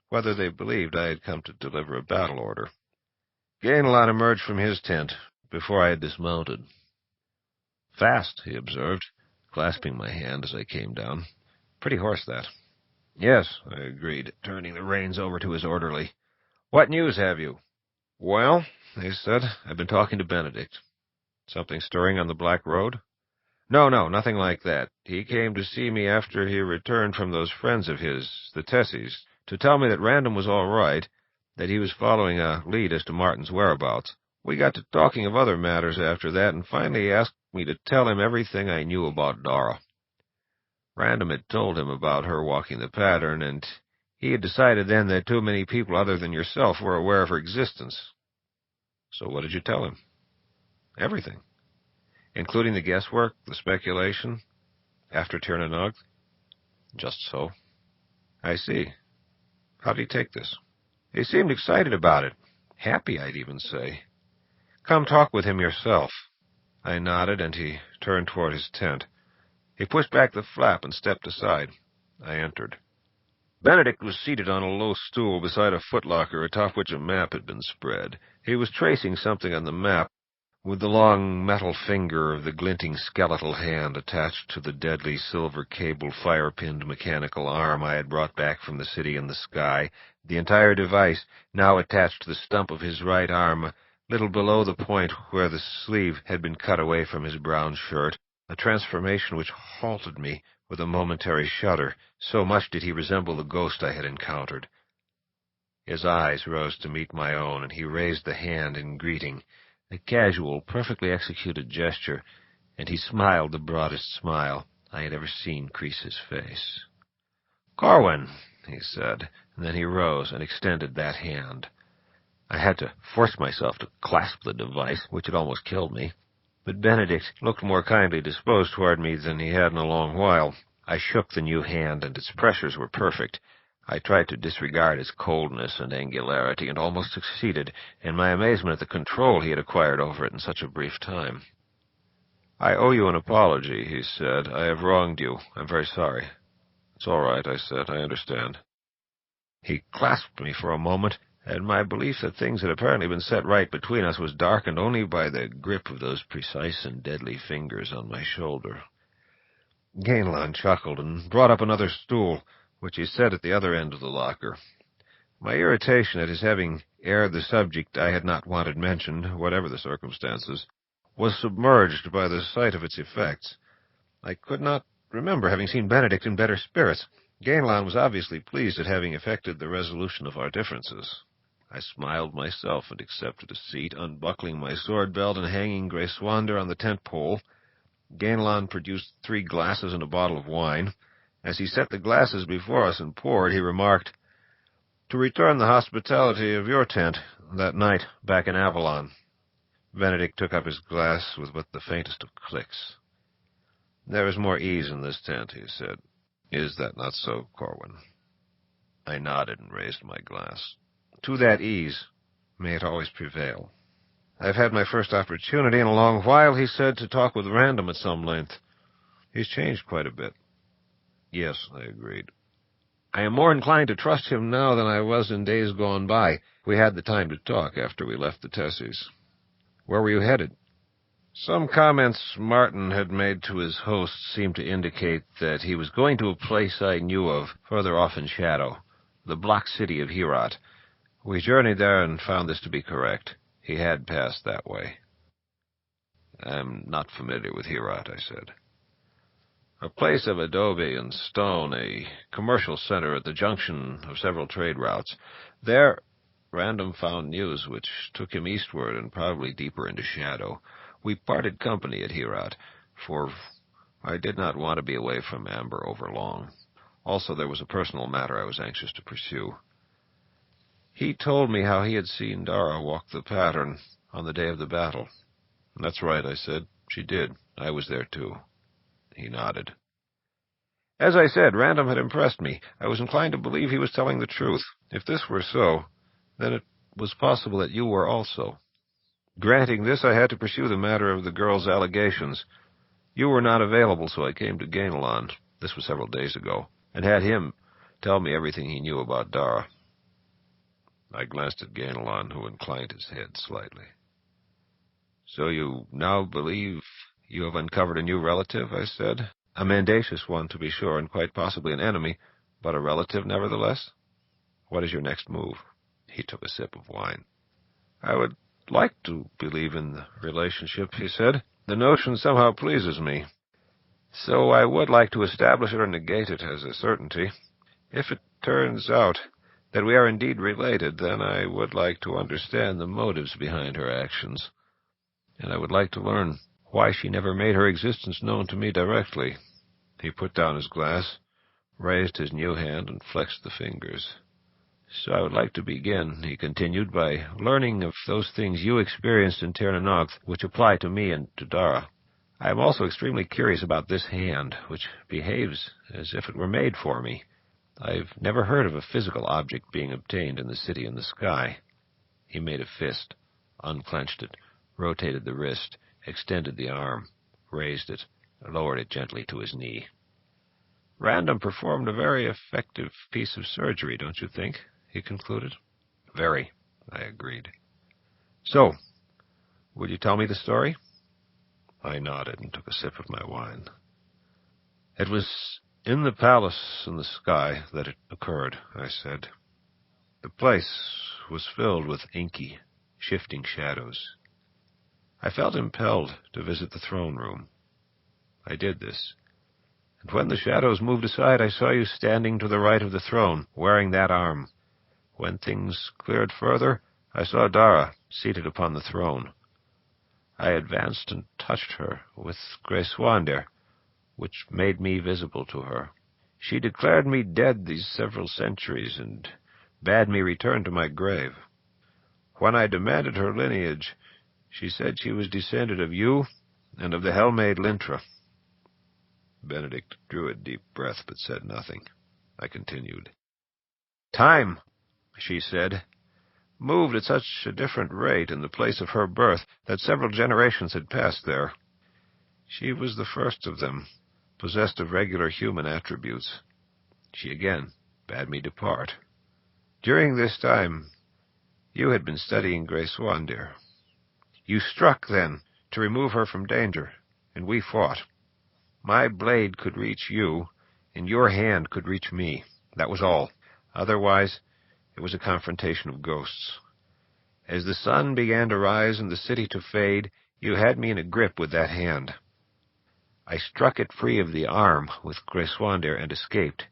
whether they believed I had come to deliver a battle order. Gainalon emerged from his tent before I had dismounted. Fast, he observed, clasping my hand as I came down. Pretty horse, that. Yes, I agreed, turning the reins over to his orderly. What news have you? Well, he said, I've been talking to Benedict. Something stirring on the Black Road? No, nothing like that. He came to see me after he returned from those friends of his, the Tessies, to tell me that Random was all right, that he was following a lead as to Martin's whereabouts. We got to talking of other matters after that, and finally he asked me to tell him everything I knew about Dara. Random had told him about her walking the pattern, and he had decided then that too many people other than yourself were aware of her existence. So what did you tell him? Everything. Including the guesswork, the speculation. After Tirnanog? Just so. I see. How did he take this? He seemed excited about it. Happy, I'd even say. Come talk with him yourself. I nodded, and he turned toward his tent. He pushed back the flap and stepped aside. I entered. Benedict was seated on a low stool beside a footlocker atop which a map had been spread. He was tracing something on the map, with the long metal finger of the glinting skeletal hand attached to the deadly silver-cable fire-pinned mechanical arm I had brought back from the city in the sky, the entire device now attached to the stump of his right arm, a little below the point where the sleeve had been cut away from his brown shirt, a transformation which halted me with a momentary shudder, so much did he resemble the ghost I had encountered. His eyes rose to meet my own, and he raised the hand in greeting, a casual, perfectly executed gesture, and he smiled the broadest smile I had ever seen crease his face. "Corwin," he said, and then he rose and extended that hand. I had to force myself to clasp the device, which had almost killed me. But Benedict looked more kindly disposed toward me than he had in a long while. I shook the new hand, and its pressures were perfect. I tried to disregard its coldness and angularity, and almost succeeded, in my amazement at the control he had acquired over it in such a brief time. "I owe you an apology," he said. "I have wronged you. I'm very sorry." "It's all right," I said. "I understand." He clasped me for a moment, and my belief that things had apparently been set right between us was darkened only by the grip of those precise and deadly fingers on my shoulder. Gainlan chuckled and brought up another stool, which he set at the other end of the locker. My irritation at his having aired the subject I had not wanted mentioned, whatever the circumstances, was submerged by the sight of its effects. I could not remember having seen Benedict in better spirits. Gainlan was obviously pleased at having effected the resolution of our differences. I smiled myself and accepted a seat, unbuckling my sword belt and hanging Grayswander on the tent pole. Gainlan produced 3 glasses and a bottle of wine. As he set the glasses before us and poured, he remarked, "To return the hospitality of your tent that night back in Avalon." Benedict took up his glass with but the faintest of clicks. "There is more ease in this tent," he said. "Is that not so, Corwin?" I nodded and raised my glass. "To that ease, may it always prevail." "I've had my first opportunity in a long while," he said, "to talk with Random at some length. He's changed quite a bit." "Yes," I agreed. "I am more inclined to trust him now than I was in days gone by. We had the time to talk after we left the Tessies." "Where were you headed?" Some comments Martin had made to his host seemed to indicate that he was going to a place I knew of, further off in shadow, the block city of Herat. We journeyed there and found this to be correct. He had passed that way. "I'm not familiar with Herat," I said. "A place of adobe and stone, a commercial center at the junction of several trade routes. There, Random found news which took him eastward and probably deeper into shadow. We parted company at Herat, for I did not want to be away from Amber over long. Also, there was a personal matter I was anxious to pursue." He told me how he had seen Dara walk the pattern on the day of the battle. "That's right," I said. "She did. I was there, too." He nodded. As I said, Random had impressed me. I was inclined to believe he was telling the truth. If this were so, then it was possible that you were also. Granting this, I had to pursue the matter of the girl's allegations. You were not available, so I came to Gainlan, this was several days ago, and had him tell me everything he knew about Dara. I glanced at Gainlan, who inclined his head slightly. "So you now believe you have uncovered a new relative?" I said. "A mendacious one, to be sure, and quite possibly an enemy, but a relative nevertheless? What is your next move?" He took a sip of wine. "I would like to believe in the relationship," he said. "The notion somehow pleases me. So I would like to establish it or negate it as a certainty. If it turns out that we are indeed related, then I would like to understand the motives behind her actions. And I would like to learn why she never made her existence known to me directly." He put down his glass, raised his new hand, and flexed the fingers. "So I would like to begin," he continued, "by learning of those things you experienced in Tirnanog which apply to me and to Dara. I am also extremely curious about this hand, which behaves as if it were made for me. I've never heard of a physical object being obtained in the city in the sky." He made a fist, unclenched it, rotated the wrist, extended the arm, raised it, lowered it gently to his knee. "Random performed a very effective piece of surgery, don't you think?" he concluded. "Very," I agreed. "So, will you tell me the story?" I nodded and took a sip of my wine. "It was in the palace in the sky that it occurred," I said. "The place was filled with inky, shifting shadows. I felt impelled to visit the throne room. I did this, and when the shadows moved aside, I saw you standing to the right of the throne, wearing that arm. When things cleared further, I saw Dara seated upon the throne. I advanced and touched her with Grayswander, which made me visible to her. She declared me dead these several centuries and bade me return to my grave. When I demanded her lineage, she said she was descended of you and of the hell-maid Lintra." Benedict drew a deep breath but said nothing. I continued. "Time," she said, "moved at such a different rate in the place of her birth that several generations had passed there. She was the first of them, possessed of regular human attributes. She again bade me depart. During this time, you had been studying Grayswander. You struck, then, to remove her from danger, and we fought. My blade could reach you, and your hand could reach me. That was all. Otherwise, it was a confrontation of ghosts. As the sun began to rise and the city to fade, you had me in a grip with that hand. I struck it free of the arm with Grayswander and escaped.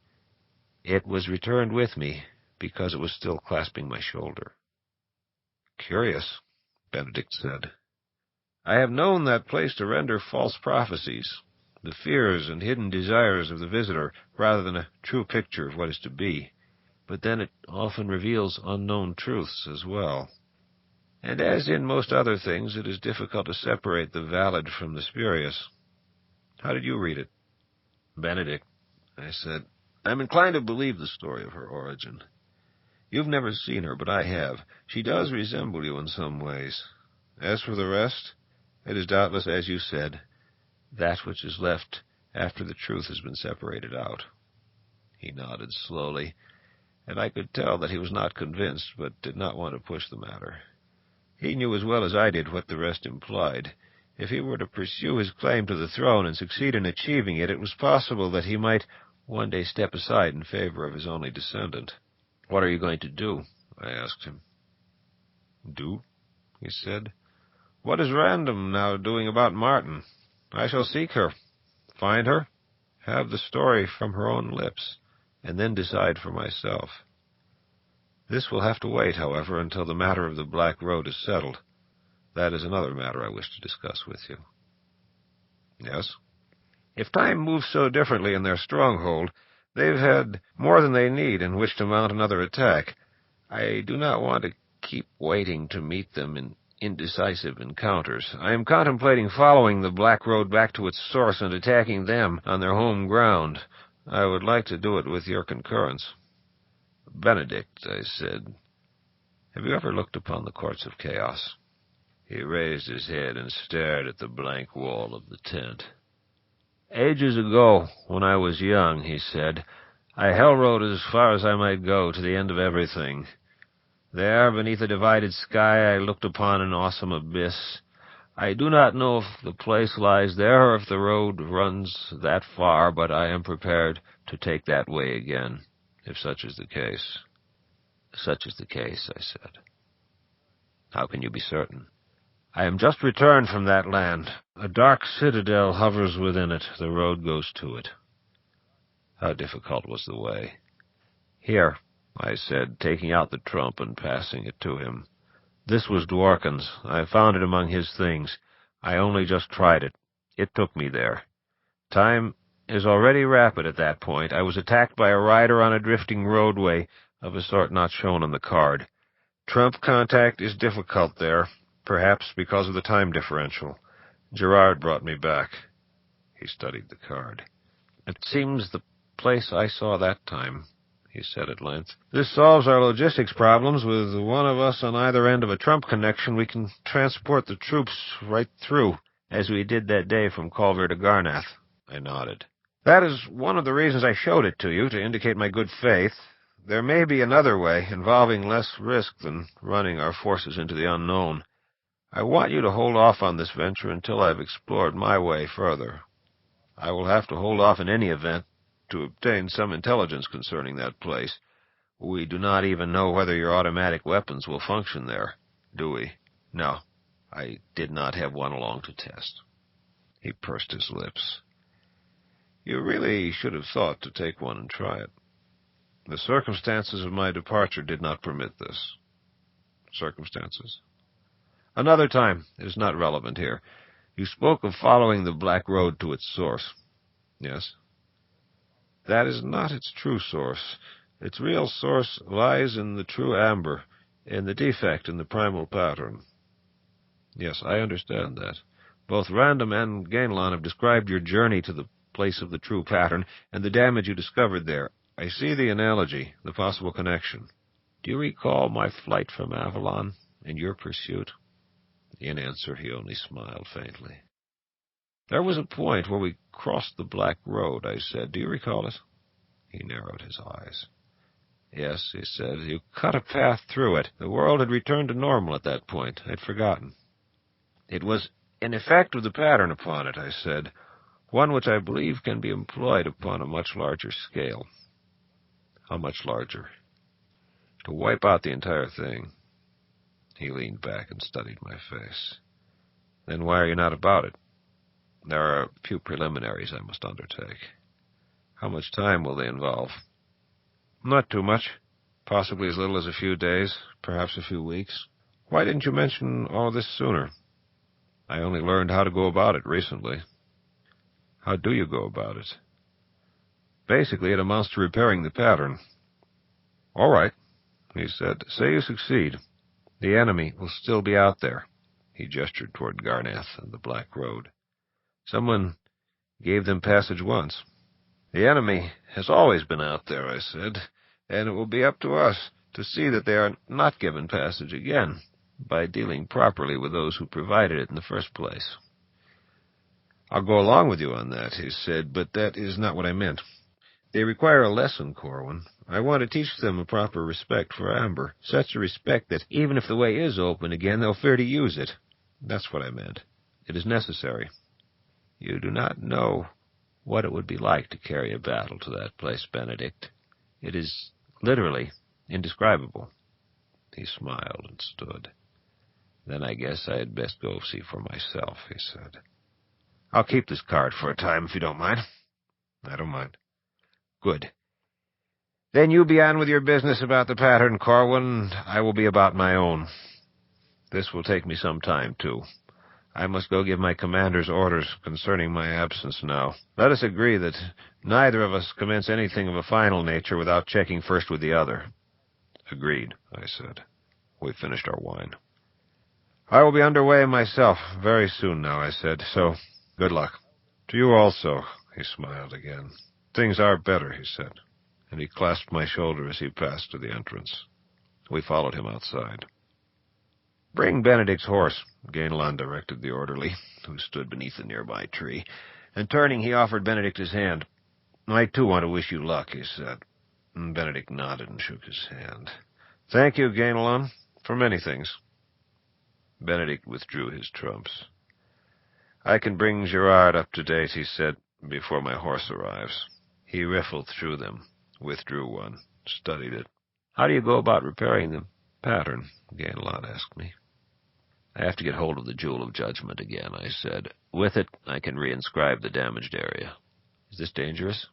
It was returned with me because it was still clasping my shoulder." "Curious," Benedict said. "I have known that place to render false prophecies, the fears and hidden desires of the visitor, rather than a true picture of what is to be. But then it often reveals unknown truths as well. And as in most other things, it is difficult to separate the valid from the spurious. How did you read it?" "Benedict," I said, "I'm inclined to believe the story of her origin. You've never seen her, but I have. She does resemble you in some ways. As for the rest, it is doubtless, as you said, that which is left after the truth has been separated out." He nodded slowly, and I could tell that he was not convinced, but did not want to push the matter. He knew as well as I did what the rest implied. If he were to pursue his claim to the throne and succeed in achieving it, it was possible that he might one day step aside in favor of his only descendant. "What are you going to do?" I asked him. "Do?" he said. "What is Random now doing about Martin? I shall seek her, find her, have the story from her own lips, and then decide for myself. This will have to wait, however, until the matter of the Black Road is settled. That is another matter I wish to discuss with you." "Yes?" "If time moves so differently in their stronghold, they've had more than they need in which to mount another attack. I do not want to keep waiting to meet them in indecisive encounters. I am contemplating following the Black Road back to its source and attacking them on their home ground. I would like to do it with your concurrence." "Benedict," I said, "have you ever looked upon the courts of chaos?" He raised his head and stared at the blank wall of the tent. "Ages ago, when I was young," he said, "I hell-rode as far as I might go to the end of everything. There, beneath a divided sky, I looked upon an awesome abyss. I do not know if the place lies there or if the road runs that far, but I am prepared to take that way again, if such is the case." "Such is the case," I said. "How can you be certain?" "I am just returned from that land. A dark citadel hovers within it. The road goes to it." "How difficult was the way?" "Here," I said, taking out the trump and passing it to him. "This was Dworkin's. I found it among his things. I only just tried it. It took me there. Time is already rapid at that point. I was attacked by a rider on a drifting roadway of a sort not shown on the card. Trump contact is difficult there, perhaps because of the time differential. Gerard brought me back. He studied the card. It seems the place I saw that time, he said at length. This solves our logistics problems. With one of us on either end of a Trump connection, we can transport the troops right through, as we did that day from Culver to Garnath. I nodded. That is one of the reasons I showed it to you, to indicate my good faith. There may be another way, involving less risk than running our forces into the unknown. I want you to hold off on this venture until I've explored my way further. I will have to hold off in any event to obtain some intelligence concerning that place. We do not even know whether your automatic weapons will function there, do we? No, I did not have one along to test. He pursed his lips. You really should have thought to take one and try it. The circumstances of my departure did not permit this. Circumstances? Another time. It is not relevant here. You spoke of following the Black Road to its source. Yes? That is not its true source. Its real source lies in the true amber, in the defect in the primal pattern. Yes, I understand that. Both Random and Gainlon have described your journey to the place of the true pattern and the damage you discovered there. I see the analogy, the possible connection. Do you recall my flight from Avalon and your pursuit? In answer, he only smiled faintly. There was a point where we crossed the Black Road, I said. Do you recall it? He narrowed his eyes. Yes, he said. You cut a path through it. The world had returned to normal at that point. I'd forgotten. It was an effect of the pattern upon it, I said, one which I believe can be employed upon a much larger scale. How much larger? To wipe out the entire thing. He leaned back and studied my face. Then why are you not about it? There are a few preliminaries I must undertake. How much time will they involve? Not too much. Possibly as little as a few days, perhaps a few weeks. Why didn't you mention all this sooner? I only learned how to go about it recently. How do you go about it? Basically, it amounts to repairing the pattern. All right, he said. Say you succeed. The enemy will still be out there. He gestured toward Garnath and the Black Road. Someone gave them passage once. The enemy has always been out there, I said, and it will be up to us to see that they are not given passage again by dealing properly with those who provided it in the first place. I'll go along with you on that, he said, but that is not what I meant. They require a lesson, Corwin. I want to teach them a proper respect for amber, such a respect that even if the way is open again, they'll fear to use it. That's what I meant. It is necessary. You do not know what it would be like to carry a battle to that place, Benedict. It is literally indescribable. He smiled and stood. Then I guess I had best go see for myself, he said. I'll keep this card for a time, if you don't mind. I don't mind. Good. Then you be on with your business about the pattern, Corwin. I will be about my own. This will take me some time, too. I must go give my commander's orders concerning my absence now. Let us agree that neither of us commence anything of a final nature without checking first with the other. Agreed, I said. We finished our wine. I will be underway myself very soon now, I said, so good luck. To you also, he smiled again. Things are better, he said, and he clasped my shoulder as he passed to the entrance. We followed him outside. Bring Benedict's horse, Gainlon directed the orderly, who stood beneath a nearby tree, and turning, he offered Benedict his hand. I, too, want to wish you luck, he said. And Benedict nodded and shook his hand. Thank you, Gainlon, for many things. Benedict withdrew his trumps. I can bring Gerard up to date, he said, before my horse arrives. He riffled through them, withdrew one, studied it. How do you go about repairing the pattern? Gainlon asked me. I have to get hold of the Jewel of Judgment again, I said. With it, I can reinscribe the damaged area. Is this dangerous?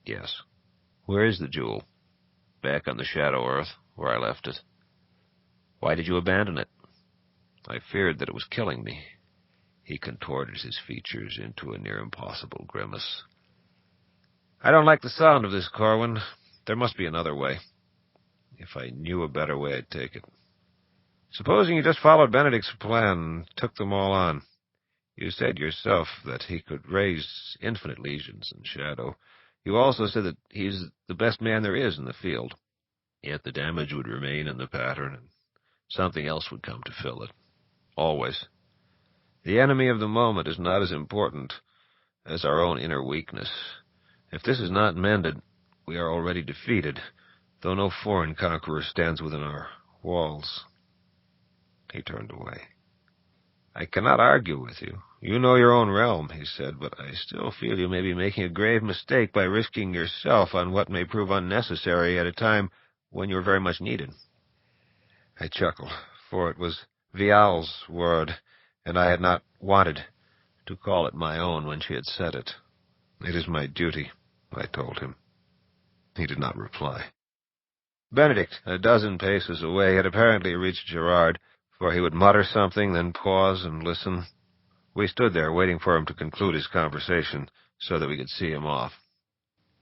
Yes. Where is the jewel? Back on the Shadow Earth, where I left it. Why did you abandon it? I feared that it was killing me. He contorted his features into a near impossible grimace. I don't like the sound of this, Corwin. There must be another way. If I knew a better way, I'd take it. Supposing you just followed Benedict's plan and took them all on. You said yourself that he could raise infinite legions in shadow. You also said that he's the best man there is in the field. Yet the damage would remain in the pattern, and something else would come to fill it. Always. The enemy of the moment is not as important as our own inner weakness. If this is not mended, we are already defeated, though no foreign conqueror stands within our walls. He turned away. I cannot argue with you. You know your own realm, he said, but I still feel you may be making a grave mistake by risking yourself on what may prove unnecessary at a time when you are very much needed. I chuckled, for it was Vial's word, and I had not wanted to call it my own when she had said it. It is my duty, I told him. He did not reply. Benedict, a dozen paces away, had apparently reached Gerard, for he would mutter something, then pause and listen. We stood there, waiting for him to conclude his conversation, so that we could see him off.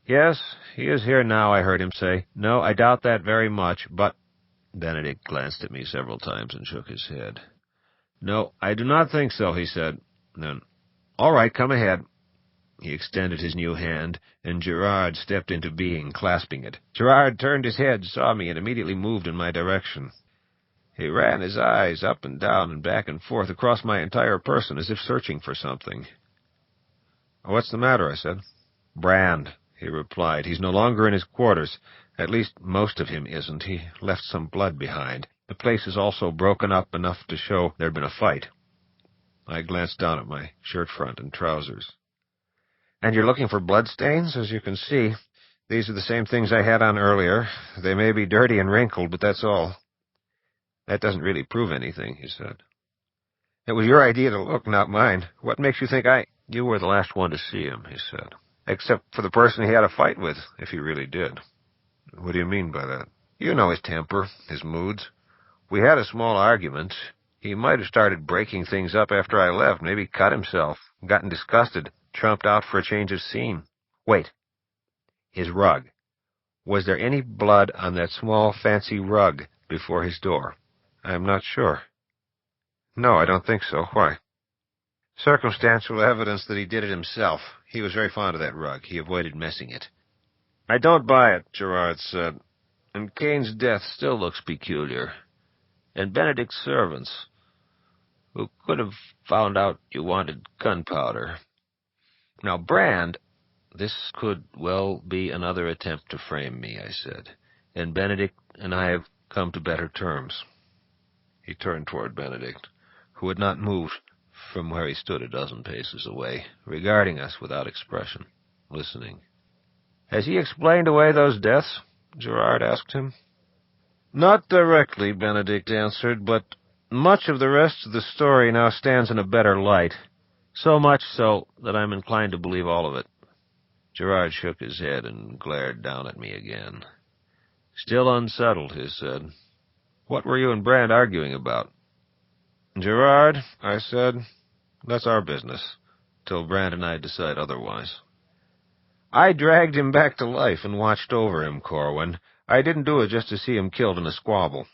Yes, he is here now, I heard him say. No, I doubt that very much, but... Benedict glanced at me several times and shook his head. No, I do not think so, he said. Then, all right, come ahead. He extended his new hand, and Gerard stepped into being, clasping it. Gerard turned his head, saw me, and immediately moved in my direction. He ran his eyes up and down and back and forth across my entire person, as if searching for something. What's the matter? I said. Brand, he replied. He's no longer in his quarters. At least most of him isn't. He left some blood behind. The place is also broken up enough to show there'd been a fight. I glanced down at my shirt front and trousers. And you're looking for bloodstains, as you can see. These are the same things I had on earlier. They may be dirty and wrinkled, but that's all. That doesn't really prove anything, he said. It was your idea to look, not mine. What makes you think You were the last one to see him, he said. Except for the person he had a fight with, if he really did. What do you mean by that? You know his temper, his moods. We had a small argument. He might have started breaking things up after I left, maybe cut himself, gotten disgusted, trumped out for a change of scene. Wait. His rug. Was there any blood on that small, fancy rug before his door? I'm not sure. No, I don't think so. Why? Circumstantial evidence that he did it himself. He was very fond of that rug. He avoided messing it. I don't buy it, Gerard said. And Kane's death still looks peculiar. And Benedict's servants, who could have found out you wanted gunpowder. Now, Brand, this could well be another attempt to frame me, I said. And Benedict and I have come to better terms. He turned toward Benedict, who had not moved from where he stood a dozen paces away, regarding us without expression, listening. Has he explained away those deaths? Gerard asked him. Not directly, Benedict answered, but much of the rest of the story now stands in a better light. So much so that I'm inclined to believe all of it. Gerard shook his head and glared down at me again. Still unsettled, he said. What were you and Brand arguing about? Gerard, I said, that's our business, till Brand and I decide otherwise. I dragged him back to life and watched over him, Corwin. I didn't do it just to see him killed in a squabble.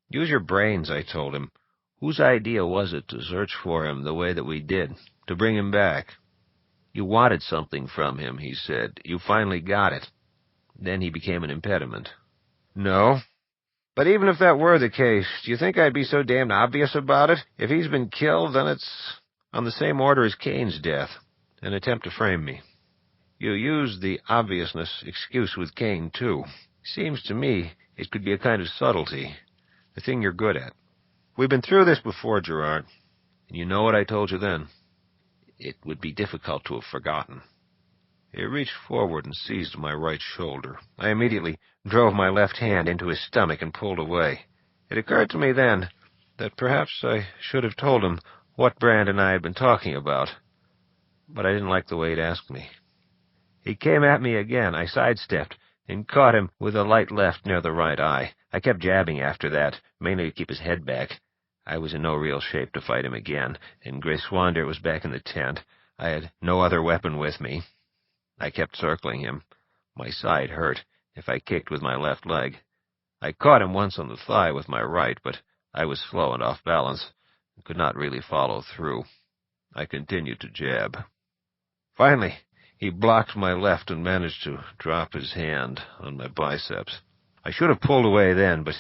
Use your brains, I told him. Whose idea was it to search for him the way that we did, to bring him back? You wanted something from him, he said. You finally got it. Then he became an impediment. No. But even if that were the case, do you think I'd be so damned obvious about it? If he's been killed, then it's on the same order as Kane's death, an attempt to frame me. You used the obviousness excuse with Kane, too. Seems to me it could be a kind of subtlety, the thing you're good at. We've been through this before, Gerard, and you know what I told you then. It would be difficult to have forgotten. He reached forward and seized my right shoulder. I immediately drove my left hand into his stomach and pulled away. It occurred to me then that perhaps I should have told him what Brand and I had been talking about, but I didn't like the way he'd asked me. He came at me again. I sidestepped and caught him with a light left near the right eye. I kept jabbing after that, mainly to keep his head back. I was in no real shape to fight him again, and Grace Swander was back in the tent. I had no other weapon with me. I kept circling him. My side hurt if I kicked with my left leg. I caught him once on the thigh with my right, but I was slow and off balance and could not really follow through. I continued to jab. Finally, he blocked my left and managed to drop his hand on my biceps. I should have pulled away then, but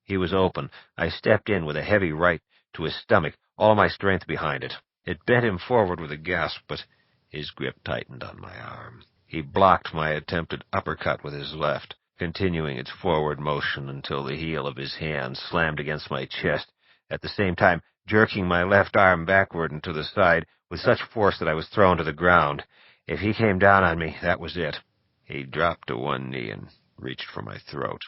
he was open. I stepped in with a heavy right to his stomach, all my strength behind it. It bent him forward with a gasp, but his grip tightened on my arm. He blocked my attempted uppercut with his left, continuing its forward motion until the heel of his hand slammed against my chest, at the same time jerking my left arm backward and to the side with such force that I was thrown to the ground. If he came down on me, that was it. He dropped to one knee and reached for my throat.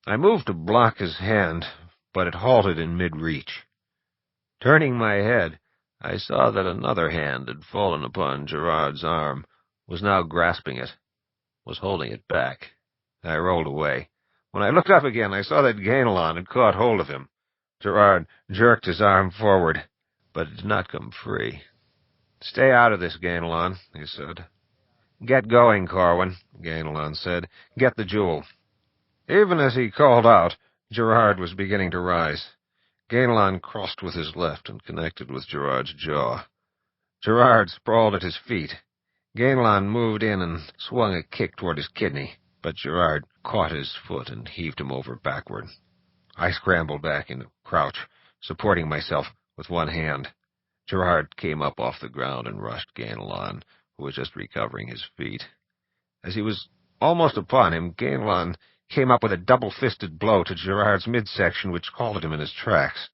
I moved to block his hand, but it halted in mid-reach. Turning my head, I saw that another hand had fallen upon Gerard's arm, was now grasping it, was holding it back. I rolled away. When I looked up again, I saw that Ganelon had caught hold of him. Gerard jerked his arm forward, but it did not come free. "Stay out of this, Ganelon," he said. "Get going, Corwin," Ganelon said. "Get the jewel." Even as he called out, Gerard was beginning to rise. Ganelon crossed with his left and connected with Gerard's jaw. Gerard sprawled at his feet. Ganelon moved in and swung a kick toward his kidney, but Gerard caught his foot and heaved him over backward. I scrambled back into crouch, supporting myself with one hand. Gerard came up off the ground and rushed Ganelon, who was just recovering his feet. As he was almost upon him, Ganelon came up with a double-fisted blow to Gerard's midsection, which halted him in his tracks.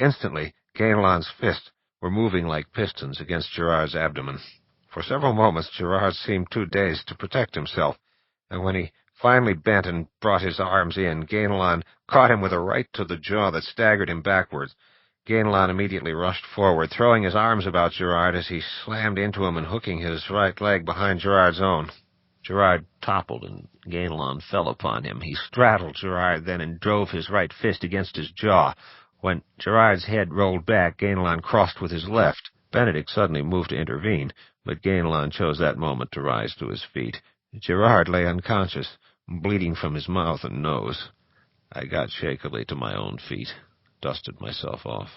Instantly, Ganelon's fists were moving like pistons against Gerard's abdomen. For several moments, Gerard seemed too dazed to protect himself, and when he finally bent and brought his arms in, Ganelon caught him with a right to the jaw that staggered him backwards. Ganelon immediately rushed forward, throwing his arms about Gerard as he slammed into him and hooking his right leg behind Gerard's own. Gerard toppled, and Ganelon fell upon him. He straddled Gerard then and drove his right fist against his jaw. When Gerard's head rolled back, Ganelon crossed with his left. Benedict suddenly moved to intervene, but Ganelon chose that moment to rise to his feet. Gerard lay unconscious, bleeding from his mouth and nose. I got shakily to my own feet, dusted myself off.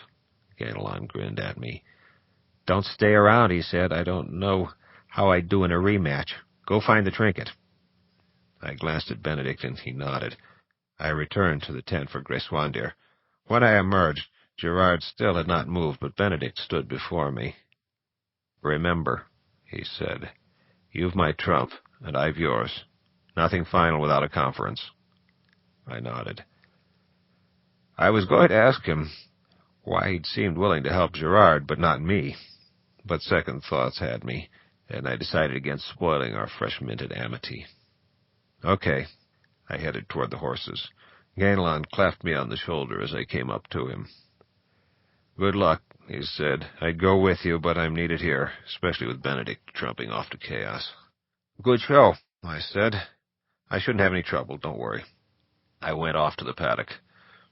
Ganelon grinned at me. "Don't stay around," he said. "I don't know how I'd do in a rematch. Go find the trinket." I glanced at Benedict, and he nodded. I returned to the tent for Greswandir. When I emerged, Gerard still had not moved, but Benedict stood before me. "Remember," he said, "you've my trump, and I've yours. Nothing final without a conference." I nodded. I was going to ask him why he'd seemed willing to help Gerard, but not me. But second thoughts had me, and I decided against spoiling our fresh-minted amity. "Okay." I headed toward the horses. Ganelon clapped me on the shoulder as I came up to him. "Good luck," he said. "I'd go with you, but I'm needed here, especially with Benedict trumping off to chaos." "Good show," I said. "I shouldn't have any trouble, don't worry." I went off to the paddock.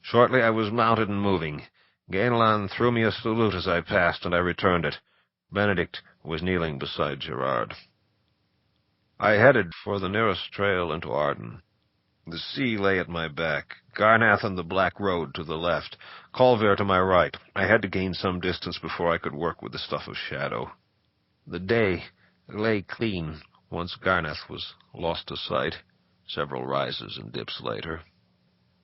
Shortly I was mounted and moving. Ganelon threw me a salute as I passed, and I returned it. Benedict was kneeling beside Gerard. I headed for the nearest trail into Arden. The sea lay at my back, Garnath and the Black Road to the left, Colvere to my right. I had to gain some distance before I could work with the stuff of shadow. The day lay clean once Garnath was lost to sight, several rises and dips later.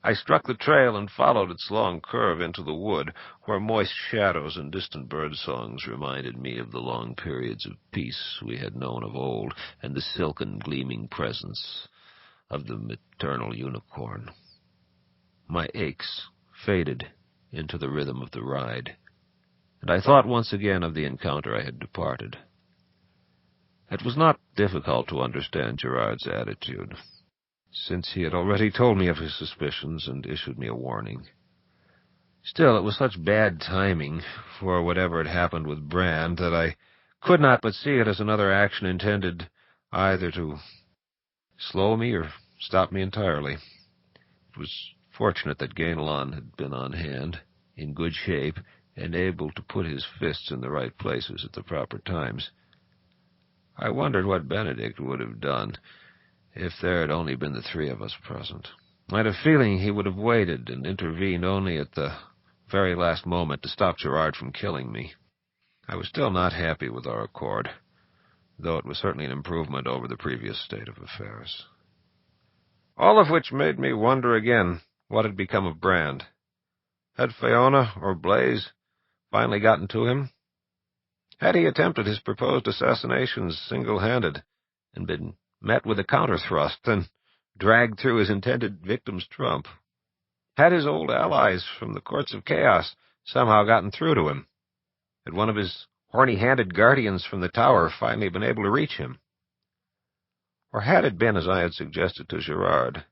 I struck the trail and followed its long curve into the wood, where moist shadows and distant bird songs reminded me of the long periods of peace we had known of old, and the silken, gleaming presence of the maternal unicorn. My aches faded into the rhythm of the ride, and I thought once again of the encounter I had departed. It was not difficult to understand Gerard's attitude, since he had already told me of his suspicions and issued me a warning. Still, it was such bad timing for whatever had happened with Brand that I could not but see it as another action intended either to slow me or stop me entirely. It was fortunate that Ganelon had been on hand, in good shape, and able to put his fists in the right places at the proper times. I wondered what Benedict would have done if there had only been the three of us present. I had a feeling he would have waited and intervened only at the very last moment to stop Gerard from killing me. I was still not happy with our accord, though it was certainly an improvement over the previous state of affairs. All of which made me wonder again what had become of Brand. Had Fiona or Blaze finally gotten to him? Had he attempted his proposed assassinations single-handed and been met with a counter-thrust, then dragged through his intended victim's trump? Had his old allies from the courts of chaos somehow gotten through to him? Had one of his horny-handed guardians from the tower finally been able to reach him? Or had it been, as I had suggested to Gerard,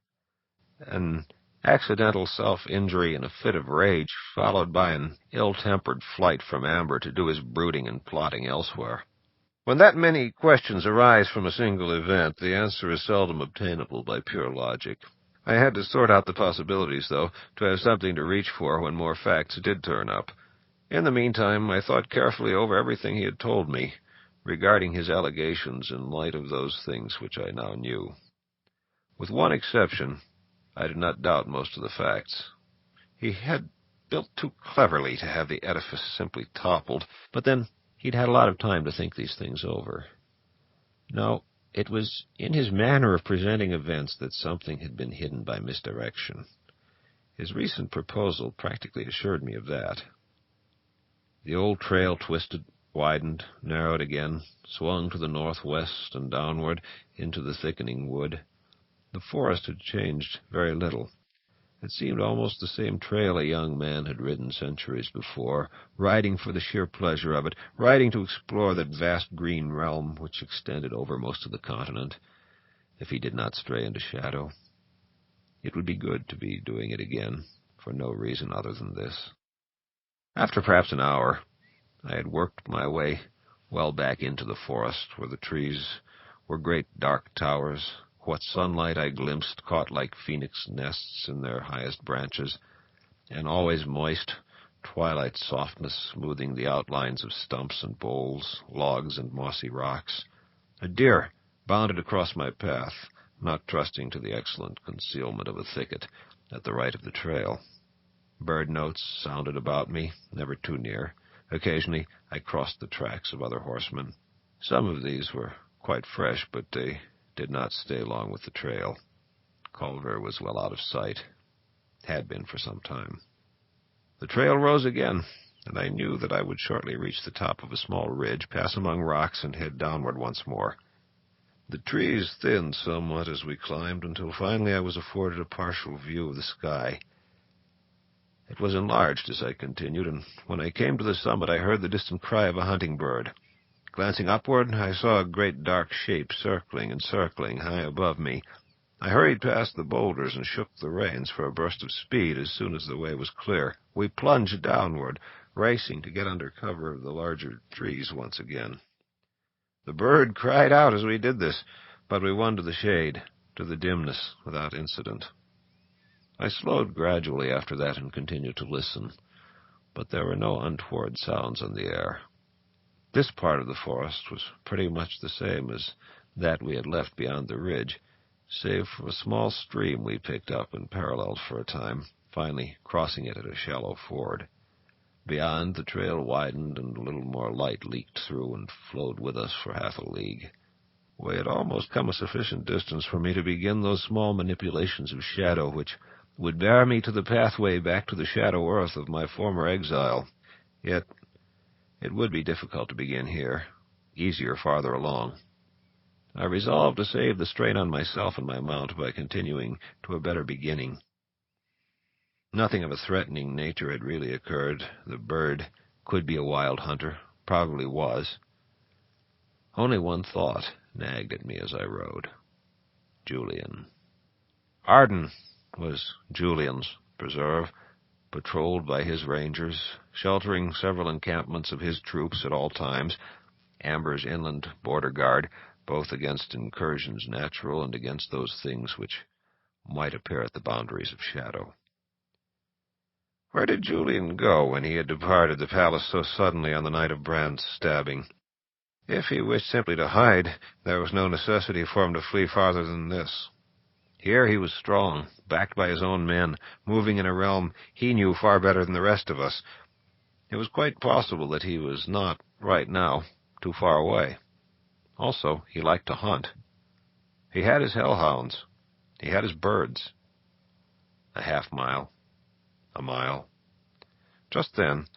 an accidental self-injury in a fit of rage, followed by an ill-tempered flight from Amber to do his brooding and plotting elsewhere? When that many questions arise from a single event, the answer is seldom obtainable by pure logic. I had to sort out the possibilities, though, to have something to reach for when more facts did turn up. In the meantime, I thought carefully over everything he had told me regarding his allegations in light of those things which I now knew. With one exception, I did not doubt most of the facts. He had built too cleverly to have the edifice simply toppled, but then he'd had a lot of time to think these things over. No, it was in his manner of presenting events that something had been hidden by misdirection. His recent proposal practically assured me of that. The old trail twisted, widened, narrowed again, swung to the northwest and downward into the thickening wood. The forest had changed very little. It seemed almost the same trail a young man had ridden centuries before, riding for the sheer pleasure of it, riding to explore that vast green realm which extended over most of the continent, if he did not stray into shadow. It would be good to be doing it again, for no reason other than this. After perhaps an hour, I had worked my way well back into the forest, where the trees were great dark towers. What sunlight I glimpsed caught like phoenix nests in their highest branches, and always moist, twilight softness smoothing the outlines of stumps and boles, logs and mossy rocks. A deer bounded across my path, not trusting to the excellent concealment of a thicket at the right of the trail. Bird notes sounded about me, never too near. Occasionally I crossed the tracks of other horsemen. Some of these were quite fresh, but they did not stay long with the trail. Culver was well out of sight. Had been for some time. The trail rose again, and I knew that I would shortly reach the top of a small ridge, pass among rocks, and head downward once more. The trees thinned somewhat as we climbed, until finally I was afforded a partial view of the sky. It was enlarged as I continued, and when I came to the summit I heard the distant cry of a hunting bird. Glancing upward, I saw a great dark shape circling and circling high above me. I hurried past the boulders and shook the reins for a burst of speed as soon as the way was clear. We plunged downward, racing to get under cover of the larger trees once again. The bird cried out as we did this, but we won to the shade, to the dimness, without incident. I slowed gradually after that and continued to listen, but there were no untoward sounds in the air. This part of the forest was pretty much the same as that we had left beyond the ridge, save for a small stream we picked up and paralleled for a time, finally crossing it at a shallow ford. Beyond, the trail widened, and a little more light leaked through and flowed with us for half a league. We had almost come a sufficient distance for me to begin those small manipulations of shadow which would bear me to the pathway back to the shadow earth of my former exile. Yet it would be difficult to begin here, easier farther along. I resolved to save the strain on myself and my mount by continuing to a better beginning. Nothing of a threatening nature had really occurred. The bird could be a wild hunter, probably was. Only one thought nagged at me as I rode. Julian. Arden was Julian's preserve, patrolled by his rangers, sheltering several encampments of his troops at all times, Amber's inland border guard, both against incursions natural and against those things which might appear at the boundaries of shadow. Where did Julian go when he had departed the palace so suddenly on the night of Brand's stabbing? If he wished simply to hide, there was no necessity for him to flee farther than this. Here he was strong, backed by his own men, moving in a realm he knew far better than the rest of us. It was quite possible that he was not, right now, too far away. Also, he liked to hunt. He had his hellhounds. He had his birds. A half-mile. A mile. Just then,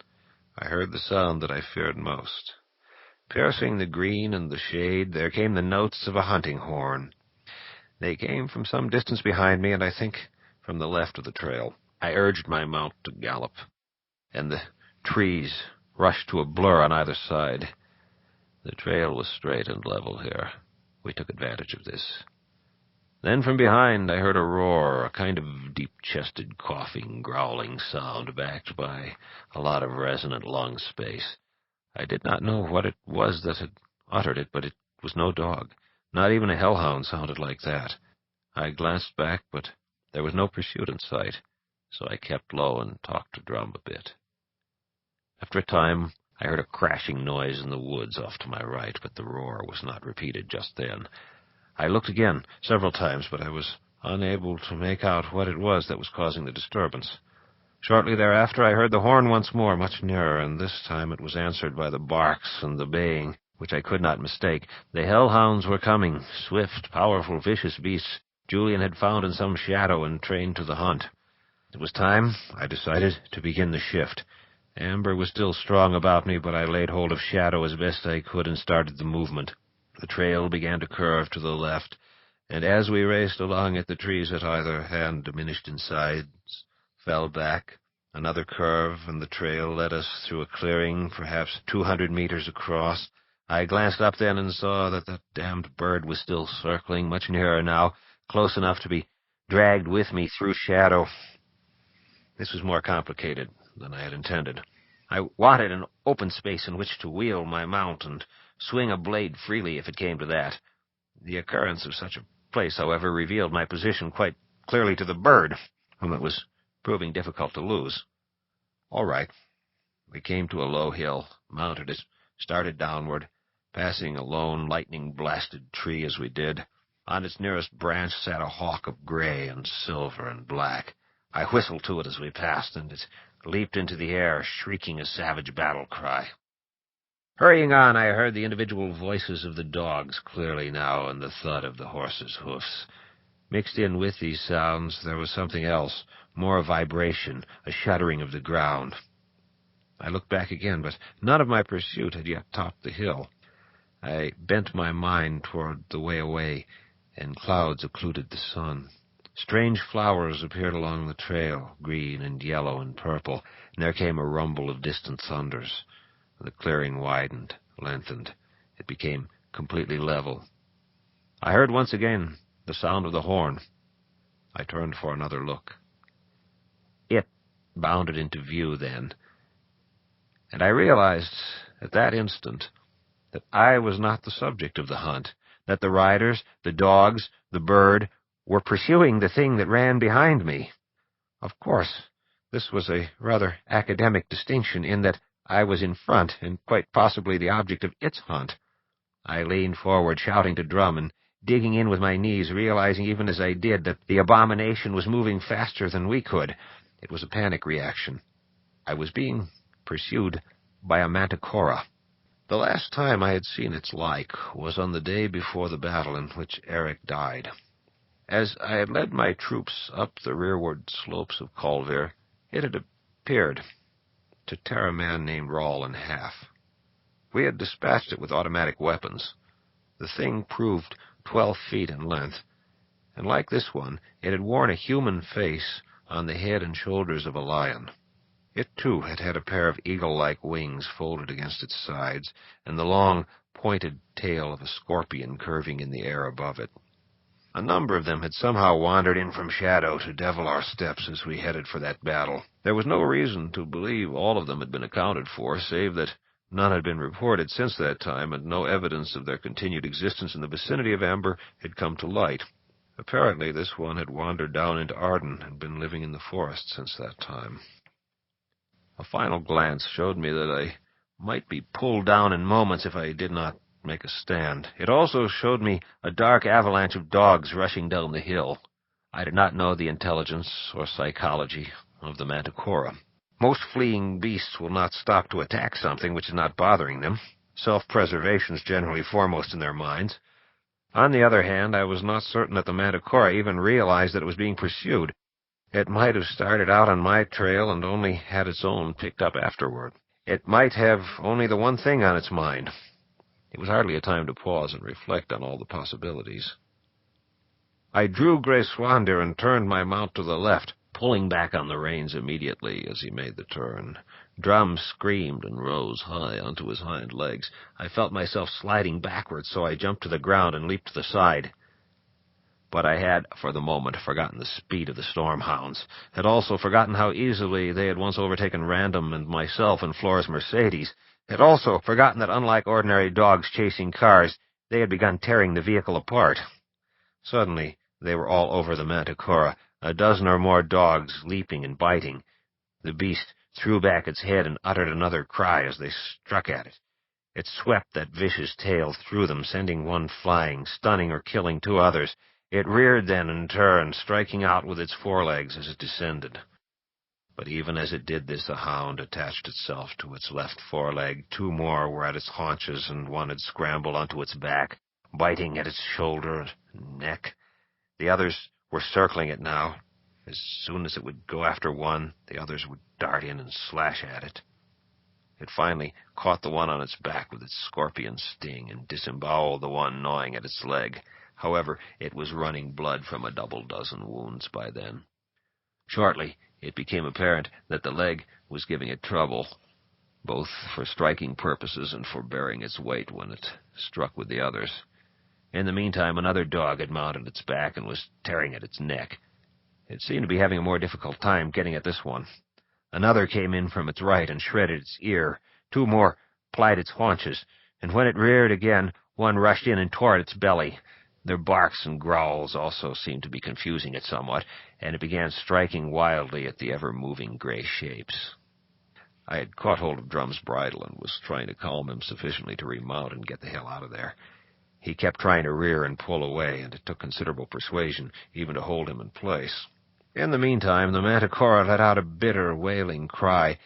I heard the sound that I feared most. Piercing the green and the shade, there came the notes of a hunting horn. They came from some distance behind me, and I think from the left of the trail. I urged my mount to gallop, and the trees rushed to a blur on either side. The trail was straight and level here. We took advantage of this. Then from behind I heard a roar, a kind of deep-chested, coughing, growling sound backed by a lot of resonant lung space. I did not know what it was that had uttered it, but it was no dog. Not even a hellhound sounded like that. I glanced back, but there was no pursuit in sight, so I kept low and talked to Drum a bit. After a time, I heard a crashing noise in the woods off to my right, but the roar was not repeated just then. I looked again several times, but I was unable to make out what it was that was causing the disturbance. Shortly thereafter, I heard the horn once more, much nearer, and this time it was answered by the barks and the baying, which I could not mistake. The hellhounds were coming, swift, powerful, vicious beasts Julian had found in some shadow and trained to the hunt. It was time, I decided, to begin the shift. Amber was still strong about me, but I laid hold of Shadow as best I could and started the movement. The trail began to curve to the left, and as we raced along it, the trees at either hand diminished in size, fell back. Another curve, and the trail led us through a clearing, perhaps 200 meters across. I glanced up then and saw that that damned bird was still circling, much nearer now, close enough to be dragged with me through Shadow. This was more complicated than I had intended. I wanted an open space in which to wheel my mount and swing a blade freely if it came to that. The occurrence of such a place, however, revealed my position quite clearly to the bird, whom it was proving difficult to lose. All right. We came to a low hill, mounted it, started downward, passing a lone, lightning-blasted tree as we did. On its nearest branch sat a hawk of gray and silver and black. I whistled to it as we passed, and it leaped into the air, shrieking a savage battle cry. Hurrying on, I heard the individual voices of the dogs clearly now and the thud of the horses' hoofs. Mixed in with these sounds, there was something else, more vibration, a shuddering of the ground. I looked back again, but none of my pursuit had yet topped the hill. I bent my mind toward the way away, and clouds occluded the sun. Strange flowers appeared along the trail, green and yellow and purple, and there came a rumble of distant thunders. The clearing widened, lengthened. It became completely level. I heard once again the sound of the horn. I turned for another look. It bounded into view then, and I realized at that instant that I was not the subject of the hunt, that the riders, the dogs, the bird, were pursuing the thing that ran behind me. Of course, this was a rather academic distinction in that I was in front and quite possibly the object of its hunt. I leaned forward, shouting to Drum and digging in with my knees, realizing even as I did that the abomination was moving faster than we could. It was a panic reaction. I was being pursued by a manticora. The last time I had seen its like was on the day before the battle in which Eric died. As I had led my troops up the rearward slopes of Colvire, it had appeared to tear a man named Rawl in half. We had dispatched it with automatic weapons. The thing proved 12 feet in length, and like this one, it had worn a human face on the head and shoulders of a lion. It, too, had had a pair of eagle-like wings folded against its sides, and the long, pointed tail of a scorpion curving in the air above it. A number of them had somehow wandered in from Shadow to devil our steps as we headed for that battle. There was no reason to believe all of them had been accounted for, save that none had been reported since that time, and no evidence of their continued existence in the vicinity of Amber had come to light. Apparently, this one had wandered down into Arden and been living in the forest since that time. A final glance showed me that I might be pulled down in moments if I did not make a stand. It also showed me a dark avalanche of dogs rushing down the hill. I did not know the intelligence or psychology of the manticora. Most fleeing beasts will not stop to attack something which is not bothering them. Self-preservation is generally foremost in their minds. On the other hand, I was not certain that the manticora even realized that it was being pursued. It might have started out on my trail and only had its own picked up afterward. It might have only the one thing on its mind. It was hardly a time to pause and reflect on all the possibilities. I drew Gray-Swander and turned my mount to the left, pulling back on the reins immediately as he made the turn. Drum screamed and rose high onto his hind legs. I felt myself sliding backwards, so I jumped to the ground and leaped to the side. But I had, for the moment, forgotten the speed of the storm hounds, had also forgotten how easily they had once overtaken Random and myself in Flora's Mercedes, had also forgotten that, unlike ordinary dogs chasing cars, they had begun tearing the vehicle apart. Suddenly, they were all over the manticora, a dozen or more dogs leaping and biting. The beast threw back its head and uttered another cry as they struck at it. It swept that vicious tail through them, sending one flying, stunning or killing two others. It reared then and turned, striking out with its forelegs as it descended. But even as it did this, a hound attached itself to its left foreleg. Two more were at its haunches, and one had scrambled onto its back, biting at its shoulder and neck. The others were circling it now. As soon as it would go after one, the others would dart in and slash at it. It finally caught the one on its back with its scorpion sting and disemboweled the one gnawing at its leg. However, it was running blood from a double dozen wounds by then. Shortly, it became apparent that the leg was giving it trouble, both for striking purposes and for bearing its weight when it struck with the others. In the meantime, another dog had mounted its back and was tearing at its neck. It seemed to be having a more difficult time getting at this one. Another came in from its right and shredded its ear. Two more plied its haunches, and when it reared again, one rushed in and tore at its belly. Their barks and growls also seemed to be confusing it somewhat, and it began striking wildly at the ever-moving gray shapes. I had caught hold of Drum's bridle and was trying to calm him sufficiently to remount and get the hell out of there. He kept trying to rear and pull away, and it took considerable persuasion even to hold him in place. In the meantime, the manticora let out a bitter, wailing cry.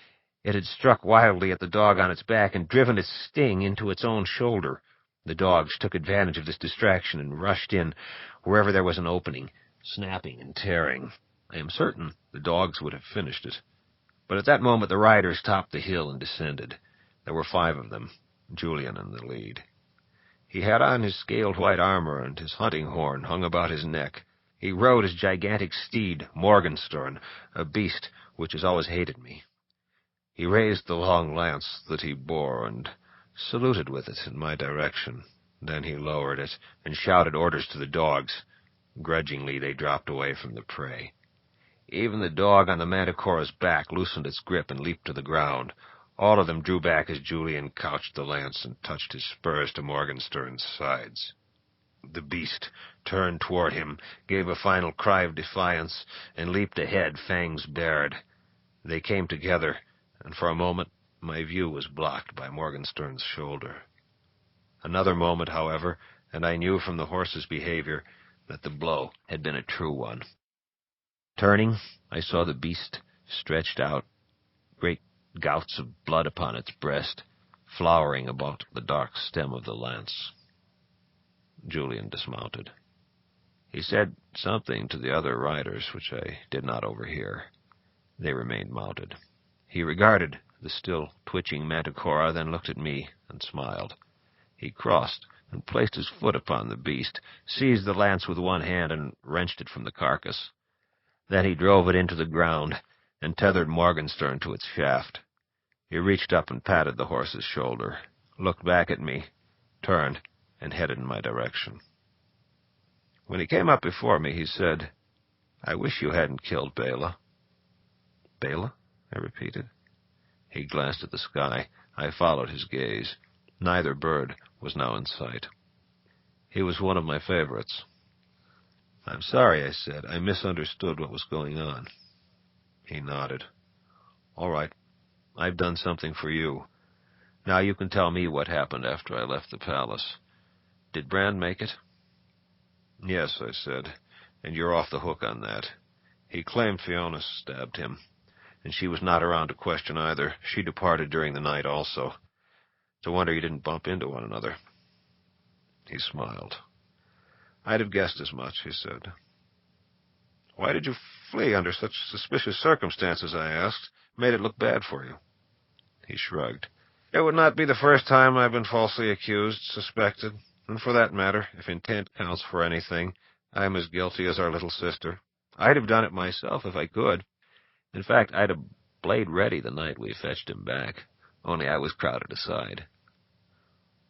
It had struck wildly at the dog on its back and driven its sting into its own shoulder. The dogs took advantage of this distraction and rushed in wherever there was an opening, snapping and tearing. I am certain the dogs would have finished it. But at that moment the riders topped the hill and descended. There were 5 of them, Julian in the lead. He had on his scaled white armor, and his hunting horn hung about his neck. He rode his gigantic steed, Morgenstern, a beast which has always hated me. He raised the long lance that he bore and saluted with it in my direction. Then he lowered it and shouted orders to the dogs. Grudgingly they dropped away from the prey. Even the dog on the manticora's back loosened its grip and leaped to the ground. All of them drew back as Julian couched the lance and touched his spurs to Morgenstern's sides. The beast turned toward him, gave a final cry of defiance, and leaped ahead, fangs bared. They came together, and for a moment my view was blocked by Morgenstern's shoulder. Another moment, however, and I knew from the horse's behavior that the blow had been a true one. Turning, I saw the beast stretched out, great gouts of blood upon its breast, flowering about the dark stem of the lance. Julian dismounted. He said something to the other riders, which I did not overhear. They remained mounted. He regarded the still twitching manticora, then looked at me and smiled. He crossed and placed his foot upon the beast, seized the lance with one hand and wrenched it from the carcass. Then he drove it into the ground and tethered Morgenstern to its shaft. He reached up and patted the horse's shoulder, looked back at me, turned, and headed in my direction. When he came up before me, he said, "I wish you hadn't killed Bela." "Bela?" I repeated. He glanced at the sky. I followed his gaze. Neither bird was now in sight. He was one of my favorites. "I'm sorry," I said. "I misunderstood what was going on." He nodded. "All right. I've done something for you. Now you can tell me what happened after I left the palace. Did Brand make it?" "Yes," I said, "and you're off the hook on that. He claimed Fiona stabbed him, and she was not around to question either. She departed during the night also. It's a wonder you didn't bump into one another." He smiled. "I'd have guessed as much," he said. "Why did you flee under such suspicious circumstances?" I asked. "Made it look bad for you." He shrugged. "It would not be the first time I've been falsely accused, suspected, and for that matter, if intent counts for anything, I'm as guilty as our little sister. I'd have done it myself if I could. In fact, I'd have blade ready the night we fetched him back, only I was crowded aside."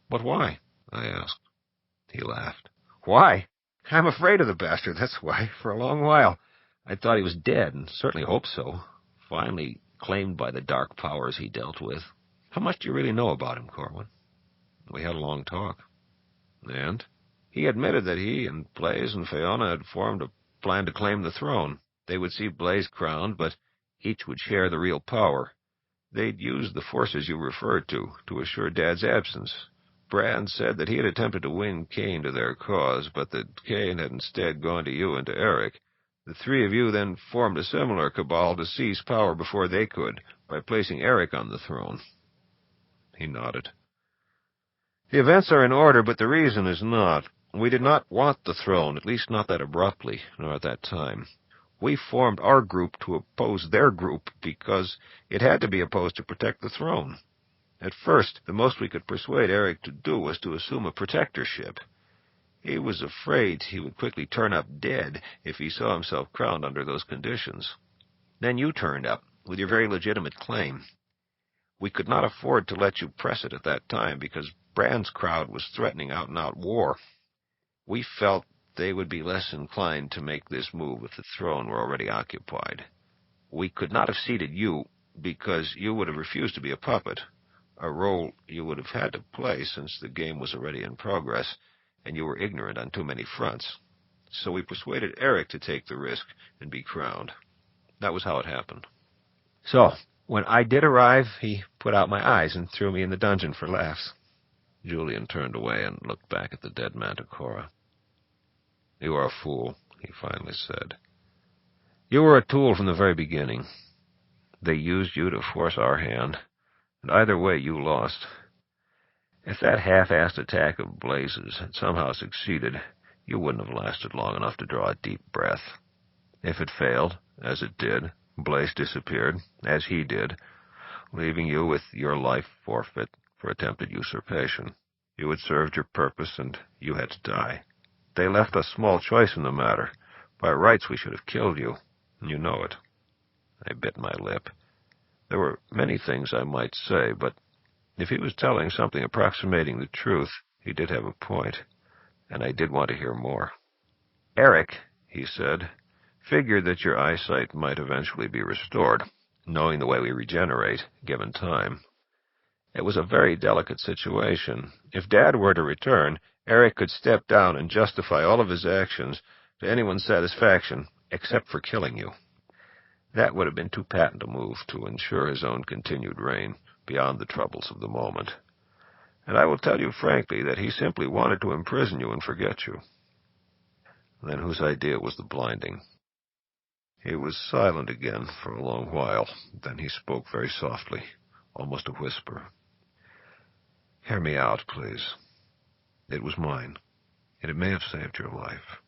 "But why?" I asked. He laughed. "Why? I'm afraid of the bastard, that's why, for a long while. I thought he was dead, and certainly hoped so. Finally claimed by the dark powers he dealt with. How much do you really know about him, Corwin?" We had a long talk. "And?" "He admitted that he and Blaze and Fiona had formed a plan to claim the throne. They would see Blaze crowned, but each would share the real power. They'd use the forces you referred to assure Dad's absence. Brand said that he had attempted to win Kane to their cause, but that Kane had instead gone to you and to Eric. The three of you then formed a similar cabal to seize power before they could, by placing Eric on the throne." He nodded. "The events are in order, but the reason is not. We did not want the throne, at least not that abruptly, nor at that time. We formed our group to oppose their group, because it had to be opposed to protect the throne. At first, the most we could persuade Eric to do was to assume a protectorship. He was afraid he would quickly turn up dead if he saw himself crowned under those conditions. Then you turned up, with your very legitimate claim. We could not afford to let you press it at that time, because Brand's crowd was threatening out-and-out war. We felt they would be less inclined to make this move if the throne were already occupied. We could not have seated you, because you would have refused to be a puppet, a role you would have had to play since the game was already in progress, and you were ignorant on too many fronts. So we persuaded Eric to take the risk and be crowned. That was how it happened. So, when I did arrive, he put out my eyes and threw me in the dungeon for laughs." Julian turned away and looked back at the dead Manticora. "You are a fool," he finally said. "You were a tool from the very beginning. They used you to force our hand, and either way you lost. If that half-assed attack of Blaze's had somehow succeeded, you wouldn't have lasted long enough to draw a deep breath. If it failed, as it did, Blaze disappeared, as he did, leaving you with your life forfeit for attempted usurpation. You had served your purpose, and you had to die. They left us small choice in the matter. By rights we should have killed you, and you know it." I bit my lip. There were many things I might say, but if he was telling something approximating the truth, he did have a point, and I did want to hear more. "Eric," he said, "figured that your eyesight might eventually be restored, knowing the way we regenerate, given time. It was a very delicate situation. If Dad were to return, Eric could step down and justify all of his actions to anyone's satisfaction, except for killing you. That would have been too patent a move to ensure his own continued reign beyond the troubles of the moment. And I will tell you frankly that he simply wanted to imprison you and forget you." Then whose idea was the blinding? He was silent again for a long while. Then he spoke very softly, almost a whisper. "Hear me out, please. It was mine, and it may have saved your life.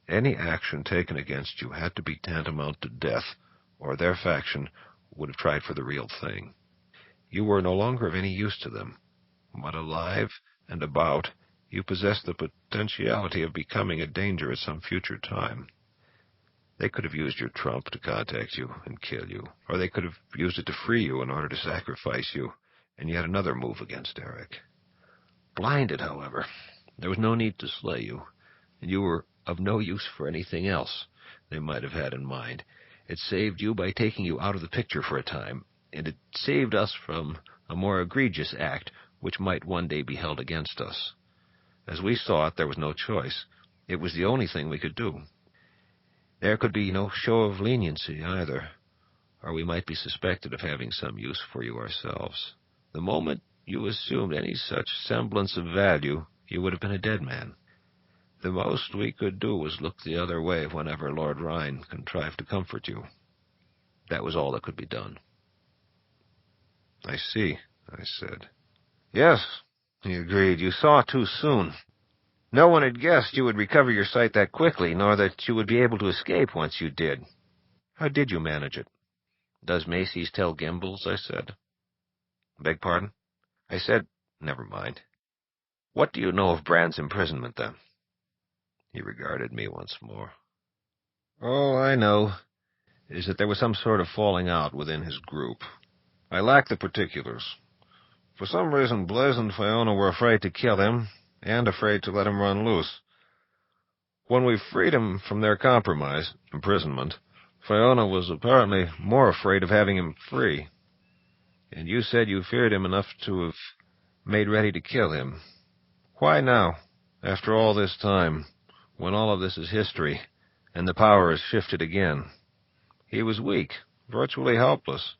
Any action taken against you had to be tantamount to death, or their faction would have tried for the real thing. You were no longer of any use to them, but alive and about, you possessed the potentiality of becoming a danger at some future time. They could have used your trump to contact you and kill you, or they could have used it to free you in order to sacrifice you, and yet another move against Eric. Blinded, however, there was no need to slay you, and you were of no use for anything else they might have had in mind. It saved you by taking you out of the picture for a time, and it saved us from a more egregious act which might one day be held against us. As we saw it, there was no choice. It was the only thing we could do. There could be no show of leniency either, or we might be suspected of having some use for you ourselves. The moment you assumed any such semblance of value, you would have been a dead man. The most we could do was look the other way whenever Lord Rhine contrived to comfort you. That was all that could be done. I see, I said. Yes, he agreed. You saw too soon. No one had guessed you would recover your sight that quickly, nor that you would be able to escape once you did. How did you manage it? Does Macy's tell Gimbels? I said. Beg pardon? I said, never mind. What do you know of Brand's imprisonment, then? He regarded me once more. All I know is that there was some sort of falling out within his group. I lack the particulars. For some reason, Blaise and Fiona were afraid to kill him, and afraid to let him run loose. When we freed him from their compromise, imprisonment, Fiona was apparently more afraid of having him free. And you said you feared him enough to have made ready to kill him. Why now, after all this time, when all of this is history, and the power has shifted again? He was weak, virtually helpless.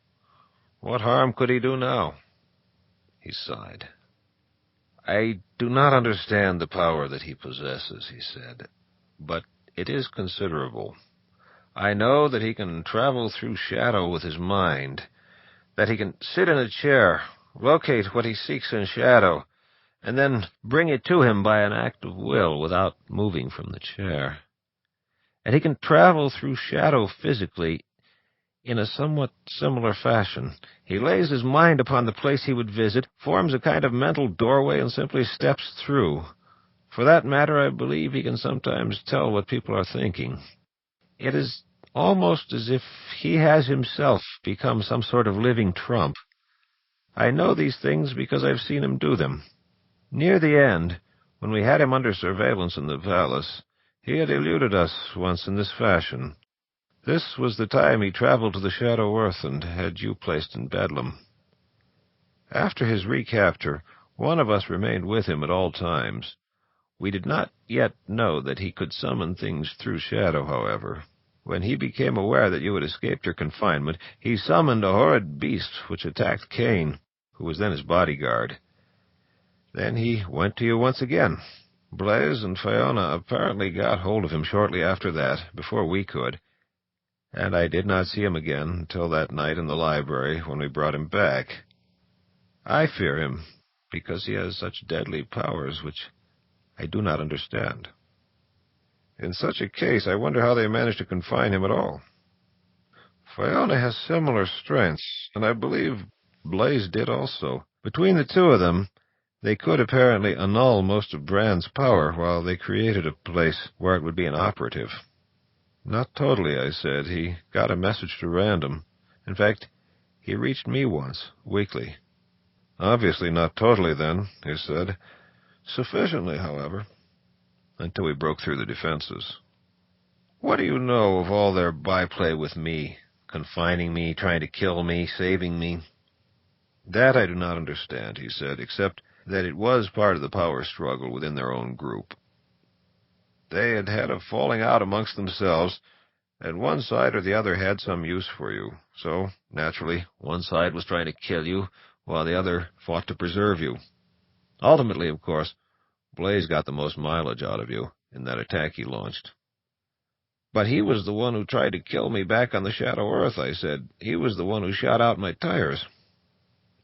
What harm could he do now? He sighed. I do not understand the power that he possesses, he said, but it is considerable. I know that he can travel through shadow with his mind, that he can sit in a chair, locate what he seeks in shadow, and then bring it to him by an act of will without moving from the chair. And he can travel through shadow physically in a somewhat similar fashion. He lays his mind upon the place he would visit, forms a kind of mental doorway, and simply steps through. For that matter, I believe he can sometimes tell what people are thinking. It is almost as if he has himself become some sort of living trump. I know these things because I've seen him do them. Near the end, when we had him under surveillance in the palace, he had eluded us once in this fashion. This was the time he traveled to the Shadow Earth and had you placed in Bedlam. After his recapture, one of us remained with him at all times. We did not yet know that he could summon things through shadow, however. When he became aware that you had escaped your confinement, he summoned a horrid beast which attacked Cain, who was then his bodyguard. Then he went to you once again. Blaise and Fiona apparently got hold of him shortly after that, before we could, and I did not see him again until that night in the library when we brought him back. I fear him because he has such deadly powers which I do not understand. In such a case, I wonder how they managed to confine him at all. Fiona has similar strengths, and I believe Blaise did also. Between the two of them, they could apparently annul most of Brand's power while they created a place where it would be inoperative. Not totally, I said. He got a message to Random. In fact, he reached me once, weekly. Obviously not totally, then, he said. Sufficiently, however, until we broke through the defenses. What do you know of all their byplay with me, confining me, trying to kill me, saving me? That I do not understand, he said, except that it was part of the power struggle within their own group. They had had a falling out amongst themselves, and one side or the other had some use for you. So, naturally, one side was trying to kill you, while the other fought to preserve you. Ultimately, of course, Blaise got the most mileage out of you in that attack he launched. But he was the one who tried to kill me back on the Shadow Earth, I said. He was the one who shot out my tires.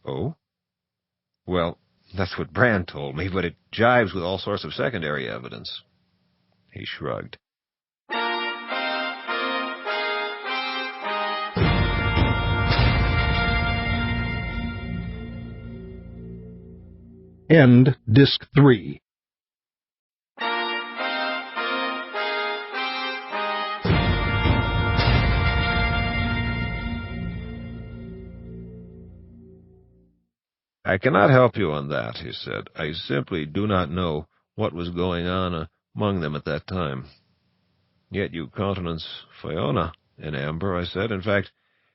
Oh? Well, that's what Brand told me, but it jives with all sorts of secondary evidence. He shrugged. End Disc 3. I cannot help you on that, he said. I simply do not know what was going on among them at that time. Yet you countenance Fiona in amber, I said. In fact,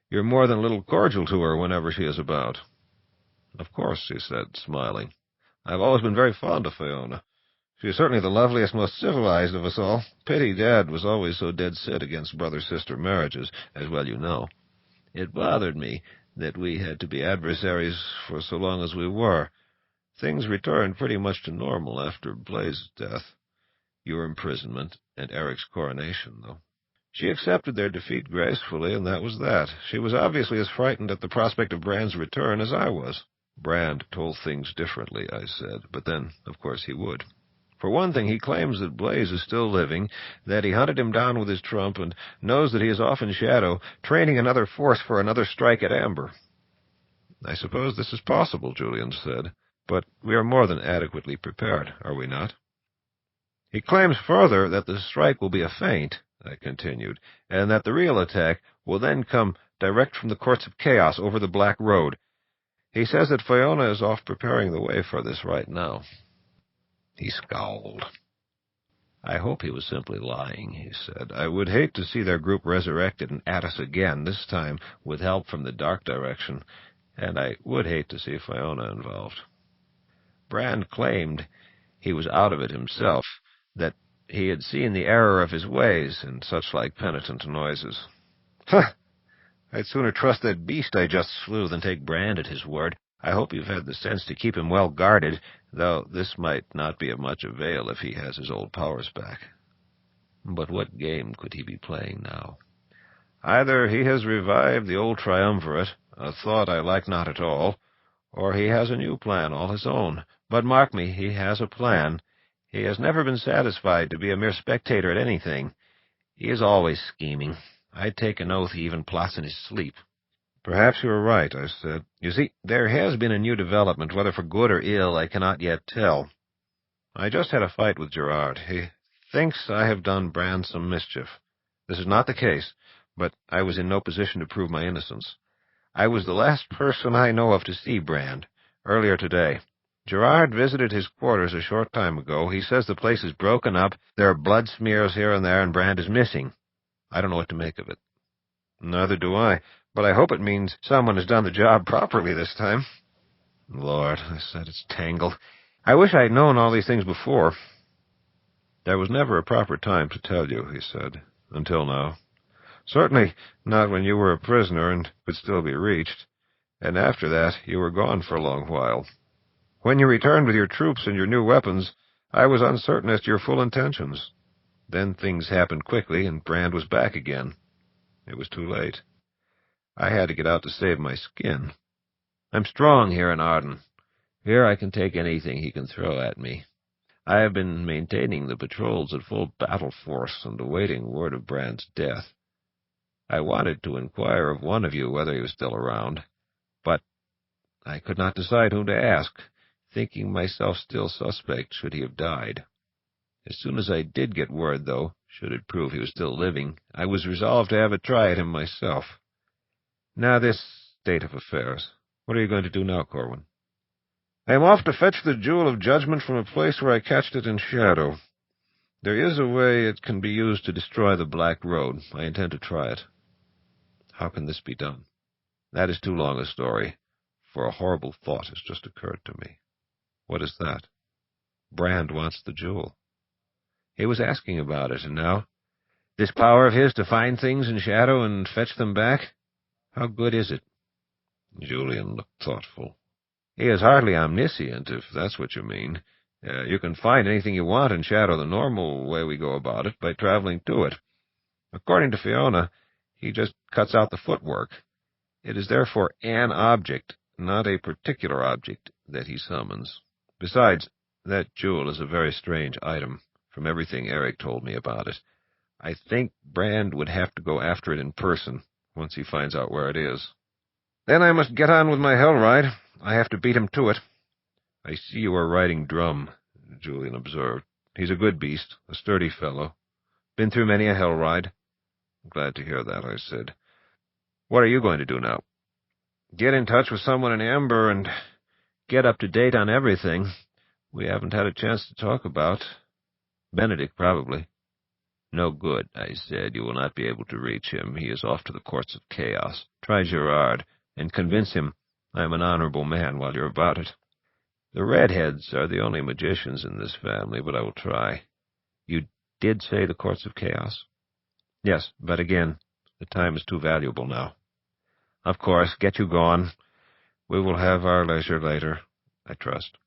you're more than a little cordial to her whenever she is about. Of course, he said, smiling. I've always been very fond of Fiona. She is certainly the loveliest, most civilized of us all. Pity Dad was always so dead set against brother-sister marriages, as well you know. It bothered me that we had to be adversaries for so long as we were. Things returned pretty much to normal after Blaze's death, your imprisonment, and Eric's coronation, though. She accepted their defeat gracefully, and that was that. She was obviously as frightened at the prospect of Brand's return as I was. Brand told things differently, I said, but then, of course, he would. For one thing, he claims that Blaze is still living, that he hunted him down with his trump, and knows that he is off in Shadow, training another force for another strike at Amber. I suppose this is possible, Julian said, but we are more than adequately prepared, are we not? He claims further that the strike will be a feint, I continued, and that the real attack will then come direct from the Courts of Chaos over the Black Road. He says that Fiona is off preparing the way for this right now. He scowled. I hope he was simply lying, he said. I would hate to see their group resurrected and at us again, this time with help from the dark direction, and I would hate to see Fiona involved. Brand claimed he was out of it himself, that he had seen the error of his ways and such-like penitent noises. Huh! I'd sooner trust that beast I just slew than take Brand at his word. I hope you've had the sense to keep him well guarded, though this might not be of much avail if he has his old powers back. But what game could he be playing now? Either he has revived the old triumvirate, a thought I like not at all, or he has a new plan all his own. But mark me, he has a plan. He has never been satisfied to be a mere spectator at anything. He is always scheming. I'd take an oath he even plots in his sleep. Perhaps you are right, I said. You see, there has been a new development, whether for good or ill, I cannot yet tell. I just had a fight with Gerard. He thinks I have done Brand some mischief. This is not the case, but I was in no position to prove my innocence. I was the last person I know of to see Brand, earlier today. Gerard visited his quarters a short time ago. He says the place is broken up, there are blood smears here and there, and Brand is missing. I don't know what to make of it. Neither do I, but I hope it means someone has done the job properly this time. Lord, I said, it's tangled. I wish I had known all these things before. There was never a proper time to tell you, he said, until now. Certainly not when you were a prisoner and could still be reached, and after that you were gone for a long while. When you returned with your troops and your new weapons, I was uncertain as to your full intentions. Then things happened quickly, and Brand was back again. It was too late. I had to get out to save my skin. I'm strong here in Arden. Here I can take anything he can throw at me. I have been maintaining the patrols at full battle force and awaiting word of Brand's death. I wanted to inquire of one of you whether he was still around, but I could not decide whom to ask, thinking myself still suspect should he have died. As soon as I did get word, though, should it prove he was still living, I was resolved to have a try at him myself. Now this state of affairs. What are you going to do now, Corwin? I am off to fetch the Jewel of Judgment from a place where I catched it in Shadow. There is a way it can be used to destroy the Black Road. I intend to try it. How can this be done? That is too long a story, for a horrible thought has just occurred to me. What is that? Brand wants the jewel. He was asking about it, and now, this power of his to find things in Shadow and fetch them back, how good is it? Julian looked thoughtful. He is hardly omniscient, if that's what you mean. You can find anything you want in Shadow the normal way we go about it, by traveling to it. According to Fiona, he just cuts out the footwork. It is therefore an object, not a particular object, that he summons. Besides, that jewel is a very strange item, from everything Eric told me about it. I think Brand would have to go after it in person, once he finds out where it is. Then I must get on with my hell ride. I have to beat him to it. I see you are riding Drum, Julian observed. He's a good beast, a sturdy fellow. Been through many a hell ride. Glad to hear that, I said. What are you going to do now? Get in touch with someone in Amber and get up to date on everything we haven't had a chance to talk about. Benedict, probably. No good, I said. You will not be able to reach him. He is off to the Courts of Chaos. Try Gerard, and convince him I am an honorable man while you're about it. The redheads are the only magicians in this family, but I will try. You did say the Courts of Chaos? Yes, but again, the time is too valuable now. Of course, get you gone. We will have our leisure later, I trust.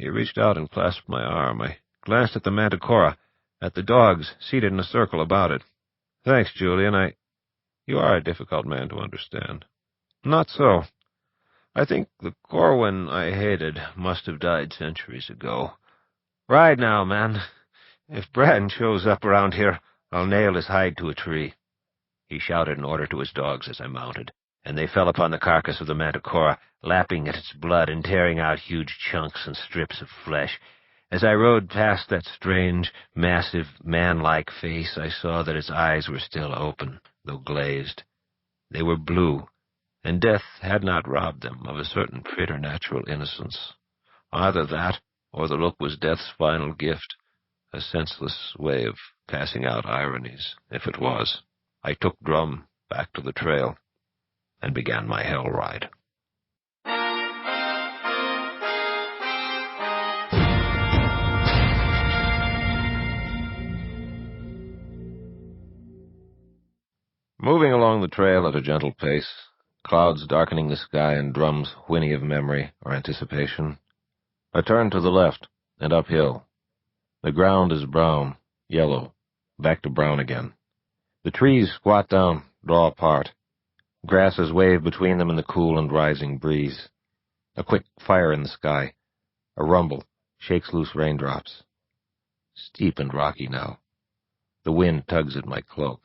He reached out and clasped my arm. I glanced at the manticora, at the dogs seated in a circle about it. Thanks, Julian. You are a difficult man to understand. Not so. I think the Corwin I hated must have died centuries ago. Ride now, man. If Bran shows up around here, I'll nail his hide to a tree. He shouted an order to his dogs as I mounted, and they fell upon the carcass of the manticora, lapping at its blood and tearing out huge chunks and strips of flesh. As I rode past that strange, massive, man-like face, I saw that its eyes were still open, though glazed. They were blue, and death had not robbed them of a certain preternatural innocence. Either that, or the look was death's final gift, a senseless way of passing out ironies, if it was. I took Drum back to the trail and began my hell ride. Moving along the trail at a gentle pace, clouds darkening the sky and Drum's whinny of memory or anticipation, I turn to the left and uphill. The ground is brown, yellow, back to brown again. The trees squat down, draw apart. Grasses wave between them in the cool and rising breeze. A quick fire in the sky. A rumble shakes loose raindrops. Steep and rocky now. The wind tugs at my cloak.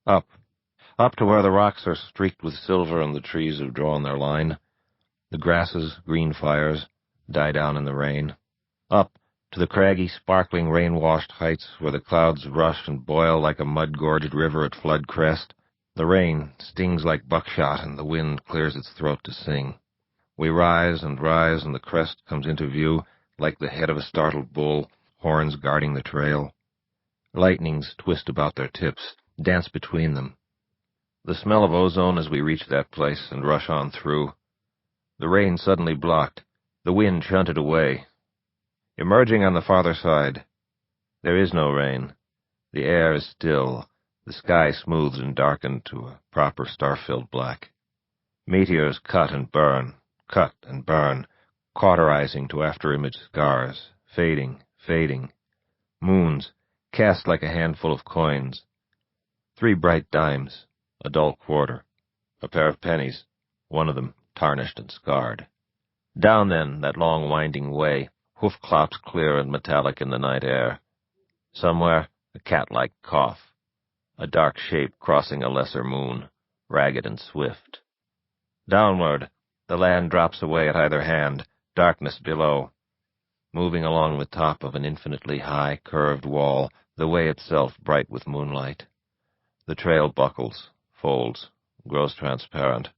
Up to where the rocks are streaked with silver and the trees have drawn their line. The grasses, green fires, die down in the rain. Up to the craggy, sparkling, rain-washed heights where the clouds rush and boil like a mud-gorged river at flood crest. The rain stings like buckshot and the wind clears its throat to sing. We rise, and the crest comes into view like the head of a startled bull, horns guarding the trail. Lightnings twist about their tips, dance between them. The smell of ozone as we reach that place and rush on through. The rain suddenly blocked, the wind shunted away. Emerging on the farther side, there is no rain. The air is still, the sky smoothed and darkened to a proper star-filled black. Meteors cut and burn, cauterizing to after-image scars, fading. Moons, cast like a handful of coins. 3 bright dimes, a dull quarter, a pair of pennies, one of them tarnished and scarred. Down then, that long winding way, hoof-clops clear and metallic in the night air. Somewhere, a cat-like cough, a dark shape crossing a lesser moon, ragged and swift. Downward, the land drops away at either hand, darkness below. Moving along the top of an infinitely high, curved wall, the way itself bright with moonlight. The trail buckles, folds, grows transparent.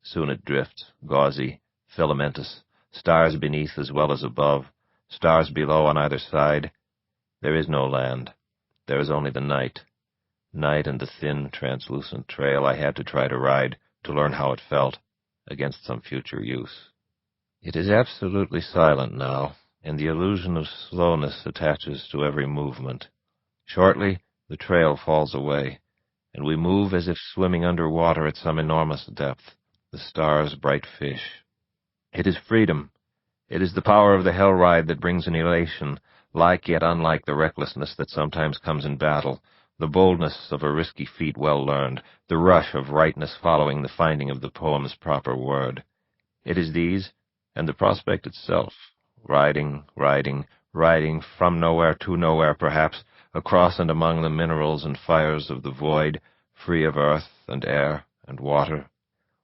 Soon it drifts, gauzy, filamentous, stars beneath as well as above, stars below on either side. There is no land. There is only the night. Night and the thin, translucent trail I had to try to ride, to learn how it felt, against some future use. It is absolutely silent now, and the illusion of slowness attaches to every movement. Shortly, the trail falls away, and we move as if swimming under water at some enormous depth, the stars bright fish. It is freedom. It is the power of the hell ride that brings an elation, like yet unlike the recklessness that sometimes comes in battle, the boldness of a risky feat well learned, the rush of rightness following the finding of the poem's proper word. It is these, and the prospect itself, riding from nowhere to nowhere perhaps, across and among the minerals and fires of the void, free of earth and air and water.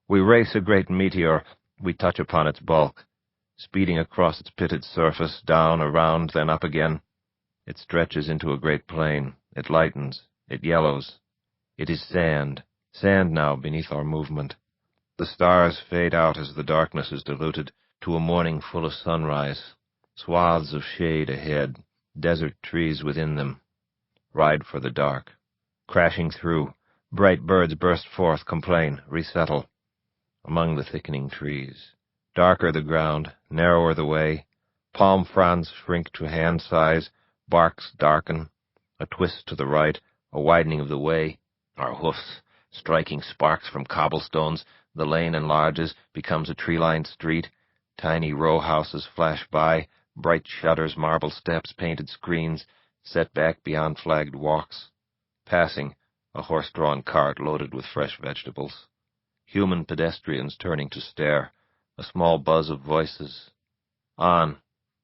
We race a great meteor, we touch upon its bulk, speeding across its pitted surface, down, around, then up again. It stretches into a great plain, it lightens, it yellows. It is sand now beneath our movement. The stars fade out as the darkness is diluted to a morning full of sunrise, swaths of shade ahead, desert trees within them. Ride for the dark. Crashing through, bright birds burst forth, complain, resettle. Among the thickening trees. Darker the ground, narrower the way. Palm fronds shrink to hand size, barks darken. A twist to the right, a widening of the way. Our hoofs, striking sparks from cobblestones, the lane enlarges, becomes a tree-lined street. Tiny row houses flash by, Bright shutters, marble steps, painted screens, set back beyond flagged walks. Passing, a horse-drawn cart loaded with fresh vegetables. Human pedestrians turning to stare, a small buzz of voices. On,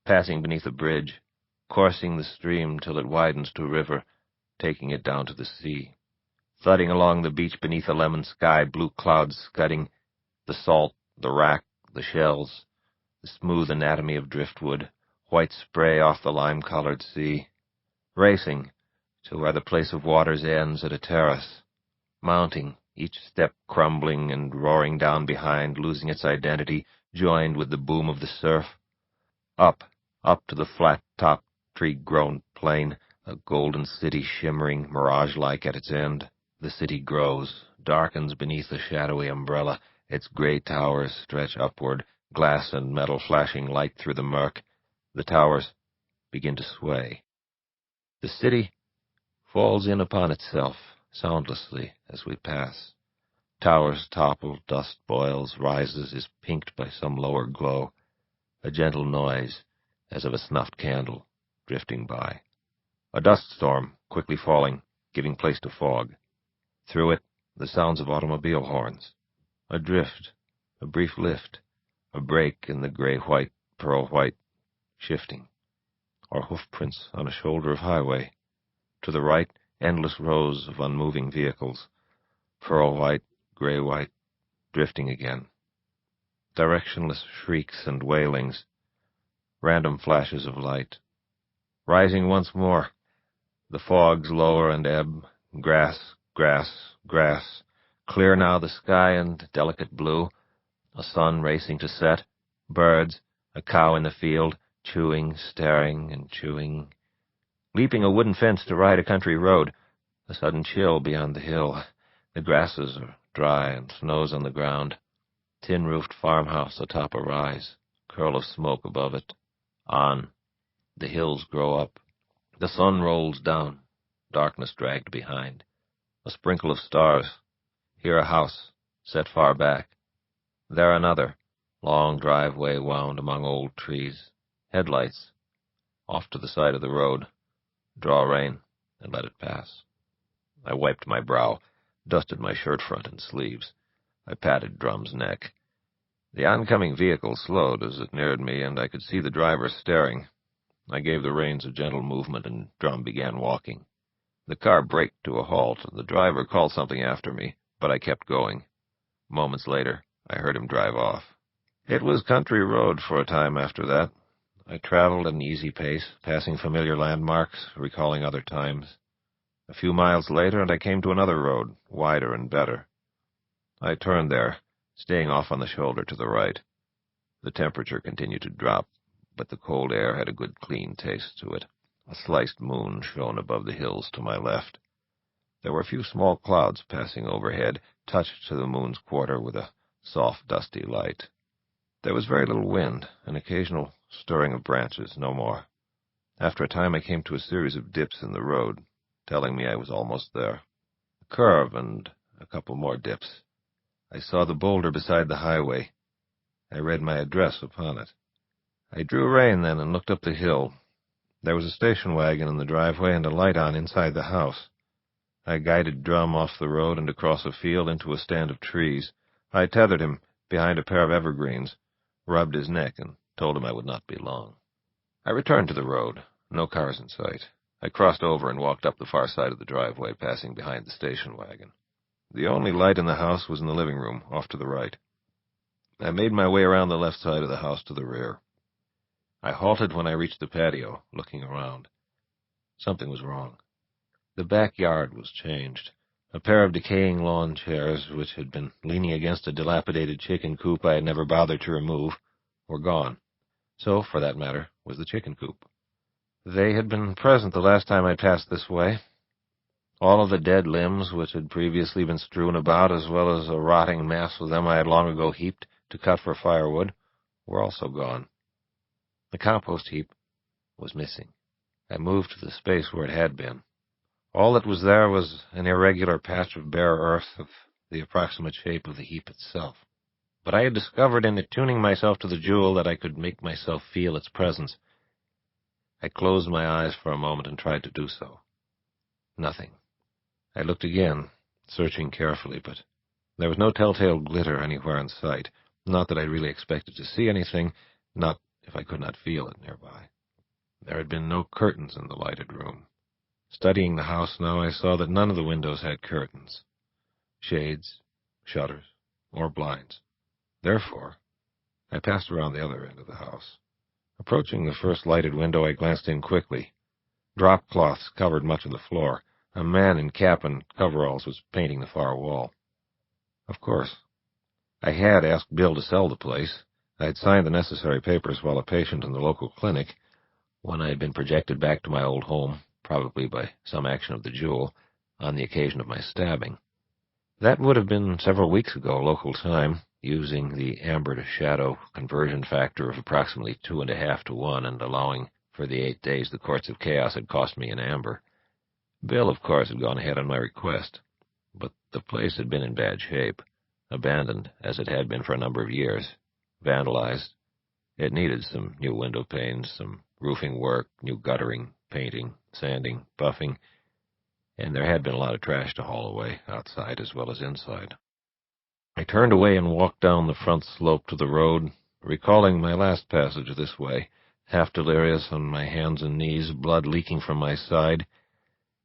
passing beneath a bridge, coursing the stream till it widens to a river, taking it down to the sea. Thudding along the beach beneath a lemon sky, blue clouds scudding, the salt, the wrack, the shells, the smooth anatomy of driftwood, white spray off the lime-colored sea. Racing to where the place of waters ends at a terrace. Mounting, each step crumbling and roaring down behind, losing its identity, joined with the boom of the surf. Up to the flat-topped, tree-grown plain, a golden city shimmering, mirage-like at its end. The city grows, darkens beneath a shadowy umbrella. Its gray towers stretch upward, glass and metal flashing light through the murk. The towers begin to sway. The city falls in upon itself, soundlessly, as we pass. Towers topple, dust boils, rises, is pinked by some lower glow. A gentle noise, as of a snuffed candle, drifting by. A dust storm, quickly falling, giving place to fog. Through it, the sounds of automobile horns. A drift, a brief lift, a break in the gray-white, pearl-white, shifting. Or hoofprints on a shoulder of highway. To the right, endless rows of unmoving vehicles. Pearl-white, gray-white, drifting again. Directionless shrieks and wailings. Random flashes of light. Rising once more. The fogs lower and ebb. Grass, grass, grass. Clear now the sky and delicate blue. A sun racing to set. Birds, a cow in the field, chewing, staring, and chewing. Leaping a wooden fence to ride a country road. A sudden chill beyond the hill. The grasses are dry and snows on the ground. Tin-roofed farmhouse atop a rise. Curl of smoke above it. On. The hills grow up. The sun rolls down. Darkness dragged behind. A sprinkle of stars. Here a house, set far back. There another. Long driveway wound among old trees. Headlights. Off to the side of the road. Draw rein and let it pass. I wiped my brow, dusted my shirt front and sleeves. I patted Drum's neck. The oncoming vehicle slowed as it neared me, and I could see the driver staring. I gave the reins a gentle movement, and Drum began walking. The car braked to a halt, and the driver called something after me, but I kept going. Moments later, I heard him drive off. It was country road for a time after that. I traveled at an easy pace, passing familiar landmarks, recalling other times. A few miles later, and I came to another road, wider and better. I turned there, staying off on the shoulder to the right. The temperature continued to drop, but the cold air had a good clean taste to it. A sliced moon shone above the hills to my left. There were a few small clouds passing overhead, touched to the moon's quarter with a soft, dusty light. There was very little wind, an occasional stirring of branches, no more. After a time I came to a series of dips in the road, telling me I was almost there. A curve and a couple more dips. I saw the boulder beside the highway. I read my address upon it. I drew rein then and looked up the hill. There was a station wagon in the driveway and a light on inside the house. I guided Drum off the road and across a field into a stand of trees. I tethered him behind a pair of evergreens, rubbed his neck, and told him I would not be long. I returned to the road. No cars in sight. I crossed over and walked up the far side of the driveway, passing behind the station wagon. The only light in the house was in the living room, off to the right. I made my way around the left side of the house to the rear. I halted when I reached the patio, looking around. Something was wrong. The backyard was changed. A pair of decaying lawn chairs, which had been leaning against a dilapidated chicken coop I had never bothered to remove, were gone. So, for that matter, was the chicken coop. They had been present the last time I passed this way. All of the dead limbs which had previously been strewn about, as well as a rotting mass of them I had long ago heaped to cut for firewood, were also gone. The compost heap was missing. I moved to the space where it had been. All that was there was an irregular patch of bare earth of the approximate shape of the heap itself. But I had discovered in attuning myself to the jewel that I could make myself feel its presence, I closed my eyes for a moment and tried to do so. Nothing. I looked again, searching carefully, but there was no telltale glitter anywhere in sight. Not that I really expected to see anything, not if I could not feel it nearby. There had been no curtains in the lighted room. Studying the house now, I saw that none of the windows had curtains, shades, shutters, or blinds. Therefore, I passed around the other end of the house. Approaching the first lighted window, I glanced in quickly. Drop cloths covered much of the floor. A man in cap and coveralls was painting the far wall. Of course, I had asked Bill to sell the place. I had signed the necessary papers while a patient in the local clinic, when I had been projected back to my old home, probably by some action of the jewel, on the occasion of my stabbing. That would have been several weeks ago, local time, using the amber to shadow conversion factor of approximately 2.5 to 1 and allowing for the 8 days the courts of chaos had cost me in amber. Bill, of course, had gone ahead on my request, but the place had been in bad shape, abandoned as it had been for a number of years, vandalized. It needed some new window panes, some roofing work, new guttering, painting, sanding, buffing, and there had been a lot of trash to haul away, outside as well as inside. I turned away and walked down the front slope to the road, recalling my last passage this way, half delirious on my hands and knees, blood leaking from my side.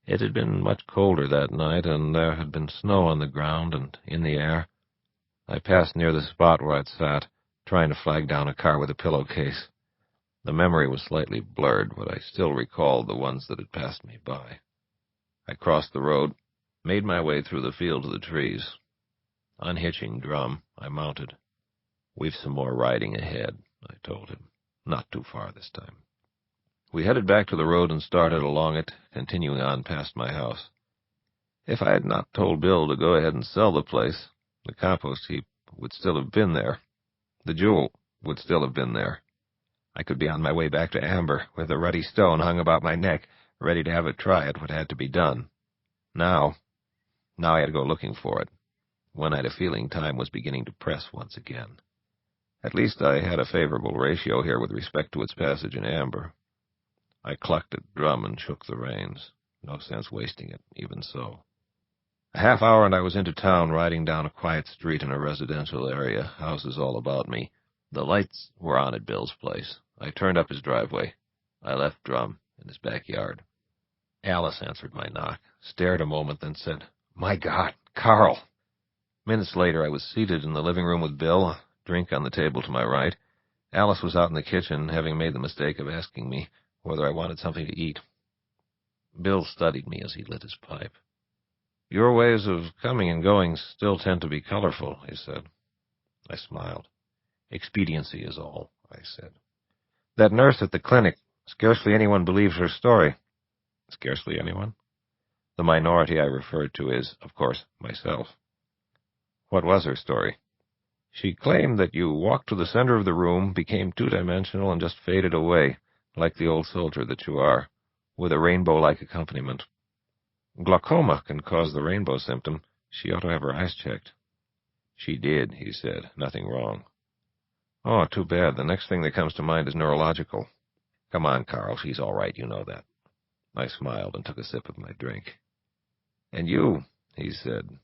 It had been much colder that night, and there had been snow on the ground and in the air. I passed near the spot where I'd sat, trying to flag down a car with a pillowcase. The memory was slightly blurred, but I still recalled the ones that had passed me by. I crossed the road, made my way through the field to the trees. Unhitching Drum, I mounted. "We've some more riding ahead," I told him. "Not too far this time." We headed back to the road and started along it, continuing on past my house. If I had not told Bill to go ahead and sell the place, the compost heap would still have been there. The jewel would still have been there. I could be on my way back to Amber, with a ruddy stone hung about my neck, ready to have it try at what had to be done. Now I had to go looking for it, when I had a feeling time was beginning to press once again. At least I had a favorable ratio here with respect to its passage in Amber. I clucked at Drum and shook the reins. No sense wasting it, even so. A half hour and I was into town, riding down a quiet street in a residential area, houses all about me. The lights were on at Bill's place. I turned up his driveway. I left Drum in his backyard. Alice answered my knock, stared a moment, then said, "My God, Carl!" Minutes later, I was seated in the living room with Bill, a drink on the table to my right. Alice was out in the kitchen, having made the mistake of asking me whether I wanted something to eat. Bill studied me as he lit his pipe. "Your ways of coming and going still tend to be colorful," he said. I smiled. "Expediency is all," I said. "That nurse at the clinic, scarcely anyone believes her story." "Scarcely anyone?" "The minority I referred to is, of course, myself." "What was her story?" "She claimed that you walked to the center of the room, became two-dimensional, and just faded away, like the old soldier that you are, with a rainbow-like accompaniment. Glaucoma can cause the rainbow symptom. She ought to have her eyes checked." "She did," he said. "Nothing wrong." "Oh, too bad. The next thing that comes to mind is neurological." "Come on, Carl. She's all right. You know that." I smiled and took a sip of my drink. "And you," he said,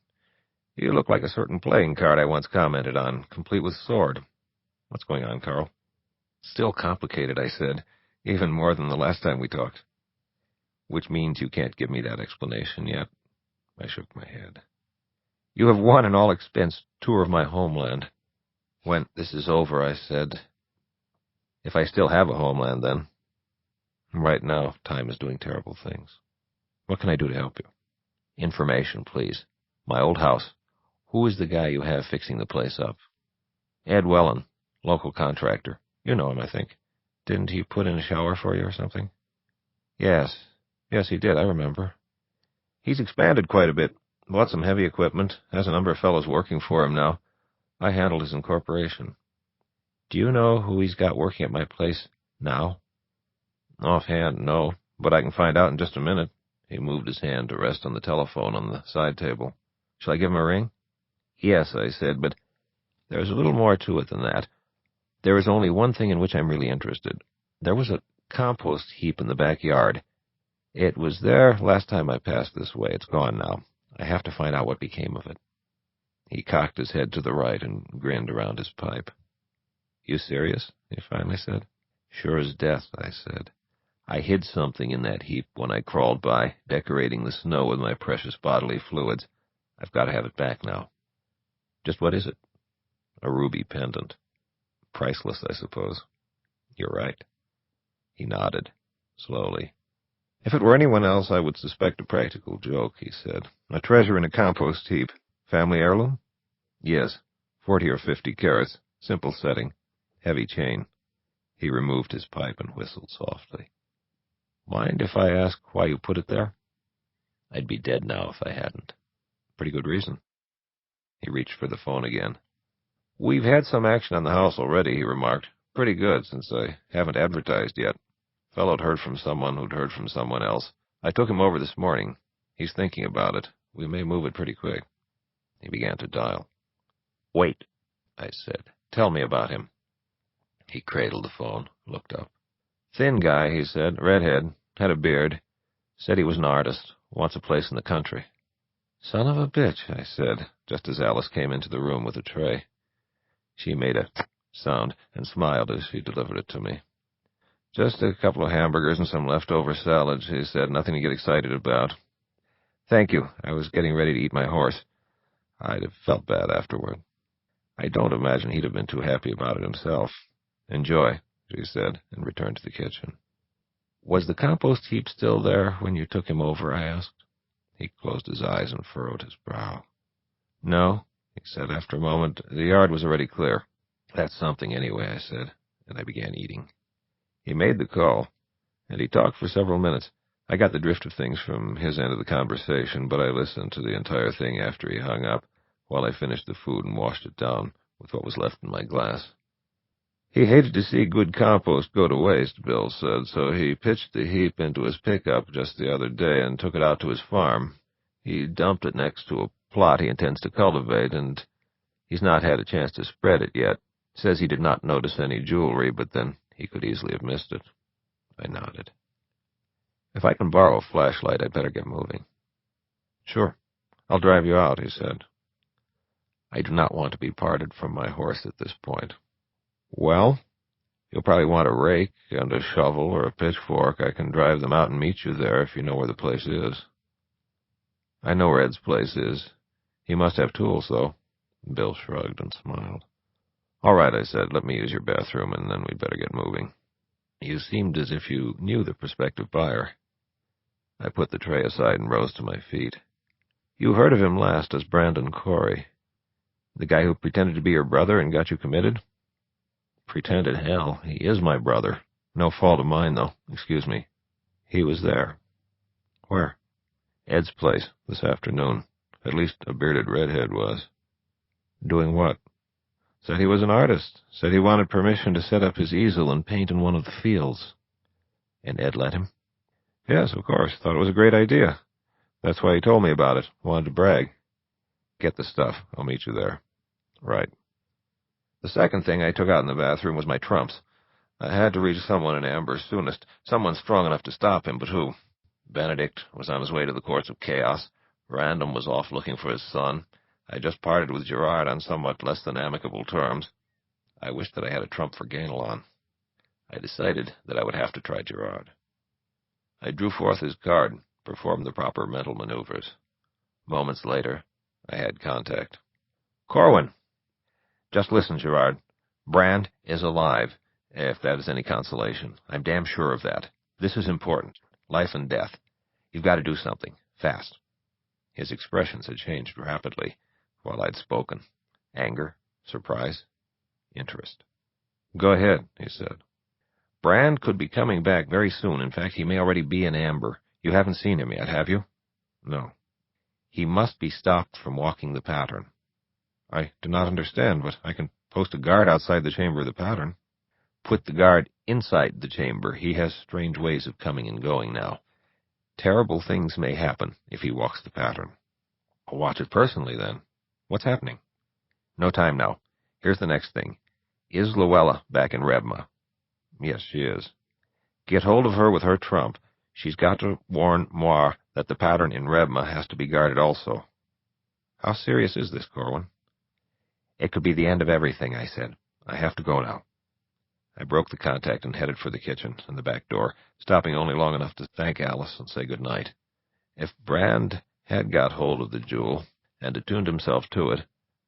"you look like a certain playing card I once commented on, complete with sword. What's going on, Carl?" "Still complicated," I said, "even more than the last time we talked." "Which means you can't give me that explanation yet." I shook my head. "You have won an all-expense tour of my homeland." "When this is over," I said. "If I still have a homeland, then." "Right now, time is doing terrible things." "What can I do to help you?" "Information, please. My old house. Who is the guy you have fixing the place up?" "Ed Wellen, local contractor. You know him, I think. Didn't he put in a shower for you or something?" Yes, he did, I remember. He's expanded quite a bit. Bought some heavy equipment. Has a number of fellows working for him now. I handled his incorporation." "Do you know who he's got working at my place now?" "Offhand, no, but I can find out in just a minute." He moved his hand to rest on the telephone on the side table. "Shall I give him a ring?" "Yes," I said, "but there's a little more to it than that. There is only one thing in which I'm really interested. There was a compost heap in the backyard. It was there last time I passed this way. It's gone now. I have to find out what became of it." He cocked his head to the right and grinned around his pipe. "You serious?" he finally said. "Sure as death," I said. "I hid something in that heap when I crawled by, decorating the snow with my precious bodily fluids. I've got to have it back now." "Just what is it?" "A ruby pendant. Priceless, I suppose." "You're right." He nodded, slowly. "If it were anyone else, I would suspect a practical joke," he said. "A treasure in a compost heap. Family heirloom?" "Yes, 40 or 50 carats. Simple setting. Heavy chain." He removed his pipe and whistled softly. "Mind if I ask why you put it there?" "I'd be dead now if I hadn't." "Pretty good reason." He reached for the phone again. "We've had some action on the house already," he remarked. "Pretty good, since I haven't advertised yet. Fellow'd heard from someone who'd heard from someone else. I took him over this morning. He's thinking about it. We may move it pretty quick." He began to dial. "Wait," I said. "Tell me about him." He cradled the phone, looked up. "Thin guy," he said. "Redhead. Had a beard. Said he was an artist. Wants a place in the country." "Son of a bitch," I said, just as Alice came into the room with a tray. She made a sound and smiled as she delivered it to me. "Just a couple of hamburgers and some leftover salads," he said. "Nothing to get excited about." "Thank you. I was getting ready to eat my horse. I'd have felt bad afterward." I don't imagine he'd have been too happy about it himself. "Enjoy," she said, and returned to the kitchen. "Was the compost heap still there when you took him over?" I asked. He closed his eyes and furrowed his brow. "No," he said after a moment. "The yard was already clear." "That's something, anyway," I said, and I began eating. He made the call, and he talked for several minutes. I got the drift of things from his end of the conversation, but I listened to the entire thing after he hung up, while I finished the food and washed it down with what was left in my glass. He hated to see good compost go to waste, Bill said, so he pitched the heap into his pickup just the other day and took it out to his farm. He dumped it next to a plot he intends to cultivate, and he's not had a chance to spread it yet. Says he did not notice any jewelry, but then he could easily have missed it. I nodded. "If I can borrow a flashlight, I'd better get moving." "Sure. I'll drive you out," he said. I do not want to be parted from my horse at this point. "Well, you'll probably want a rake and a shovel or a pitchfork. I can drive them out and meet you there if you know where the place is." "I know where Ed's place is. He must have tools, though." Bill shrugged and smiled. "All right," I said. "Let me use your bathroom, and then we'd better get moving." "You seemed as if you knew the prospective buyer." I put the tray aside and rose to my feet. "You heard of him last as Brandon Corey. The guy who pretended to be your brother and got you committed?" "Pretended hell. He is my brother. No fault of mine, though. Excuse me." "He was there." "Where?" "Ed's place, this afternoon. At least a bearded redhead was." "Doing what?" "Said he was an artist. Said he wanted permission to set up his easel and paint in one of the fields." "And Ed let him?" "Yes, of course. Thought it was a great idea. That's why he told me about it. Wanted to brag." "Get the stuff. I'll meet you there." "Right." The second thing I took out in the bathroom was my trumps. I had to reach someone in Amber soonest, someone strong enough to stop him, but who? Benedict was on his way to the courts of chaos. Random was off looking for his son. I just parted with Gerard on somewhat less than amicable terms. I wished that I had a trump for Ganelon. I decided that I would have to try Gerard. I drew forth his card, performed the proper mental maneuvers. Moments later, I had contact. "Corwin." "Just listen, Gerard. Brand is alive, if that is any consolation. I'm damn sure of that. This is important. Life and death. You've got to do something. Fast." His expressions had changed rapidly while I'd spoken. Anger, surprise, interest. "Go ahead," he said. "Brand could be coming back very soon. In fact, he may already be in Amber. You haven't seen him yet, have you?" "No." "He must be stopped from walking the pattern." "I do not understand, but I can post a guard outside the chamber of the pattern." "Put the guard inside the chamber. He has strange ways of coming and going now. Terrible things may happen if he walks the pattern." "I'll watch it personally, then. What's happening?" "No time now. Here's the next thing. Is Luella back in Rebma?" "Yes, she is." Get hold of her with her trump. She's got to warn Moir that the pattern in Rebma has to be guarded also. How serious is this, Corwin? It could be the end of everything, I said. I have to go now. I broke the contact and headed for the kitchen and the back door, stopping only long enough to thank Alice and say good night. If Brand had got hold of the jewel and attuned himself to it,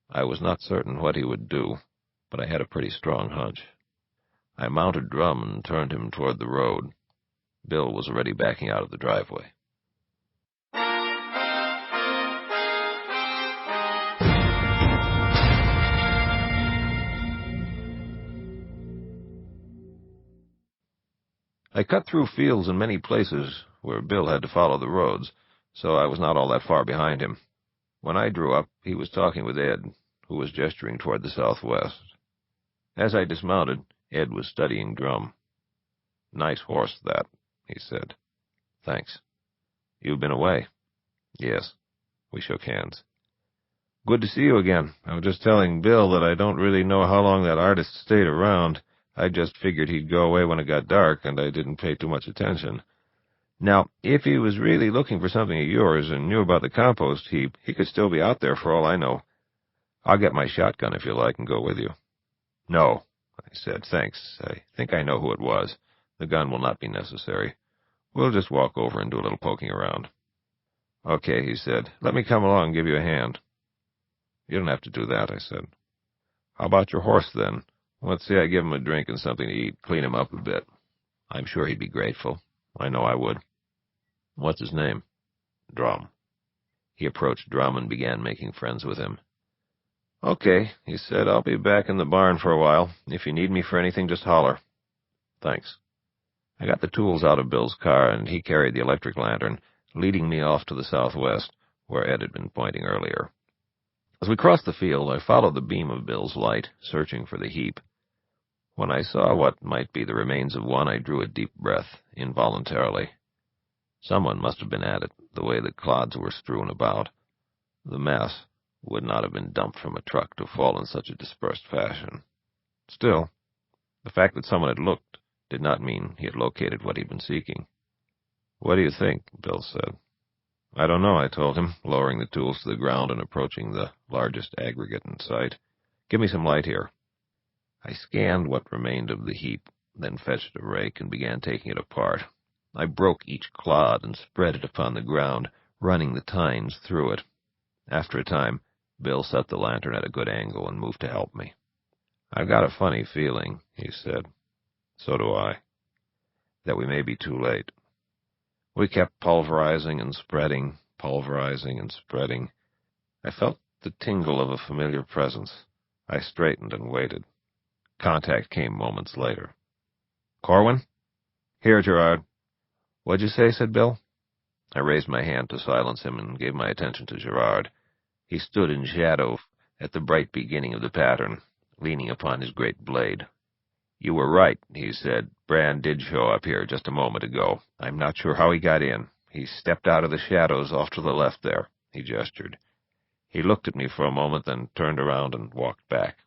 I was not certain what he would do, but I had a pretty strong hunch. I mounted Drum and turned him toward the road. Bill was already backing out of the driveway. I cut through fields in many places where Bill had to follow the roads, so I was not all that far behind him. When I drew up, he was talking with Ed, who was gesturing toward the southwest. As I dismounted, Ed was studying Drum. Nice horse, that, he said. Thanks. You've been away? Yes. We shook hands. Good to see you again. I was just telling Bill that I don't really know how long that artist stayed around. I just figured he'd go away when it got dark, and I didn't pay too much attention. Now, if he was really looking for something of yours and knew about the compost heap, he could still be out there for all I know. I'll get my shotgun if you like and go with you. No, I said, thanks. I think I know who it was. The gun will not be necessary. We'll just walk over and do a little poking around. Okay, he said. Let me come along and give you a hand. You don't have to do that, I said. How about your horse, then? Let's say I give him a drink and something to eat, clean him up a bit. I'm sure he'd be grateful. I know I would. What's his name? Drum. He approached Drum and began making friends with him. Okay, he said, I'll be back in the barn for a while. If you need me for anything, just holler. Thanks. I got the tools out of Bill's car, and he carried the electric lantern, leading me off to the southwest, where Ed had been pointing earlier. As we crossed the field, I followed the beam of Bill's light, searching for the heap. When I saw what might be the remains of one, I drew a deep breath, involuntarily. Someone must have been at it, the way the clods were strewn about. The mass would not have been dumped from a truck to fall in such a dispersed fashion. Still, the fact that someone had looked did not mean he had located what he'd been seeking. What do you think? Bill said. I don't know, I told him, lowering the tools to the ground and approaching the largest aggregate in sight. Give me some light here. I scanned what remained of the heap, then fetched a rake and began taking it apart. I broke each clod and spread it upon the ground, running the tines through it. After a time, Bill set the lantern at a good angle and moved to help me. I've got a funny feeling, he said. So do I. That we may be too late. We kept pulverizing and spreading, pulverizing and spreading. I felt the tingle of a familiar presence. I straightened and waited. Contact came moments later. Corwin? Here, Gerard. What'd you say? Said Bill. I raised my hand to silence him and gave my attention to Gerard. He stood in shadow at the bright beginning of the pattern, leaning upon his great blade. You were right, he said. Brand did show up here just a moment ago. I'm not sure how he got in. He stepped out of the shadows off to the left there, he gestured. He looked at me for a moment, then turned around and walked back.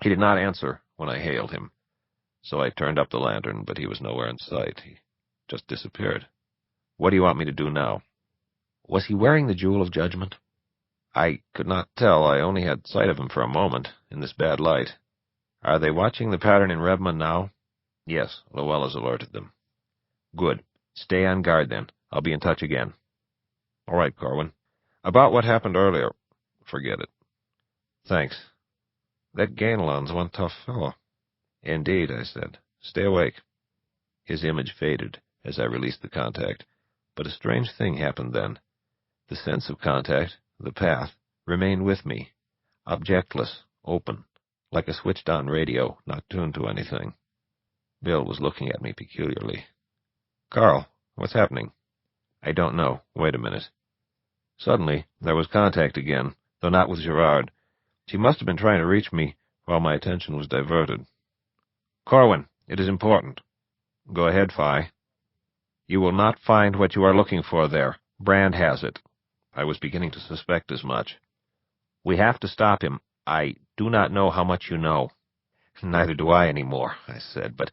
He did not answer when I hailed him, so I turned up the lantern, but he was nowhere in sight. He just disappeared. What do you want me to do now? Was he wearing the Jewel of Judgment? I could not tell. I only had sight of him for a moment, in this bad light. Are they watching the pattern in Rebma now? Yes, Lowell has alerted them. Good. Stay on guard, then. I'll be in touch again. All right, Corwin. About what happened earlier. Forget it. Thanks. That Ganelon's one tough fellow. Indeed, I said. Stay awake. His image faded as I released the contact, but a strange thing happened then. The sense of contact, the path, remained with me, objectless, open, like a switched-on radio, not tuned to anything. Bill was looking at me peculiarly. Carl, what's happening? I don't know. Wait a minute. Suddenly, there was contact again, though not with Gerard. She must have been trying to reach me while my attention was diverted. Corwin, it is important. Go ahead, Phi. You will not find what you are looking for there. Brand has it. I was beginning to suspect as much. We have to stop him. I do not know how much you know. Neither do I anymore, I said, but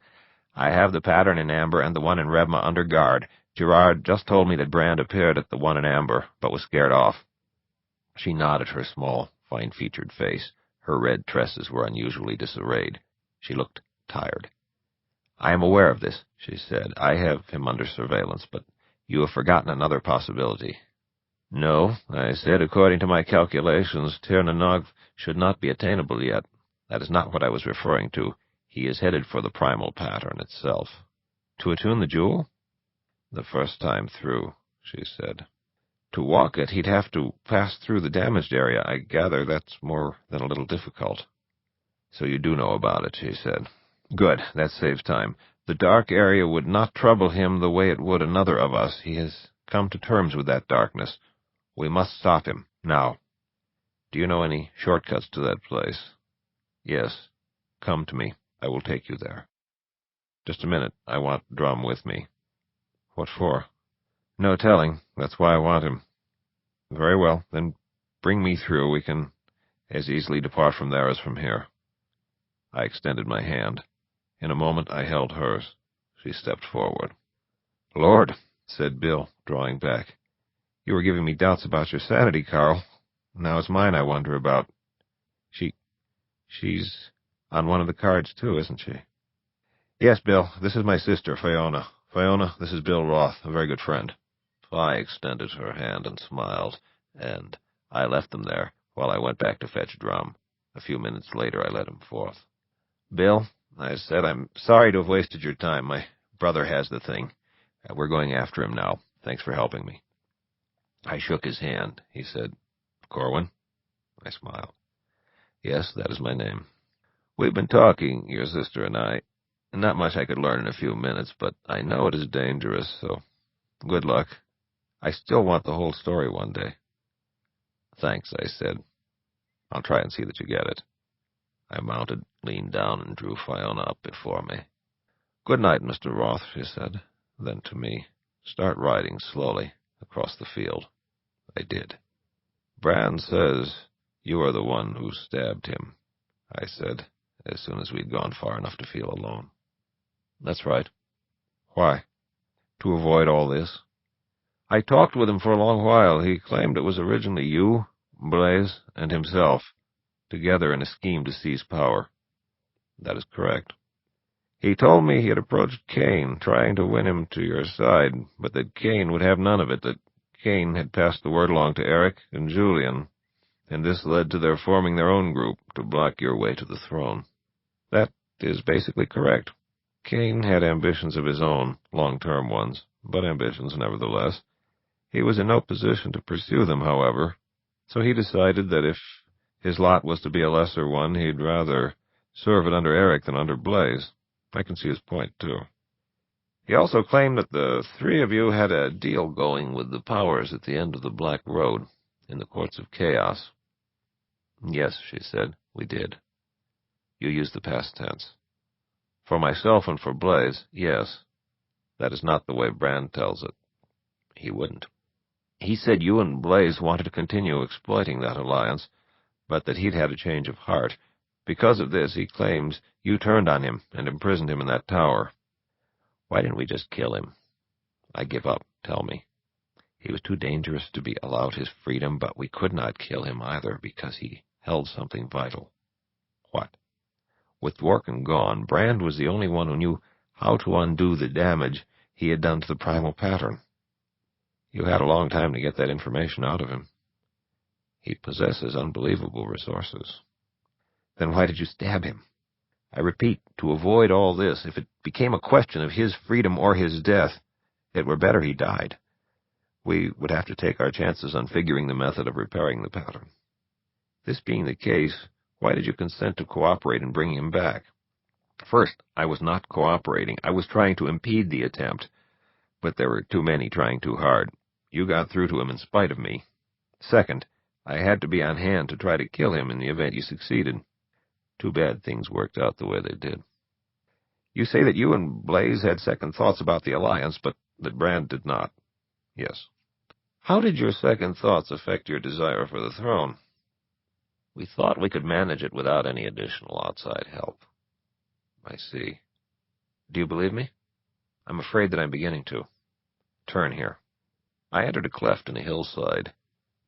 I have the pattern in amber and the one in Revma under guard. Gerard just told me that Brand appeared at the one in amber, but was scared off. She nodded her small, fine-featured face. Her red tresses were unusually disarrayed. She looked tired. I am aware of this, she said. I have him under surveillance, but you have forgotten another possibility. No, I said, according to my calculations, Tir-na-Nog should not be attainable yet. That is not what I was referring to. He is headed for the primal pattern itself. To attune the jewel? The first time through, she said. To walk it, he'd have to pass through the damaged area. I gather that's more than a little difficult. So you do know about it, she said. Good, that saves time. The dark area would not trouble him the way it would another of us. He has come to terms with that darkness. We must stop him, now. Do you know any shortcuts to that place? Yes. Come to me. I will take you there. Just a minute. I want Drum with me. What for? No telling. That's why I want him. Very well. Then bring me through. We can as easily depart from there as from here. I extended my hand. In a moment I held hers. She stepped forward. Lord, said Bill, drawing back. You were giving me doubts about your sanity, Carl. Now it's mine I wonder about. She's on one of the cards, too, isn't she? Yes, Bill. This is my sister, Fiona. Fiona, this is Bill Roth, a very good friend. I extended her hand and smiled, and I left them there while I went back to fetch Drum. A few minutes later I led him forth. Bill, I said, I'm sorry to have wasted your time. My brother has the thing. We're going after him now. Thanks for helping me. I shook his hand. He said, Corwin? I smiled. Yes, that is my name. We've been talking, your sister and I. Not much I could learn in a few minutes, but I know it is dangerous, so good luck. I still want the whole story one day. Thanks, I said. I'll try and see that you get it. I mounted, leaned down, and drew Fiona up before me. Good night, Mr. Roth, she said. Then to me, start riding slowly across the field. I did. Brand says you are the one who stabbed him, I said, as soon as we'd gone far enough to feel alone. That's right. Why? To avoid all this. I talked with him for a long while. He claimed it was originally you, Blaze, and himself, together in a scheme to seize power. That is correct. He told me he had approached Kane, trying to win him to your side, but that Kane would have none of it, that Kane had passed the word along to Eric and Julian, and this led to their forming their own group to block your way to the throne. That is basically correct. Kane had ambitions of his own, long-term ones, but ambitions nevertheless. He was in no position to pursue them, however, so he decided that if his lot was to be a lesser one, he'd rather serve it under Eric than under Blaze. I can see his point, too. He also claimed that the three of you had a deal going with the powers at the end of the Black Road, in the Courts of Chaos. Yes, she said, we did. You used the past tense. For myself and for Blaze, yes. That is not the way Brand tells it. He wouldn't. He said you and Blaze wanted to continue exploiting that alliance, but that he'd had a change of heart. Because of this, he claims you turned on him and imprisoned him in that tower. Why didn't we just kill him? I give up, tell me. He was too dangerous to be allowed his freedom, but we could not kill him either because he held something vital. What? With Dworkin gone, Brand was the only one who knew how to undo the damage he had done to the primal pattern. You had a long time to get that information out of him. He possesses unbelievable resources. Then why did you stab him? I repeat, to avoid all this, if it became a question of his freedom or his death, it were better he died. We would have to take our chances on figuring the method of repairing the pattern. This being the case, why did you consent to cooperate in bringing him back? First, I was not cooperating. I was trying to impede the attempt, but there were too many trying too hard. You got through to him in spite of me. Second, I had to be on hand to try to kill him in the event you succeeded. Too bad things worked out the way they did. You say that you and Blaze had second thoughts about the alliance, but that Brand did not. Yes. How did your second thoughts affect your desire for the throne? We thought we could manage it without any additional outside help. I see. Do you believe me? I'm afraid that I'm beginning to. Turn here. I entered a cleft in a hillside.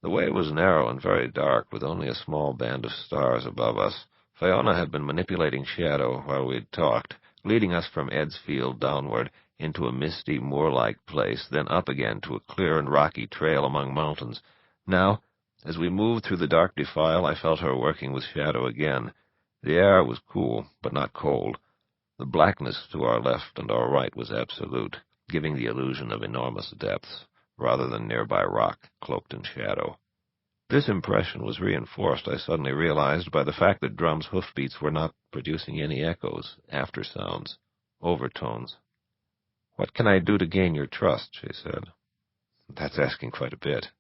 The way was narrow and very dark, with only a small band of stars above us. Fiona had been manipulating shadow while we had talked, leading us from Edsfield downward into a misty, moor-like place, then up again to a clear and rocky trail among mountains. Now, as we moved through the dark defile, I felt her working with shadow again. The air was cool, but not cold. The blackness to our left and our right was absolute, giving the illusion of enormous depths, rather than nearby rock cloaked in shadow. This impression was reinforced, I suddenly realized, by the fact that Drum's hoofbeats were not producing any echoes, after-sounds, overtones. "What can I do to gain your trust?" she said. "That's asking quite a bit."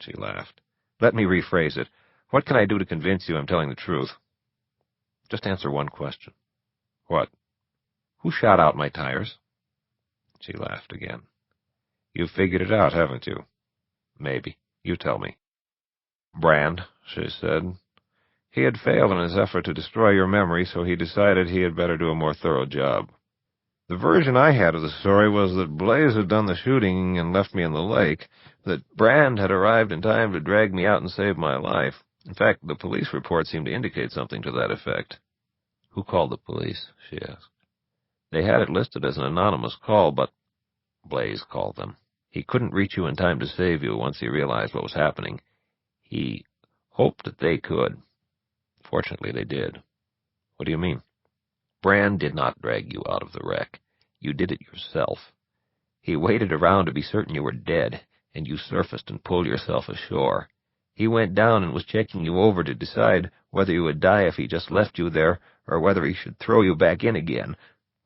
She laughed. "Let me rephrase it. What can I do to convince you I'm telling the truth?" "Just answer one question." "What?" "Who shot out my tires?" She laughed again. "You've figured it out, haven't you?" "Maybe. You tell me." "Brand," she said. "He had failed in his effort to destroy your memory, so he decided he had better do a more thorough job. The version I had of the story was that Blaze had done the shooting and left me in the lake, that Brand had arrived in time to drag me out and save my life. In fact, the police report seemed to indicate something to that effect." "Who called the police?" she asked. "They had it listed as an anonymous call, but Blaze called them. He couldn't reach you in time to save you once he realized what was happening. He hoped that they could. Fortunately, they did." "What do you mean?" "Brand did not drag you out of the wreck. You did it yourself. He waited around to be certain you were dead, and you surfaced and pulled yourself ashore. He went down and was checking you over to decide whether you would die if he just left you there, or whether he should throw you back in again.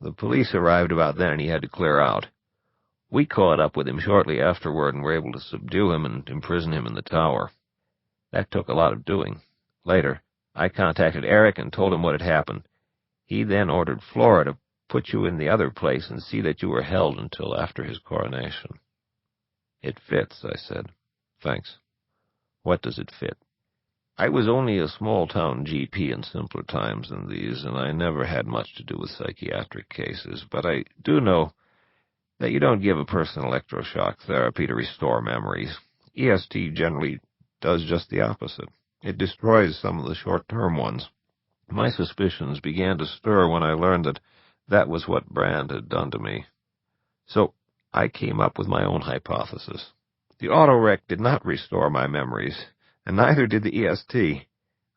The police arrived about then, and he had to clear out. We caught up with him shortly afterward and were able to subdue him and imprison him in the tower. That took a lot of doing. Later, I contacted Eric and told him what had happened. He then ordered Flora to put you in the other place and see that you were held until after his coronation." "It fits," I said. "Thanks." "What does it fit?" "I was only a small-town GP in simpler times than these, and I never had much to do with psychiatric cases, but I do know that you don't give a person electroshock therapy to restore memories. EST generally does just the opposite. It destroys some of the short-term ones. My suspicions began to stir when I learned that that was what Brand had done to me. So I came up with my own hypothesis. The auto-wreck did not restore my memories, and neither did the EST.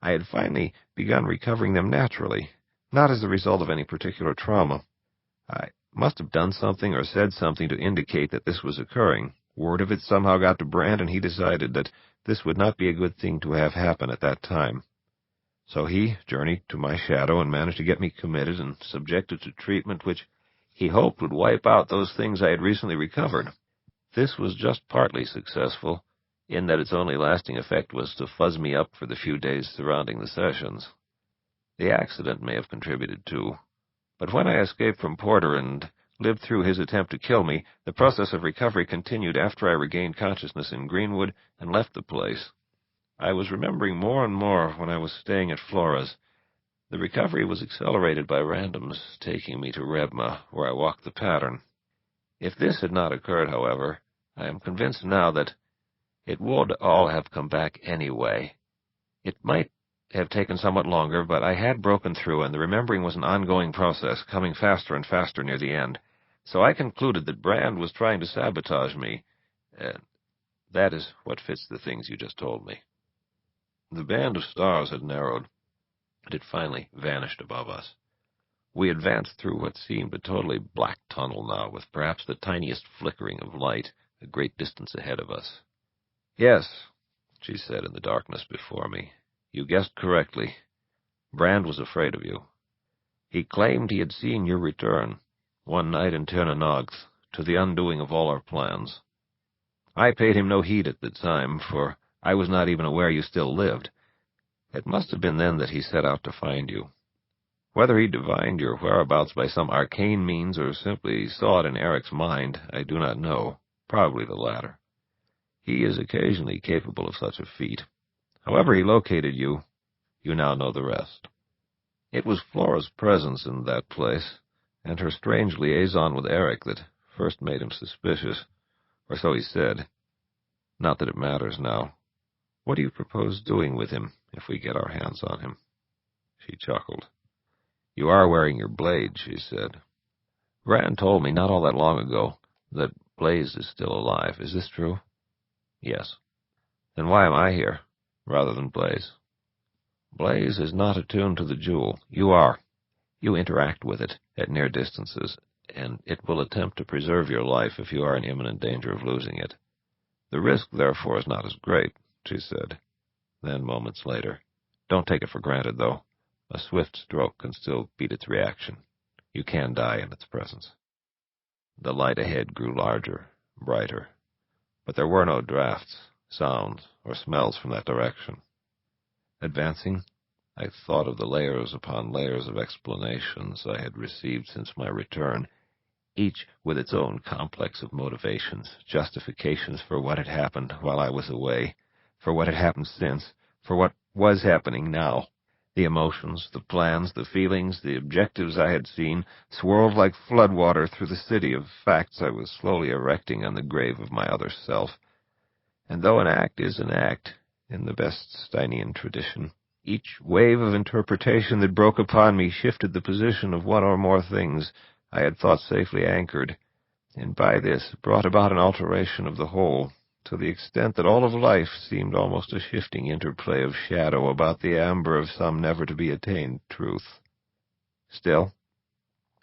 I had finally begun recovering them naturally, not as the result of any particular trauma. I must have done something or said something to indicate that this was occurring. Word of it somehow got to Brand, and he decided that this would not be a good thing to have happen at that time. So he journeyed to my shadow and managed to get me committed and subjected to treatment which he hoped would wipe out those things I had recently recovered. This was just partly successful, in that its only lasting effect was to fuzz me up for the few days surrounding the sessions. The accident may have contributed too, but when I escaped from Porter and lived through his attempt to kill me, the process of recovery continued after I regained consciousness in Greenwood and left the place. I was remembering more and more when I was staying at Flora's. The recovery was accelerated by randoms taking me to Rebma, where I walked the pattern. If this had not occurred, however, I am convinced now that it would all have come back anyway. It might have taken somewhat longer, but I had broken through, and the remembering was an ongoing process, coming faster and faster near the end. So I concluded that Brand was trying to sabotage me, and that is what fits the things you just told me. The band of stars had narrowed, and it finally vanished above us. We advanced through what seemed a totally black tunnel now, with perhaps the tiniest flickering of light a great distance ahead of us. "Yes," she said in the darkness before me, "you guessed correctly. Brand was afraid of you. He claimed he had seen your return, one night in Ternanogth, to the undoing of all our plans. I paid him no heed at the time, for I was not even aware you still lived. It must have been then that he set out to find you. Whether he divined your whereabouts by some arcane means or simply saw it in Eric's mind, I do not know. Probably the latter. He is occasionally capable of such a feat. However he located you, you now know the rest. It was Flora's presence in that place, and her strange liaison with Eric that first made him suspicious, or so he said. Not that it matters now. What do you propose doing with him if we get our hands on him? She chuckled. You are wearing your blade, she said. Brand told me not all that long ago that Blaze is still alive. Is this true? Yes. Then why am I here, rather than Blaze? Blaze is not attuned to the jewel. You are. You interact with it at near distances, and it will attempt to preserve your life if you are in imminent danger of losing it. The risk, therefore, is not as great, she said. Then, moments later, don't take it for granted, though. A swift stroke can still beat its reaction. You can die in its presence. The light ahead grew larger, brighter, but there were no drafts, sounds, or smells from that direction. Advancing, I thought of the layers upon layers of explanations I had received since my return, each with its own complex of motivations, justifications for what had happened while I was away, for what had happened since, for what was happening now. The emotions, the plans, the feelings, the objectives I had seen swirled like floodwater through the city of facts I was slowly erecting on the grave of my other self. And though an act is an act, in the best Steinian tradition, each wave of interpretation that broke upon me shifted the position of one or more things I had thought safely anchored, and by this brought about an alteration of the whole, to the extent that all of life seemed almost a shifting interplay of shadow about the amber of some never-to-be-attained truth. Still,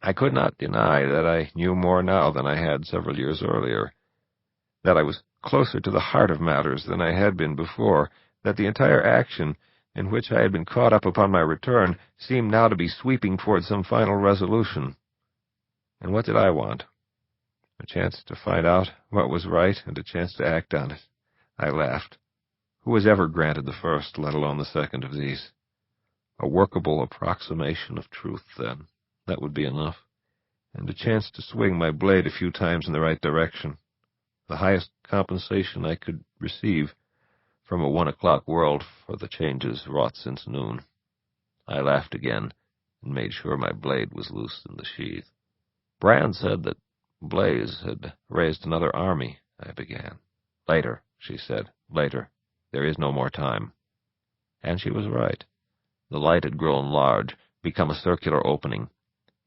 I could not deny that I knew more now than I had several years earlier, that I was closer to the heart of matters than I had been before, that the entire action in which I had been caught up upon my return seemed now to be sweeping toward some final resolution. And what did I want? A chance to find out what was right and a chance to act on it. I laughed. Who was ever granted the first, let alone the second of these? A workable approximation of truth, then. That would be enough. And a chance to swing my blade a few times in the right direction. The highest compensation I could receive from a 1 o'clock world for the changes wrought since noon. I laughed again and made sure my blade was loose in the sheath. Brand said that Blaze had raised another army, I began. Later, she said, later. There is no more time. And she was right. The light had grown large, become a circular opening.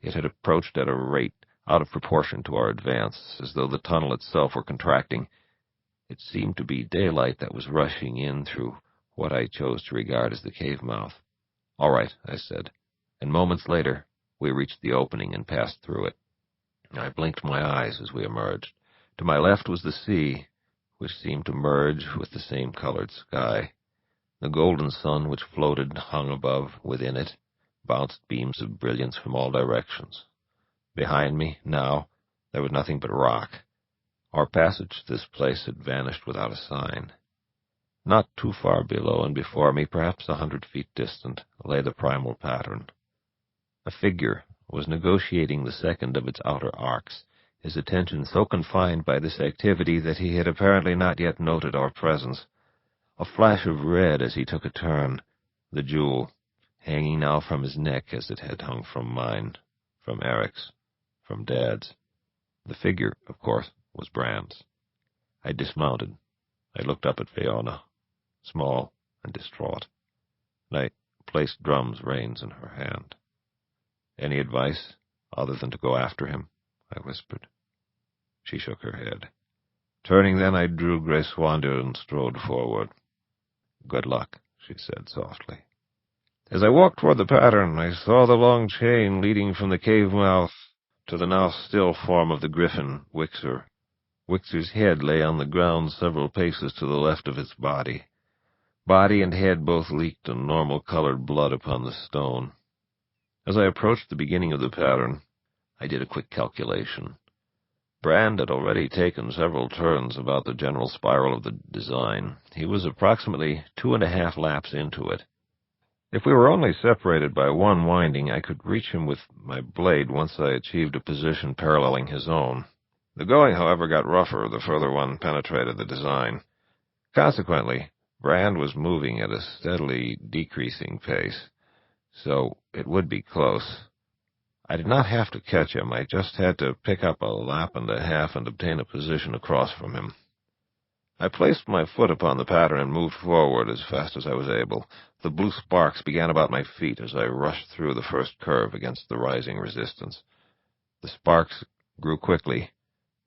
It had approached at a rate out of proportion to our advance, as though the tunnel itself were contracting. It seemed to be daylight that was rushing in through what I chose to regard as the cave mouth. All right, I said, and moments later we reached the opening and passed through it. I blinked my eyes as we emerged. To my left was the sea, which seemed to merge with the same colored sky. The golden sun which floated hung above, within it, bounced beams of brilliance from all directions. Behind me, now, there was nothing but rock. Our passage to this place had vanished without a sign. Not too far below and before me, perhaps 100 feet distant, lay the primal pattern. A figure was negotiating the second of its outer arcs, his attention so confined by this activity that he had apparently not yet noted our presence. A flash of red as he took a turn, the jewel, hanging now from his neck as it had hung from mine, from Eric's, from Dad's. The figure, of course, was Brand's. I dismounted. I looked up at Fiona, small and distraught, and I placed Drum's reins in her hand. Any advice, other than to go after him? I whispered. She shook her head. Turning then, I drew Grayswander and strode forward. Good luck, she said softly. As I walked toward the pattern, I saw the long chain leading from the cave mouth to the now still form of the griffin, Wixer. Wixer's head lay on the ground several paces to the left of its body. Body and head both leaked a normal-colored blood upon the stone. As I approached the beginning of the pattern, I did a quick calculation. Brand had already taken several turns about the general spiral of the design. He was approximately 2.5 laps into it. If we were only separated by one winding, I could reach him with my blade once I achieved a position paralleling his own. The going, however, got rougher the further one penetrated the design. Consequently, Brand was moving at a steadily decreasing pace, so it would be close. I did not have to catch him. I just had to pick up a lap and a half and obtain a position across from him. I placed my foot upon the pattern and moved forward as fast as I was able. The blue sparks began about my feet as I rushed through the first curve against the rising resistance. The sparks grew quickly.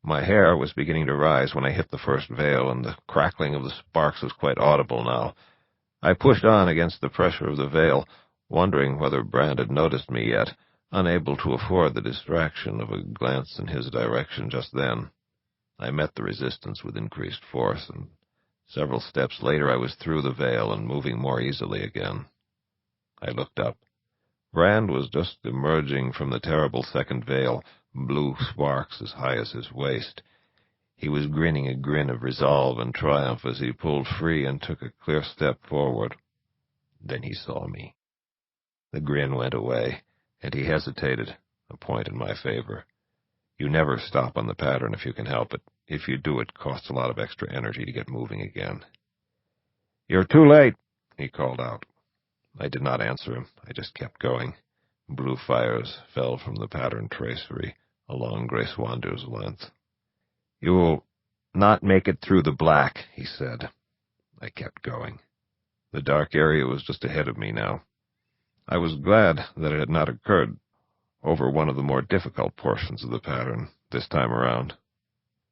My hair was beginning to rise when I hit the first veil, and the crackling of the sparks was quite audible now. I pushed on against the pressure of the veil, wondering whether Brand had noticed me yet, unable to afford the distraction of a glance in his direction just then. I met the resistance with increased force, and several steps later I was through the veil and moving more easily again. I looked up. Brand was just emerging from the terrible second veil, blue sparks as high as his waist. He was grinning a grin of resolve and triumph as he pulled free and took a clear step forward. Then he saw me. The grin went away, and he hesitated, a point in my favor. You never stop on the pattern if you can help it. If you do, it costs a lot of extra energy to get moving again. "You're too late," he called out. I did not answer him. I just kept going. Blue fires fell from the pattern tracery along Grace Wander's length. "You will not make it through the black," he said. I kept going. The dark area was just ahead of me now. I was glad that it had not occurred over one of the more difficult portions of the pattern this time around.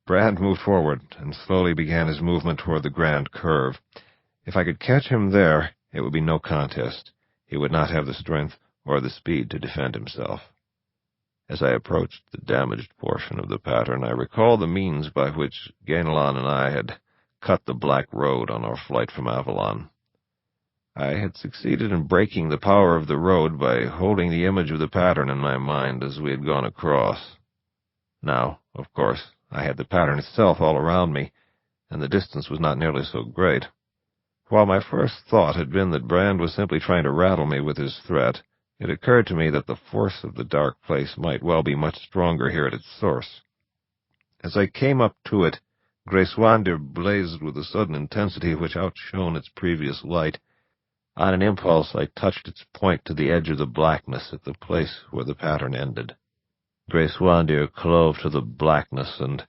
Brand moved forward and slowly began his movement toward the grand curve. If I could catch him there, it would be no contest. He would not have the strength or the speed to defend himself. As I approached the damaged portion of the pattern, I recalled the means by which Ganelon and I had cut the Black Road on our flight from Avalon. I had succeeded in breaking the power of the road by holding the image of the pattern in my mind as we had gone across. Now, of course, I had the pattern itself all around me, and the distance was not nearly so great. While my first thought had been that Brand was simply trying to rattle me with his threat, it occurred to me that the force of the dark place might well be much stronger here at its source. As I came up to it, Grace Wander blazed with a sudden intensity which outshone its previous light. On an impulse, I touched its point to the edge of the blackness at the place where the pattern ended. Grace Wander clove to the blackness and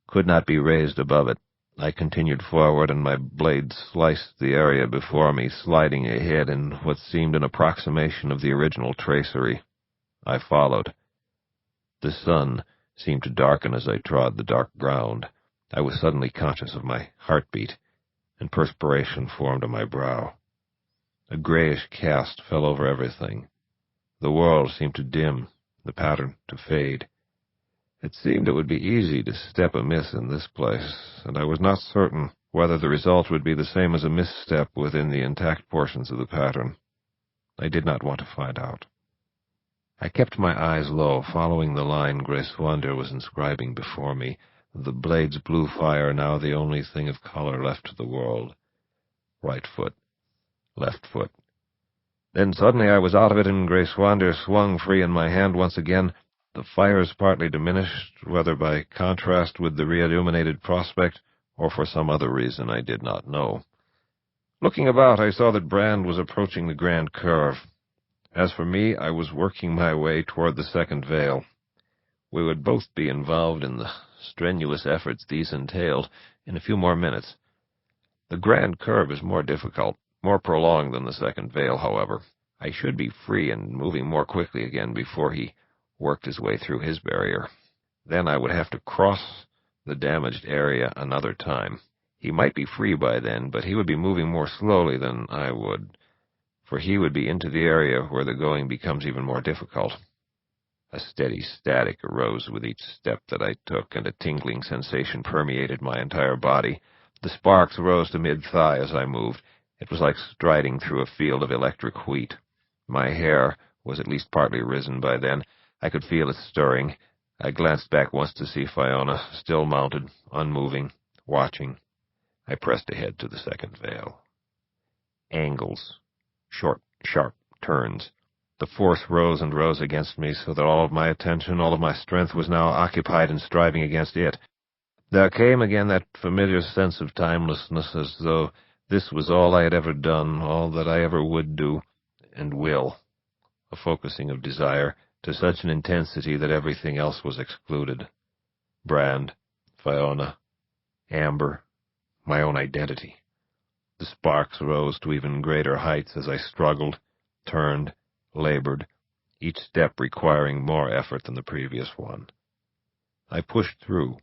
could not be raised above it. I continued forward, and my blade sliced the area before me, sliding ahead in what seemed an approximation of the original tracery. I followed. The sun seemed to darken as I trod the dark ground. I was suddenly conscious of my heartbeat, and perspiration formed on my brow. A grayish cast fell over everything. The world seemed to dim, the pattern to fade. It seemed it would be easy to step amiss in this place, and I was not certain whether the result would be the same as a misstep within the intact portions of the pattern. I did not want to find out. I kept my eyes low, following the line Grace Wander was inscribing before me, the blade's blue fire now the only thing of color left to the world. Right foot. Left foot. Then suddenly I was out of it, and Grace Wander swung free in my hand once again. The fires partly diminished, whether by contrast with the re-illuminated prospect, or for some other reason I did not know. Looking about, I saw that Brand was approaching the grand curve. As for me, I was working my way toward the second veil. We would both be involved in the strenuous efforts these entailed in a few more minutes. The grand curve is more difficult, more prolonged than the second veil, however. I should be free and moving more quickly again before he worked his way through his barrier. Then I would have to cross the damaged area another time. He might be free by then, but he would be moving more slowly than I would, for he would be into the area where the going becomes even more difficult. A steady static arose with each step that I took, and a tingling sensation permeated my entire body. The sparks rose to mid-thigh as I moved. It was like striding through a field of electric wheat. My hair was at least partly risen by then. I could feel it stirring. I glanced back once to see Fiona, still mounted, unmoving, watching. I pressed ahead to the second veil. Angles. Short, sharp turns. The force rose and rose against me, so that all of my attention, all of my strength was now occupied in striving against it. There came again that familiar sense of timelessness, as though this was all I had ever done, all that I ever would do, and will. A focusing of desire, to such an intensity that everything else was excluded. Brand, Fiona, Amber, my own identity. The sparks rose to even greater heights as I struggled, turned, labored, each step requiring more effort than the previous one. I pushed through,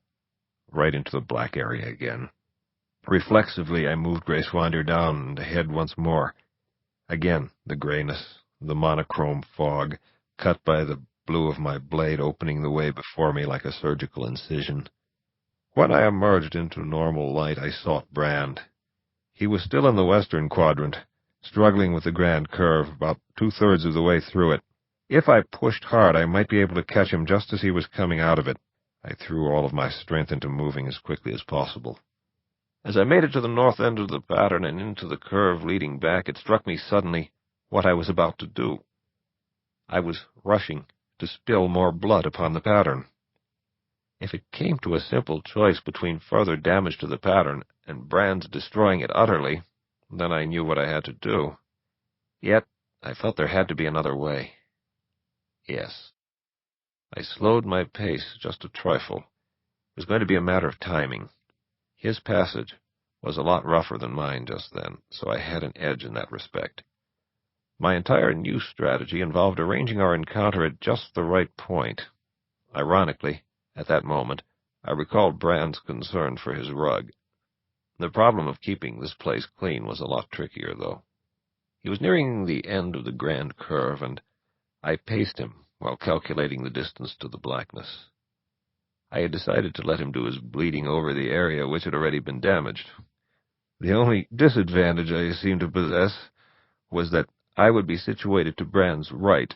right into the black area again. Reflexively, I moved Grace Wander down and ahead once more. Again, the grayness, the monochrome fog, cut by the blue of my blade opening the way before me like a surgical incision. When I emerged into normal light, I sought Brand. He was still in the western quadrant, struggling with the grand curve, about 2/3 of the way through it. If I pushed hard, I might be able to catch him just as he was coming out of it. I threw all of my strength into moving as quickly as possible. As I made it to the north end of the pattern and into the curve leading back, it struck me suddenly what I was about to do. I was rushing to spill more blood upon the pattern. If it came to a simple choice between further damage to the pattern and Brand's destroying it utterly, then I knew what I had to do. Yet I felt there had to be another way. Yes. I slowed my pace just a trifle. It was going to be a matter of timing. His passage was a lot rougher than mine just then, so I had an edge in that respect. My entire new strategy involved arranging our encounter at just the right point. Ironically, at that moment, I recalled Brand's concern for his rug. The problem of keeping this place clean was a lot trickier, though. He was nearing the end of the grand curve, and I paced him while calculating the distance to the blackness. I had decided to let him do his bleeding over the area which had already been damaged. The only disadvantage I seemed to possess was that I would be situated to Brand's right.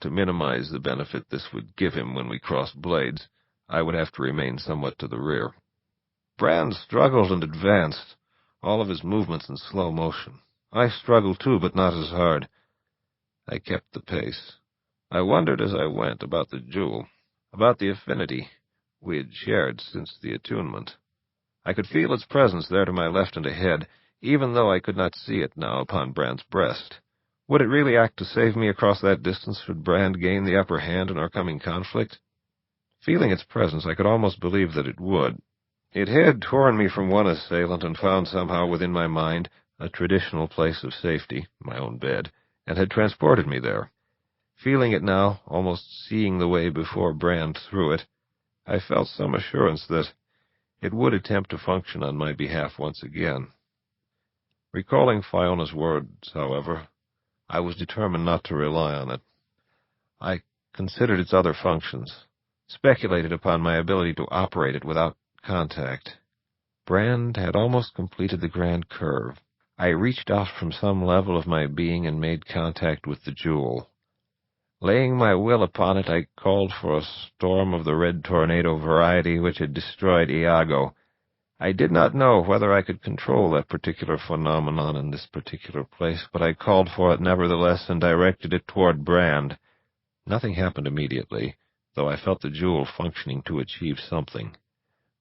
To minimize the benefit this would give him when we crossed blades, I would have to remain somewhat to the rear. Brand struggled and advanced, all of his movements in slow motion. I struggled too, but not as hard. I kept the pace. I wondered as I went about the jewel, about the affinity we had shared since the attunement. I could feel its presence there to my left and ahead, even though I could not see it now upon Brand's breast. Would it really act to save me across that distance should Brand gain the upper hand in our coming conflict? Feeling its presence, I could almost believe that it would. It had torn me from one assailant and found somehow within my mind a traditional place of safety, my own bed, and had transported me there. Feeling it now, almost seeing the way before Brand through it, I felt some assurance that it would attempt to function on my behalf once again. Recalling Fiona's words, however, I was determined not to rely on it. I considered its other functions, speculated upon my ability to operate it without contact. Brand had almost completed the grand curve. I reached out from some level of my being and made contact with the jewel. Laying my will upon it, I called for a storm of the red tornado variety which had destroyed Iago. I did not know whether I could control that particular phenomenon in this particular place, but I called for it nevertheless and directed it toward Brand. Nothing happened immediately, though I felt the jewel functioning to achieve something.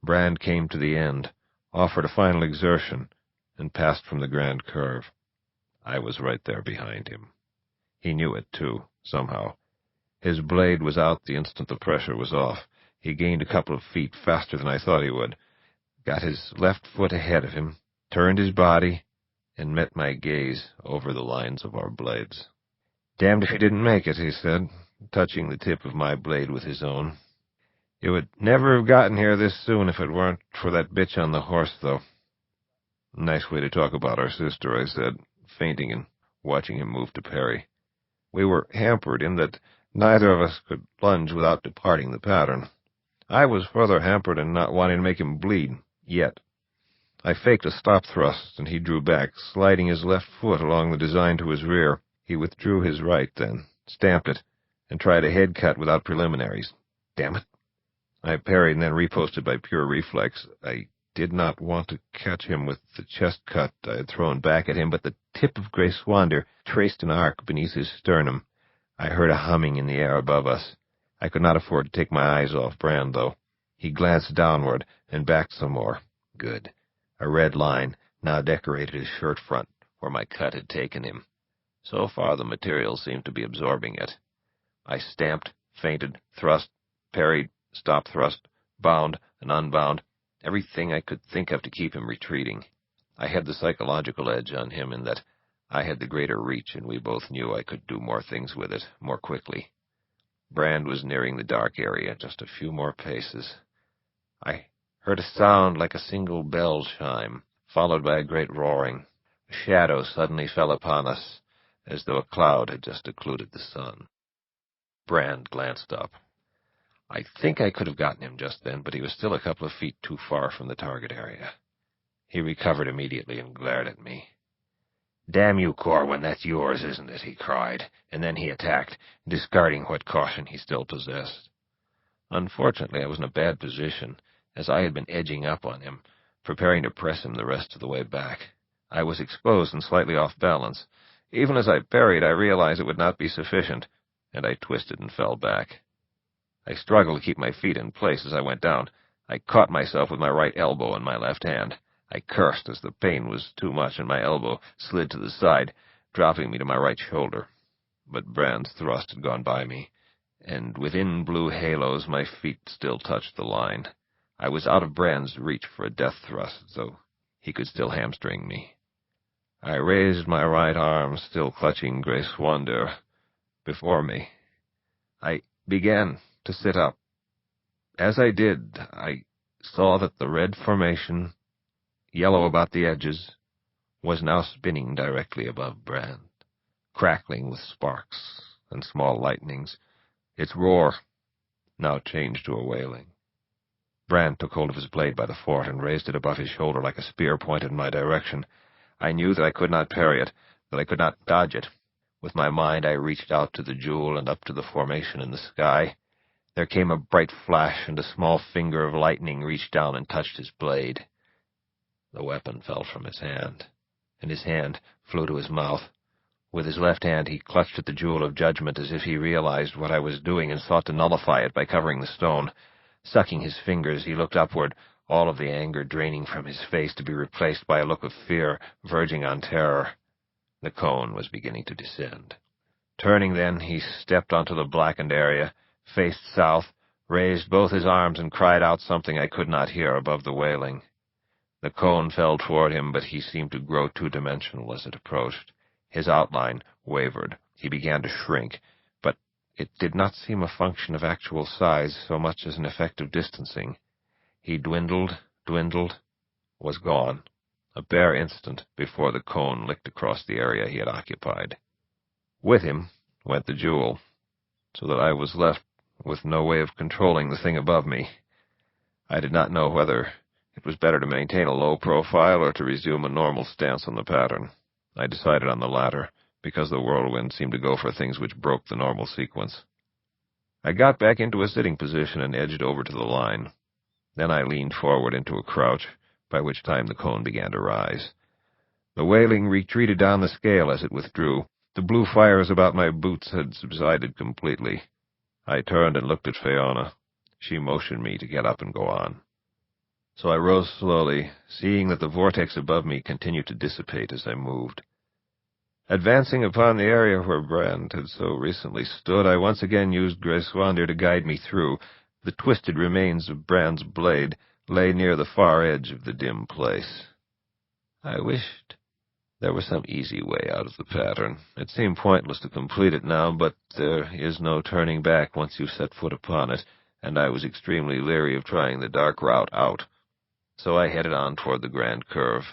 Brand came to the end, offered a final exertion, and passed from the grand curve. I was right there behind him. He knew it, too, somehow. His blade was out the instant the pressure was off. He gained a couple of feet faster than I thought he would, got his left foot ahead of him, turned his body, and met my gaze over the lines of our blades. "Damned if you didn't make it," he said, touching the tip of my blade with his own. "You would never have gotten here this soon if it weren't for that bitch on the horse, though." "Nice way to talk about our sister," I said, fainting and watching him move to parry. We were hampered in that neither of us could lunge without departing the pattern. I was further hampered in not wanting to make him bleed, yet. I faked a stop thrust, and he drew back, sliding his left foot along the design to his rear. He withdrew his right, then, stamped it, and tried a head cut without preliminaries. Damn it! I parried and then riposted by pure reflex. I did not want to catch him with the chest cut I had thrown back at him, but the tip of Grace Wander traced an arc beneath his sternum. I heard a humming in the air above us. I could not afford to take my eyes off Brand, though. He glanced downward and back some more. Good. A red line now decorated his shirt front, where my cut had taken him. So far the material seemed to be absorbing it. I stamped, feinted, thrust, parried, stopped thrust, bound and unbound, everything I could think of to keep him retreating. I had the psychological edge on him in that I had the greater reach, and we both knew I could do more things with it, more quickly. Brand was nearing the dark area, just a few more paces. I heard a sound like a single bell chime, followed by a great roaring. A shadow suddenly fell upon us, as though a cloud had just occluded the sun. Brand glanced up. I think I could have gotten him just then, but he was still a couple of feet too far from the target area. He recovered immediately and glared at me. "Damn you, Corwin, that's yours, isn't it?" he cried, and then he attacked, discarding what caution he still possessed. Unfortunately, I was in a bad position, as I had been edging up on him, preparing to press him the rest of the way back. I was exposed and slightly off balance. Even as I parried, I realized it would not be sufficient, and I twisted and fell back. I struggled to keep my feet in place as I went down. I caught myself with my right elbow in my left hand. I cursed as the pain was too much and my elbow slid to the side, dropping me to my right shoulder. But Brand's thrust had gone by me, and within blue halos my feet still touched the line. I was out of Brand's reach for a death thrust, though he could still hamstring me. I raised my right arm, still clutching Grace Wander, before me. I began to sit up. As I did, I saw that the red formation, yellow about the edges, was now spinning directly above Brand, crackling with sparks and small lightnings. Its roar now changed to a wailing. Brand took hold of his blade by the fort and raised it above his shoulder like a spear pointed in my direction. I knew that I could not parry it, that I could not dodge it. With my mind I reached out to the jewel and up to the formation in the sky. There came a bright flash, and a small finger of lightning reached down and touched his blade. The weapon fell from his hand, and his hand flew to his mouth. With his left hand he clutched at the jewel of judgment as if he realized what I was doing and sought to nullify it by covering the stone. Sucking his fingers, he looked upward, all of the anger draining from his face to be replaced by a look of fear verging on terror. The cone was beginning to descend. Turning then, he stepped onto the blackened area, faced south, raised both his arms, and cried out something I could not hear above the wailing. The cone fell toward him, but he seemed to grow two-dimensional as it approached. His outline wavered. He began to shrink, but it did not seem a function of actual size so much as an effect of distancing. He dwindled, was gone, a bare instant before the cone licked across the area he had occupied. With him went the jewel, so that I was left with no way of controlling the thing above me. I did not know whether it was better to maintain a low profile or to resume a normal stance on the pattern. I decided on the latter, because the whirlwind seemed to go for things which broke the normal sequence. I got back into a sitting position and edged over to the line. Then I leaned forward into a crouch, by which time the cone began to rise. The wailing retreated down the scale as it withdrew. The blue fires about my boots had subsided completely. I turned and looked at Fiona. She motioned me to get up and go on. So I rose slowly, seeing that the vortex above me continued to dissipate as I moved. Advancing upon the area where Brand had so recently stood, I once again used Grace Wander to guide me through. The twisted remains of Brand's blade lay near the far edge of the dim place. I wished there was some easy way out of the pattern. It seemed pointless to complete it now, but there is no turning back once you set foot upon it, and I was extremely leery of trying the dark route out. So I headed on toward the grand curve.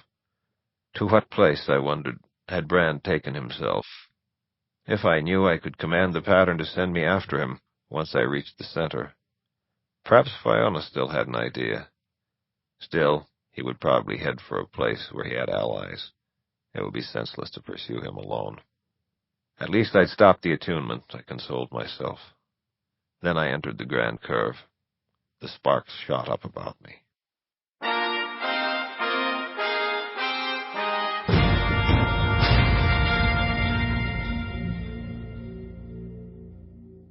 To what place, I wondered, had Brand taken himself? If I knew, I could command the pattern to send me after him once I reached the center. Perhaps Fiona still had an idea. Still, he would probably head for a place where he had allies. It would be senseless to pursue him alone. At least I'd stop the attunement, I consoled myself. Then I entered the grand curve. The sparks shot up about me.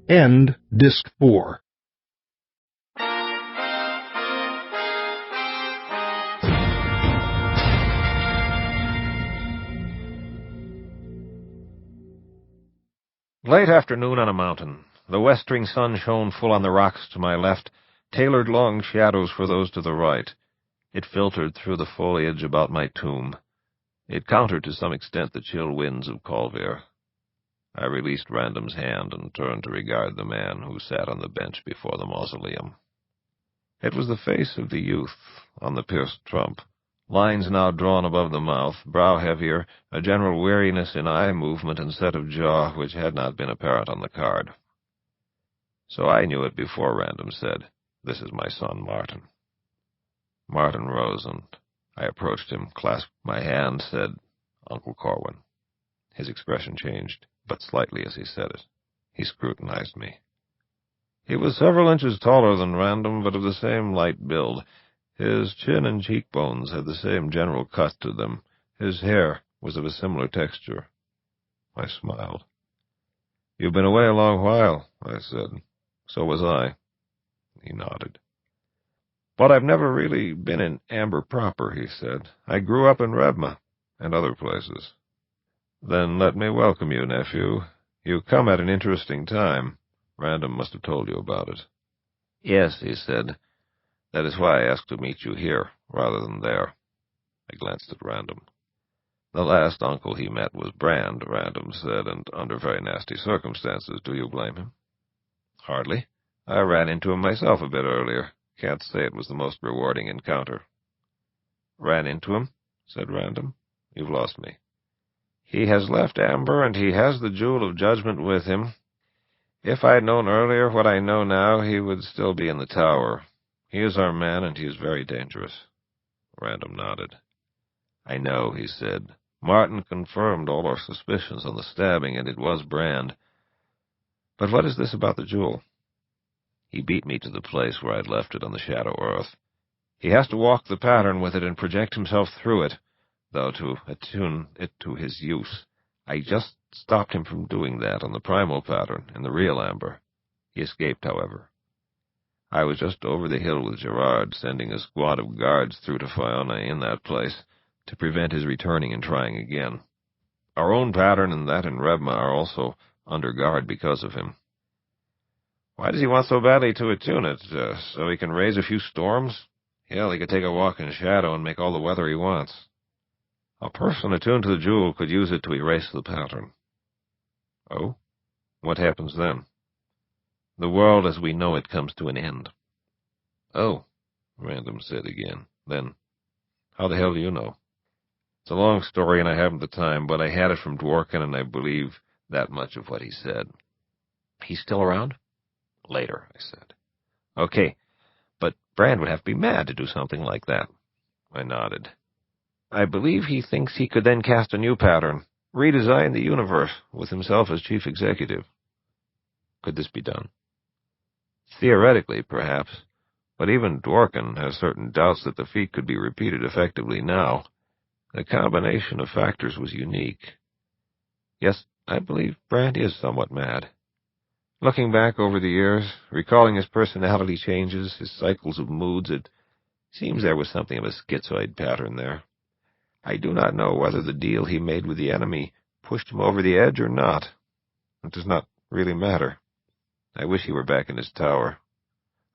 End Disc 4. Late afternoon on a mountain. The westering sun shone full on the rocks to my left, tailored long shadows for those to the right. It filtered through the foliage about my tomb. It countered to some extent the chill winds of Colville. I released Random's hand and turned to regard the man who sat on the bench before the mausoleum. It was the face of the youth on the pierced trump, lines now drawn above the mouth, brow heavier, a general weariness in eye movement and set of jaw which had not been apparent on the card. So I knew it before Random said, "This is my son, Martin." Martin rose, and I approached him, clasped my hand, said, "Uncle Corwin." His expression changed, but slightly as he said it. He scrutinized me. He was several inches taller than Random, but of the same light build. His chin and cheekbones had the same general cut to them. His hair was of a similar texture. I smiled. "You've been away a long while," I said. "So was I." He nodded. "But I've never really been in Amber proper," he said. "I grew up in Rebma and other places." "Then let me welcome you, nephew. You come at an interesting time. Random must have told you about it." "Yes," he said. "That is why I asked to meet you here, rather than there." I glanced at Random. "The last uncle he met was Brand," Random said, "and under very nasty circumstances. Do you blame him?" "Hardly. I ran into him myself a bit earlier. Can't say it was the most rewarding encounter." "Ran into him?" said Random. "You've lost me." "He has left Amber, and he has the Jewel of Judgment with him. If I had known earlier what I know now, he would still be in the tower. He is our man, and he is very dangerous." Random nodded. "I know," he said. "Martin confirmed all our suspicions on the stabbing, and it was Brand. But what is this about the jewel?" He beat me to the place where I'd left it on the Shadow Earth. "He has to walk the pattern with it and project himself through it, though to attune it to his use. I just stopped him from doing that on the primal pattern in the real Amber. He escaped, however. I was just over the hill with Gerard, sending a squad of guards through to Fiona in that place to prevent his returning and trying again. Our own pattern and that in Rebma are also under guard because of him." "Why does he want so badly to attune it? So he can raise a few storms? Hell, he could take a walk in shadow and make all the weather he wants." "A person attuned to the jewel could use it to erase the pattern." "Oh? What happens then?" "The world as we know it comes to an end." "Oh," Random said again. Then, "How the hell do you know?" "It's a long story, and I haven't the time, but I had it from Dworkin, and I believe that much of what he said." "He's still around?" "Later," I said. "Okay, but Brand would have to be mad to do something like that." I nodded. "I believe he thinks he could then cast a new pattern, redesign the universe, with himself as chief executive." "Could this be done?" "Theoretically, perhaps, but even Dworkin has certain doubts that the feat could be repeated effectively now. The combination of factors was unique. Yes, I believe Brand is somewhat mad. Looking back over the years, recalling his personality changes, his cycles of moods, it seems there was something of a schizoid pattern there. I do not know whether the deal he made with the enemy pushed him over the edge or not. It does not really matter. I wish he were back in his tower.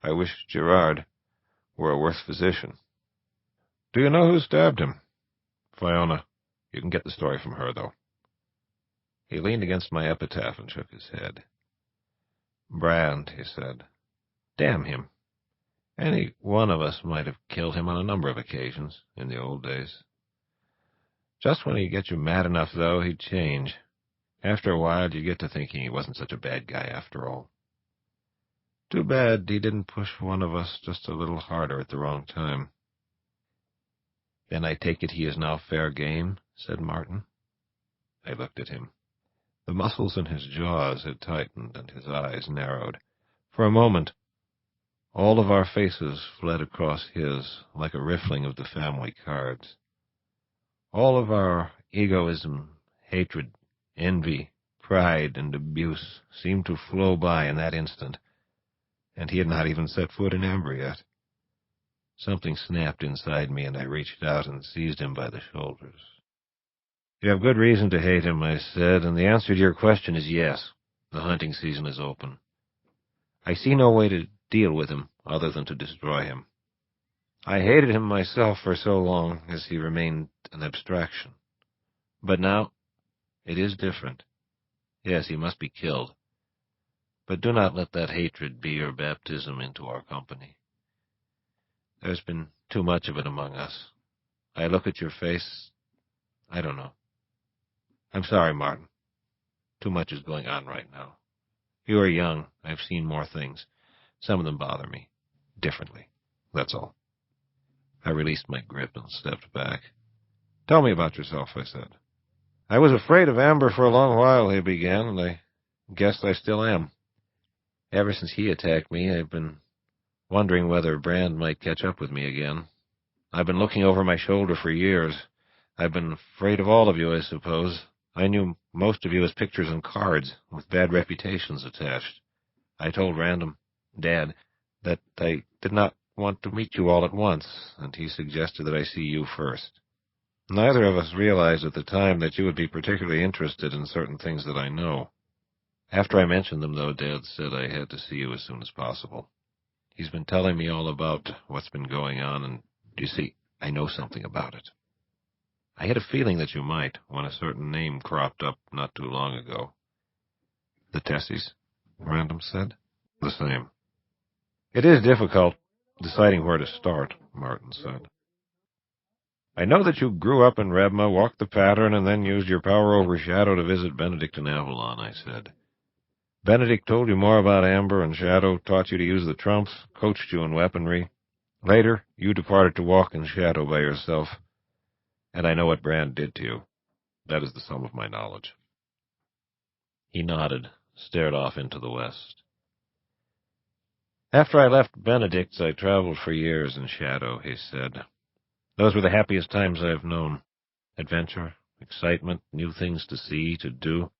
I wish Gerard were a worse physician." "Do you know who stabbed him?" "Fiona. You can get the story from her, though." He leaned against my epitaph and shook his head. "Brand," he said. "Damn him. Any one of us might have killed him on a number of occasions in the old days. Just when he'd get you mad enough, though, he'd change. After a while, you'd get to thinking he wasn't such a bad guy after all. Too bad he didn't push one of us just a little harder at the wrong time." "Then I take it he is now fair game?" said Martin. I looked at him. The muscles in his jaws had tightened, and his eyes narrowed. For a moment, all of our faces fled across his, like a riffling of the family cards. All of our egoism, hatred, envy, pride, and abuse seemed to flow by in that instant, and he had not even set foot in Amber yet. Something snapped inside me, and I reached out and seized him by the shoulders. "You have good reason to hate him," I said, "and the answer to your question is yes. The hunting season is open. I see no way to deal with him other than to destroy him. I hated him myself for so long as he remained an abstraction. But now, it is different. Yes, he must be killed. But do not let that hatred be your baptism into our company. There's been too much of it among us. I look at your face. I don't know. I'm sorry, Martin. Too much is going on right now. You are young. I've seen more things. Some of them bother me. Differently. That's all. I released my grip and stepped back. Tell me about yourself, I said. I was afraid of Amber for a long while, he began, and I guess I still am. Ever since he attacked me, I've been wondering whether Brand might catch up with me again. I've been looking over my shoulder for years. I've been afraid of all of you, I suppose. I knew most of you as pictures and cards, with bad reputations attached. I told Random, Dad, that I did not want to meet you all at once, and he suggested that I see you first. Neither of us realized at the time that you would be particularly interested in certain things that I know. After I mentioned them, though, Dad said I had to see you as soon as possible. He's been telling me all about what's been going on, and, you see, I know something about it. I had a feeling that you might, when a certain name cropped up not too long ago. The Tessies, Random said. The same. It is difficult deciding where to start, Martin said. I know that you grew up in Rebma, walked the pattern, and then used your power over Shadow to visit Benedict in Avalon, I said. Benedict told you more about Amber, and Shadow taught you to use the trumps, coached you in weaponry. Later, you departed to walk in Shadow by yourself. And I know what Brand did to you. That is the sum of my knowledge. He nodded, stared off into the west. After I left Benedict's, I traveled for years in Shadow, he said. Those were the happiest times I have known. Adventure, excitement, new things to see, to do.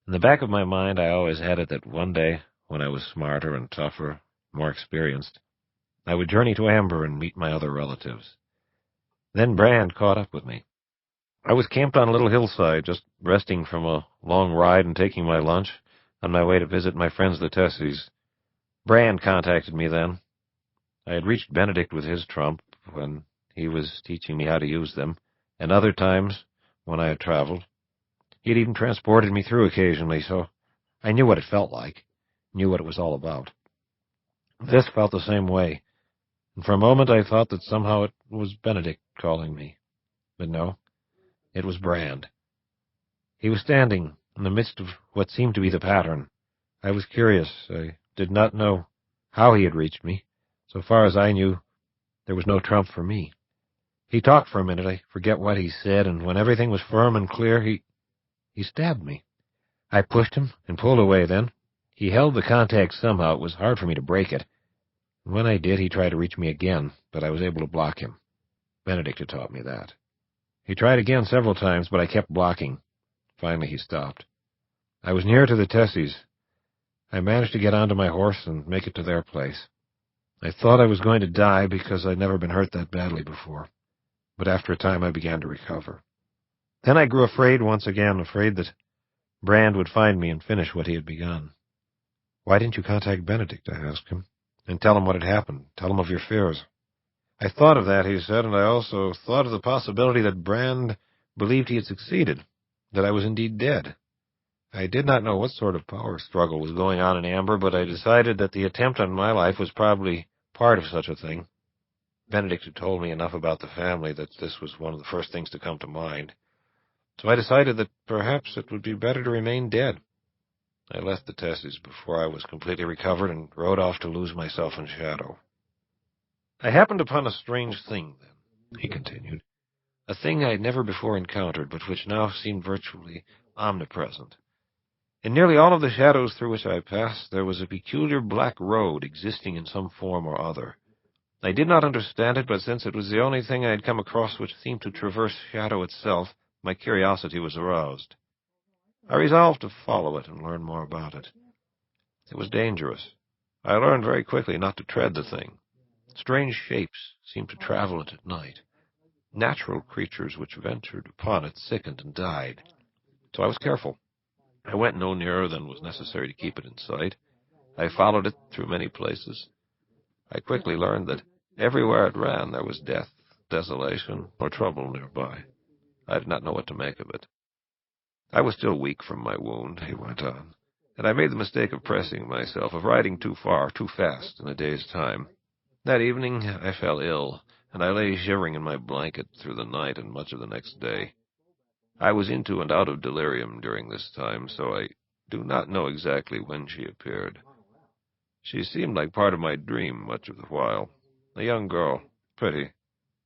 In the back of my mind, I always had it that one day, when I was smarter and tougher, more experienced, I would journey to Amber and meet my other relatives. Then Brand caught up with me. I was camped on a little hillside, just resting from a long ride and taking my lunch, on my way to visit my friends the Tessies. Brand contacted me then. I had reached Benedict with his trump when he was teaching me how to use them, and other times, when I had traveled. He had even transported me through occasionally, so I knew what it felt like, knew what it was all about. This felt the same way, and for a moment I thought that somehow it was Benedict calling me. But no, it was Brand. He was standing in the midst of what seemed to be the pattern. I was curious. I did not know how he had reached me. So far as I knew, there was no trump for me. He talked for a minute, I forget what he said, and when everything was firm and clear, he stabbed me. I pushed him and pulled away then. He held the contact somehow. It was hard for me to break it. And when I did, he tried to reach me again, but I was able to block him. Benedict had taught me that. He tried again several times, but I kept blocking. Finally, he stopped. I was near to the Tessies. I managed to get onto my horse and make it to their place. I thought I was going to die because I'd never been hurt that badly before. But after a time, I began to recover. Then I grew afraid once again, afraid that Brand would find me and finish what he had begun. Why didn't you contact Benedict, I asked him, and tell him what had happened, tell him of your fears? I thought of that, he said, and I also thought of the possibility that Brand believed he had succeeded, that I was indeed dead. I did not know what sort of power struggle was going on in Amber, but I decided that the attempt on my life was probably part of such a thing. Benedict had told me enough about the family that this was one of the first things to come to mind. So I decided that perhaps it would be better to remain dead. I left the Tessies before I was completely recovered and rode off to lose myself in Shadow. I happened upon a strange thing then, he continued, a thing I had never before encountered, but which now seemed virtually omnipresent. In nearly all of the shadows through which I passed, there was a peculiar black road existing in some form or other. I did not understand it, but since it was the only thing I had come across which seemed to traverse Shadow itself, my curiosity was aroused. I resolved to follow it and learn more about it. It was dangerous. I learned very quickly not to tread the thing. Strange shapes seemed to travel it at night. Natural creatures which ventured upon it sickened and died. So I was careful. I went no nearer than was necessary to keep it in sight. I followed it through many places. I quickly learned that everywhere it ran there was death, desolation, or trouble nearby. I did not know what to make of it. I was still weak from my wound, he went on, and I made the mistake of pressing myself, of riding too far, too fast, in a day's time. That evening I fell ill, and I lay shivering in my blanket through the night and much of the next day. I was into and out of delirium during this time, so I do not know exactly when she appeared. She seemed like part of my dream much of the while. A young girl, pretty.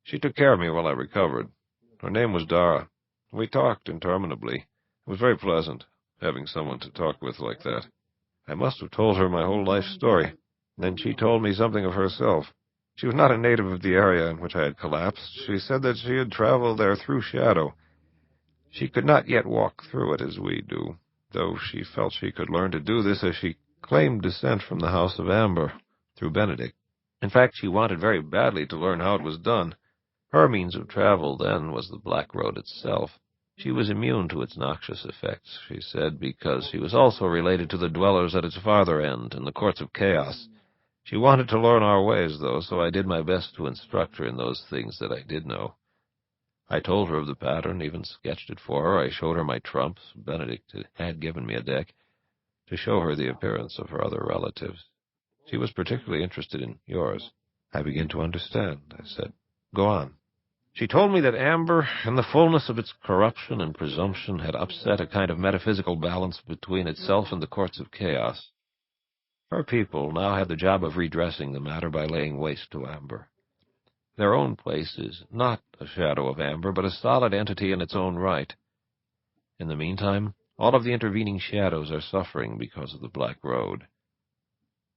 She took care of me while I recovered. Her name was Dara. We talked interminably. It was very pleasant, having someone to talk with like that. I must have told her my whole life story. Then she told me something of herself. She was not a native of the area in which I had collapsed. She said that she had traveled there through shadow. She could not yet walk through it as we do, though she felt she could learn to do this as she claimed descent from the House of Amber through Benedict. In fact, she wanted very badly to learn how it was done. Her means of travel then was the Black Road itself. She was immune to its noxious effects, she said, because she was also related to the dwellers at its farther end, in the courts of chaos. She wanted to learn our ways, though, so I did my best to instruct her in those things that I did know. I told her of the pattern, even sketched it for her. I showed her my trumps. Benedict had given me a deck to show her the appearance of her other relatives. She was particularly interested in yours. I begin to understand, I said. Go on. She told me that Amber, in the fullness of its corruption and presumption, had upset a kind of metaphysical balance between itself and the courts of chaos. Her people now had the job of redressing the matter by laying waste to Amber. Their own place is not a shadow of Amber, but a solid entity in its own right. In the meantime, all of the intervening shadows are suffering because of the Black Road.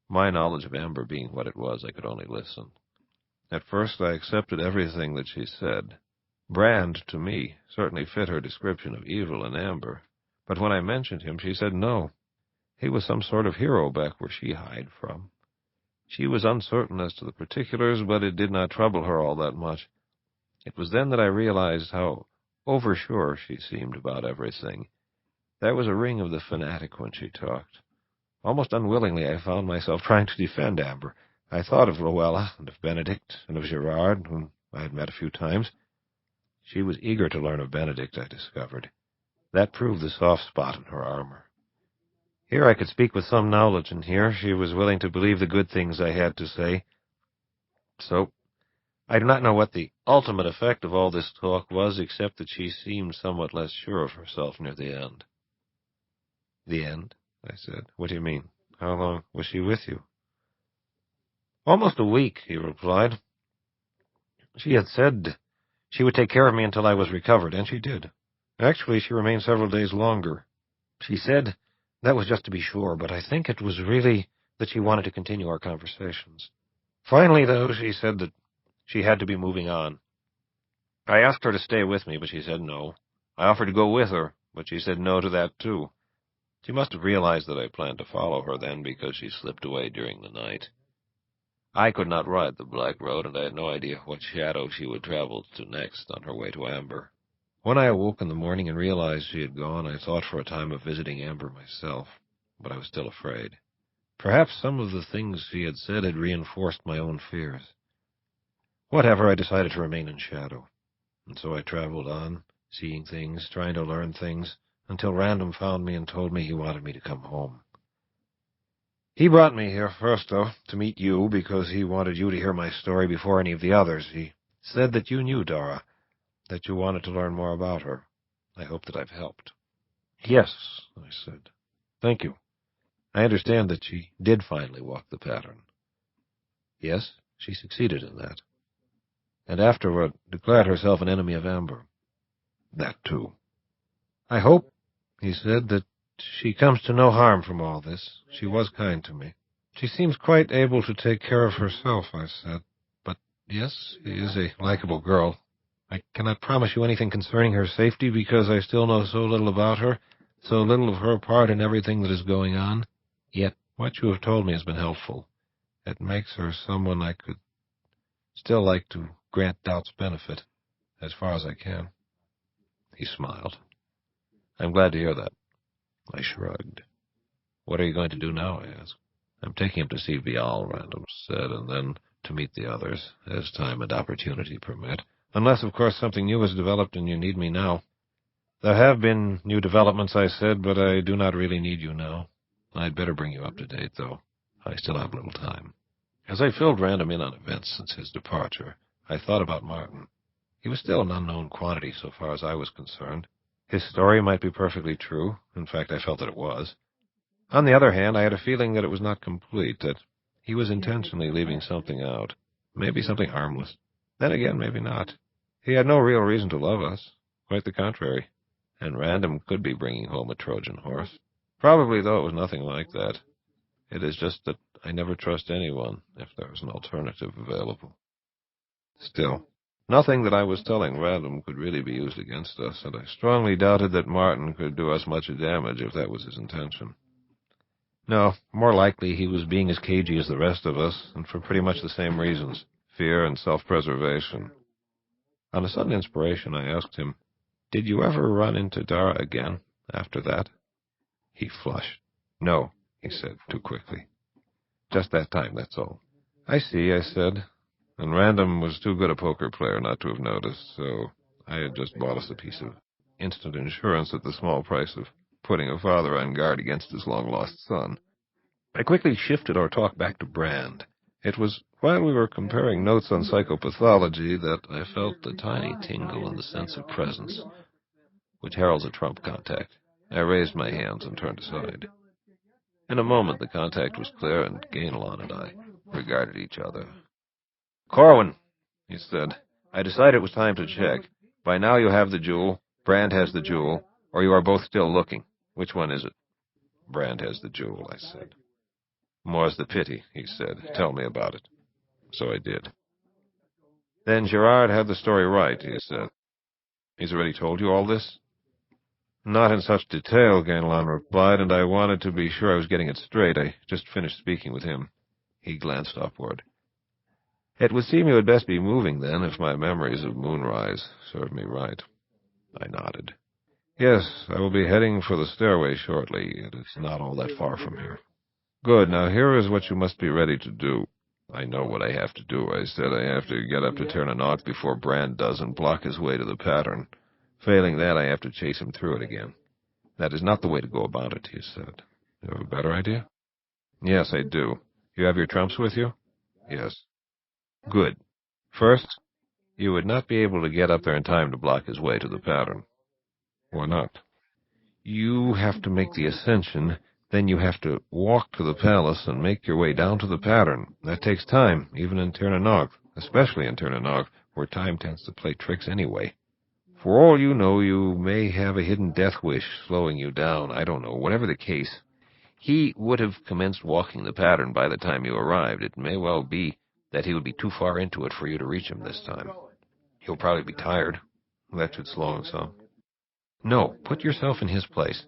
My knowledge of Amber being what it was, I could only listen. At first I accepted everything that she said. Brand, to me, certainly fit her description of evil in Amber, but when I mentioned him, she said no. He was some sort of hero back where she hied from. She was uncertain as to the particulars, but it did not trouble her all that much. It was then that I realized how oversure she seemed about everything. There was a ring of the fanatic when she talked. Almost unwillingly I found myself trying to defend Amber. I thought of Luella, and of Benedict, and of Gerard, whom I had met a few times. She was eager to learn of Benedict, I discovered. That proved the soft spot in her armor. Here I could speak with some knowledge, and here she was willing to believe the good things I had to say. So, I do not know what the ultimate effect of all this talk was, except that she seemed somewhat less sure of herself near the end. The end? I said. What do you mean? How long was she with you? Almost a week, he replied. She had said she would take care of me until I was recovered, and she did. Actually, she remained several days longer. She said that was just to be sure, but I think it was really that she wanted to continue our conversations. Finally, though, she said that she had to be moving on. I asked her to stay with me, but she said no. I offered to go with her, but she said no to that, too. She must have realized that I planned to follow her then, because she slipped away during the night. I could not ride the Black Road, and I had no idea what shadow she would travel to next on her way to Amber. When I awoke in the morning and realized she had gone, I thought for a time of visiting Amber myself, but I was still afraid. Perhaps some of the things she had said had reinforced my own fears. Whatever, I decided to remain in shadow, and so I traveled on, seeing things, trying to learn things, until Random found me and told me he wanted me to come home. He brought me here first, though, to meet you, because he wanted you to hear my story before any of the others. He said that you knew Dara, that you wanted to learn more about her. I hope that I've helped. Yes, I said. Thank you. I understand that she did finally walk the pattern. Yes, she succeeded in that. And afterward declared herself an enemy of Amber. That, too. I hope, he said, that she comes to no harm from all this. She was kind to me. She seems quite able to take care of herself, I said. But, yes, she is a likable girl. I cannot promise you anything concerning her safety because I still know so little about her, so little of her part in everything that is going on. Yet what you have told me has been helpful. It makes her someone I could still like to grant doubt's benefit, as far as I can. He smiled. I'm glad to hear that. I shrugged. What are you going to do now? I asked. I'm taking him to see Vial, Random said, and then to meet the others, as time and opportunity permit. Unless, of course, something new has developed and you need me now. There have been new developments, I said, but I do not really need you now. I'd better bring you up to date, though. I still have little time. As I filled Random in on events since his departure, I thought about Martin. He was still an unknown quantity so far as I was concerned. His story might be perfectly true. In fact, I felt that it was. On the other hand, I had a feeling that it was not complete, that he was intentionally leaving something out. Maybe something harmless. Then again, maybe not. He had no real reason to love us. Quite the contrary. And Random could be bringing home a Trojan horse. Probably, though, it was nothing like that. It is just that I never trust anyone if there is an alternative available. Still, nothing that I was telling Random could really be used against us, and I strongly doubted that Martin could do us much damage if that was his intention. No, more likely he was being as cagey as the rest of us, and for pretty much the same reasons, fear and self-preservation. On a sudden inspiration, I asked him, "Did you ever run into Dara again after that?" He flushed. "No," he said, too quickly. "Just that time, that's all." "I see," I said, and Random was too good a poker player not to have noticed, so I had just bought us a piece of instant insurance at the small price of putting a father on guard against his long-lost son. I quickly shifted our talk back to Brand. It was while we were comparing notes on psychopathology that I felt a tiny tingle in the sense of presence, which heralds a trump contact. I raised my hands and turned aside. In a moment, the contact was clear, and Gainlon and I regarded each other. "Corwin," he said, "I decided it was time to check. By now you have the jewel, Brand has the jewel, or you are both still looking. Which one is it?" "Brand has the jewel," I said. "More's the pity," he said. "Tell me about it." So I did. "Then Gerard had the story right," he said. "He's already told you all this?" "Not in such detail," Gainlon replied, "and I wanted to be sure I was getting it straight. I just finished speaking with him." He glanced upward. "It would seem you had best be moving, then, if my memories of Moonrise serve me right." I nodded. "Yes, I will be heading for the stairway shortly. It is not all that far from here." "Good. Now here is what you must be ready to do." "I know what I have to do," I said. "I have to get up to Ternanok before Brand does and block his way to the pattern. Failing that, I have to chase him through it again." "That is not the way to go about it," he said. "You have a better idea?" "Yes, I do. You have your trumps with you?" "Yes." "Good. First, you would not be able to get up there in time to block his way to the pattern." "Why not?" "You have to make the ascension, then you have to walk to the palace and make your way down to the pattern. That takes time, even in Ternanok, especially in Ternanok, where time tends to play tricks anyway. For all you know, you may have a hidden death wish slowing you down. I don't know. Whatever the case, he would have commenced walking the pattern by the time you arrived. It may well be that he would be too far into it for you to reach him this time. He'll probably be tired. That should slow him some. No, put yourself in his place.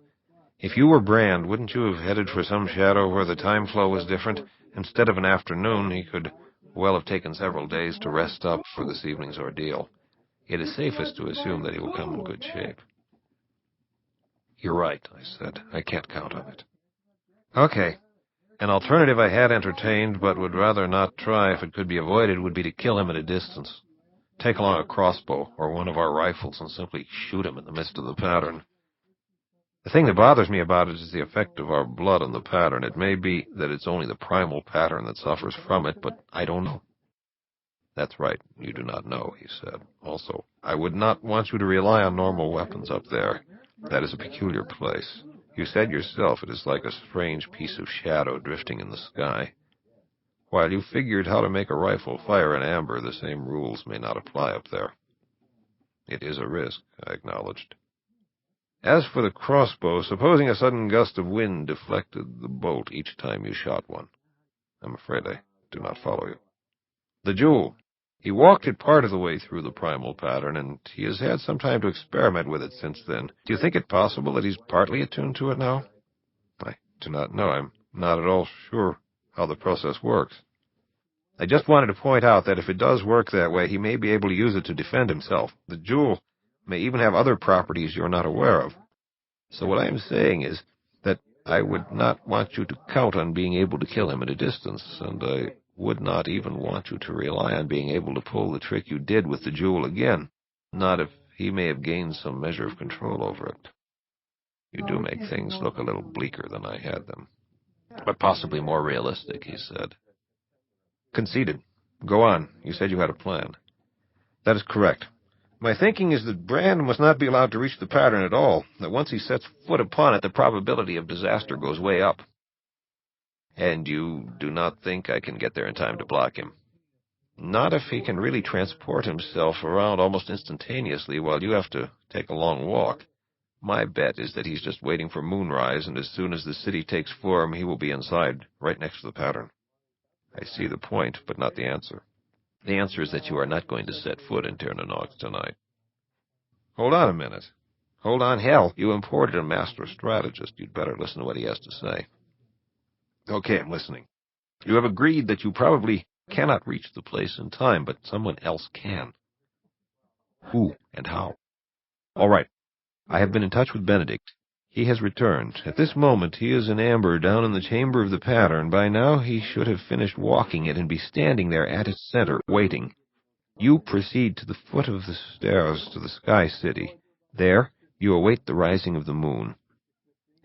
If you were Brand, wouldn't you have headed for some shadow where the time flow was different? Instead of an afternoon, he could well have taken several days to rest up for this evening's ordeal. It is safest to assume that he will come in good shape." "You're right," I said. "I can't count on it." "Okay. An alternative I had entertained, but would rather not try if it could be avoided, would be to kill him at a distance. Take along a crossbow or one of our rifles and simply shoot him in the midst of the pattern. The thing that bothers me about it is the effect of our blood on the pattern. It may be that it's only the primal pattern that suffers from it, but I don't know." "That's right, you do not know," he said. "Also, I would not want you to rely on normal weapons up there. That is a peculiar place. You said yourself it is like a strange piece of shadow drifting in the sky. While you figured how to make a rifle fire in amber, the same rules may not apply up there." "It is a risk," I acknowledged. "As for the crossbow, supposing a sudden gust of wind deflected the bolt each time you shot one?" "I'm afraid I do not follow you." "The jewel. He walked it part of the way through the primal pattern, and he has had some time to experiment with it since then. Do you think it possible that he's partly attuned to it now?" "I do not know. I'm not at all sure how the process works." "I just wanted to point out that if it does work that way, he may be able to use it to defend himself. The jewel may even have other properties you're not aware of. So what I am saying is that I would not want you to count on being able to kill him at a distance, and I would not even want you to rely on being able to pull the trick you did with the jewel again, not if he may have gained some measure of control over it. You do make things look a little bleaker than I had them, but possibly more realistic, he said. Conceded. Go on. You said you had a plan. That is correct. My thinking is that Brand must not be allowed to reach the pattern at all, that once he sets foot upon it, the probability of disaster goes way up. And you do not think I can get there in time to block him? Not if he can really transport himself around almost instantaneously while you have to take a long walk. My bet is that he's just waiting for moonrise, and as soon as the city takes form, he will be inside, right next to the pattern. I see the point, but not the answer. The answer is that you are not going to set foot in Tirnanox tonight. Hold on a minute. Hold on, hell. You imported a master strategist. You'd better listen to what he has to say. Okay, I'm listening. You have agreed that you probably cannot reach the place in time, but someone else can. Who and how? All right. I have been in touch with Benedict. He has returned. At this moment, he is in amber down in the chamber of the pattern. By now, he should have finished walking it and be standing there at its center, waiting. You proceed to the foot of the stairs to the Sky City. There, you await the rising of the moon.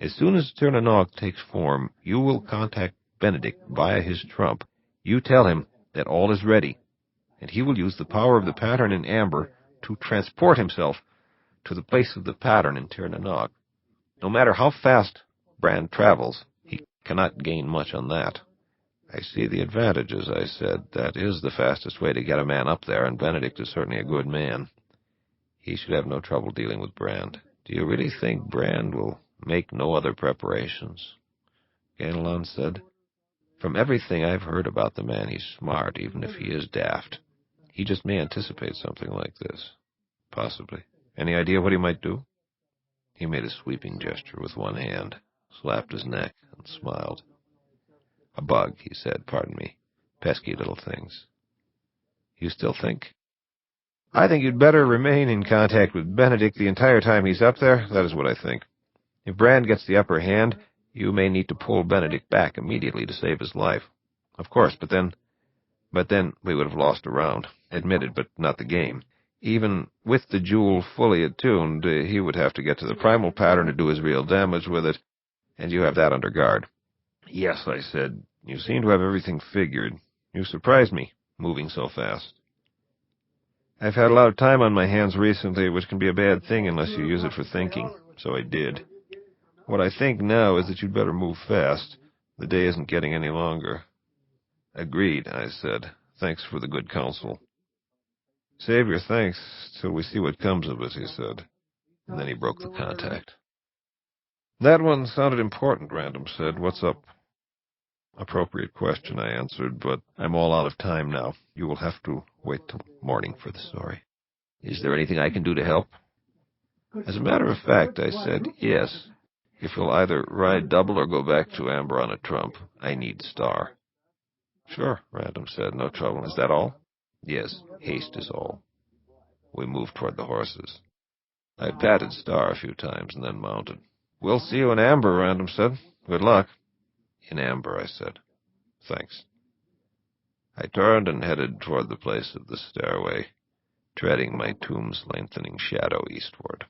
As soon as Tirnanog takes form, you will contact Benedict via his trump. You tell him that all is ready, and he will use the power of the pattern in amber to transport himself to the place of the pattern in Tirnanog. No matter how fast Brand travels, he cannot gain much on that. I see the advantages, I said. That is the fastest way to get a man up there, and Benedict is certainly a good man. He should have no trouble dealing with Brand. Do you really think Brand will make no other preparations? Ganelon said. From everything I've heard about the man, he's smart, even if he is daft. He just may anticipate something like this. Possibly. Any idea what he might do? He made a sweeping gesture with one hand, slapped his neck, and smiled. A bug, he said, pardon me. Pesky little things. You still think? I think you'd better remain in contact with Benedict the entire time he's up there. That is what I think. If Brand gets the upper hand, you may need to pull Benedict back immediately to save his life. Of course, but then we would have lost a round. Admitted, but not the game. Even with the jewel fully attuned, he would have to get to the primal pattern to do his real damage with it, and you have that under guard. Yes, I said. You seem to have everything figured. You surprised me, moving so fast. I've had a lot of time on my hands recently, which can be a bad thing unless you use it for thinking, so I did. What I think now is that you'd better move fast. The day isn't getting any longer. Agreed, I said. Thanks for the good counsel. Save your thanks till we see what comes of it, he said. And then he broke the contact. That one sounded important, Random said. What's up? Appropriate question, I answered, but I'm all out of time now. You will have to wait till morning for the story. Is there anything I can do to help? As a matter of fact, I said, yes. If you'll either ride double or go back to Amber on a trump, I need Star. Sure, Random said, no trouble. Is that all? Yes, haste is all. We moved toward the horses. I patted Star a few times and then mounted. We'll see you in Amber, Random said. Good luck. In Amber, I said. Thanks. I turned and headed toward the place of the stairway, treading my tomb's lengthening shadow eastward.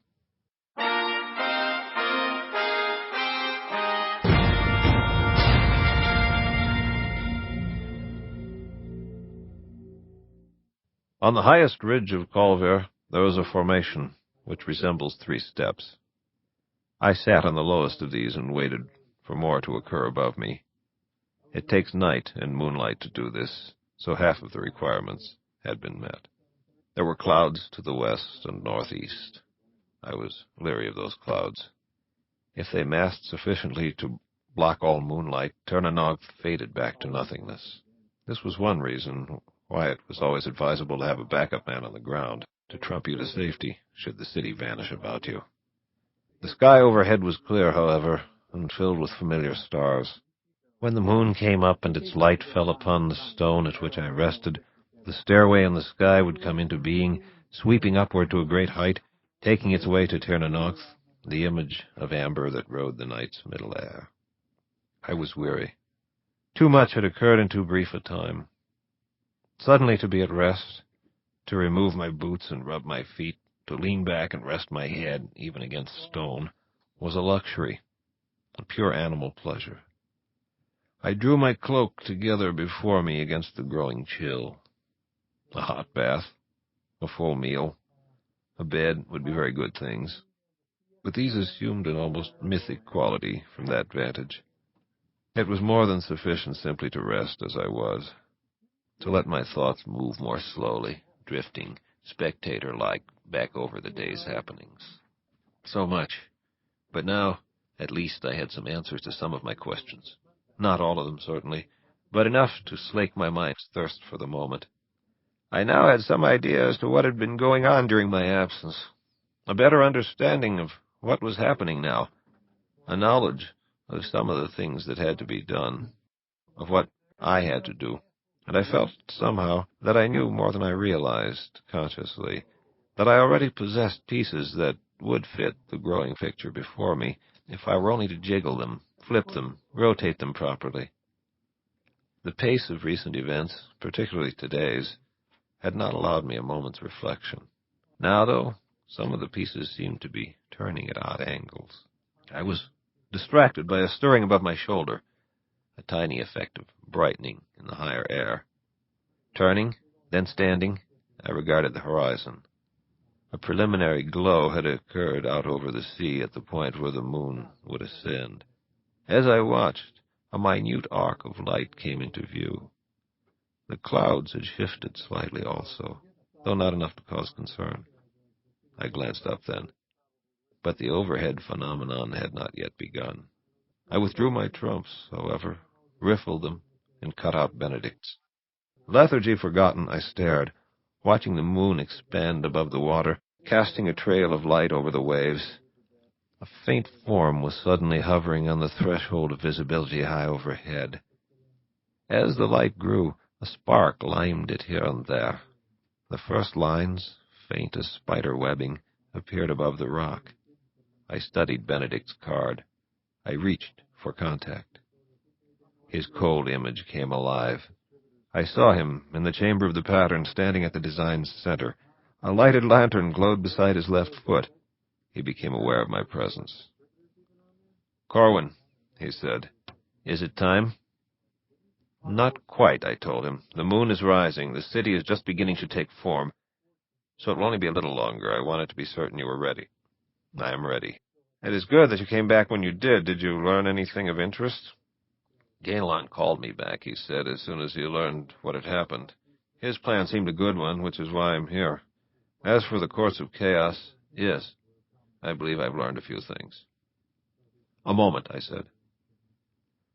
On the highest ridge of Colver, there is a formation which resembles 3 steps. I sat on the lowest of these and waited for more to occur above me. It takes night and moonlight to do this, so half of the requirements had been met. There were clouds to the west and northeast. I was leery of those clouds. If they massed sufficiently to block all moonlight, Tirnanog faded back to nothingness. This was one reason why it was always advisable to have a backup man on the ground to trump you to safety should the city vanish about you. The sky overhead was clear, however, and filled with familiar stars. When the moon came up and its light fell upon the stone at which I rested, the stairway in the sky would come into being, sweeping upward to a great height, taking its way to Tirnanox, the image of amber that rode the night's middle air. I was weary. Too much had occurred in too brief a time. Suddenly to be at rest, to remove my boots and rub my feet, to lean back and rest my head, even against stone, was a luxury, a pure animal pleasure. I drew my cloak together before me against the growing chill. A hot bath, a full meal, a bed would be very good things, but these assumed an almost mythic quality from that vantage. It was more than sufficient simply to rest as I was, to let my thoughts move more slowly, drifting, spectator-like, back over the day's happenings. So much. But now, at least, I had some answers to some of my questions. Not all of them, certainly, but enough to slake my mind's thirst for the moment. I now had some idea as to what had been going on during my absence, a better understanding of what was happening now, a knowledge of some of the things that had to be done, of what I had to do. And I felt, somehow, that I knew more than I realized, consciously, that I already possessed pieces that would fit the growing picture before me, if I were only to jiggle them, flip them, rotate them properly. The pace of recent events, particularly today's, had not allowed me a moment's reflection. Now, though, some of the pieces seemed to be turning at odd angles. I was distracted by a stirring above my shoulder, a tiny effect of brightening in the higher air. Turning, then standing, I regarded the horizon. A preliminary glow had occurred out over the sea at the point where the moon would ascend. As I watched, a minute arc of light came into view. The clouds had shifted slightly also, though not enough to cause concern. I glanced up then, but the overhead phenomenon had not yet begun. I withdrew my trumps, however, riffled them, and cut out Benedict's. Lethargy forgotten, I stared, watching the moon expand above the water, casting a trail of light over the waves. A faint form was suddenly hovering on the threshold of visibility high overhead. As the light grew, a spark limed it here and there. The first lines, faint as spider webbing, appeared above the rock. I studied Benedict's card. I reached for contact. His cold image came alive. I saw him in the chamber of the pattern, standing at the design's center. A lighted lantern glowed beside his left foot. He became aware of my presence. "Corwin," he said, "is it time?" "Not quite," I told him. "The moon is rising. The city is just beginning to take form. So it will only be a little longer. I wanted to be certain you were ready." "I am ready." "It is good that you came back when you did. Did you learn anything of interest?" "Galen called me back," he said, "as soon as he learned what had happened. His plan seemed a good one, which is why I'm here. As for the course of chaos, yes, I believe I've learned a few things." "A moment," I said.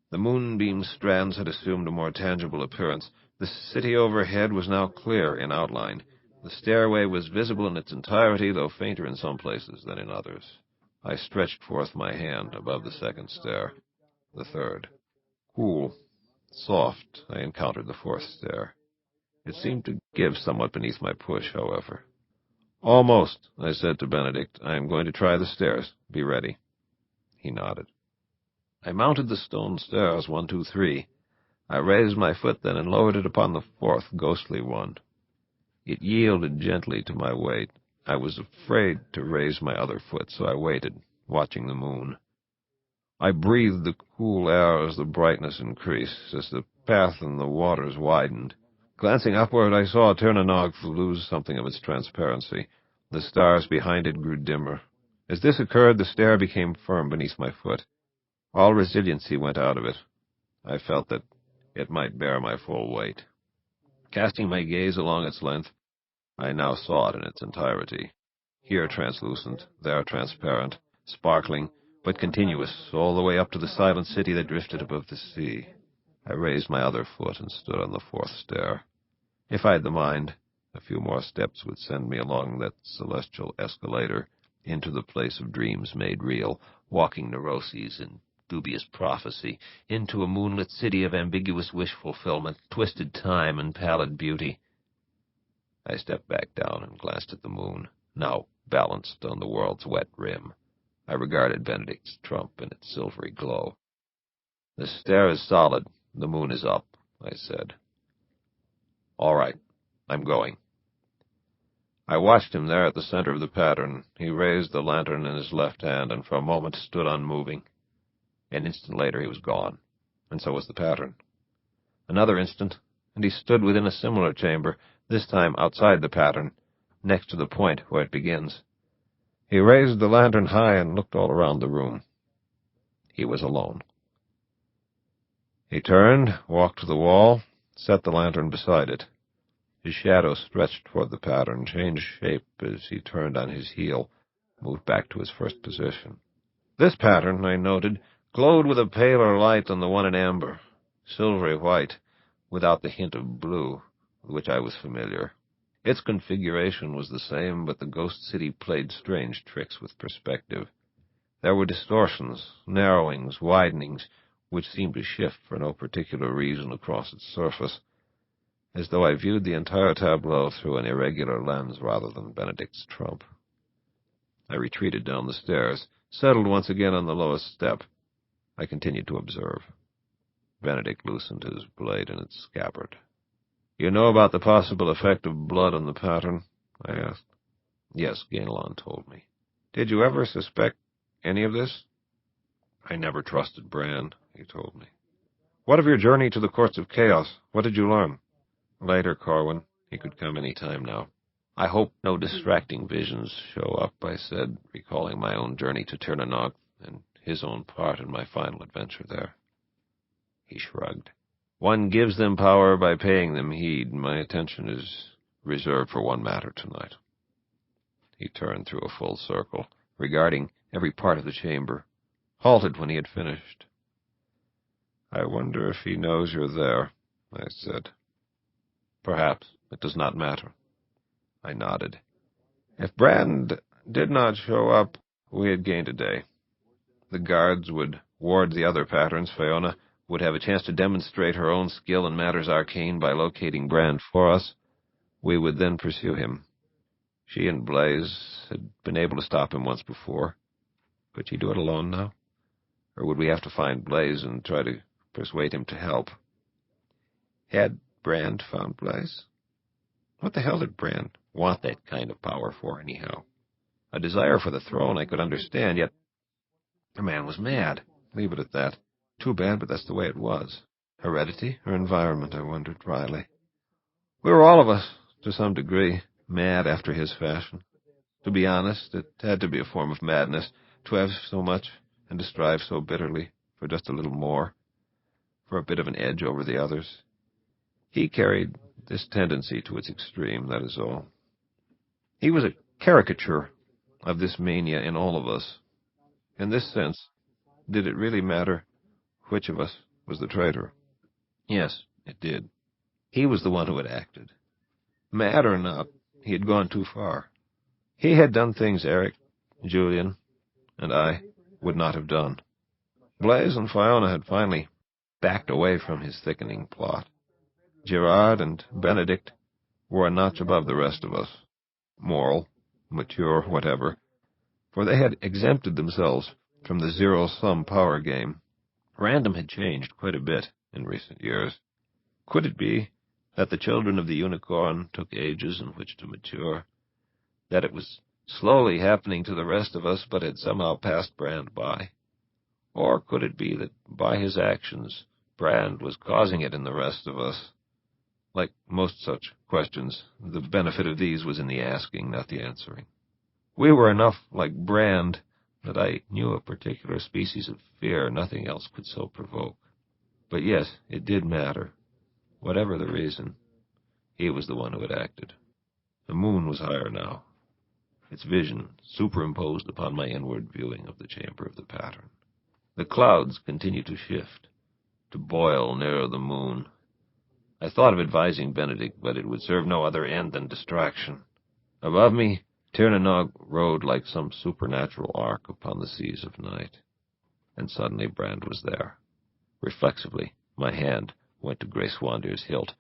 The moonbeam strands had assumed a more tangible appearance. The city overhead was now clear in outline. The stairway was visible in its entirety, though fainter in some places than in others. I stretched forth my hand above the second stair, the third. Cool, soft, I encountered the fourth stair. It seemed to give somewhat beneath my push, however. "Almost," I said to Benedict. "I am going to try the stairs. Be ready." He nodded. I mounted the stone stairs, 1, 2, 3. I raised my foot then and lowered it upon the fourth ghostly one. It yielded gently to my weight. I was afraid to raise my other foot, so I waited, watching the moon. I breathed the cool air as the brightness increased, as the path in the waters widened. Glancing upward, I saw Tirnanog lose something of its transparency. The stars behind it grew dimmer. As this occurred, the stair became firm beneath my foot. All resiliency went out of it. I felt that it might bear my full weight. Casting my gaze along its length, I now saw it in its entirety. Here translucent, there transparent, sparkling, but continuous, all the way up to the silent city that drifted above the sea. I raised my other foot and stood on the fourth stair. If I had the mind, a few more steps would send me along that celestial escalator into the place of dreams made real, walking neuroses and dubious prophecy, into a moonlit city of ambiguous wish-fulfillment, twisted time, and pallid beauty. I stepped back down and glanced at the moon, now balanced on the world's wet rim. I regarded Benedict's trump in its silvery glow. "The stair is solid. The moon is up," I said. "All right. I'm going." I watched him there at the center of the pattern. He raised the lantern in his left hand and for a moment stood unmoving. An instant later he was gone, and so was the pattern. Another instant, and he stood within a similar chamber, this time outside the pattern, next to the point where it begins. He raised the lantern high and looked all around the room. He was alone. He turned, walked to the wall, set the lantern beside it. His shadow stretched toward the pattern, changed shape as he turned on his heel, moved back to his first position. This pattern, I noted, glowed with a paler light than the one in amber, silvery white, without the hint of blue, with which I was familiar. Its configuration was the same, but the ghost city played strange tricks with perspective. There were distortions, narrowings, widenings, which seemed to shift for no particular reason across its surface, as though I viewed the entire tableau through an irregular lens rather than Benedict's trump. I retreated down the stairs, settled once again on the lowest step. I continued to observe. Benedict loosened his blade in its scabbard. "You know about the possible effect of blood on the pattern?" I asked. "Yes," Gainelon told me. "Did you ever suspect any of this?" "I never trusted Brand," he told me. "What of your journey to the Courts of Chaos? What did you learn?" "Later, Corwin. He could come any time now." "I hope no distracting visions show up," I said, recalling my own journey to Tirnanog and his own part in my final adventure there. He shrugged. "One gives them power by paying them heed. My attention is reserved for one matter tonight." He turned through a full circle, regarding every part of the chamber, halted when he had finished. "I wonder if he knows you're there," I said. "Perhaps. It does not matter." I nodded. If Brand did not show up, we had gained a day. The guards would ward the other patterns. Fiona would have a chance to demonstrate her own skill in matters arcane by locating Brand for us. We would then pursue him. She and Blaze had been able to stop him once before. Could she do it alone now? Or would we have to find Blaze and try to persuade him to help? Had Brand found Blaze? What the hell did Brand want that kind of power for, anyhow? A desire for the throne I could understand, yet the man was mad. Leave it at that. Too bad, but that's the way it was. Heredity or environment, I wondered dryly. We were all of us, to some degree, mad after his fashion. To be honest, it had to be a form of madness, to have so much and to strive so bitterly for just a little more, for a bit of an edge over the others. He carried this tendency to its extreme, that is all. He was a caricature of this mania in all of us. In this sense, did it really matter which of us was the traitor? Yes, it did. He was the one who had acted. Mad or not, he had gone too far. He had done things Eric, Julian, and I would not have done. Blaze and Fiona had finally backed away from his thickening plot. Gerard and Benedict were a notch above the rest of us. Moral, mature, whatever, for they had exempted themselves from the zero-sum power game. Random had changed quite a bit in recent years. Could it be that the children of the unicorn took ages in which to mature, that it was slowly happening to the rest of us but had somehow passed Brand by? Or could it be that by his actions Brand was causing it in the rest of us? Like most such questions, the benefit of these was in the asking, not the answering. We were enough like Brand that I knew a particular species of fear nothing else could so provoke. But yes, it did matter. Whatever the reason, he was the one who had acted. The moon was higher now, its vision superimposed upon my inward viewing of the chamber of the pattern. The clouds continued to shift, to boil nearer the moon. I thought of advising Benedict, but it would serve no other end than distraction. Above me, Tirnanog rode like some supernatural ark upon the seas of night. And suddenly Brand was there. Reflexively, my hand went to Grace Wander's hilt,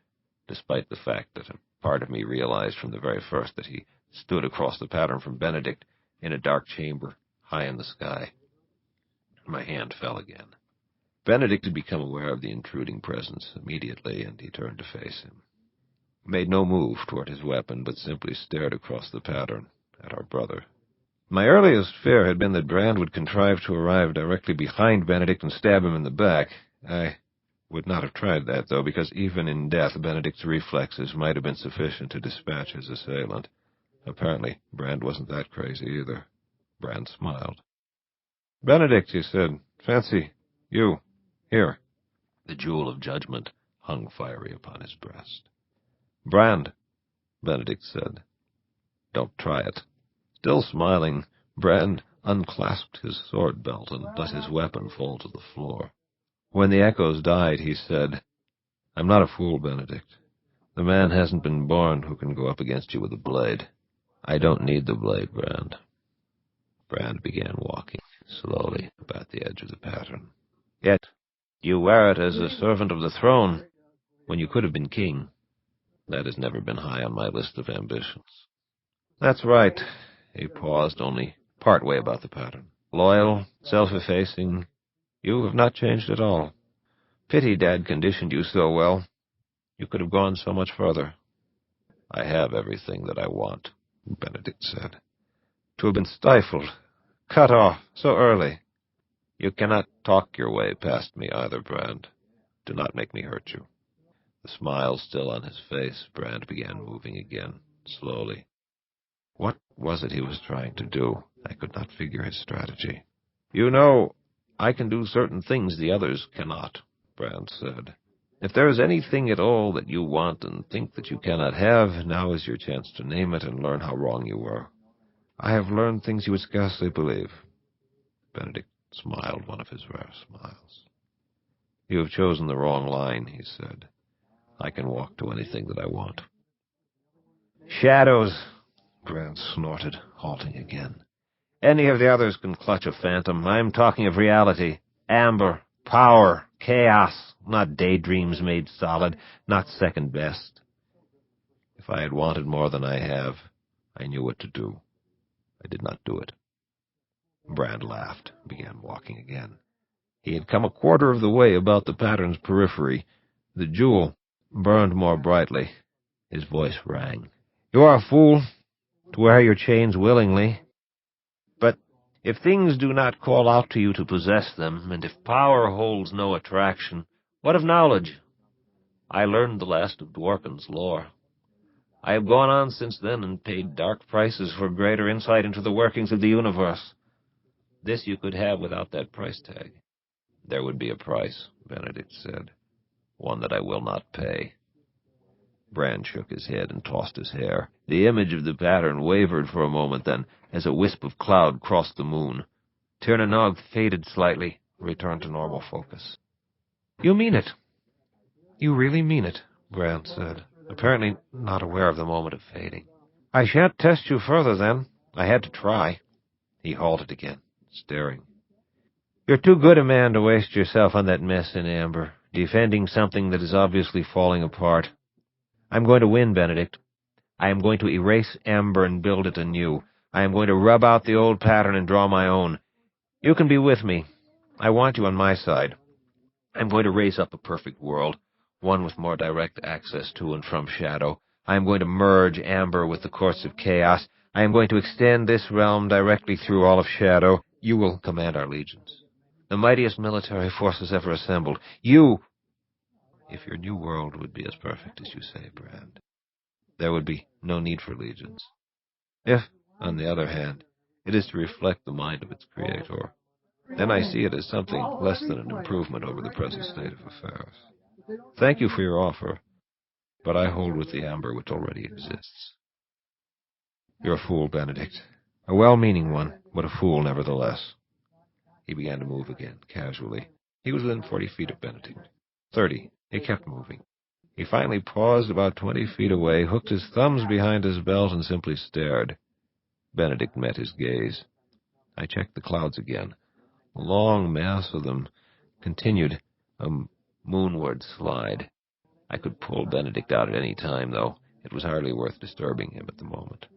despite the fact that a part of me realized from the very first that he stood across the pattern from Benedict in a dark chamber high in the sky. My hand fell again. Benedict had become aware of the intruding presence immediately, and he turned to face him. He made no move toward his weapon, but simply stared across the pattern at our brother. My earliest fear had been that Brand would contrive to arrive directly behind Benedict and stab him in the back. I would not have tried that, though, because even in death, Benedict's reflexes might have been sufficient to dispatch his assailant. Apparently, Brand wasn't that crazy either. Brand smiled. "Benedict," he said, "fancy you here." The jewel of judgment hung fiery upon his breast. "Brand," Benedict said. "Don't try it." Still smiling, Brand unclasped his sword belt and let his weapon fall to the floor. When the echoes died, he said, "I'm not a fool, Benedict. The man hasn't been born who can go up against you with a blade. I don't need the blade, Brand." Brand began walking slowly about the edge of the pattern. "Yet you wear it as a servant of the throne, when you could have been king. That has never been high on my list of ambitions." "That's right." He paused only part way about the pattern. "Loyal, self-effacing, you have not changed at all. Pity Dad conditioned you so well. You could have gone so much further." "I have everything that I want," Benedict said. "To have been stifled, cut off, so early. You cannot talk your way past me either, Brand. Do not make me hurt you." The smile still on his face, Brand began moving again, slowly. What was it he was trying to do? I could not figure his strategy. "You know, I can do certain things the others cannot," Brand said. "If there is anything at all that you want and think that you cannot have, now is your chance to name it and learn how wrong you were." "I have learned things you would scarcely believe." Benedict smiled one of his rare smiles. "You have chosen the wrong line," he said. "I can walk to anything that I want." "Shadows," Brand snorted, halting again. "Any of the others can clutch a phantom. I'm talking of reality. Amber, power, chaos, not daydreams made solid, not second best. If I had wanted more than I have, I knew what to do. I did not do it." Brand laughed, began walking again. He had come a quarter of the way about the pattern's periphery. The jewel burned more brightly. His voice rang. "You are a fool to wear your chains willingly. But if things do not call out to you to possess them, and if power holds no attraction, what of knowledge? I learned the last of Dworkin's lore. I have gone on since then and paid dark prices for greater insight into the workings of the universe. This you could have without that price tag." "There would be a price," Benedict said. "One that I will not pay." Brand shook his head and tossed his hair. The image of the pattern wavered for a moment, then, as a wisp of cloud crossed the moon, Tirnanog faded slightly, returned to normal focus. "You mean it? You really mean it," Brand said, apparently not aware of the moment of fading. "I shan't test you further, then. I had to try." He halted again, staring. "You're too good a man to waste yourself on that mess in amber, defending something that is obviously falling apart. I'm going to win, Benedict. I am going to erase amber and build it anew. I am going to rub out the old pattern and draw my own. You can be with me. I want you on my side. I'm going to raise up a perfect world, one with more direct access to and from shadow. I am going to merge amber with the courts of chaos. I am going to extend this realm directly through all of shadow. You will command our legions, the mightiest military forces ever assembled. You... If your new world would be as perfect as you say, Brand, there would be no need for legions. If, on the other hand, it is to reflect the mind of its creator, then I see it as something less than an improvement over the present state of affairs. Thank you for your offer, but I hold with the amber which already exists." "You're a fool, Benedict. A well-meaning one, but a fool nevertheless." He began to move again, casually. He was within 40 feet of Benedict. 30. He kept moving. He finally paused about 20 feet away, hooked his thumbs behind his belt, and simply stared. Benedict met his gaze. I checked the clouds again. A long mass of them continued a moonward slide. I could pull Benedict out at any time, though. It was hardly worth disturbing him at the moment.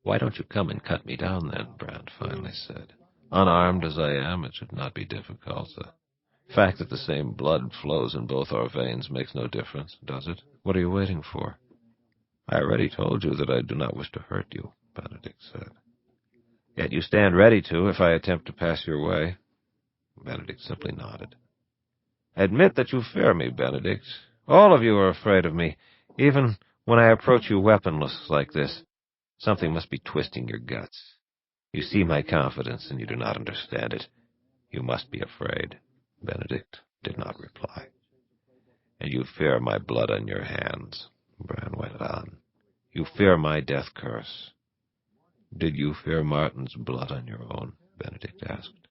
"Why don't you come and cut me down, then?" Brand finally said. "Unarmed as I am, it should not be difficult. The fact that the same blood flows in both our veins makes no difference, does it? What are you waiting for? I already told you that I do not wish to hurt you, Benedict said. Yet you stand ready to if I attempt to pass your way. Benedict simply nodded. Admit that you fear me, Benedict. All of you are afraid of me, even when I approach you weaponless like this. Something must be twisting your guts. You see my confidence, and you do not understand it. You must be afraid. Benedict did not reply. And you fear my blood on your hands, Bran went on. You fear my death curse. Did you fear Martin's blood on your own? Benedict asked.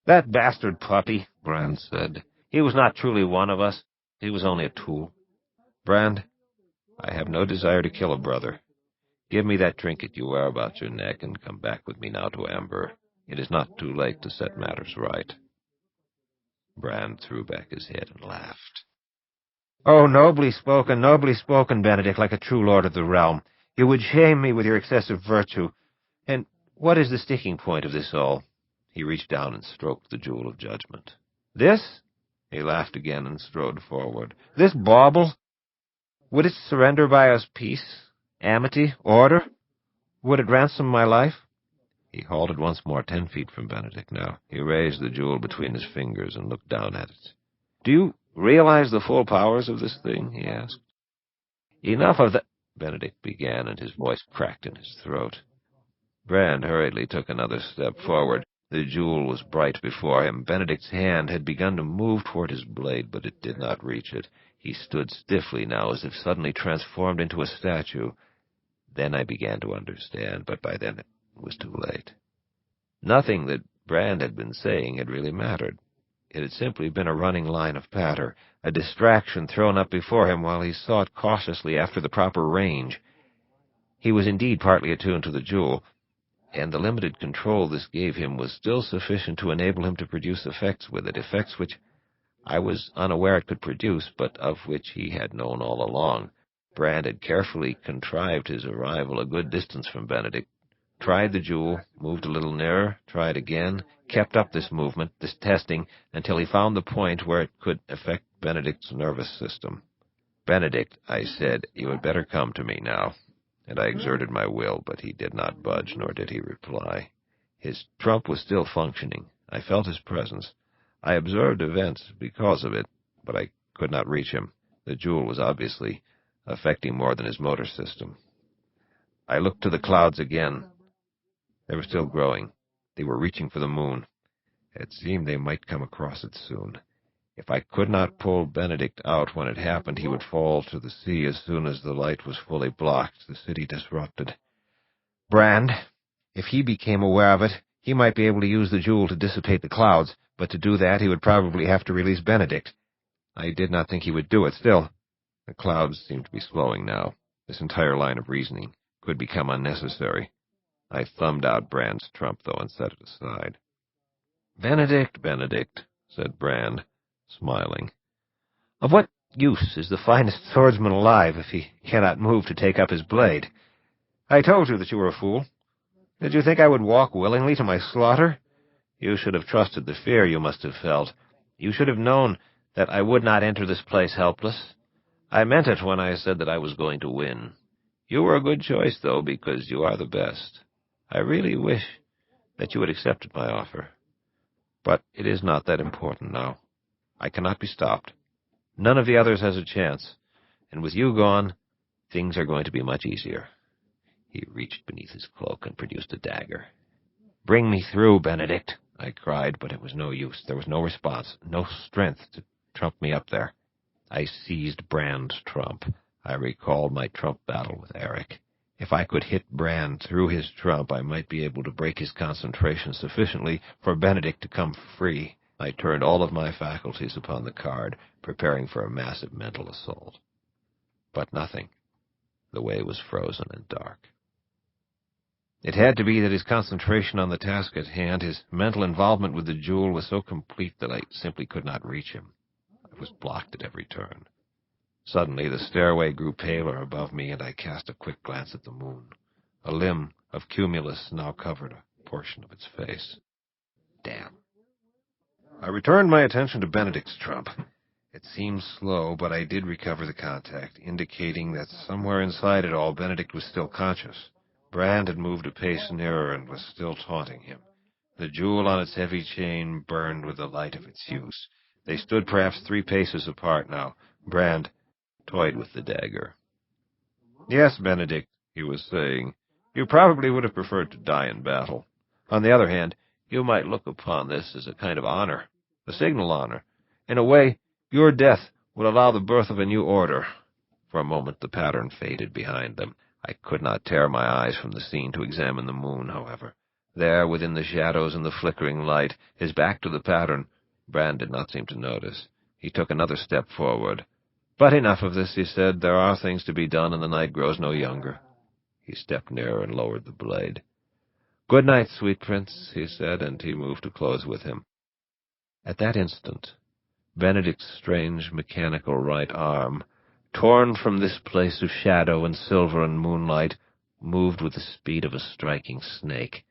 That bastard puppy, Bran said. He was not truly one of us. He was only a tool. Brand, I have no desire to kill a brother. Give me that trinket you wear about your neck and come back with me now to Amber. It is not too late to set matters right. Brand threw back his head and laughed. Oh, nobly spoken, Benedict, like a true lord of the realm. You would shame me with your excessive virtue. And what is the sticking point of this all? He reached down and stroked the jewel of judgment. This? He laughed again and strode forward. This bauble? Would it surrender by us peace, amity, order? Would it ransom my life? He halted once more, 10 feet from Benedict now. He raised the jewel between his fingers and looked down at it. Do you realize the full powers of this thing? He asked. Enough of that, Benedict began, and his voice cracked in his throat. Brand hurriedly took another step forward. The jewel was bright before him. Benedict's hand had begun to move toward his blade, but it did not reach it. He stood stiffly now, as if suddenly transformed into a statue. Then I began to understand, but by then it was too late. Nothing that Brand had been saying had really mattered. It had simply been a running line of patter, a distraction thrown up before him while he sought cautiously after the proper range. He was indeed partly attuned to the jewel, and the limited control this gave him was still sufficient to enable him to produce effects with it, effects which I was unaware it could produce, but of which he had known all along. Brand had carefully contrived his arrival a good distance from Benedict, tried the jewel, moved a little nearer, tried again, kept up this movement, this testing, until he found the point where it could affect Benedict's nervous system. Benedict, I said, you had better come to me now. And I exerted my will, but he did not budge, nor did he reply. His trump was still functioning. I felt his presence. I observed events because of it, but I could not reach him. The jewel was obviously affecting more than his motor system. I looked to the clouds again. They were still growing. They were reaching for the moon. It seemed they might come across it soon. If I could not pull Benedict out when it happened, he would fall to the sea as soon as the light was fully blocked, the city disrupted. Brand, if he became aware of it, he might be able to use the jewel to dissipate the clouds, but to do that he would probably have to release Benedict. I did not think he would do it. Still, the clouds seemed to be slowing now. This entire line of reasoning could become unnecessary. I thumbed out Brand's trump, though, and set it aside. Benedict, said Brand, smiling. Of what use is the finest swordsman alive if he cannot move to take up his blade? I told you that you were a fool. Did you think I would walk willingly to my slaughter? You should have trusted the fear you must have felt. You should have known that I would not enter this place helpless. I meant it when I said that I was going to win. You were a good choice, though, because you are the best. I really wish that you had accepted my offer. But it is not that important now. I cannot be stopped. None of the others has a chance, and with you gone, things are going to be much easier. He reached beneath his cloak and produced a dagger. Bring me through, Benedict, I cried, but it was no use. There was no response, no strength to trump me up there. I seized Brand's trump. I recalled my trump battle with Eric. If I could hit Brand through his trump, I might be able to break his concentration sufficiently for Benedict to come free. I turned all of my faculties upon the card, preparing for a massive mental assault. But nothing. The way was frozen and dark. It had to be that his concentration on the task at hand, his mental involvement with the jewel, was so complete that I simply could not reach him. I was blocked at every turn. Suddenly the stairway grew paler above me, and I cast a quick glance at the moon. A limb of cumulus now covered a portion of its face. Damn. I returned my attention to Benedict's trump. It seemed slow, but I did recover the contact, indicating that somewhere inside it all, Benedict was still conscious. Brand had moved a pace nearer and was still taunting him. The jewel on its heavy chain burned with the light of its use. They stood perhaps 3 paces apart now. Brand toyed with the dagger. "Yes, Benedict," he was saying, "you probably would have preferred to die in battle. On the other hand, you might look upon this as a kind of honor, a signal honor. In a way, your death would allow the birth of a new order." For a moment the pattern faded behind them. I could not tear my eyes from the scene to examine the moon, however. There, within the shadows and the flickering light, his back to the pattern, Brand did not seem to notice. He took another step forward. "But enough of this," he said. "There are things to be done, and the night grows no younger." He stepped nearer and lowered the blade. "Good night, sweet prince," he said, and he moved to close with him. At that instant, Benedict's strange mechanical right arm, torn from this place of shadow and silver and moonlight, moved with the speed of a striking snake.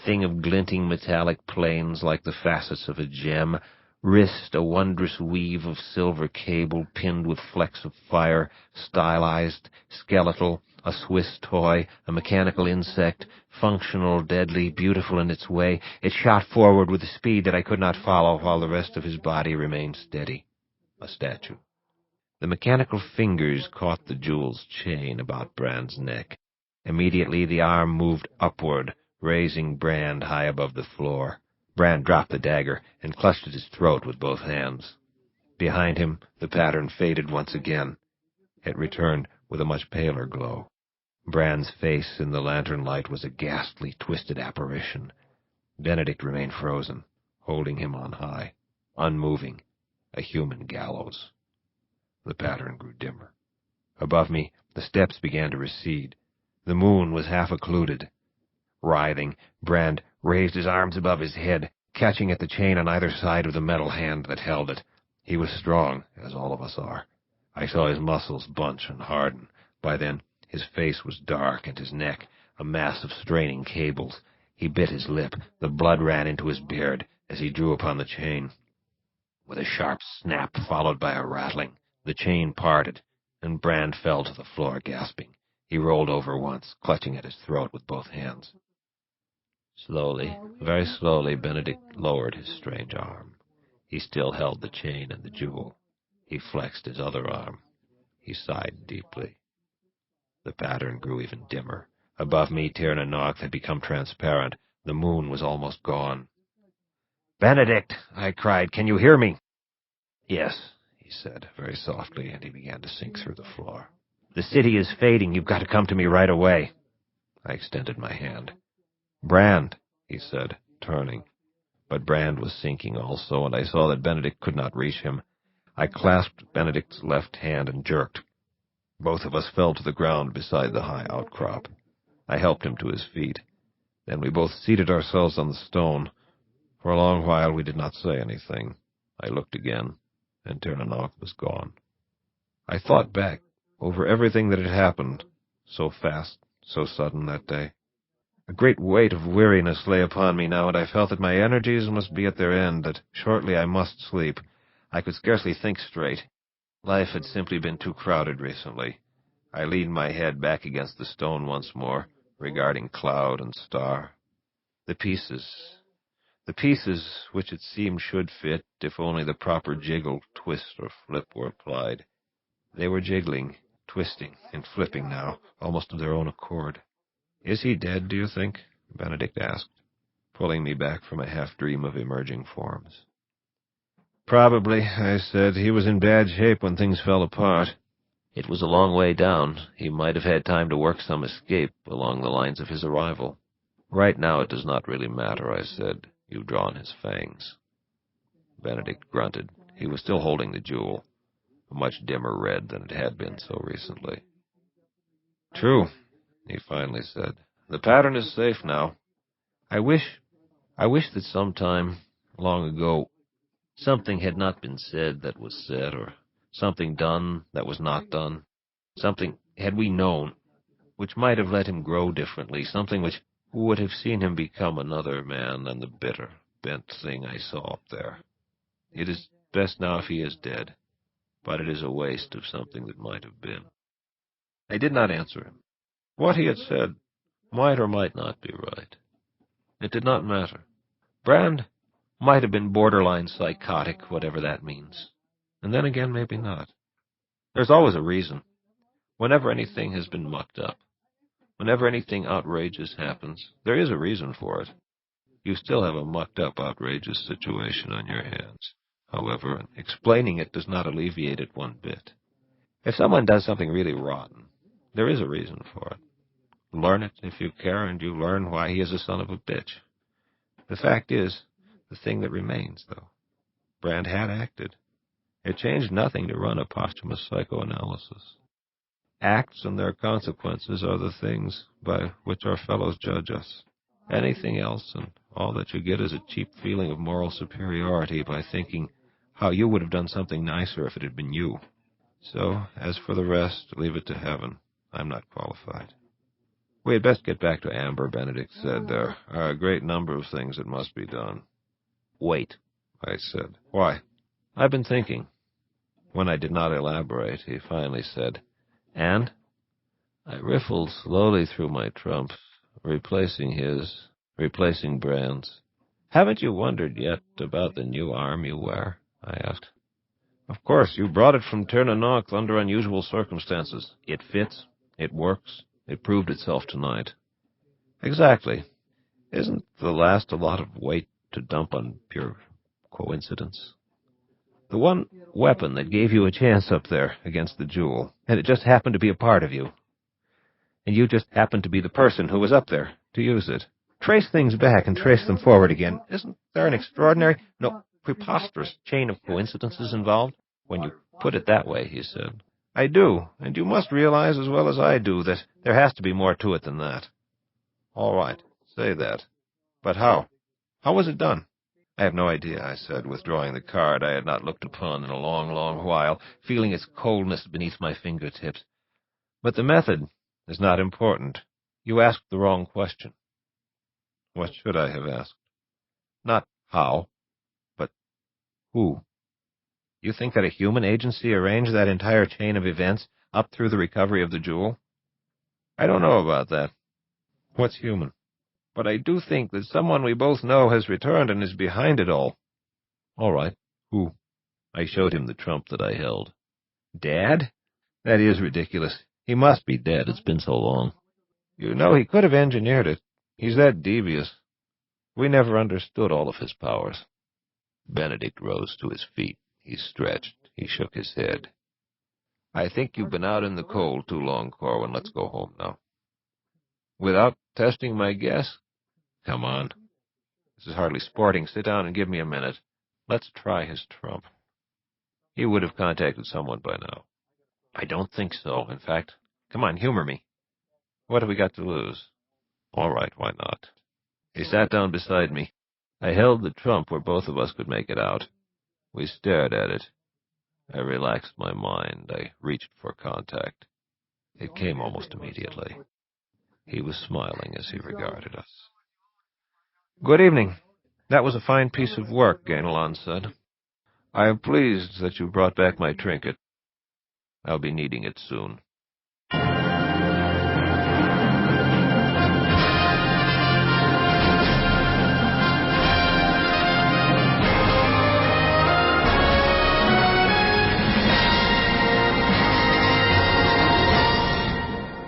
Thing of glinting metallic planes like the facets of a gem, wrist a wondrous weave of silver cable pinned with flecks of fire, stylized, skeletal, a Swiss toy, a mechanical insect, functional, deadly, beautiful in its way. It shot forward with a speed that I could not follow while the rest of his body remained steady, a statue. The mechanical fingers caught the jewel's chain about Brand's neck. Immediately the arm moved upward, raising Brand high above the floor. Brand dropped the dagger and clutched at his throat with both hands. Behind him, the pattern faded once again. It returned with a much paler glow. Brand's face in the lantern light was a ghastly, twisted apparition. Benedict remained frozen, holding him on high, unmoving, a human gallows. The pattern grew dimmer. Above me, the steps began to recede. The moon was half occluded. Writhing, Brand raised his arms above his head, catching at the chain on either side of the metal hand that held it. He was strong, as all of us are. I saw his muscles bunch and harden. By then, his face was dark and his neck a mass of straining cables. He bit his lip. The blood ran into his beard as he drew upon the chain. With a sharp snap followed by a rattling, the chain parted, and Brand fell to the floor, gasping. He rolled over once, clutching at his throat with both hands. Slowly, very slowly, Benedict lowered his strange arm. He still held the chain and the jewel. He flexed his other arm. He sighed deeply. The pattern grew even dimmer. Above me, Tir na Nog had become transparent. The moon was almost gone. "Benedict!" I cried. "Can you hear me?" "Yes," he said, very softly, and he began to sink through the floor. "The city is fading. You've got to come to me right away." I extended my hand. "Brand," he said, turning. But Brand was sinking also, and I saw that Benedict could not reach him. I clasped Benedict's left hand and jerked. Both of us fell to the ground beside the high outcrop. I helped him to his feet. Then we both seated ourselves on the stone. For a long while we did not say anything. I looked again, and Tir na Nog was gone. I thought back over everything that had happened, so fast, so sudden that day. A great weight of weariness lay upon me now, and I felt that my energies must be at their end, that shortly I must sleep. I could scarcely think straight. Life had simply been too crowded recently. I leaned my head back against the stone once more, regarding cloud and star. The pieces which it seemed should fit, if only the proper jiggle, twist, or flip were applied. They were jiggling, twisting, and flipping now, almost of their own accord. "Is he dead, do you think?" Benedict asked, pulling me back from a half-dream of emerging forms. "Probably," I said. "He was in bad shape when things fell apart." "It was a long way down. He might have had time to work some escape along the lines of his arrival." "Right now it does not really matter," I said. "You've drawn his fangs." Benedict grunted. He was still holding the jewel, a much dimmer red than it had been so recently. "True," he finally said. "The pattern is safe now. I wish that sometime, long ago, something had not been said that was said, or something done that was not done. Something, had we known, which might have let him grow differently, something which would have seen him become another man than the bitter, bent thing I saw up there. It is best now if he is dead, but it is a waste of something that might have been. I did not answer him. What he had said might or might not be right. It did not matter. Brand might have been borderline psychotic, whatever that means. And then again, maybe not. There's always a reason. Whenever anything has been mucked up, whenever anything outrageous happens, there is a reason for it. You still have a mucked-up, outrageous situation on your hands. However, explaining it does not alleviate it one bit. If someone does something really rotten, there is a reason for it. Learn it if you care, and you learn why he is a son of a bitch. The fact is, the thing that remains, though. Brand had acted. It changed nothing to run a posthumous psychoanalysis. Acts and their consequences are the things by which our fellows judge us. Anything else, and all that you get is a cheap feeling of moral superiority by thinking how you would have done something nicer if it had been you. So, as for the rest, leave it to heaven. I'm not qualified. We had best get back to Amber, Benedict said. There are a great number of things that must be done. Wait, I said. Why? I've been thinking. When I did not elaborate, he finally said, And? I riffled slowly through my trumps, replacing Brand's. Haven't you wondered yet about the new arm you wear? I asked. Of course, you brought it from Ternanoth under unusual circumstances. It fits. It works. It proved itself tonight. Exactly. Isn't the last a lot of weight to dump on pure coincidence? The one weapon that gave you a chance up there against the jewel, and it just happened to be a part of you. And you just happened to be the person who was up there to use it. Trace things back and trace them forward again. Isn't there an extraordinary, no, preposterous chain of coincidences involved? When you put it that way, he said. I do, and you must realize as well as I do that there has to be more to it than that. All right, say that. But how? How was it done? I have no idea, I said, withdrawing the card I had not looked upon in a long, long while, feeling its coldness beneath my fingertips. But the method is not important. You asked the wrong question. What should I have asked? Not how, but who? You think that a human agency arranged that entire chain of events up through the recovery of the jewel? I don't know about that. What's human? But I do think that someone we both know has returned and is behind it all. All right. Who? I showed him the trump that I held. Dad? That is ridiculous. He must be dead. It's been so long. You know, he could have engineered it. He's that devious. We never understood all of his powers. Benedict rose to his feet. He stretched. He shook his head. I think you've been out in the cold too long, Corwin. Let's go home now. Without testing my guess? Come on. This is hardly sporting. Sit down and give me a minute. Let's try his trump. He would have contacted someone by now. I don't think so. In fact, come on, humor me. What have we got to lose? All right, why not? He sat down beside me. I held the trump where both of us could make it out. We stared at it. I relaxed my mind. I reached for contact. It came almost immediately. He was smiling as he regarded us. Good evening. That was a fine piece of work, Gainalon said. I am pleased that you brought back my trinket. I'll be needing it soon.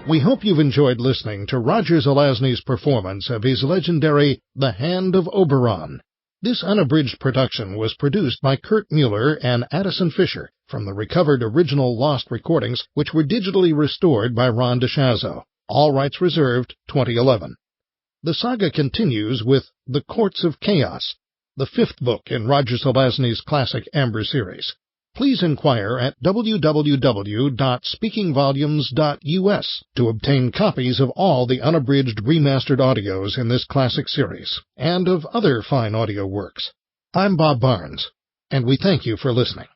We hope you've enjoyed listening to Roger Zelazny's performance of his legendary The Hand of Oberon. This unabridged production was produced by Kurt Mueller and Addison Fisher from the recovered original lost recordings, which were digitally restored by Ron DeShazo. All rights reserved, 2011. The saga continues with The Courts of Chaos, the fifth book in Roger Zelazny's classic Amber series. Please inquire at www.speakingvolumes.us to obtain copies of all the unabridged remastered audios in this classic series, and of other fine audio works. I'm Bob Barnes, and we thank you for listening.